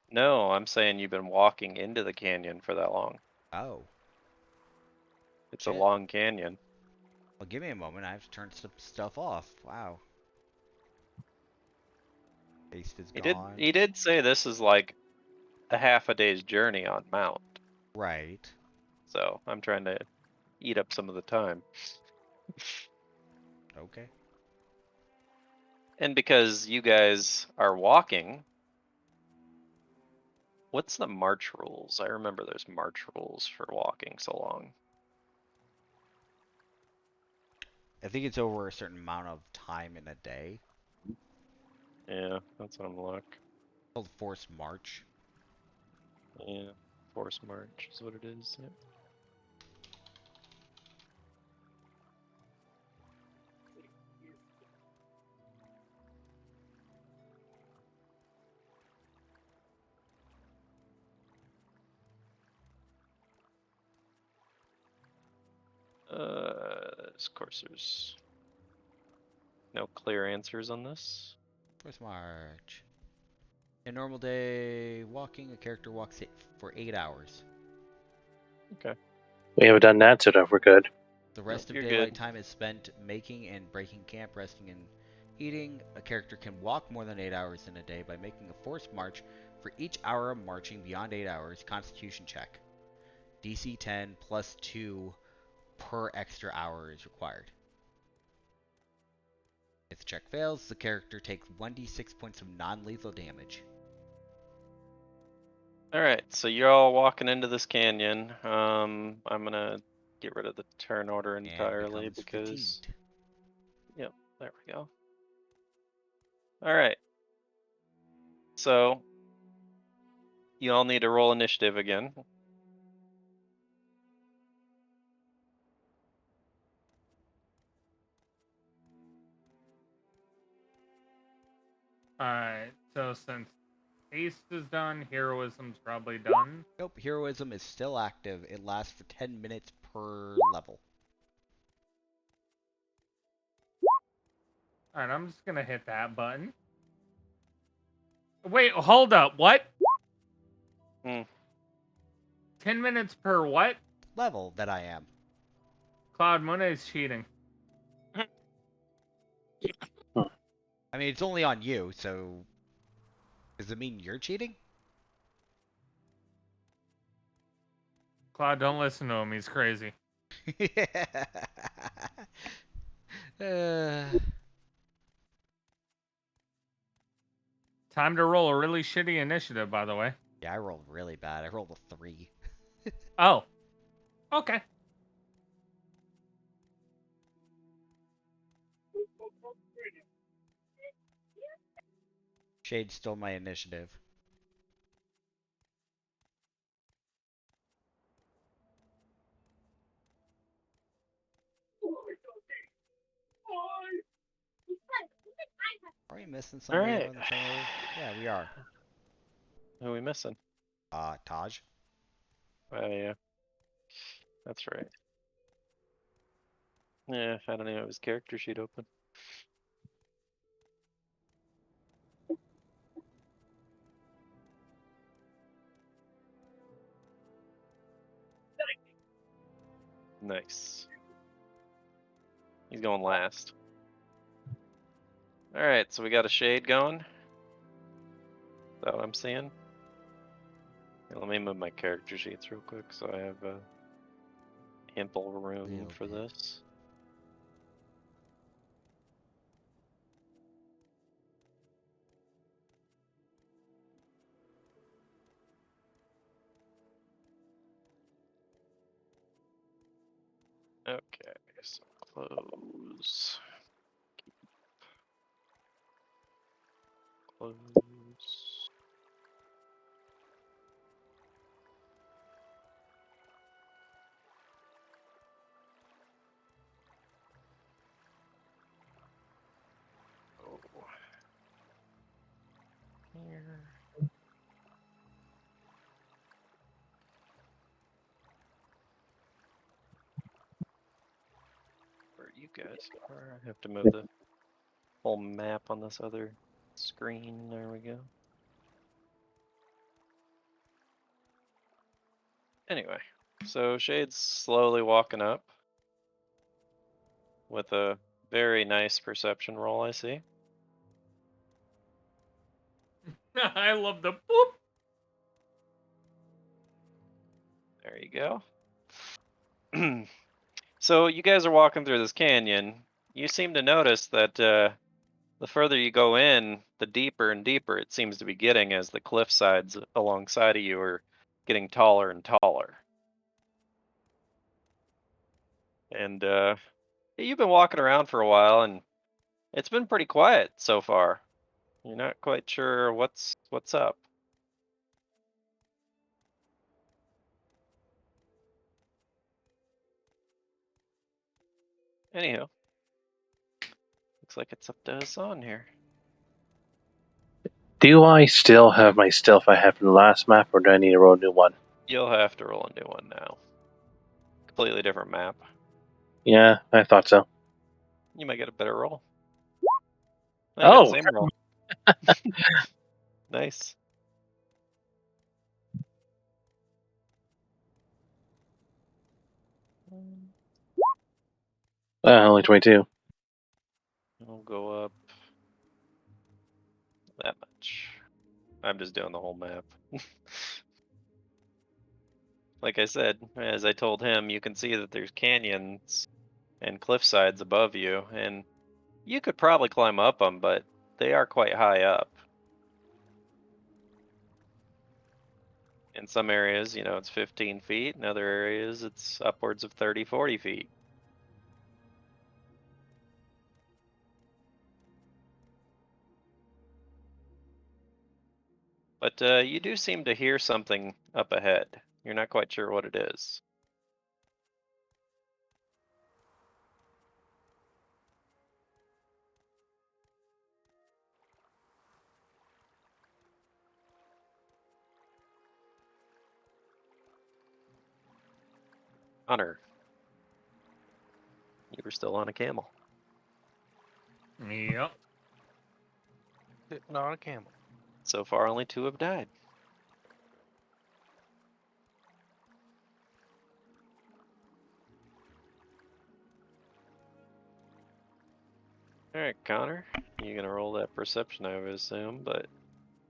No, I'm saying you've been walking into the canyon for that long. Oh. It's Shit. a long canyon. Well, give me a moment. I have to turn some stuff off. Wow. Haste is gone. He did say this is like a half a day's journey on mount. Right. So I'm trying to eat up some of the time. Okay. And because you guys are walking, what's the march rules? I remember there's march rules for walking so long. I think it's over a certain amount of time in a day. Yeah, that's what I'm looking. Called forced march. Yeah, force march is what it is. Yeah. Of course, there's no clear answers on this. Forced march. In a normal day, walking, a character walks it for 8 hours. Okay. We haven't done that, so that we're good. The rest of you're daylight good. time is spent making and breaking camp, resting and eating. A character can walk more than 8 hours in a day by making a forced march for each hour of marching beyond 8 hours. Constitution check. DC 10 plus 2 per extra hour is required. If the check fails, the character takes 1d6 points of non-lethal damage. Alright, so you're all walking into this canyon. I'm gonna get rid of the turn order entirely and because. fatigued. Yep, there we go. Alright. So you all need to roll initiative again. Alright, so since haste is done, heroism's probably done. Nope, heroism is still active. It lasts for 10 minutes per level. Alright, I'm just gonna hit that button. Wait, hold up, what? 10 minutes per what? Level that I am. Cloud Moon is cheating. I mean, it's only on you, so does it mean you're cheating? Cloud, don't listen to him. He's crazy. uh, Time to roll a really shitty initiative, by the way. yeah, I rolled really bad. I rolled a 3. Oh. Okay. Shade stole my initiative. Are we missing All somebody right. on the itinerary? Yeah, we are. Who are we missing? Taj. Oh yeah, that's right. Yeah, I don't even have his character sheet open. Nice. He's going last. All right, so we got a shade going. Is that what I'm seeing? Here, let me move my character sheets real quick so I have ample room Little for bit. this. Okay, so close. Close. Oh. Here. Where you guys are. I have to move the whole map on this other screen. There we go. Anyway, so Shade's slowly walking up with a very nice perception roll, I see. I love the boop. There you go. So you guys are walking through this canyon. You seem to notice that the further you go in, the deeper and deeper it seems to be getting as the cliff sides alongside of you are getting taller and taller. And you've been walking around for a while, and it's been pretty quiet so far. You're not quite sure what's up. Anyhow, looks like it's up to Hassan here. Do I still have my stealth I had from the last map, or do I need to roll a new one? You'll have to roll a new one now. Completely different map. Yeah, I thought so. You might get a better roll. No, you got the Oh, same roll. Nice. only 22. I'll go up that much. I'm just doing the whole map. Like I said, as I told him, you can see that there's canyons and cliff sides above you, and you could probably climb up them, but they are quite high up. In some areas, it's 15 feet. In other areas, it's upwards of 30, 40 feet. But you do seem to hear something up ahead. You're not quite sure what it is. Hunter, you were still on a camel. Yep. Sitting on a camel. So far, only 2 have died. Alright, Connor. You're gonna roll that perception, I would assume, but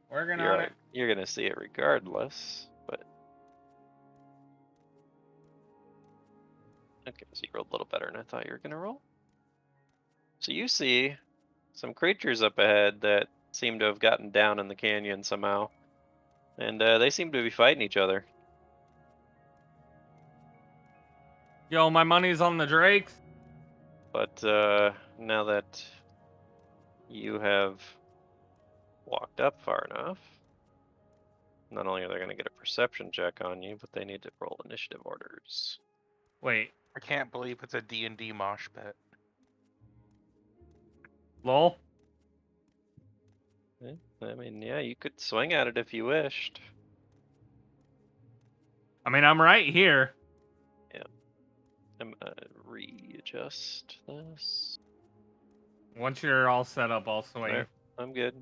Working on it. you're gonna see it regardless. But okay, so you rolled a little better than I thought you were gonna roll. So you see some creatures up ahead that seem to have gotten down in the canyon somehow, and they seem to be fighting each other. Yo, my money's on the Drakes. But now that you have walked up far enough, not only are they going to get a perception check on you, but they need to roll initiative orders. Wait, I can't believe it's a D&D mosh pit. lol. I mean, yeah, you could swing at it if you wished. I mean, I'm right here. I'm gonna readjust this. Once you're all set up, I'll swing. Alright, I'm good.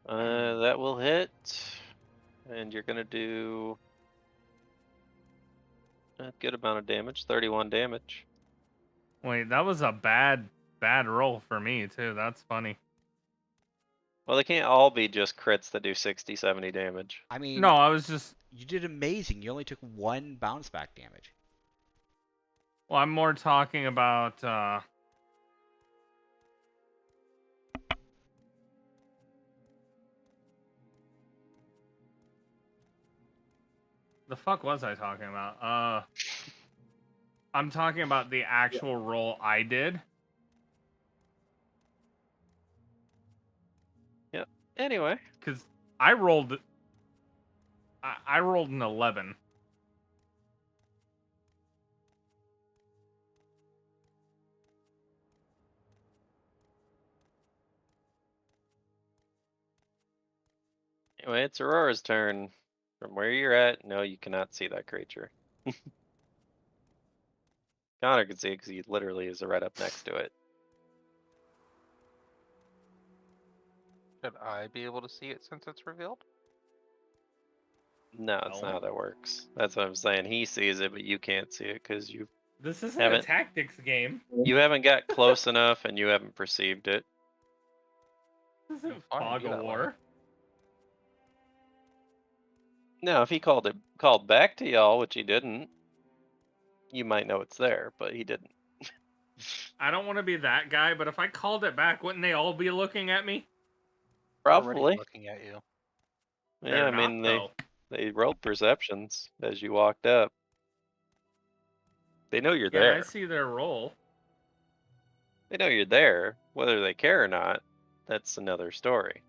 That will hit, and you're gonna do a good amount of damage, 31 damage. Wait, that was a bad roll for me too. That's funny. Well, they can't all be just crits that do 60, 70 damage. I mean, No, I was just. you did amazing. You only took 1 bounce back damage. Well, I'm more talking about. The fuck was I talking about? I'm talking about the actual roll I did. Yep. Anyway. Because I rolled. I rolled an 11. Anyway, it's Aurora's turn. From where you're at, no, you cannot see that creature. Connor can see it because he literally is right up next to it. Should I be able to see it since it's revealed? No, it's No. not how that works. That's what I'm saying. He sees it, but you can't see it because This isn't Haven't- a tactics game. you haven't got close enough and you haven't perceived it. This isn't Fine, Fog do of that War. Now, if he called back to y'all, which he didn't, you might know it's there, but he didn't. I don't want to be that guy, but if I called it back, wouldn't they all be looking at me? They're already Probably. looking at you. Yeah, They're I mean not, they rolled perceptions as you walked up. They know you're though. Yeah, there. I see their roll. They know you're there. Whether they care or not, that's another story.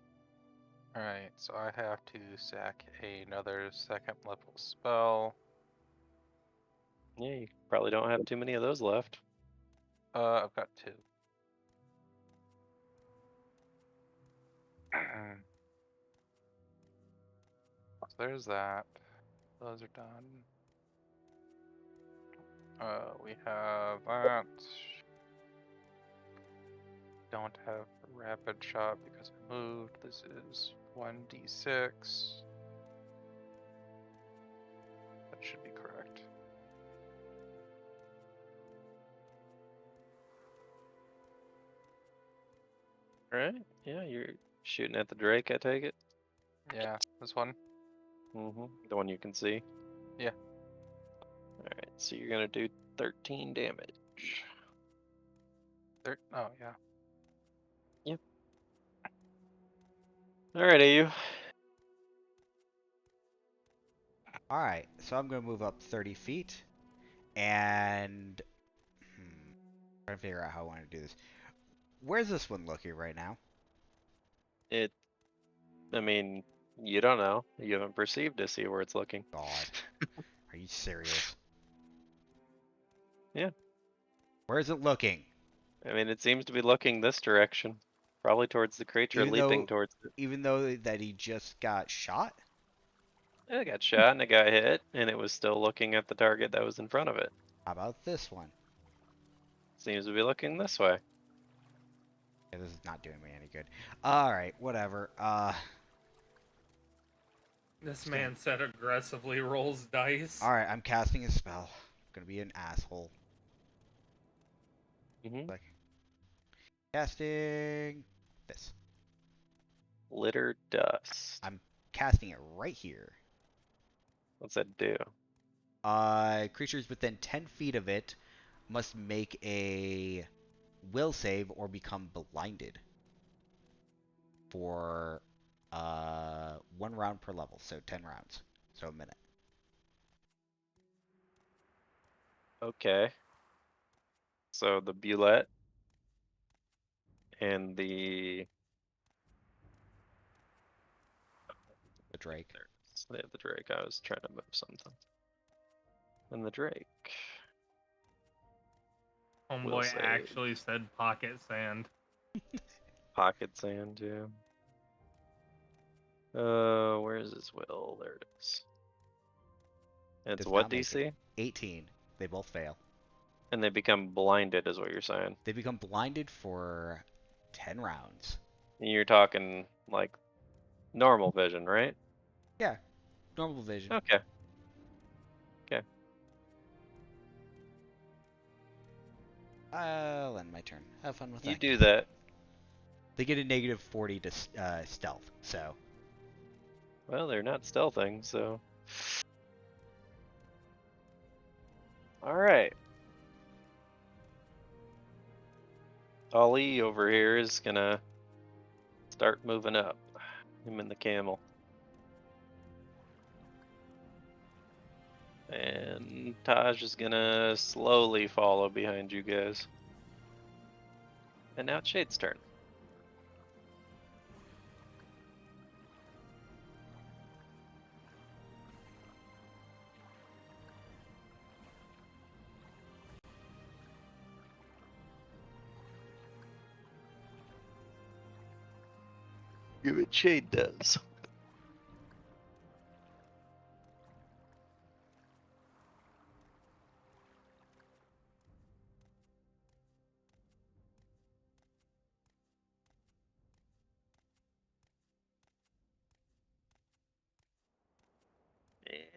Alright, so I have to sack another 2nd level spell. Yeah, you probably don't have too many of those left. I've got 2. So there's that. Those are done. We have that. Don't have rapid shot because I moved. This is 1d6. That should be correct. Alright, yeah, you're shooting at the Drake, I take it? Yeah, this one. The one you can see? Yeah. Alright, so you're gonna do 13 damage. Oh, yeah. Alright, you. Alright, so I'm going to move up 30 feet. And... trying to figure out how I want to do this. Where's this one looking right now? I mean, you don't know. You haven't perceived to see where it's looking. God. Are you serious? Yeah. Where is it looking? I mean, it seems to be looking this direction. Probably towards the creature Even leaping though- towards it. Even though that he just got shot? It got shot and it got hit, and it was still looking at the target that was in front of it. How about this one? Seems to be looking this way. Yeah, this is not doing me any good. Alright, whatever. This man said aggressively rolls dice. Alright, I'm casting a spell. I'm gonna be an asshole. Mm-hmm. Casting this. Litter dust. I'm casting it right here. What's that do? Creatures within 10 feet of it must make a will save or become blinded for 1 round per level, so 10 rounds, so a minute. Okay. So the Bulette and the The Drake. they have the Drake. I was trying to move something. And the Drake. Will Homeboy save. actually said pocket sand. Pocket sand, yeah. Where is his will? There it is. It's Does what not make DC? it. 18. They both fail. And they become blinded, is what you're saying. They become blinded for 10 rounds. And you're talking like normal vision, right? Yeah, normal vision. Okay. I'll end my turn. Have fun with You that. do guys. that. They get a negative 40 to stealth, so. Well, they're not stealthing, so. Alright. Ali over here is gonna start moving up. Him and the camel. And Taj is gonna slowly follow behind you guys. And now it's Shade's turn. Give it Shade does.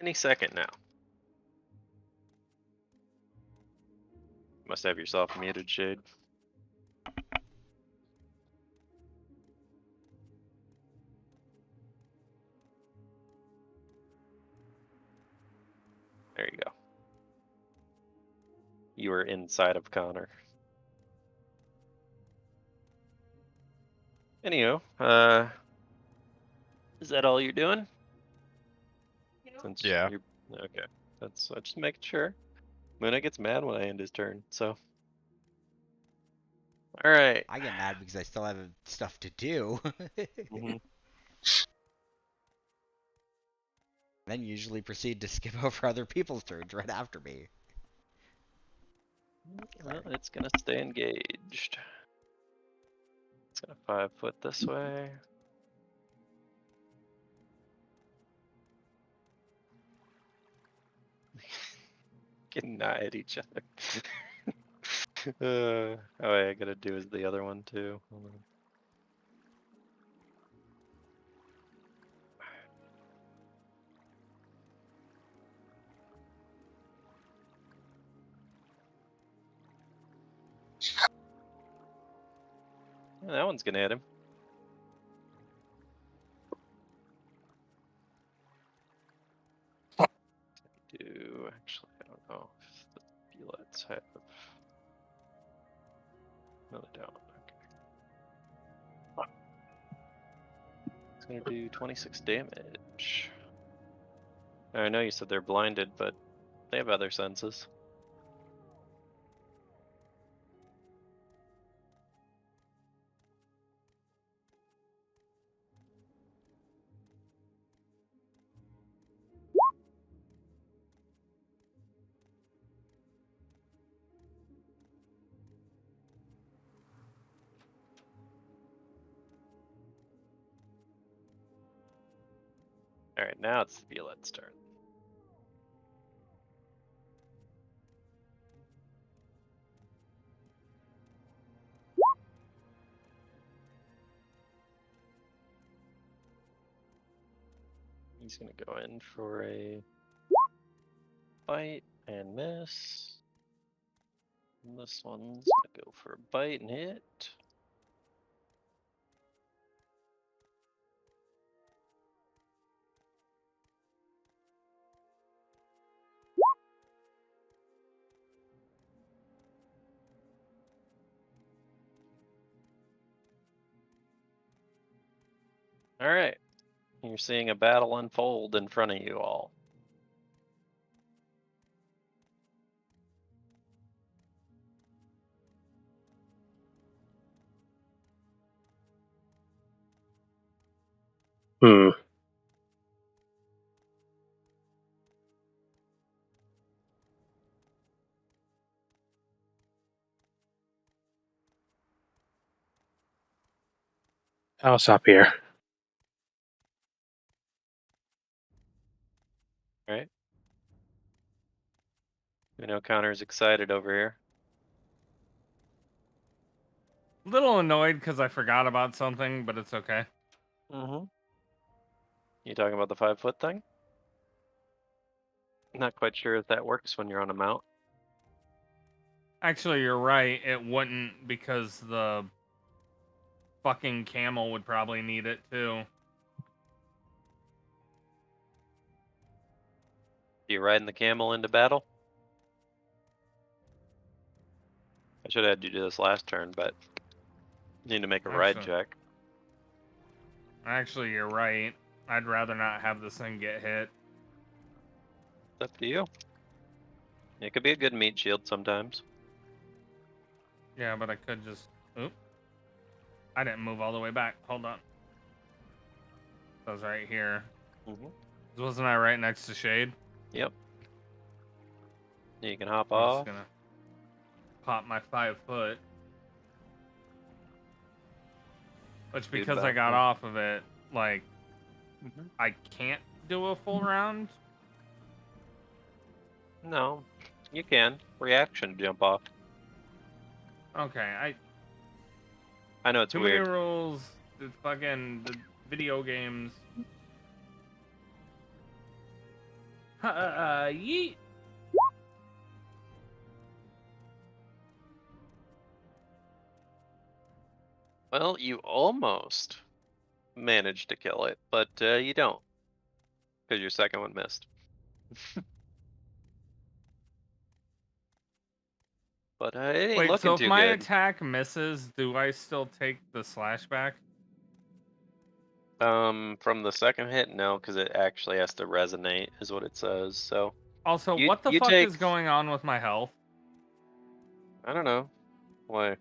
Any second now. Must have yourself muted, Shade. There you go. You are inside of Connor. Anyhow, is that all you're doing? Since Yeah. You're, okay. That's just making sure. Mune gets mad when I end his turn, so. Alright. I get mad because I still have stuff to do. Mhm. Then usually proceed to skip over other people's turns right after me. Well, it's gonna stay engaged. It's gonna 5-foot this way. Getting nigh at each other. Oh, wait, I gotta do is the other one too. Hold on. Yeah, that one's gonna hit him. Do actually, I don't know if the Bullets have. No, they don't. Okay. It's gonna do 26 damage. I know you said they're blinded, but they have other senses. Alright, now it's the Violet's turn. He's gonna go in for a bite and miss. And this one's Go for a bite and hit. All right. You're seeing a battle unfold in front of you all. Hmm. I'll stop here. All right. I know Connor's excited over here. Little annoyed because I forgot about something, but it's okay. Mm-hmm. You talking about the 5-foot thing? Not quite sure if that works when you're on a mount. Actually, you're right. It wouldn't because the fucking camel would probably need it too. You riding the camel into battle? I should have had you do this last turn, but you need to make a ride check. Actually, you're right. I'd rather not have this thing get hit. It's up to you. It could be a good meat shield sometimes. Yeah, but I could just... Oop. I didn't move all the way back. Hold on. I was right here. Mm-hmm. Wasn't I right next to Shade? Yep. You can hop I'm off. just gonna pop my 5 foot. Which, because I got off of it, like, I can't do a full round? No, you can. Reaction jump off. Okay, I know it's too weird. many rules. The fucking the video games. Yeet. Well, you almost managed to kill it, but you don't. Because your second one missed. But it ain't Wait, looking so if too my good. attack misses, do I still take the slash back? From the second hit, no, because it actually has to resonate, is what it says. So Also, you what the you fuck take. is going on with my health? I don't know. Why?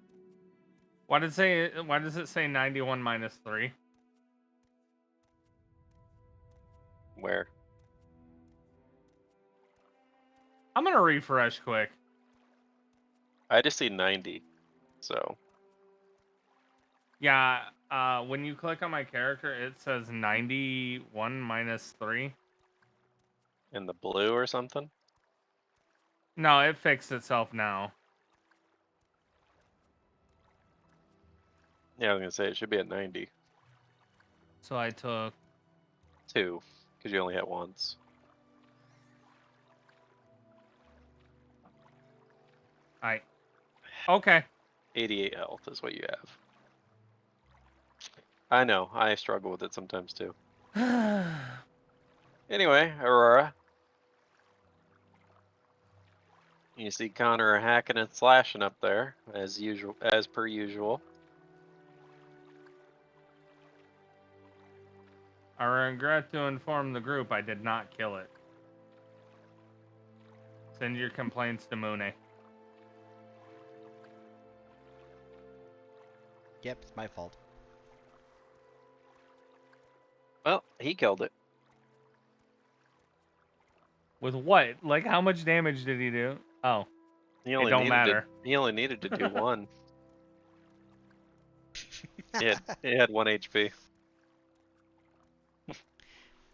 Why does it say 91 minus 3? Where? I'm gonna refresh quick. I just see 90. So Yeah, when you click on my character, it says 91 minus 3. in the blue or something. No, it fixed itself now. Yeah, I was gonna say it should be at 90. So I took 2, because you only hit once. Okay. 88 health is what you have. I know. I struggle with it sometimes too. Anyway, Aurora. You see Connor hacking and slashing up there, as per usual. I regret to inform the group I did not kill it. Send your complaints to Mune. Yep, it's my fault. Well, he killed it. With what? Like, how much damage did he do? Oh, He it only don't needed matter. he only needed to do 1. He had 1 HP.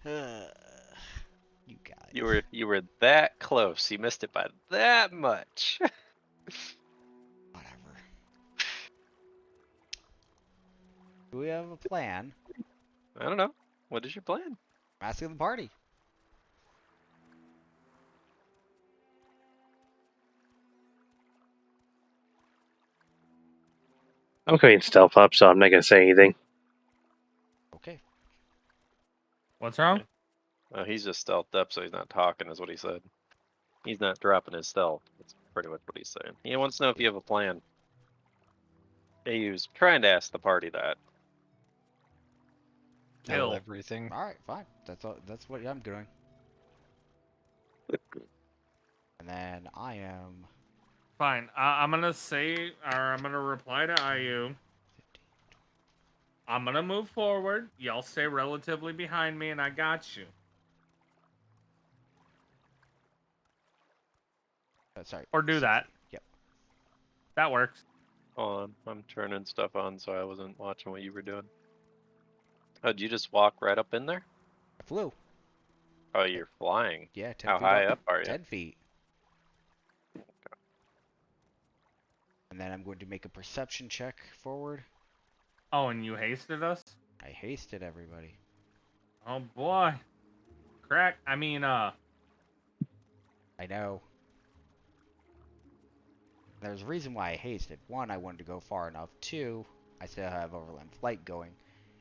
You guys. You were that close. You missed it by that much. Whatever. Do we have a plan? I don't know. What is your plan? I'm asking the party. I'm going stealth up, so I'm not gonna say anything. Okay. What's wrong? He's just stealthed up, so he's not talking, is what he said. He's not dropping his stealth. That's pretty much what he's saying. He wants to know if you have a plan. He was trying to ask the party that. Kill Kill. everything. All right, fine. That's all. That's what I'm doing. And then I am Fine. I'm gonna say, or I'm gonna reply to IU. 15. I'm gonna move forward. Y'all stay relatively behind me, and I got you. Sorry. Or do 60. that. Yep. That works. Hold on, I'm turning stuff on, so I wasn't watching what you were doing. Oh, did you just walk right up in there? I flew. Oh, you're flying. Yeah, 10 How feet high up are you? 10 feet. And then I'm going to make a perception check forward. Oh, and you hasted us? I hasted everybody. Oh boy. Crack. I mean, I know. There's a reason why I hasted. One, I wanted to go far enough. Two, I still have overland flight going.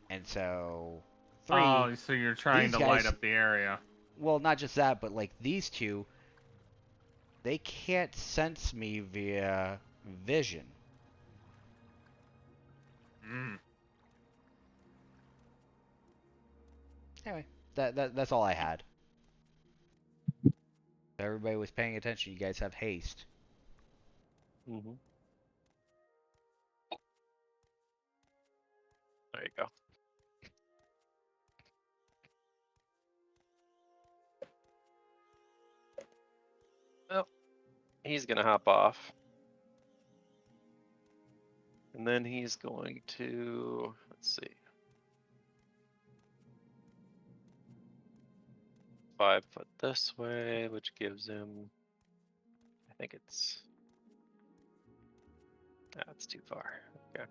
And so, three, oh, so you're trying these to light guys- up the area. well, not just that, but like these two, they can't sense me via vision. Mm. Anyway, that's all I had. Everybody was paying attention. You guys have haste. Mm-hmm. There you go. Well, he's gonna hop off. And then he's going to, let's see. 5 foot this way, which gives him, I think it's, that's too far. Okay.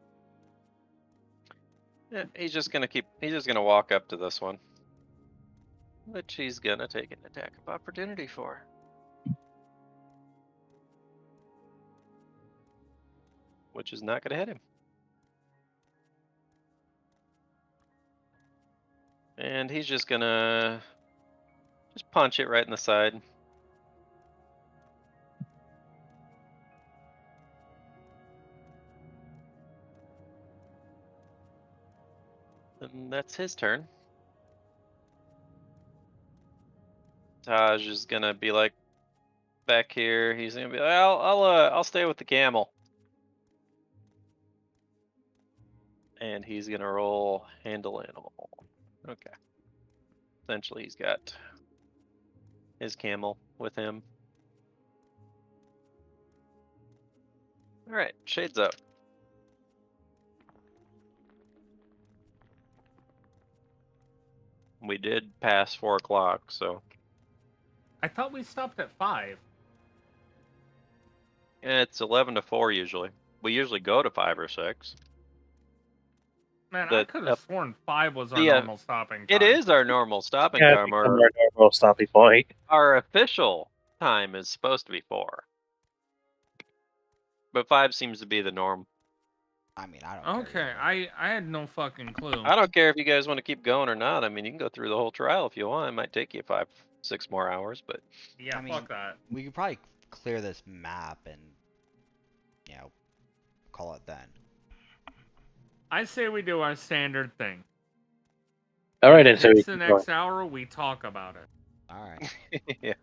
Yeah, he's just gonna walk up to this one, which he's gonna take an attack of opportunity for. Which is not gonna hit him. And he's just gonna punch it right in the side. And that's his turn. Taj is gonna be like back here. He's gonna be like, I'll stay with the camel. And he's gonna roll handle animal. Okay. Essentially, he's got his camel with him. All right, shades up. We did pass 4 o'clock, so I thought we stopped at 5. it's 11 to 4 usually. We usually go to 5 or 6. Man, I The- could have sworn 5 was our the, normal stopping time. It is our normal stopping Yeah, time. become our normal stopping point. Our official time is supposed to be 4. But 5 seems to be the norm. I mean, I don't care. Okay, I had no fucking clue. I don't care if you guys want to keep going or not. I mean, you can go through the whole trial if you want. It might take you 5, 6 more hours, but Yeah, I mean, fuck that. We could probably clear this map and, call it then. I say we do our standard thing. All right, If then. it So we hits the keep going. next hour, we talk about it. All right. yeah.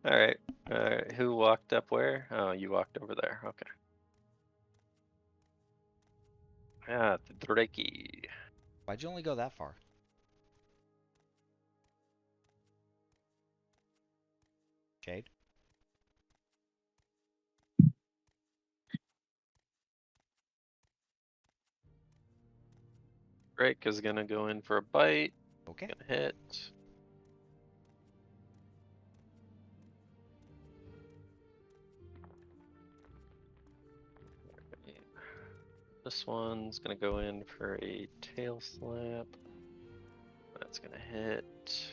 All right. Who walked up where? Oh, you walked over there. Okay. Ah, the Drakey. Why'd you only go that far? Jade? Drake is gonna go in for a bite. Okay. Gonna hit. This one's gonna go in for a tail slap. That's gonna hit.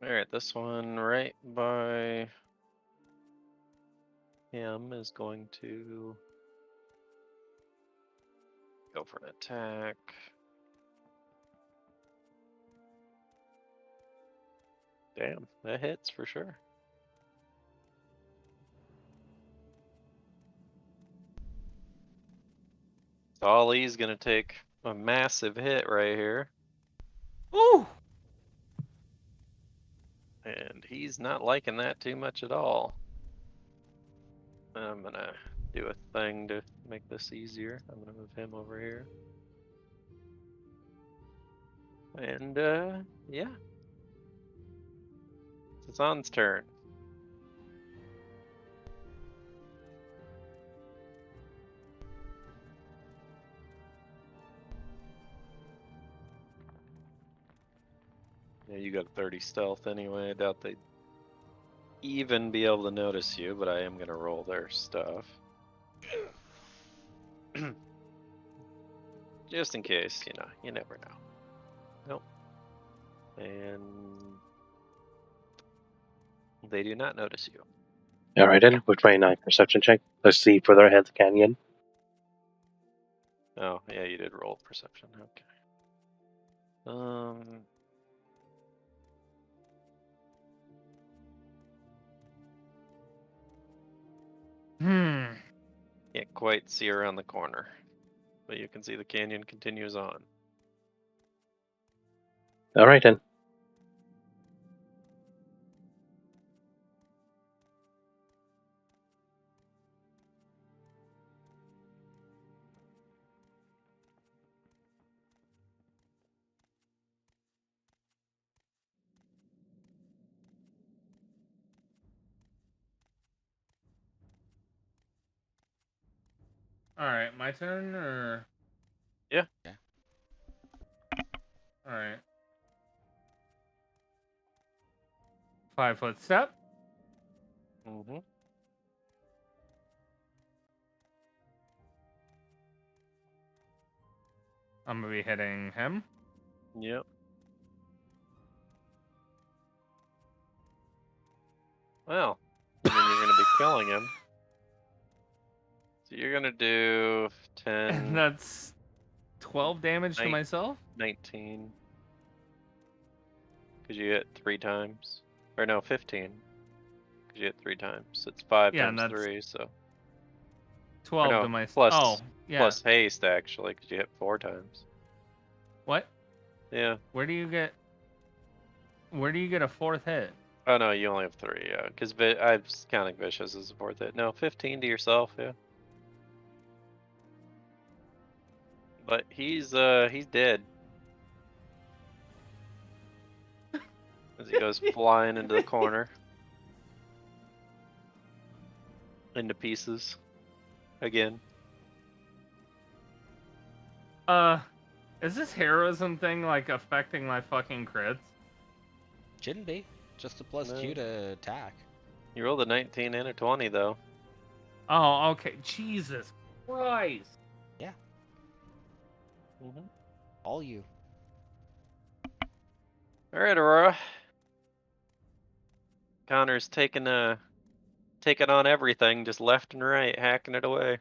Alright, this one right by him is going to go for an attack. Damn, that hits for sure. Ollie's gonna take a massive hit right here. Ooh! And he's not liking that too much at all. I'm gonna do a thing to make this easier. I'm gonna move him over here. And yeah. It's On's turn. Yeah, you got a 30 stealth anyway. I doubt they'd even be able to notice you, but I am gonna roll their stuff. Just in case, you know, you never know. Nope. And they do not notice you. Alright then, with my 9 perception check, let's see further ahead the canyon. Oh, yeah, you did roll perception. Okay. Can't quite see around the corner, but you can see the canyon continues on. Alright then. Alright, my turn, or? Yeah. Yeah. Alright. 5-foot step. Mm-hmm. I'm gonna be hitting him. Yep. Well, I mean, you're gonna be killing him. So you're gonna do 10. And that's 12 damage to myself? 19. Because you hit 3 times. Or no, 15. Because you hit 3 times. It's 5 Yeah, and times that's 3, so. Or 12 no, to myself. plus, Oh, yeah. plus haste, actually, because you hit 4 times. What? Yeah. Where do you get a fourth hit? Oh no, you only have 3, yeah. Because I was counting Vicious as a 4th hit. No, 15 to yourself, yeah. But he's dead. As he goes flying into the corner. Into pieces. Again. Is this heroism thing like affecting my fucking crits? Shouldn't be. Just a plus No. 2 to attack. You rolled a 19 and a 20 though. Oh, okay. Jesus Christ. Yeah. Mm-hmm. All you. Alright, Aurora. Connor's taking on everything, just left and right, hacking it away.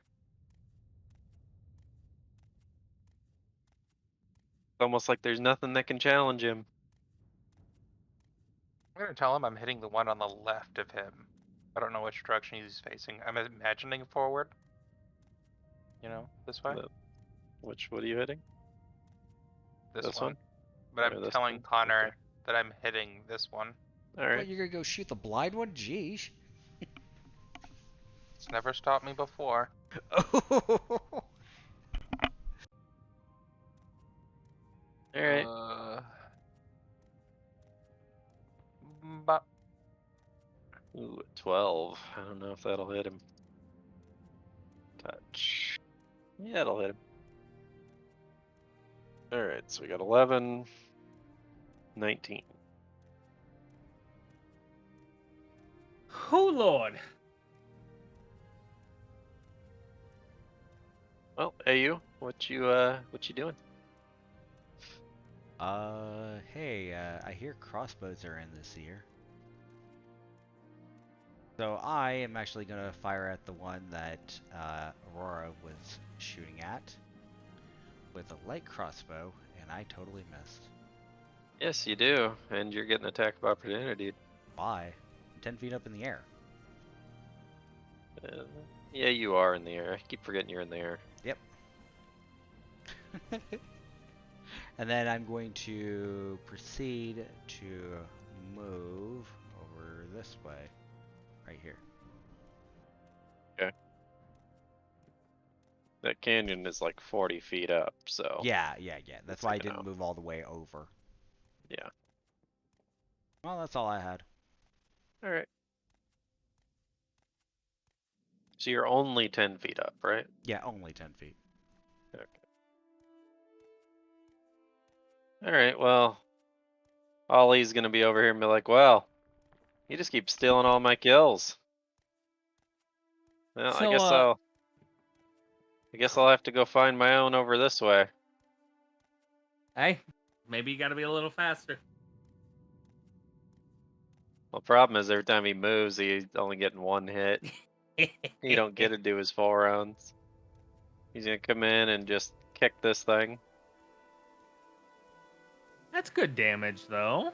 It's almost like there's nothing that can challenge him. I'm gonna tell him I'm hitting the one on the left of him. I don't know which direction he's facing. I'm imagining forward. You know, this way? What are you hitting? This one. But Or I'm this telling one? Connor Okay. that I'm hitting this one. Alright. What, you're gonna go shoot the blind one? Jeez. It's never stopped me before. Alright. But Ooh, 12. I don't know if that'll hit him. Touch. Yeah, it'll hit him. Alright, so we got 11, 19. Oh, Lord. Well, hey you, what you doing? Hey, I hear crossbows are in this year. So I am actually going to fire at the one that Aurora was shooting at with a light crossbow, and I totally missed. Yes, you do, and you're getting attack of opportunity. Why? I'm 10 feet up in the air. Yeah, you are in the air. I keep forgetting you're in the air. Yep. And then I'm going to proceed to move over this way, right here. That canyon is like 40 feet up, so. Yeah. That's why I you didn't know. move all the way over. Yeah. Well, that's all I had. All right. So you're only 10 feet up, right? Yeah, only 10 feet. Okay. All right, well, Ollie's gonna be over here and be like, well, he just keeps stealing all my kills. Well, So, I guess I'll have to go find my own over this way. hey, maybe you gotta be a little faster. Well, the problem is every time he moves, he's only getting one hit. He don't get to do his 4 rounds. He's gonna come in and just kick this thing. That's good damage, though.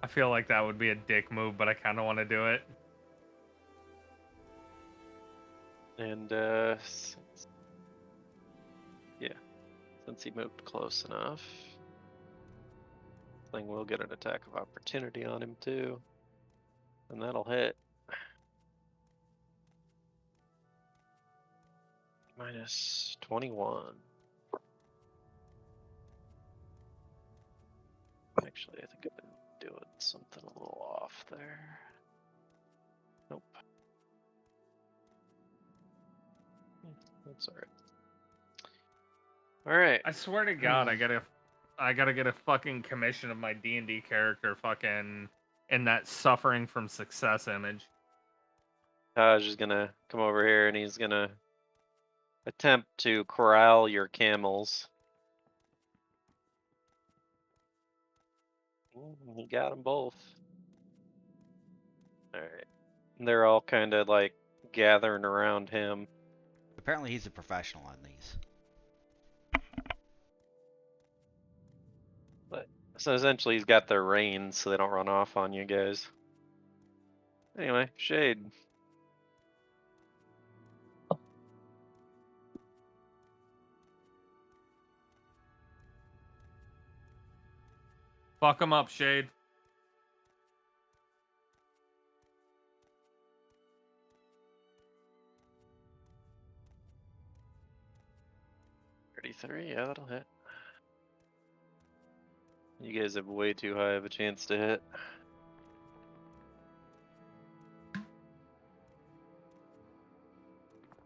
I feel like that would be a dick move, but I kind of want to do it. And since he moved close enough, thing will get an attack of opportunity on him too, and that'll hit. Minus 21. Actually, I think I've been doing something a little off there. Nope. That's alright. Alright. I swear to God, I gotta get a fucking commission of my D&D character fucking in that suffering from success image. Taj is gonna come over here and he's gonna attempt to corral your camels. He got them both. Alright. They're all kind of like gathering around him. Apparently he's a professional on these. But so essentially he's got their reins so they don't run off on you guys. Anyway, Shade. Fuck him up, Shade. $33, yeah, that'll hit. You guys have way too high of a chance to hit.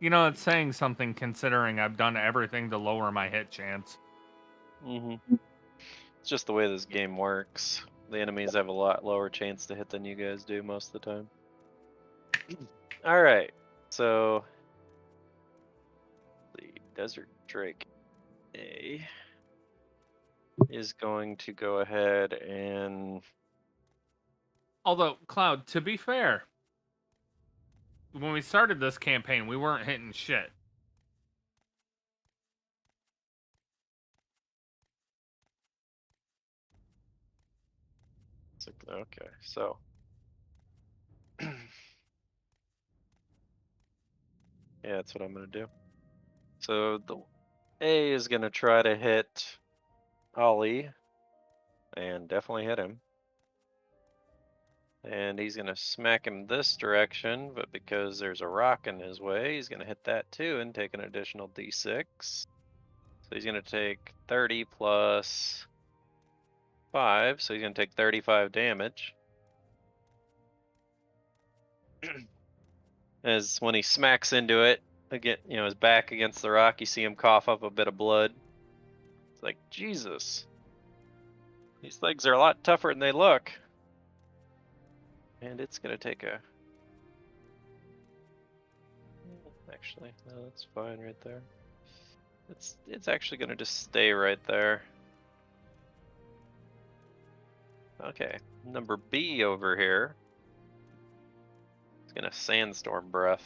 You know, it's saying something considering I've done everything to lower my hit chance. It's just the way this game works. The enemies have a lot lower chance to hit than you guys do most of the time. Alright, so the Desert Drake A is going to go ahead and... Although, Cloud, to be fair, when we started this campaign, we weren't hitting shit. Okay, so... yeah, that's what I'm going to do. So the A is going to try to hit Ollie, and definitely hit him. And he's going to smack him this direction, but because there's a rock in his way, he's going to hit that too and take an additional d6. So he's going to take 30 plus 5, so he's going to take 35 damage. As when he smacks into it, again, you know, his back against the rock, you see him cough up a bit of blood. It's like, Jesus. These things are a lot tougher than they look. And it's going to take a... actually. No, that's fine right there. It's actually gonna just stay right there. Okay, number B over here. It's gonna sandstorm breath.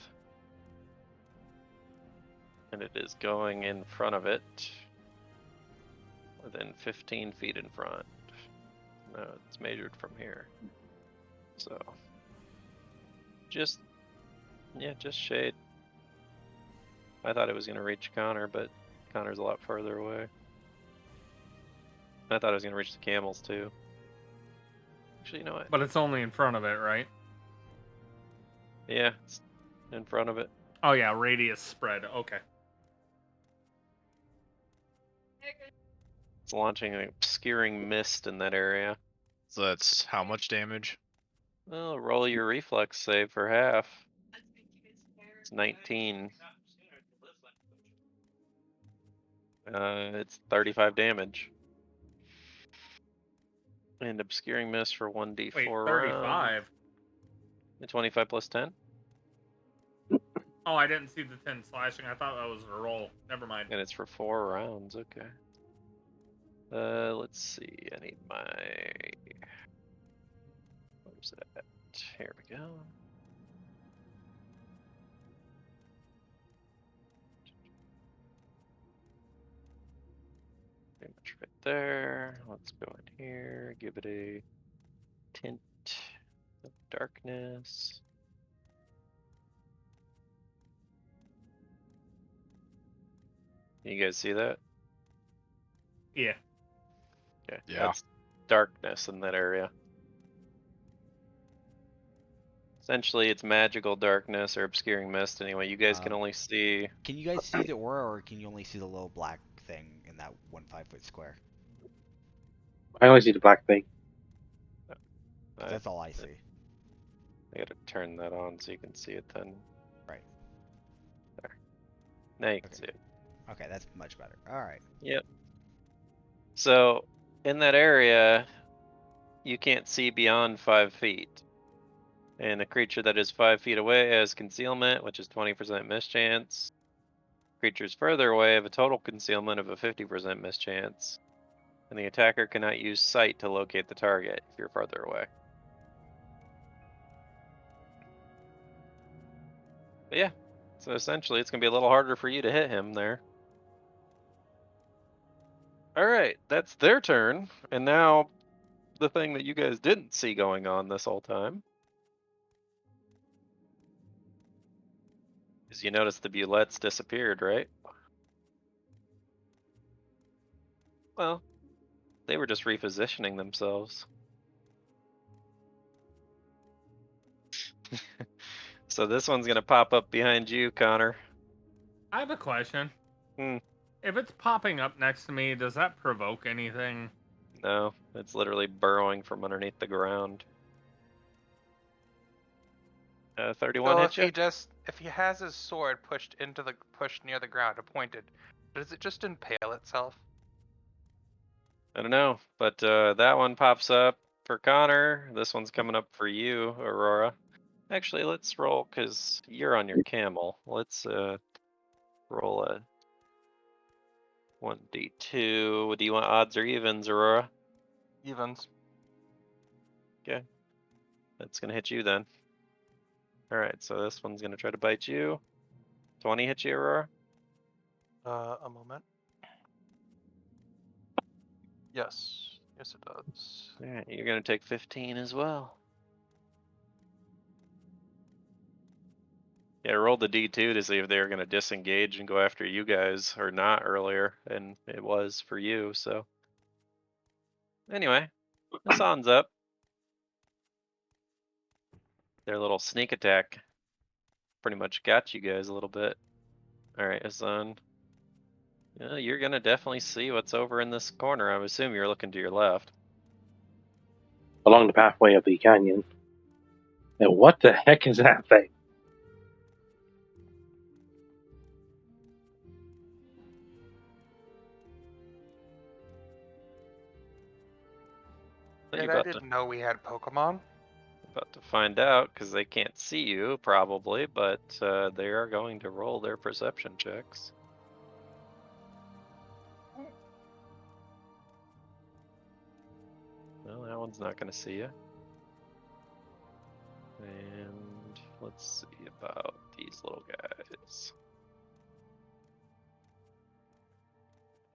And it is going in front of it. Within 15 feet in front. No, it's measured from here. So just shade. I thought it was gonna reach Connor, but Connor's a lot farther away. I thought it was gonna reach the camels too. Actually, you know what? But it's only in front of it, right? Yeah, it's in front of it. Oh yeah, radius spread. Okay. It's launching an obscuring mist in that area. So that's how much damage? Well, roll your reflex save for half. It's 19. It's 35 damage. And obscuring mist for 1d4 Wait, round. 35. 25 plus 10. Oh, I didn't see the 10 slashing. I thought that was a roll. Never mind. And it's for 4 rounds. Okay. Let's see. I need my. Where's that? Here we go. Pretty much right there. Let's go in here. Give it a tint of darkness. You guys see that? Yeah. Okay. Yeah. That's darkness in that area. Essentially, it's magical darkness or obscuring mist. Anyway, you guys can only see. Can you guys see the aura, or can you only see the little black thing in that 1 5-foot square? I only see the black thing. 'Cause that's all I see. I gotta turn that on so you can see it then. Right. There. Now you can Okay. see it. Okay, that's much better. All right. Yep. So, in that area, you can't see beyond 5 feet. And a creature that is 5 feet away has concealment, which is 20% mischance. Creatures further away have a total concealment of a 50% mischance. And the attacker cannot use sight to locate the target if you're farther away. But yeah, so essentially it's going to be a little harder for you to hit him there. Alright, that's their turn. And now the thing that you guys didn't see going on this whole time is you notice the bulettes disappeared, right? Well, they were just repositioning themselves. So this one's gonna pop up behind you, Connor. I have a question. Hmm. If it's popping up next to me, does that provoke anything? No, it's literally burrowing from underneath the ground. 31 So hit you? if he has his sword pushed near the ground or pointed, does it just impale itself? I don't know, but that one pops up for Connor. This one's coming up for you, Aurora. Actually, let's roll, because you're on your camel. Let's roll a 1d2. Do you want odds or evens, Aurora? Evens. Okay. That's going to hit you then. Alright, so this one's going to try to bite you. 20 hit you, Aurora? A moment. Yes. Yes, it does. Alright, you're going to take 15 as well. Yeah, I rolled the D2 to see if they were going to disengage and go after you guys or not earlier, and it was for you, so. Anyway, Hassan's up. Their little sneak attack pretty much got you guys a little bit. Alright, Hassan. Yeah, you're going to definitely see what's over in this corner. I assume you're looking to your left. Along the pathway of the canyon. Now, what the heck is that thing? What are you I about to? didn't know we had Pokemon. About to find out because they can't see you probably, but they are going to roll their perception checks. Well, that one's not going to see you. And let's see about these little guys.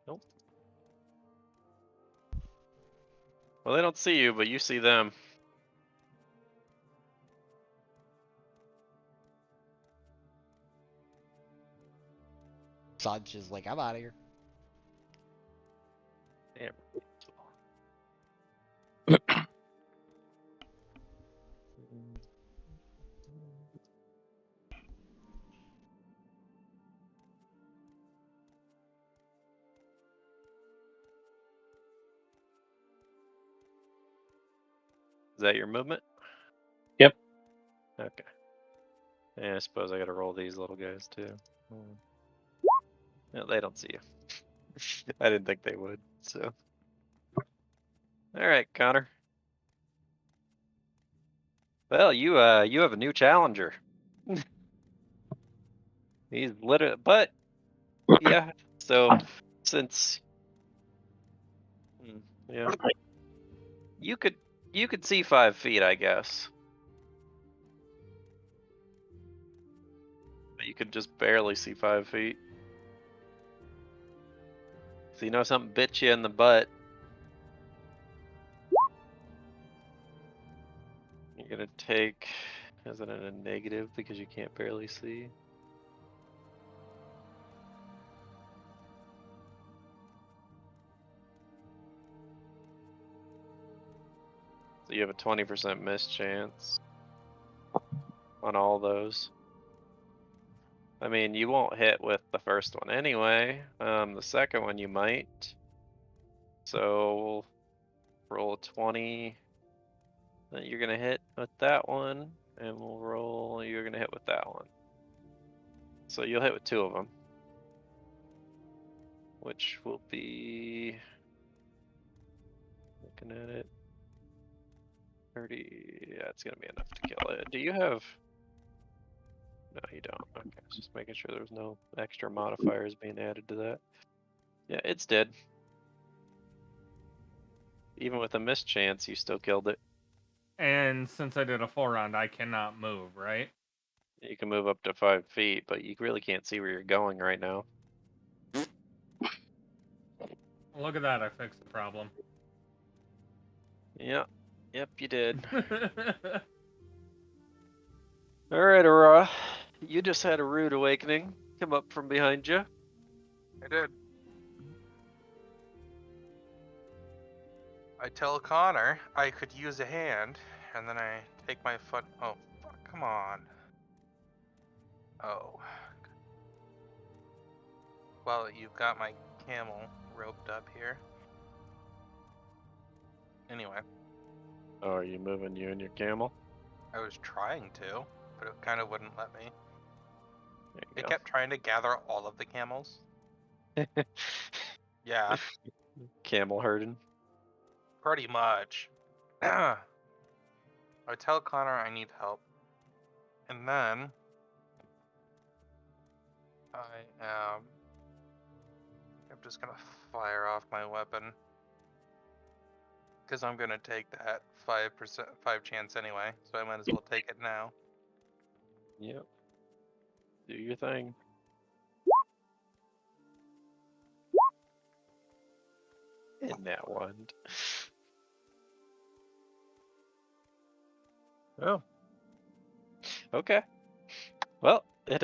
Nope. Well, they don't see you, but you see them. Sanji's like, I'm out of here. Damn. Is that your movement? Yep. Okay. Yeah, I suppose I gotta roll these little guys too. No, they don't see you. I didn't think they would, so. Alright, Connor. Well, you have a new challenger. He's literally, but yeah, so since yeah, you could see 5 feet, I guess. But you could just barely see 5 feet. So you know something bit you in the butt. You're gonna take, is it a negative because you can't barely see? So you have a 20% miss chance on all those. I mean, you won't hit with the first one anyway. The second one you might. So we'll roll a 20 that you're gonna hit with that one, and we'll roll you're gonna hit with that one. So you'll hit with 2 of them, which will be, looking at it, 30. Yeah, it's gonna be enough to kill it. Do you have? No, you don't. Okay, just making sure there's no extra modifiers being added to that. Yeah, it's dead. Even with a missed chance, you still killed it. And since I did a 4 round, I cannot move, right? You can move up to 5 feet, but you really can't see where you're going right now. Look at that, I fixed the problem. Yep, you did. Alright, Aurora. You just had a rude awakening come up from behind you. I did. I tell Connor I could use a hand, and then I take my foot. Oh, fuck, come on. Oh. Well, you've got my camel roped up here. Anyway, Oh, are you moving you and your camel? I was trying to, but it kind of wouldn't let me. There It you kept trying to gather all of the camels. go. Yeah, Camel herding. pretty much. I tell Connor I need help. And then I'm just gonna fire off my weapon. Because I'm gonna take that 5 chance anyway, so I might as well take it now. Yep. Do your thing. In that one. Oh. Okay. Well, it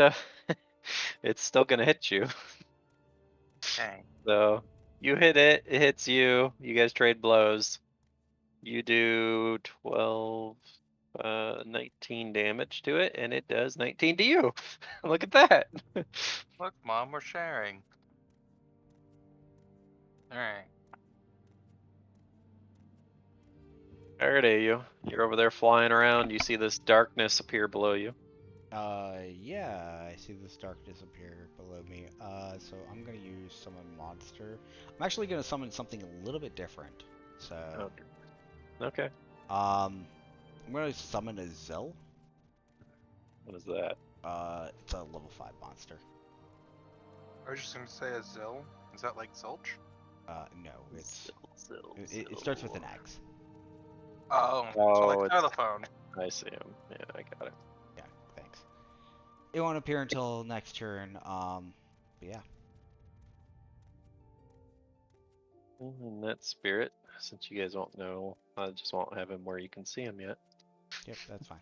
it's still gonna hit you. Dang. So you hit it, it hits you, you guys trade blows. You do 12 19 damage to it, and it does 19 to you. Look at that. Look, Mom, we're sharing. Alright. Alright, you're over there flying around, you see this darkness appear below you. Yeah, I see this darkness appear below me. So I'm gonna use summon monster. I'm actually gonna summon something a little bit different. So, Okay. um, I'm gonna summon a Zill. What is that? It's a level 5 monster. I was just gonna say a Zill. Is that like Zilch? No, it's Zill, it starts with an X. Oh, so Oh, like it's- telephone. I see him. Yeah, I got it. Yeah, thanks. It won't appear until next turn. But yeah. Well, in that spirit, since you guys won't know, I just won't have him where you can see him yet. Yep, that's fine.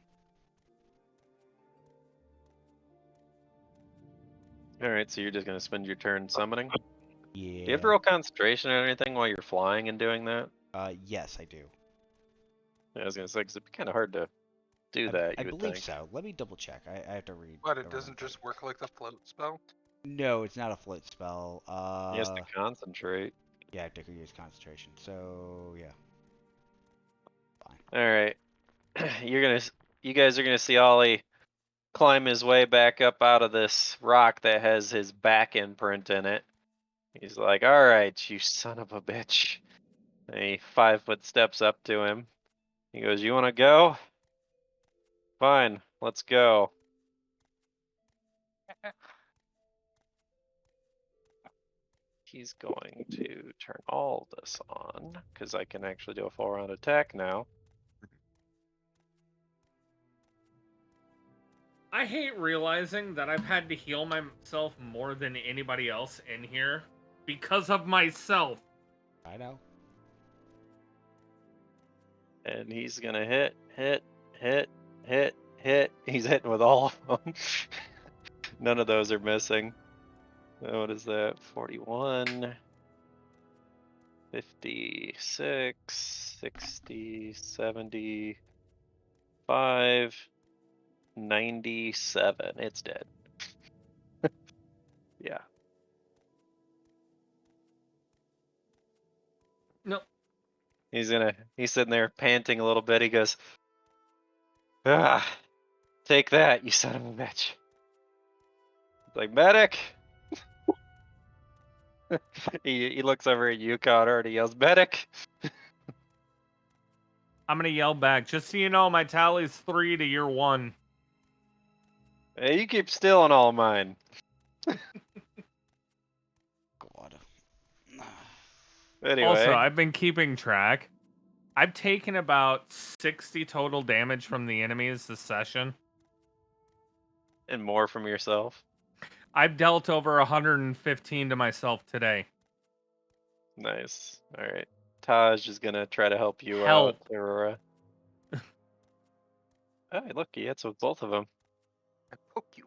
Alright, so you're just gonna spend your turn summoning? Yeah. Do you have to roll concentration or anything while you're flying and doing that? Yes, I do. Yeah, I was gonna say, because it'd be kind of hard to do that, I you would believe think. so. Let me double check. I have to read. But it over doesn't everything. just work like the float spell? No, it's not a float spell. He has to concentrate. Yeah, I could use concentration. So yeah. Alright. You guys are gonna see Ollie climb his way back up out of this rock that has his back imprint in it. He's like, alright, you son of a bitch. And he 5-foot steps up to him. He goes, you wanna go? Fine, let's go. He's going to turn all this on, because I can actually do a full round attack now. I hate realizing that I've had to heal myself more than anybody else in here because of myself. I know. And he's gonna hit. He's hitting with all of them. None of those are missing. What is that? 41, 56, 60, 75, 97. It's dead. Yeah. Nope. He's sitting there panting a little bit. He goes, ah, take that, you son of a bitch. It's like, medic! he looks over at you, Connor, and he yells, medic! I'm gonna yell back. Just so you know, my tally's 3 to your 1. Hey, you keep stealing all mine. God. Anyway. Also, I've been keeping track. I've taken about 60 total damage from the enemies this session. And more from yourself. I've dealt over 115 to myself today. Nice. Alright. Taj is gonna try to help you Help. out, Aurora. Oh, look, he hits with both of them. I poke you.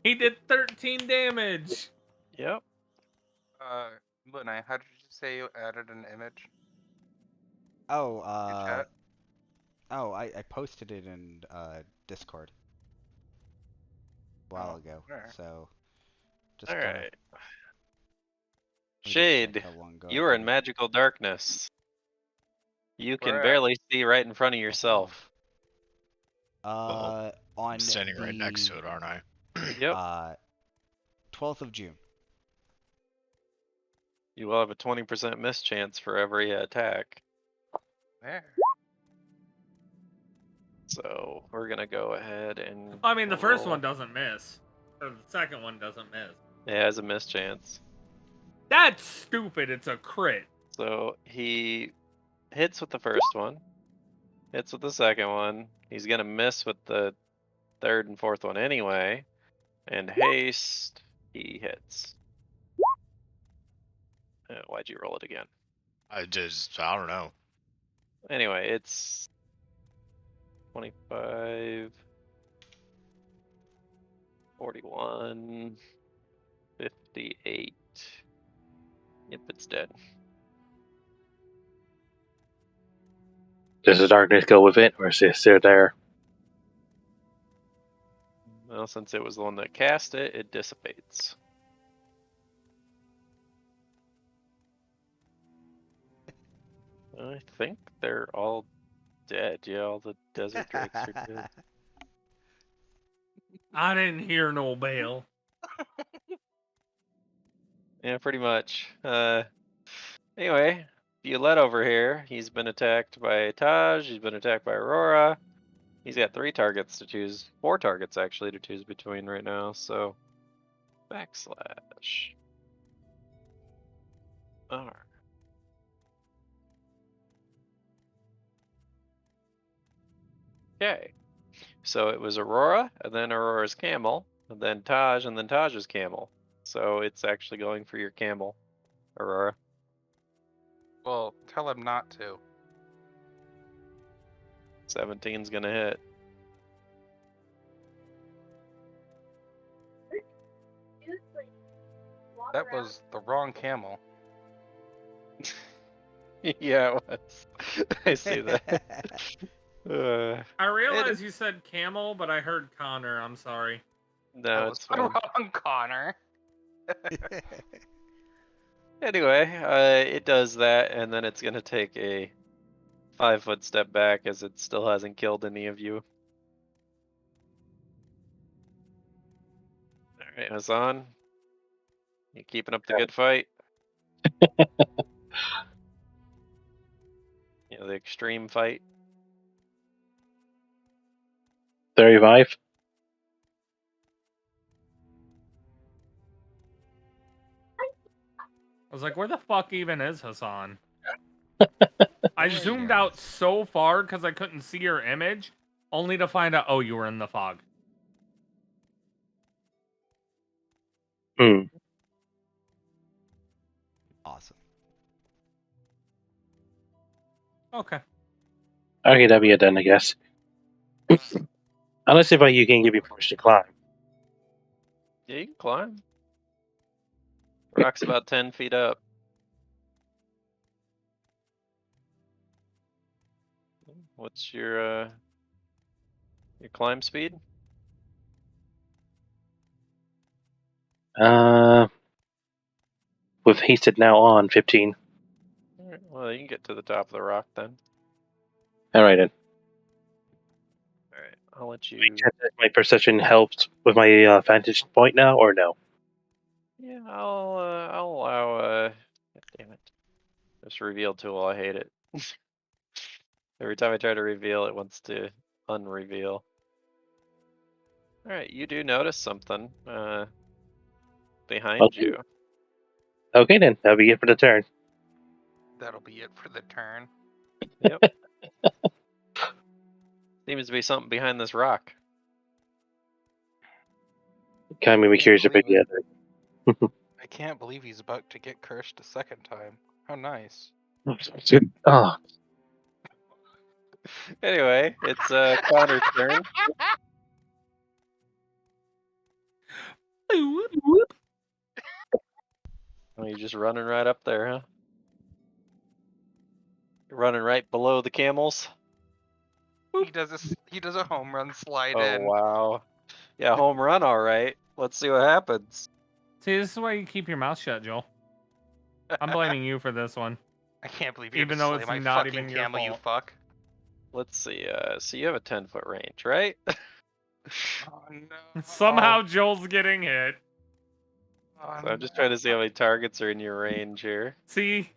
He did 13 damage. Yep. Mune, how did you say you added an image Oh, in chat? I posted it in Discord a while Oh, ago. alright. So just Alright. let me Shade, double check how long ago I you are in put it. magical darkness. You can Where at? barely see right in front of yourself. On I'm standing right next to the it, aren't I? Yep. 12th of June. You will have a 20% miss chance for every attack. There. So we're gonna go ahead and. I mean, the first roll. one doesn't miss. Or the second one doesn't miss. It has a miss chance. That's stupid. It's a crit. So he hits with the first one, hits with the second one. He's gonna miss with the third and fourth one anyway. And haste, he hits. Why'd you roll it again? I don't know. Anyway, it's 25, 41, 58. Yep, it's dead. Does the darkness go with it, or is it still there? Well, since it was the one that cast it, it dissipates. I think they're all dead. Yeah, all the desert drakes are dead. I didn't hear no bell. Yeah, pretty much. Anyway, Violet over here, he's been attacked by Taj, he's been attacked by Aurora. He's got 3 targets to choose, 4 targets actually to choose between right now, so backslash. R. Okay. So it was Aurora, and then Aurora's camel, and then Taj's camel. So it's actually going for your camel, Aurora. Well, tell him not to. 17's gonna hit. That was the wrong camel. Yeah, it was. I see that. I realized you said camel, but I heard Connor. I'm sorry. No, That it's was the fine. wrong Connor. Anyway, it does that, and then it's gonna take a 5-foot step back as it still hasn't killed any of you. Alright, Hassan. You keeping up the good fight? The extreme fight. 35. I was like, where the fuck even is Hassan? I zoomed out Yes. so far because I couldn't see your image, only to find out, oh, you were in the fog. Hmm. Awesome. Okay. Okay, that'll be it then, I guess. Unless if you can give me permission to climb. Yeah, you can climb. Rock's about 10 feet up. What's your climb speed? With hasted now on 15. Alright, well, you can get to the top of the rock then. All right then. Alright, I'll let you. My perception helps with my vantage point now, or no? Yeah, I'll allow. Damn it! This reveal tool, I hate it. Every time I try to reveal, it wants to unreveal. Alright, you do notice something behind Okay. you. Okay then, that'll be it for the turn. That'll be it for the turn. Yep. Seems to be something behind this rock. Kind of made me curious about the other. I can't believe he's about to get cursed a second time. How nice. Oh, Anyway, it's Connor's turn. Oh, you're just running right up there, huh? You're running right below the camels. He does a home run slide Oh in. wow. Yeah, home run, all right. Let's see what happens. See, this is why you keep your mouth shut, Joel. I'm blaming you for this one. I can't believe you're Even gonna though slay it's my not fucking even your camel, you fault. fuck. Let's see. So you have a 10-foot range, right? Oh no. Somehow Joel's getting hit. Oh, So I'm just trying to see how many targets are in your range here. See?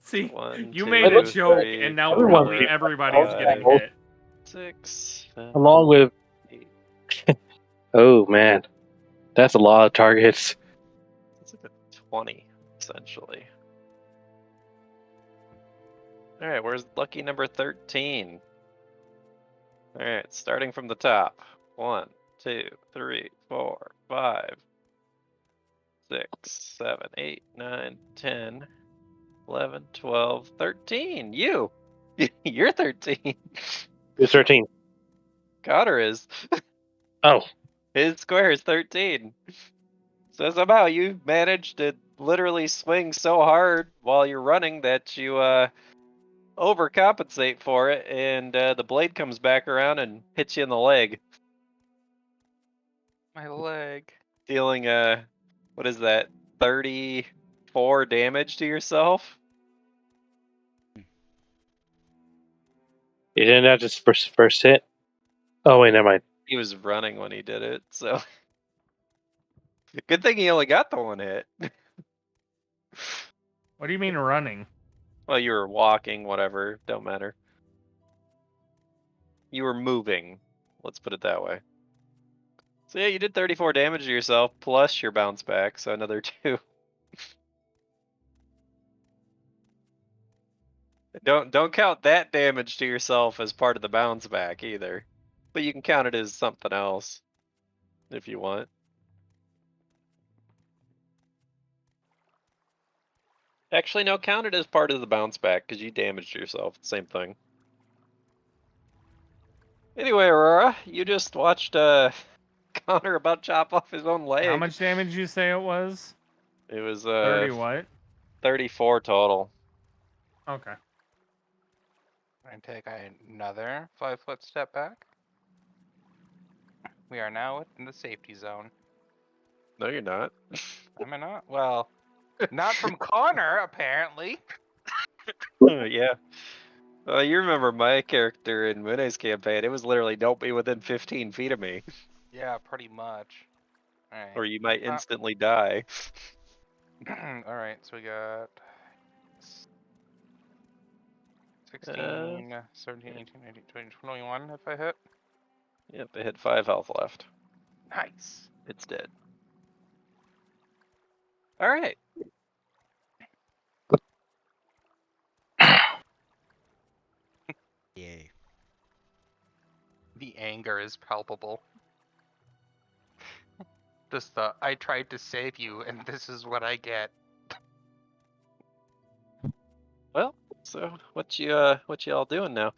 See? One, You two, made a joke, three, and now Everyone probably keeps everybody's getting five. hit. 6, 7, along with 8. oh man, that's a lot of targets. It's like a 20, essentially. All right, where's lucky number 13? All right, starting from the top. 1, 2, 3, 4, 5, 6, 7, 8, 9, 10, 11, 12, 13. You! You're 13. Who's 13? Connor is. Oh, His square is 13. So somehow you managed to literally swing so hard while you're running that you overcompensate for it, and the blade comes back around and hits you in the leg, my leg. dealing what is that, 34 damage to yourself? you didn't have just first hit. Oh wait, never mind. He was running when he did it, so good thing he only got the one hit. What do you mean running? Well, you were walking, whatever, don't matter. You were moving. Let's put it that way. So yeah, you did 34 damage to yourself plus your bounce back, so another 2. Don't count that damage to yourself as part of the bounce back either. But you can count it as something else if you want. Actually, no, count it as part of the bounce back because you damaged yourself. Same thing. Anyway, Aurora, you just watched Connor about chop off his own leg. How much damage you say it was? It was 30 what? 34 total. Okay. And take another 5-foot step back. We are now in the safety zone. No, you're not. Am I not? Well, not from Connor, apparently. Yeah. You remember my character in Mune's campaign? It was literally don't be within 15 feet of me, Yeah, pretty much. Alright. or you might instantly die. Alright, so we got 16, 17, 18, 19, 20, 21 if I hit. Yep, it had 5 health left. Nice. It's dead. All right. Yay. The anger is palpable. Just the I tried to save you and this is what I get. Well, so what you all doing now?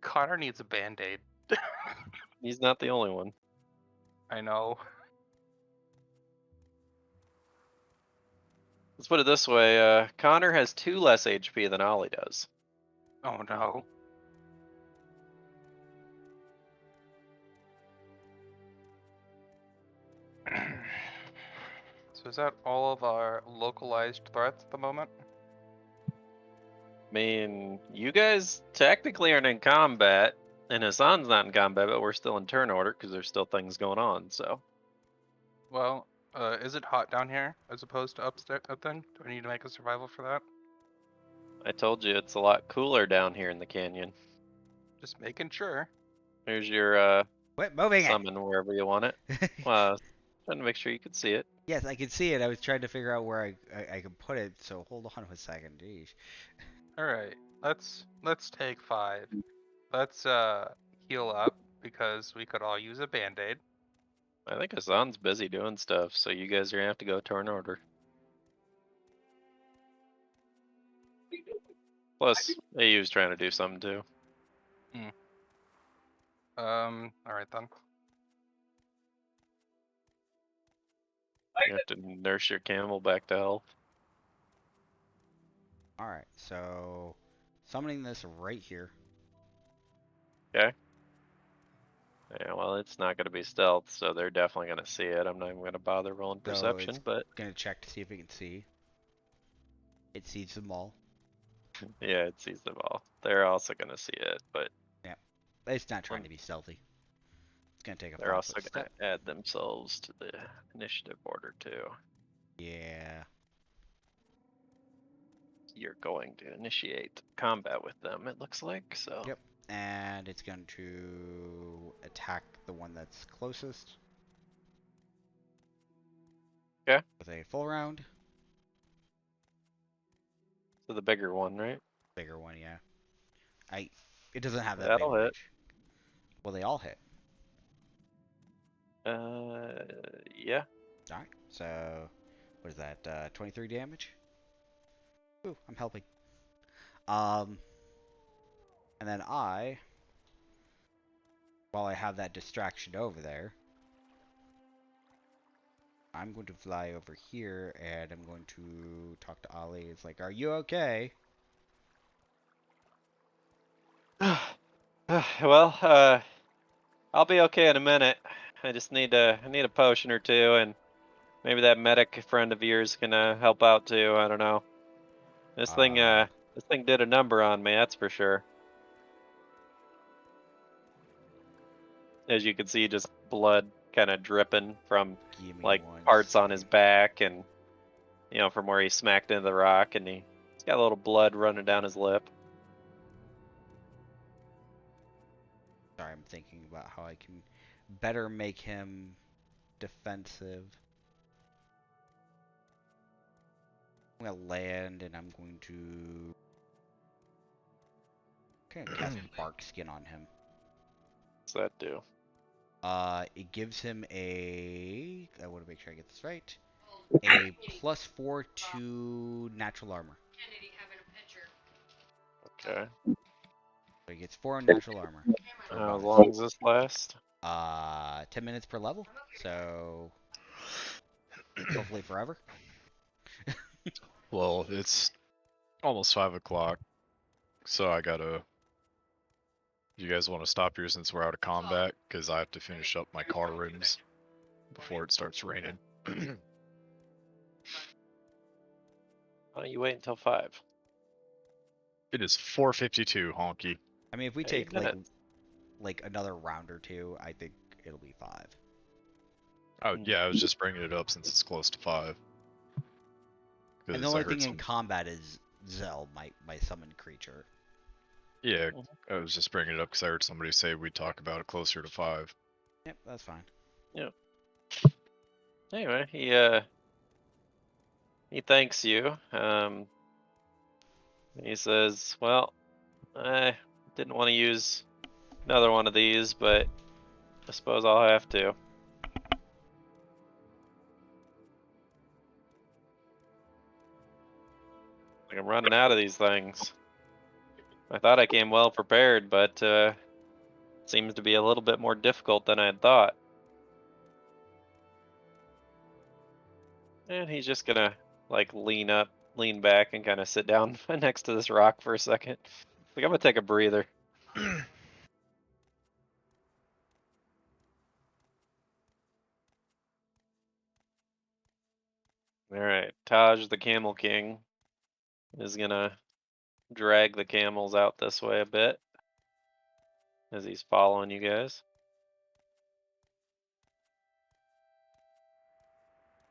Connor needs a band-aid. He's not the only one. I know. Let's put it this way, Connor has 2 less HP than Ollie does. Oh no. So is that all of our localized threats at the moment? I mean, you guys technically aren't in combat, and Hassan's not in combat, but we're still in turn order because there's still things going on, so. Well, is it hot down here as opposed to up then? Do I need to make a survival for that? I told you it's a lot cooler down here in the canyon. Just making sure. Here's your Quit moving summon wherever you want it. it. Well, trying to make sure you could see it. Yes, I can see it. I was trying to figure out where I can put it. So hold on a second. Jeez. All right, let's take 5. Let's heal up because we could all use a band-aid. I think Hassan's busy doing stuff, so you guys are gonna have to go turn order. Plus, AU's trying to do something too. All right then. You have to nurse your camel back to health. All right. So summoning this right here. Okay. Yeah, well, it's not going to be stealth, so they're definitely going to see it. I'm not even going to bother rolling So perception, it's but gonna check to see if it can see. It sees them all. yeah, it sees them all. They're also going to see it, but It's not trying to be stealthy. It's gonna take a they're also 5-foot going step. to add themselves to the initiative order too. Yeah. You're going to initiate combat with them, it looks like, so. Yep. And it's going to attack the one that's closest. Okay. With a full round. So the bigger one, right? Bigger one, yeah. It doesn't have that That'll big hit. range. Well, they all hit. Yeah. Alright, so what is that? 23 damage? Ooh, I'm helping. And then while I have that distraction over there, I'm going to fly over here and I'm going to talk to Ollie. It's like, are you okay? Well, I'll be okay in a minute. I just need a potion or two, and maybe that medic friend of yours can help out too. I don't know. This thing did a number on me, that's for sure. As you can see, just blood kind of dripping from Give me like one parts on his second. back, and you know, from where he smacked into the rock, and he's got a little blood running down his lip. Sorry, I'm thinking about how I can better make him defensive. I'm gonna land, and I'm going to cast Bark Skin on him. What's that do? It gives him a. I want to make sure I get this right. A +4 to natural armor. Okay. So he gets 4 natural armor. For a How bonus. long does this last? 10 minutes per level. So hopefully forever. Well, it's almost 5 o'clock, so I gotta. You guys want to stop here since we're out of combat? Because I have to finish up my car rims before it starts raining. Why don't you wait until 5? It is 4:52, honky. I mean, if we 8 take minutes. like another round or two, I think it'll be 5. Oh yeah, I was just bringing it up since it's close to 5. And the Because I only heard thing in some. combat is Zell, my summoned creature. Yeah, I was just bringing it up because I heard somebody say we'd talk about it closer to 5. Yep, that's fine. Anyway, he thanks you. He says, "Well, I didn't want to use another one of these, but I suppose I'll have to." Like, I'm running out of these things. I thought I came well prepared, but seems to be a little bit more difficult than I had thought. And he's just gonna like lean back, and kind of sit down next to this rock for a second. Like, I'm gonna take a breather. All right, Taj the Camel King is gonna drag the camels out this way a bit as he's following you guys.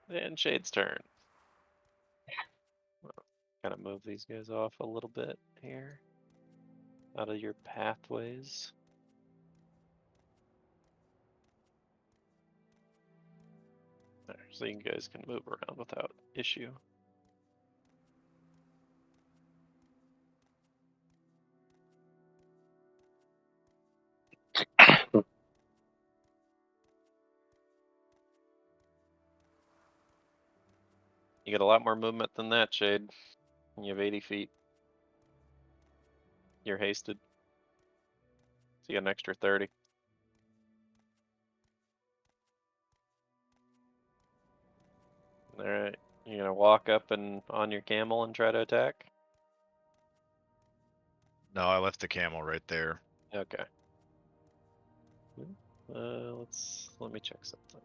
And Shade's turn. Kind of move these guys off a little bit here, out of your pathways. There, so you guys can move around without issue. You get a lot more movement than that, Shade. You have 80 feet. You're hasted. So you get an extra 30. Alright. You're gonna walk up and on your camel and try to attack? No, I left the camel right there. Okay. Let me check something.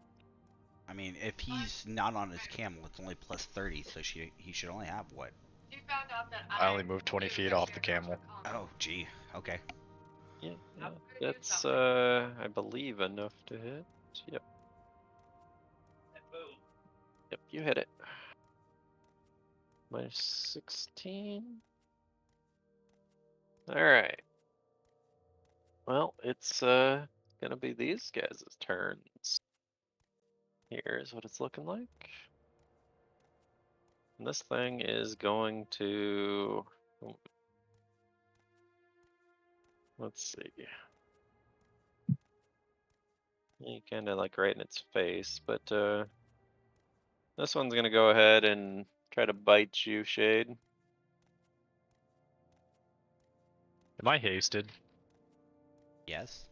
I mean, if he's not on his camel, it's only +30, so he should only have what? I only moved 20 feet off the camel. Oh, gee. Okay. Yeah, that's I believe enough to hit. Yep. Yep, you hit it. -16. Alright. Well, it's gonna be these guys' turns. Here's what it's looking like. And this thing is going to, let's see. You kind of like right in its face, but this one's gonna go ahead and try to bite you, Shade. Am I hasted? Yes.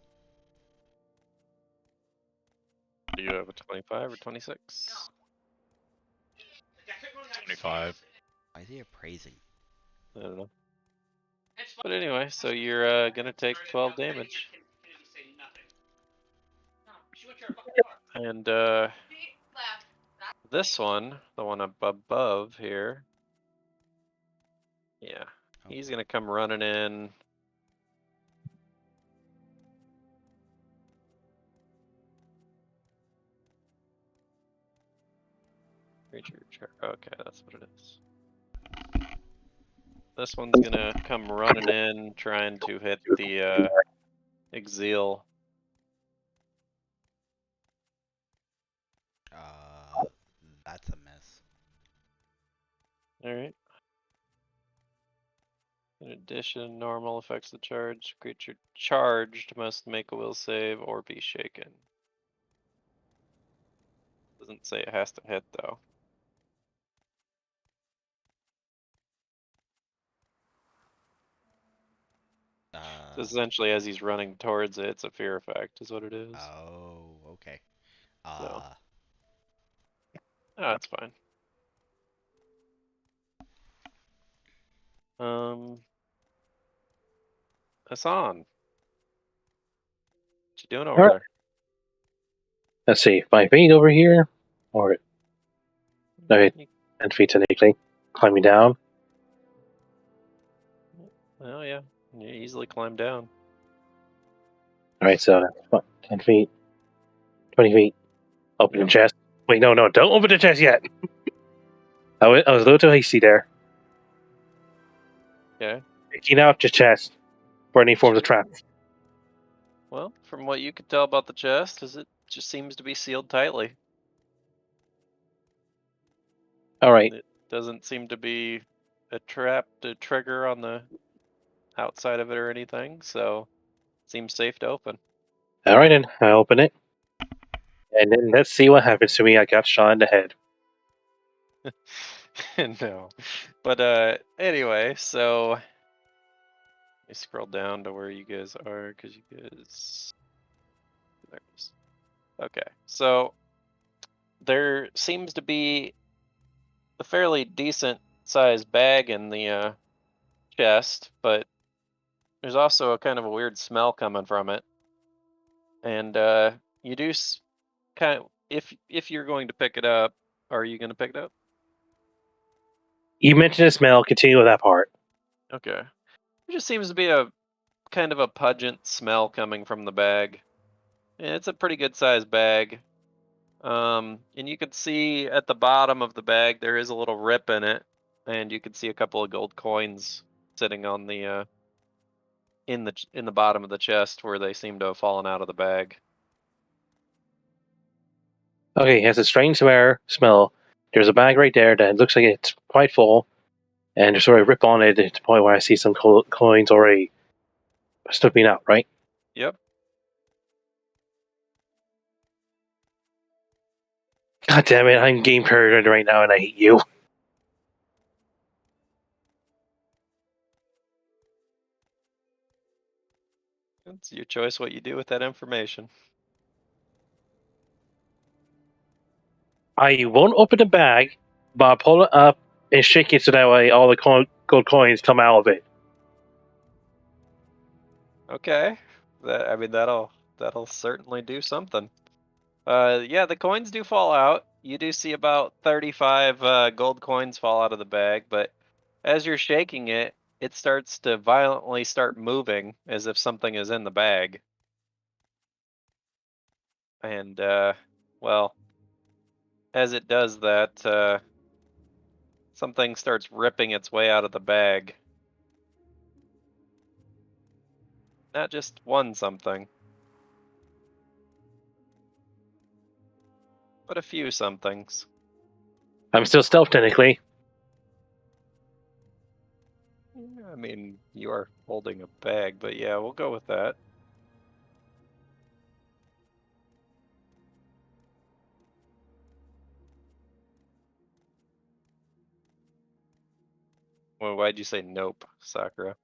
Do you have a 25 or 26? 25. Why is he appraising? I don't know. But anyway, so you're gonna take 12 damage. And this one, the one up above here, yeah, he's gonna come running in. Creature Okay, that's what it is. This one's gonna come running in, trying to hit the Exil. That's a miss. Alright. In addition, normal affects the charge. Creature charged must make a will save or be shaken. Doesn't say it has to hit though. So essentially, as he's running towards it, it's a fear effect, is what it is. Oh, okay. So. Oh, that's fine. Hassan. What you doing over Alright. there? Let's see, 5 feet over here, or no, 10 feet technically. Climbing down. Oh yeah, you easily climb down. Alright, so what, 10 feet, 20 feet. Open the chest. Wait, no, don't open the chest yet. I was a little too hasty there. Okay. Taking out the chest for any forms of trap. Well, from what you could tell about the chest, is it just seems to be sealed tightly. Alright. It doesn't seem to be a trigger on the outside of it or anything, so it seems safe to open. Alright then, I open it. And then let's see what happens to me. I got shot in the head. No. But anyway, so let me scroll down to where you guys are, because you guys there it is. Okay, so there seems to be a fairly decent sized bag in the chest, but there's also a kind of a weird smell coming from it. And you do kind of, if you're going to pick it up, are you going to pick it up? You mentioned the smell. Continue with that part. Okay. It just seems to be a kind of a pungent smell coming from the bag. And it's a pretty good sized bag. And you can see at the bottom of the bag there is a little rip in it, and you can see a couple of gold coins sitting on the in the bottom of the chest where they seem to have fallen out of the bag. Okay, it has a strange smell. There's a bag right there that looks like it's quite full, and there's sort of a rip on it to the point where I see some coins already slipping out, right? Yep. God damn it, I'm game paranoid right now and I hate you. It's your choice what you do with that information. I won't open the bag, but I'll pull it up and shake it so that way all the gold coins come out of it. Okay. I mean that'll certainly do something. Yeah, the coins do fall out. You do see about 35 gold coins fall out of the bag, but as you're shaking it, it starts to violently start moving as if something is in the bag. And well, as it does that, something starts ripping its way out of the bag. Not just one something, but a few somethings. I'm still stealth technically. I mean, you are holding a bag, but yeah, we'll go with that. Well, why'd you say nope, Sakura?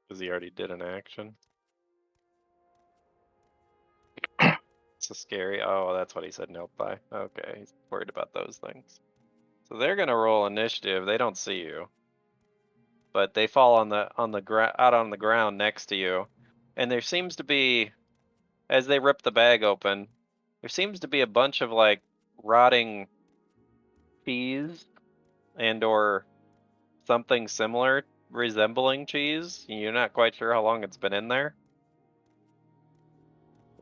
Because he already did an action. It's a scary. Oh, that's what he said nope by. Okay, he's worried about those things. So they're gonna roll initiative. They don't see you, but they fall on the ground out on the ground next to you, and there seems to be, as they rip the bag open, there seems to be a bunch of like rotting cheese and or something similar resembling cheese. You're not quite sure how long it's been in there.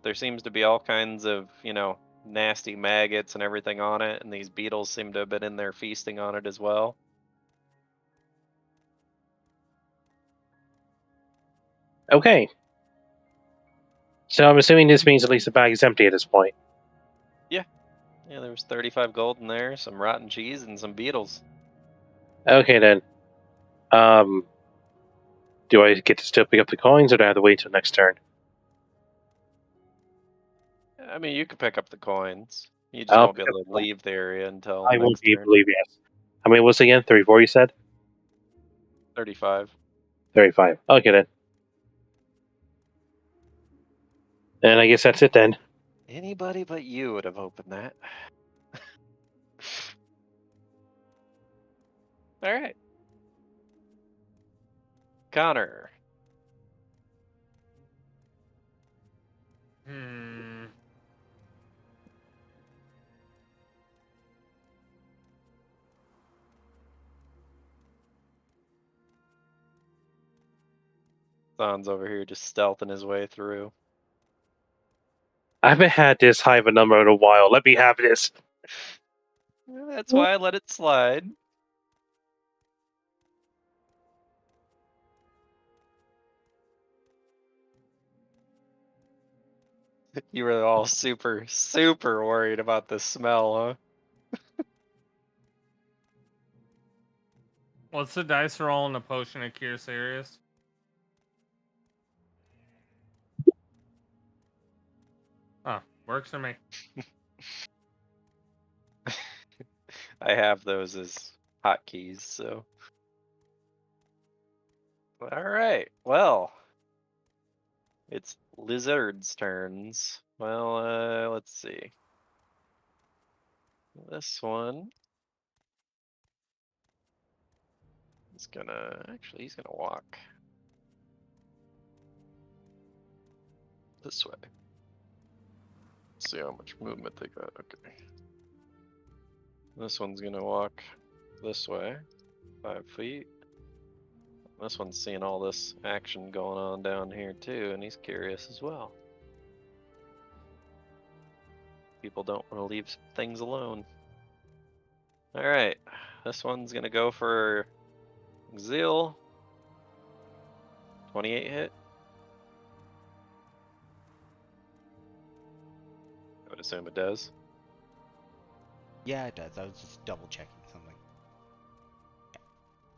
But there seems to be all kinds of, nasty maggots and everything on it, and these beetles seem to have been in there feasting on it as well. Okay. So I'm assuming this means at least the bag is empty at this point. Yeah, there was 35 gold in there, some rotten cheese, and some beetles. Okay then. Do I get to still pick up the coins, or do I have to wait till next turn? I mean, you could pick up the coins. You just I'll won't be pick up able the to coins. leave the area until I won't next be able turn. to leave, yes. How many was it again? 34 you said? 35. 35. Okay then. And I guess that's it then. Anybody but you would have opened that. All right. Connor. Hmm. Thon's over here just stealthing his way through. I haven't had this high of a number in a while. Let me have this. That's why I let it slide. You were all super, super worried about the smell, huh? What's the dice roll in the potion of cure series? Oh, works for me. I have those as hotkeys, so. All right. Well, it's lizards' turns. Well, let's see. This one is he's gonna walk this way. See how much movement they got. Okay. This one's gonna walk this way, 5 feet. This one's seeing all this action going on down here too, and he's curious as well. People don't want to leave things alone. All right, this one's gonna go for Zeal. 28 hit. I would assume it does. Yeah, it does. I was just double checking something. Yeah.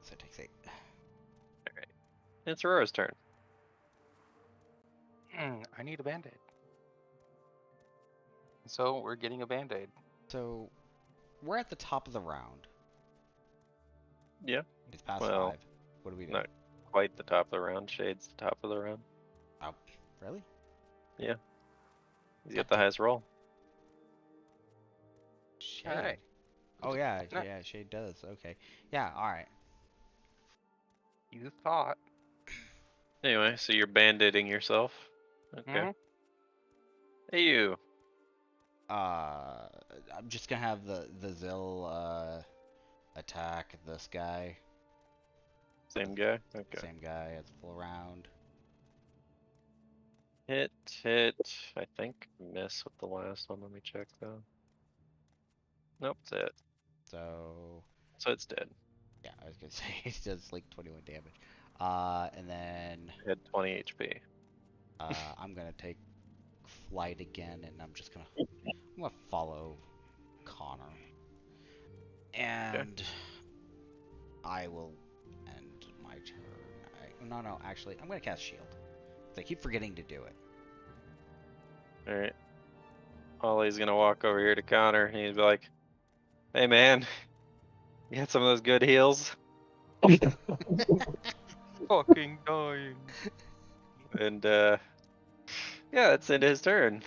So it takes 8. It's Aurora's turn. I need a band-aid. So we're getting a band-aid. So we're at the top of the round. Yeah. It's past Well, 5. What do we do? Not quite the top of the round. Shade's the top of the round. Oh, really? Yeah. He's got the highest roll. Shade. Alright. Oh yeah, No. yeah, Shade does. Okay. Yeah, alright. You thought. Anyway, so you're band-aiding yourself. Okay. Mhm. Hey, you. I'm just gonna have the Zill attack this guy. Same guy? Okay. Same guy as full round. Hit. I think miss with the last one. Let me check though. Nope, it's it. So So it's dead. yeah, I was gonna say he does like 21 damage. And then Had 20 HP. I'm gonna take flight again, and I'm gonna follow Connor, and I will end my turn. No, actually, I'm gonna cast Shield. I keep forgetting to do it. Alright. Ollie's gonna walk over here to Connor and he'd be like, hey man, you got some of those good heals? Fucking dying. And yeah, that's into his turn.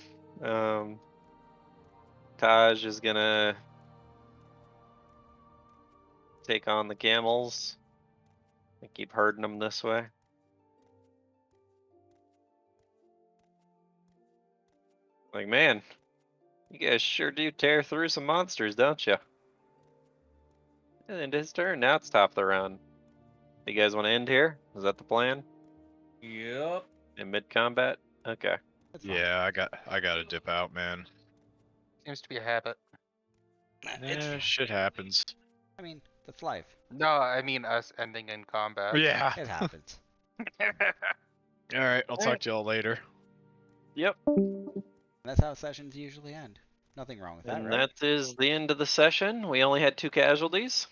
Taj is gonna take on the camels and keep herding them this way. Like, man, you guys sure do tear through some monsters, don't you? And into his turn. Now it's top of the round. You guys want to end here? Is that the plan? Yep. In mid combat? Okay. That's fine. Yeah, I gotta dip out, man. Seems to be a habit. It's fine. Shit happens. I mean, that's life. No, I mean us ending in combat. Yeah. It happens. All right, I'll talk to y'all later. Yep. That's how sessions usually end. Nothing wrong with that, And right? that is the end of the session. We only had 2 casualties.